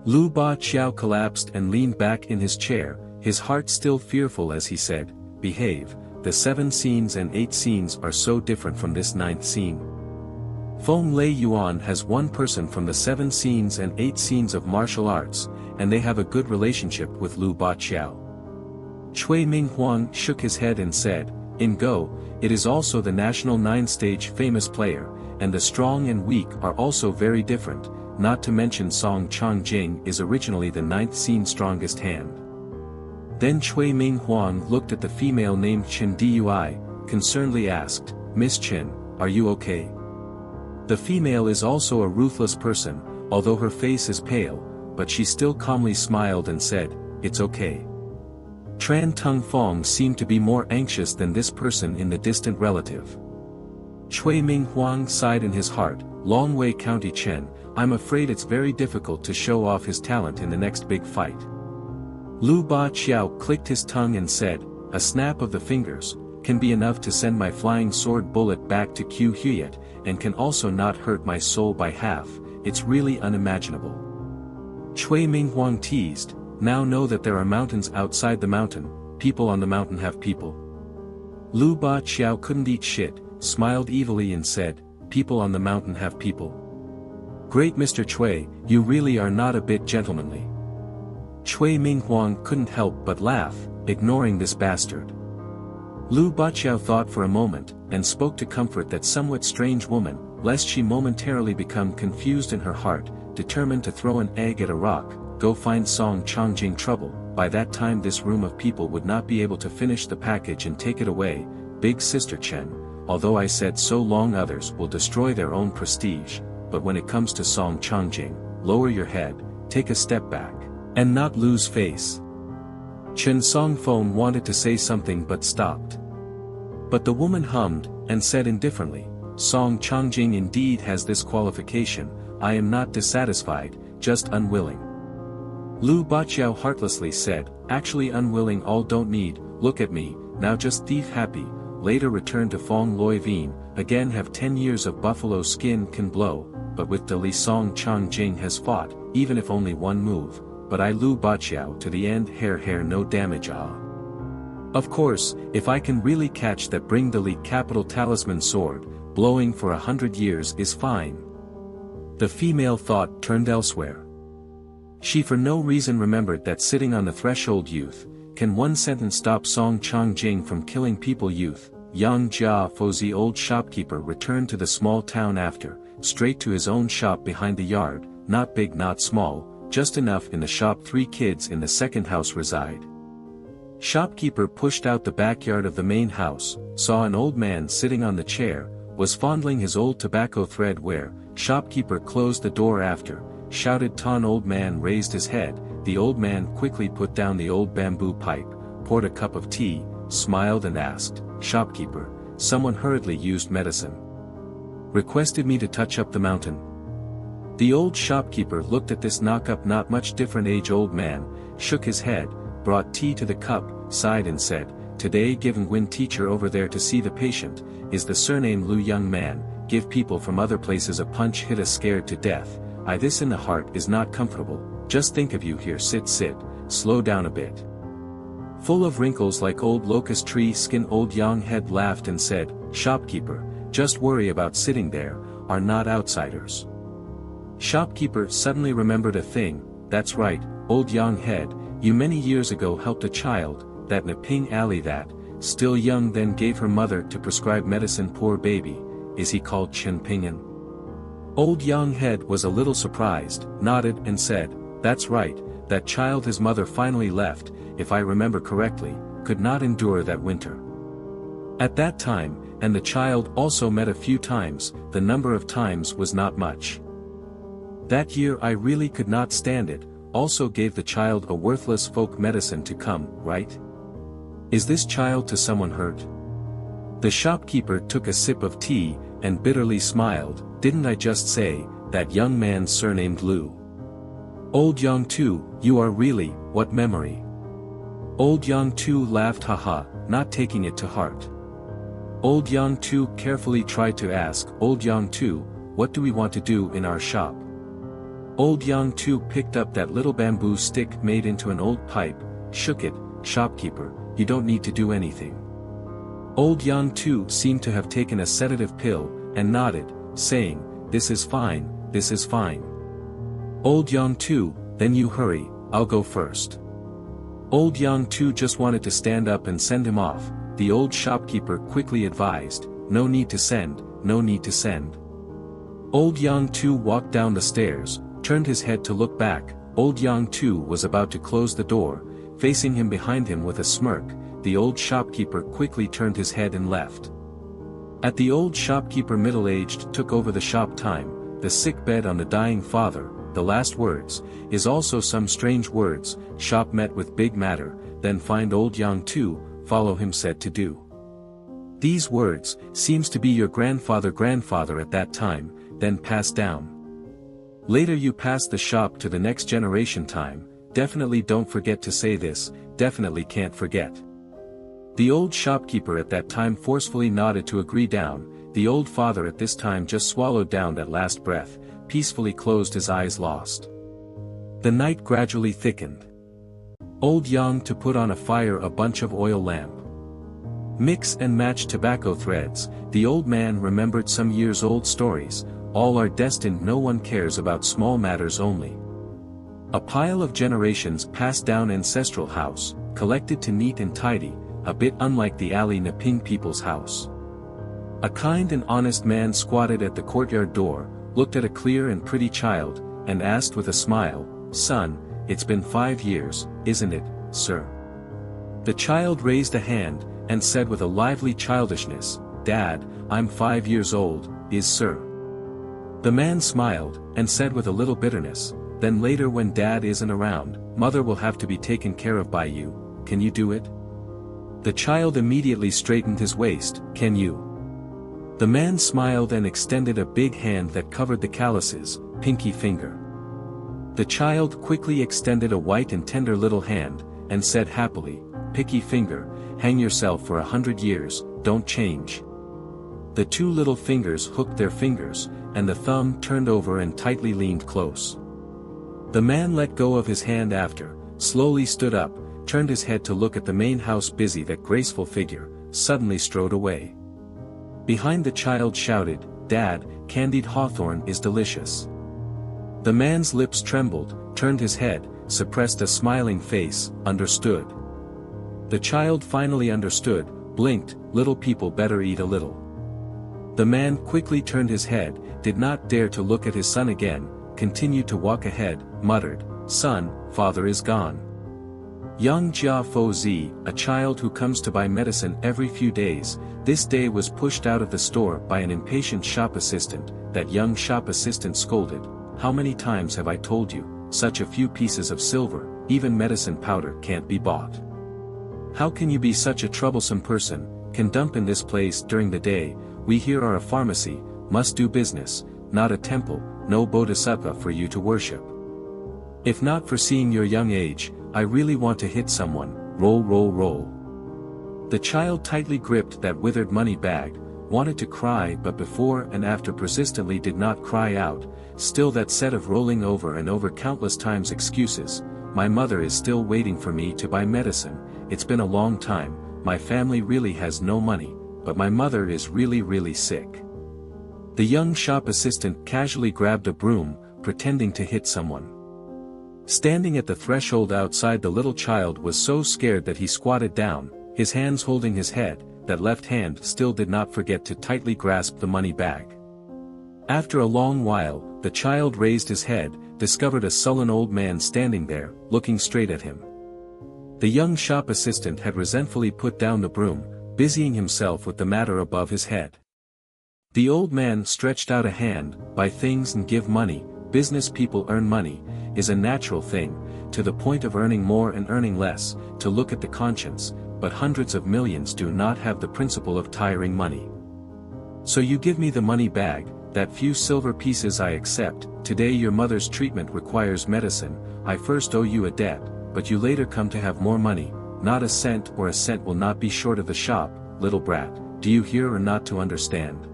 Lu Ba Qiao collapsed and leaned back in his chair, his heart still fearful as he said, Behave, the 7 scenes and 8 scenes are so different from this 9th scene. Feng Lei Yuan has 1 person from the 7 scenes and 8 scenes of martial arts, and they have a good relationship with Lu Ba Qiao. Cui Minghuang shook his head and said, In Go, it is also the national 9-stage famous player, and the strong and weak are also very different, not to mention Song Changjing is originally the 9th scene strongest hand. Then Cui Ming Huang looked at the female named Chen Dui, concernedly asked, "Miss Chen, are you okay?" The female is also a ruthless person, although her face is pale, but she still calmly smiled and said, "It's okay." Tran Tung Fong seemed to be more anxious than this person in the distant relative. Cui Ming Huang sighed in his heart, "Long Wei County Chen, I'm afraid it's very difficult to show off his talent in the next big fight." Lu Ba Chiao clicked his tongue and said, "A snap of the fingers can be enough to send my flying sword bullet back to Q Huyet, and can also not hurt my soul by half. It's really unimaginable." Cui Ming Huang teased, "Now know that there are mountains outside the mountain, people on the mountain have people." Lu Ba Chiao couldn't eat shit, smiled evilly and said, "People on the mountain have people. Great Mr. Cui, you really are not a bit gentlemanly." Cui Ming Huang couldn't help but laugh, ignoring this bastard. Lu Baqiao thought for a moment, and spoke to comfort that somewhat strange woman, lest she momentarily become confused in her heart, determined to throw an egg at a rock, go find Song Changjing trouble. By that time this room of people would not be able to finish the package and take it away. Big Sister Chen, although I said so long others will destroy their own prestige, but when it comes to Song Changjing, lower your head, take a step back, and not lose face. Chen Songfeng wanted to say something but stopped. But the woman hummed, and said indifferently, "Song Changjing indeed has this qualification, I am not dissatisfied, just unwilling." Lu Baqiao heartlessly said, "Actually unwilling all don't need, look at me, now just thief happy, later return to Fong Loi Vien, again have 10 years of buffalo skin can blow, but with the Li Song Changjing has fought, even if only one move, but I Lu Baqiao to the end hair no damage ah. Of course, if I can really catch that bring the Li capital talisman sword, blowing for 100 years is fine." The female thought turned elsewhere. She for no reason remembered that sitting on the threshold youth, can one sentence stop Song Changjing from killing people youth. Yang Jia Fozi old shopkeeper returned to the small town after, straight to his own shop behind the yard, not big not small, just enough in the shop 3 kids in the second house reside. Shopkeeper pushed out the backyard of the main house, saw an old man sitting on the chair, was fondling his old tobacco thread where, shopkeeper closed the door after, shouted ton old man raised his head, the old man quickly put down the old bamboo pipe, poured a cup of tea, smiled and asked, "Shopkeeper, someone hurriedly used medicine. Requested me to touch up the mountain." The old shopkeeper looked at this knock-up not much different age-old man, shook his head, brought tea to the cup, sighed and said, "Today given Win teacher over there to see the patient, is the surname Lu young man, give people from other places a punch hit us scared to death, I this in the heart is not comfortable, just think of you here sit, slow down a bit." Full of wrinkles like old locust tree skin old young head laughed and said, "Shopkeeper, just worry about sitting there, are not outsiders." Shopkeeper suddenly remembered a thing, "That's right, old young head, you many years ago helped a child, that Naping Alley that, still young then gave her mother to prescribe medicine poor baby, is he called Chen Pingan?" Old young head was a little surprised, nodded and said, "That's right, that child his mother finally left, if I remember correctly, could not endure that winter. At that time, and the child also met a few times, the number of times was not much. That year I really could not stand it, also gave the child a worthless folk medicine to come, right? Is this child to someone hurt?" The shopkeeper took a sip of tea, and bitterly smiled, "Didn't I just say, that young man surnamed Lu?" Old Yang Tu, you are really, what memory? Old Yang Tu laughed haha, not taking it to heart. Old Yang Tu carefully tried to ask, "Old Yang Tu, what do we want to do in our shop?" Old Yang Tu picked up that little bamboo stick made into an old pipe, shook it, "Shopkeeper, you don't need to do anything." Old Yang Tu seemed to have taken a sedative pill, and nodded, saying, this is fine, this is fine." Old Yang Tu, "Then you hurry, I'll go first." Old Yang Tu just wanted to stand up and send him off, the old shopkeeper quickly advised, "No need to send, no need to send. Old Yang Tu walked down the stairs, turned his head to look back. Old Yang Tu was about to close the door. Facing him behind him with a smirk, the old shopkeeper quickly turned his head and left. At the old shopkeeper, middle-aged, took over the shop. Time, the sick bed on the dying father, the last words, is also some strange words. Shop met with big matter, then find old Yang Tu, follow him said to do. These words, seems to be your grandfather at that time, then pass down. Later you pass the shop to the next generation. Time, definitely don't forget to say this, definitely can't forget. The old shopkeeper at that time forcefully nodded to agree. Down, the old father at this time just swallowed down that last breath, peacefully closed his eyes lost. The night gradually thickened. Old Yang to put on a fire a bunch of oil lamp. Mix and match tobacco threads. The old man remembered some years old stories, all are destined, no one cares about small matters only. A pile of generations passed down ancestral house, collected to neat and tidy, a bit unlike the Ali Naping people's house. A kind and honest man squatted at the courtyard door, looked at a clear and pretty child, and asked with a smile, "Son, it's been 5 years, isn't it, sir?" The child raised a hand, and said with a lively childishness, "Dad, I'm 5 years old, is sir." The man smiled, and said with a little bitterness, "Then later when Dad isn't around, Mother will have to be taken care of by you, can you do it?" The child immediately straightened his waist, "Can you?" The man smiled and extended a big hand that covered the calluses, pinky finger. The child quickly extended a white and tender little hand, and said happily, "Picky finger, hang yourself for 100 years, don't change." The two little fingers hooked their fingers, and the thumb turned over and tightly leaned close. The man let go of his hand after, slowly stood up, turned his head to look at the main house. Busy, that graceful figure, suddenly strode away. Behind, the child shouted, "Dad, candied hawthorn is delicious." The man's lips trembled, turned his head, suppressed a smiling face, understood. The child finally understood, blinked, "Little people better eat a little." The man quickly turned his head, did not dare to look at his son again, continued to walk ahead, muttered, "Son, father is gone." Young Jia Fo Zi, a child who comes to buy medicine every few days, this day was pushed out of the store by an impatient shop assistant. That young shop assistant scolded, "How many times have I told you, such a few pieces of silver, even medicine powder can't be bought? How can you be such a troublesome person, can dump in this place during the day? We here are a pharmacy, must do business, not a temple, no bodhisattva for you to worship. If not for seeing your young age, I really want to hit someone, roll roll roll." The child tightly gripped that withered money bag, wanted to cry but before and after persistently did not cry out, still that set of rolling over and over countless times excuses, "My mother is still waiting for me to buy medicine, it's been a long time, my family really has no money, but my mother is really sick." The young shop assistant casually grabbed a broom, pretending to hit someone. Standing at the threshold outside, the little child was so scared that he squatted down, his hands holding his head. That left hand still did not forget to tightly grasp the money bag. After a long while, the child raised his head, discovered a sullen old man standing there, looking straight at him. The young shop assistant had resentfully put down the broom, busying himself with the matter above his head. The old man stretched out a hand, "Buy things and give money, business people earn money, is a natural thing, to the point of earning more and earning less, to look at the conscience, but hundreds of millions do not have the principle of tiring money. So you give me the money bag, that few silver pieces I accept, today your mother's treatment requires medicine, I first owe you a debt, but you later come to have more money, not a cent or a cent will not be short of the shop, little brat, do you hear or not to understand?"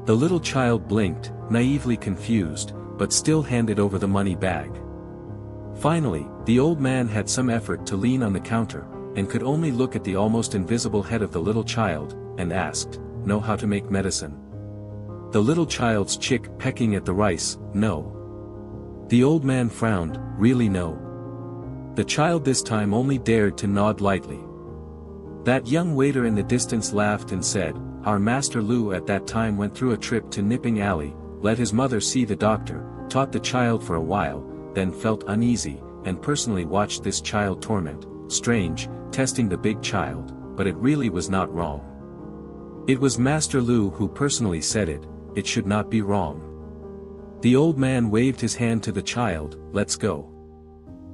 The little child blinked, naively confused, but still handed over the money bag. Finally, the old man had some effort to lean on the counter, and could only look at the almost invisible head of the little child, and asked, "Know how to make medicine?" The little child's chick pecking at the rice, "No." The old man frowned, "Really no?" The child this time only dared to nod lightly. That young waiter in the distance laughed and said, "Our master Lu at that time went through a trip to Nipping Alley, let his mother see the doctor, taught the child for a while, then felt uneasy, and personally watched this child torment, strange, testing the big child, but it really was not wrong. It was Master Lu who personally said it should not be wrong. The old man waved his hand to the child, let's go.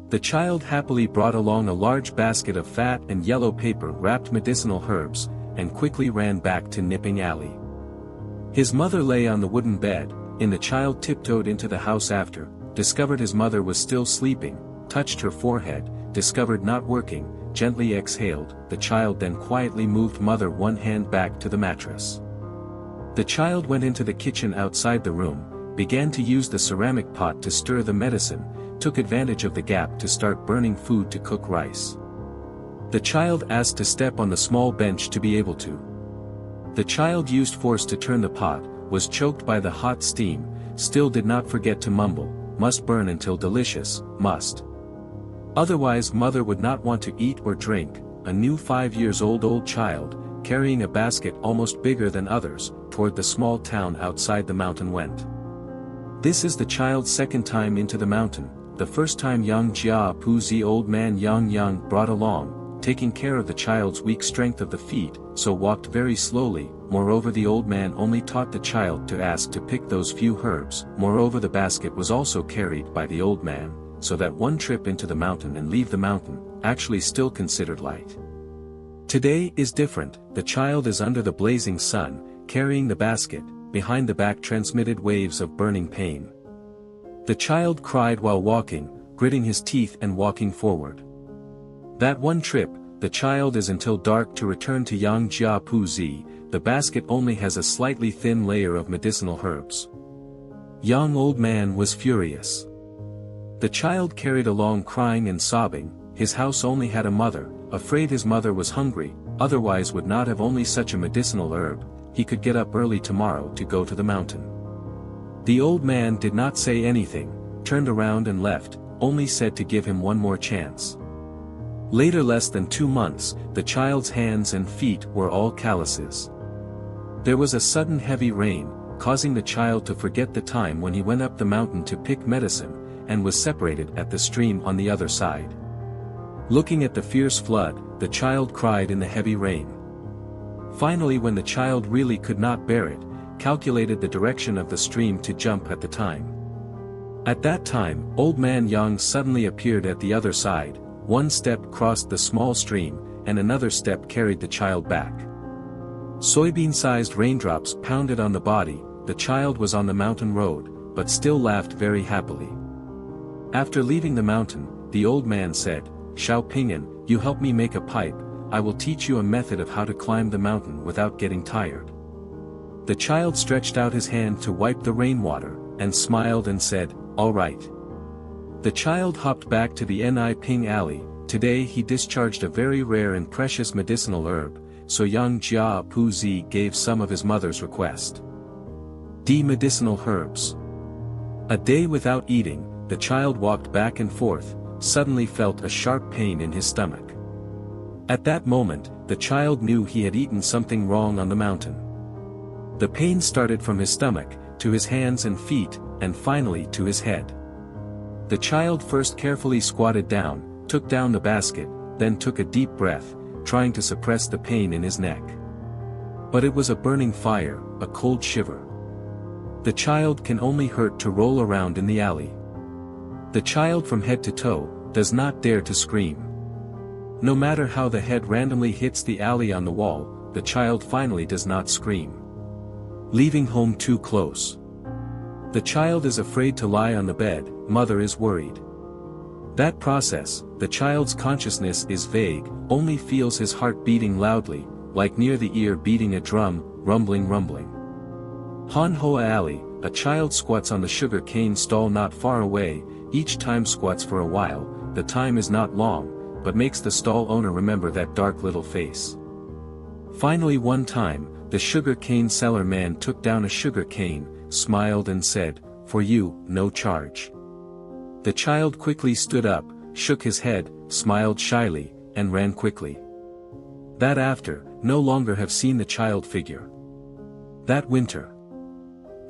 The child happily brought along a large basket of fat and yellow paper wrapped medicinal herbs, and quickly ran back to Nipping Alley. His mother lay on the wooden bed, the child tiptoed into the house after, discovered his mother was still sleeping, touched her forehead, discovered not working, gently exhaled, the child then quietly moved mother one hand back to the mattress. The child went into the kitchen outside the room, began to use the ceramic pot to stir the medicine, took advantage of the gap to start burning food to cook rice. The child asked to step on the small bench to be able to. The child used force to turn the pot, was choked by the hot steam, still did not forget to mumble, must burn until delicious, must. Otherwise mother would not want to eat or drink. A new 5 years old child, carrying a basket almost bigger than others, toward the small town outside the mountain went. This is the child's second time into the mountain, the first time young Jia Puzi old man Yang brought along, taking care of the child's weak strength of the feet, so walked very slowly. Moreover the old man only taught the child to ask to pick those few herbs. Moreover the basket was also carried by the old man, so that one trip into the mountain and leave the mountain, actually still considered light. Today is different, the child is under the blazing sun, carrying the basket, behind the back transmitted waves of burning pain. The child cried while walking, gritting his teeth and walking forward. That one trip, the child is until dark to return to Yang Jia Pu Zi, the basket only has a slightly thin layer of medicinal herbs. Young old man was furious. The child carried along crying and sobbing, his house only had a mother, afraid his mother was hungry, otherwise would not have only such a medicinal herb, he could get up early tomorrow to go to the mountain. The old man did not say anything, turned around and left, only said to give him one more chance. Later less than 2 months, the child's hands and feet were all calluses. There was a sudden heavy rain, causing the child to forget the time when he went up the mountain to pick medicine, and was separated at the stream on the other side. Looking at the fierce flood, the child cried in the heavy rain. Finally when the child really could not bear it, calculated the direction of the stream to jump at the time. At that time, old man Yang suddenly appeared at the other side, one step crossed the small stream, and another step carried the child back. Soybean-sized raindrops pounded on the body, the child was on the mountain road, but still laughed very happily. After leaving the mountain, the old man said, Xiao Pingan, you help me make a pipe, I will teach you a method of how to climb the mountain without getting tired. The child stretched out his hand to wipe the rainwater, and smiled and said, all right. The child hopped back to the Ni Alley. Today he discharged a very rare and precious medicinal herb, so young Jia Pu Zi gave some of his mother's request. Medicinal herbs. A day without eating, the child walked back and forth, suddenly felt a sharp pain in his stomach. At that moment, the child knew he had eaten something wrong on the mountain. The pain started from his stomach, to his hands and feet, and finally to his head. The child first carefully squatted down, took down the basket, then took a deep breath, trying to suppress the pain in his neck. But it was a burning fire, a cold shiver. The child can only hurt to roll around in the alley. The child from head to toe, does not dare to scream. No matter how the head randomly hits the alley on the wall, the child finally does not scream. Leaving home too close. The child is afraid to lie on the bed, mother is worried. That process, the child's consciousness is vague, only feels his heart beating loudly, like near the ear beating a drum, rumbling. Han Hoa Alley, a child squats on the sugar cane stall not far away, each time squats for a while, the time is not long, but makes the stall owner remember that dark little face. Finally one time, the sugar cane seller man took down a sugar cane, smiled and said, for you, no charge. The child quickly stood up, shook his head, smiled shyly, and ran quickly. That after, no longer have seen the child figure. That winter.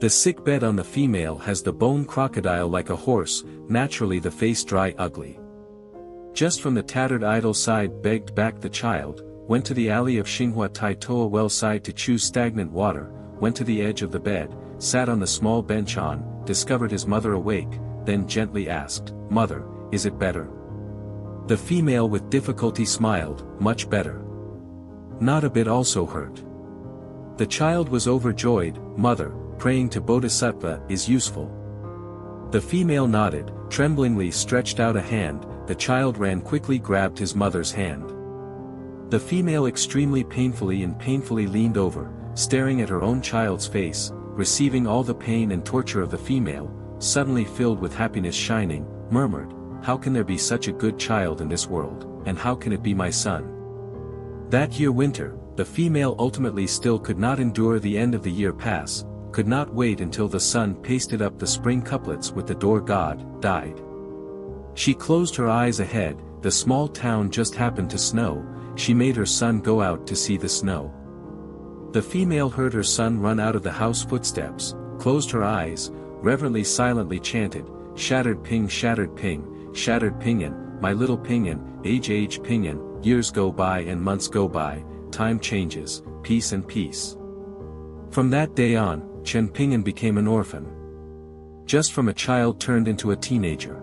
The sick bed on the female has the bone crocodile like a horse, naturally the face dry ugly. Just from the tattered idol side begged back the child, went to the alley of Xinghua Tai Toa well side to choose stagnant water, went to the edge of the bed, sat on the small bench discovered his mother awake, then gently asked, "Mother, is it better?" The female with difficulty smiled, "Much better." Not a bit also hurt. The child was overjoyed, "Mother, praying to Bodhisattva is useful." The female nodded, tremblingly stretched out a hand, the child ran quickly grabbed his mother's hand. The female extremely painfully leaned over, staring at her own child's face, receiving all the pain and torture of the female, suddenly filled with happiness shining, murmured, "How can there be such a good child in this world, and how can it be my son?" That year winter, the female ultimately still could not endure the end of the year pass, could not wait until the sun pasted up the spring couplets with the door god, died. She closed her eyes ahead, the small town just happened to snow, she made her son go out to see the snow. The female heard her son run out of the house footsteps, closed her eyes, reverently silently chanted, shattered ping, shattered pinyin, my little pinyin, age pinyin, years go by and months go by, time changes, peace and peace. From that day on, Chen Pinyin became an orphan. Just from a child turned into a teenager.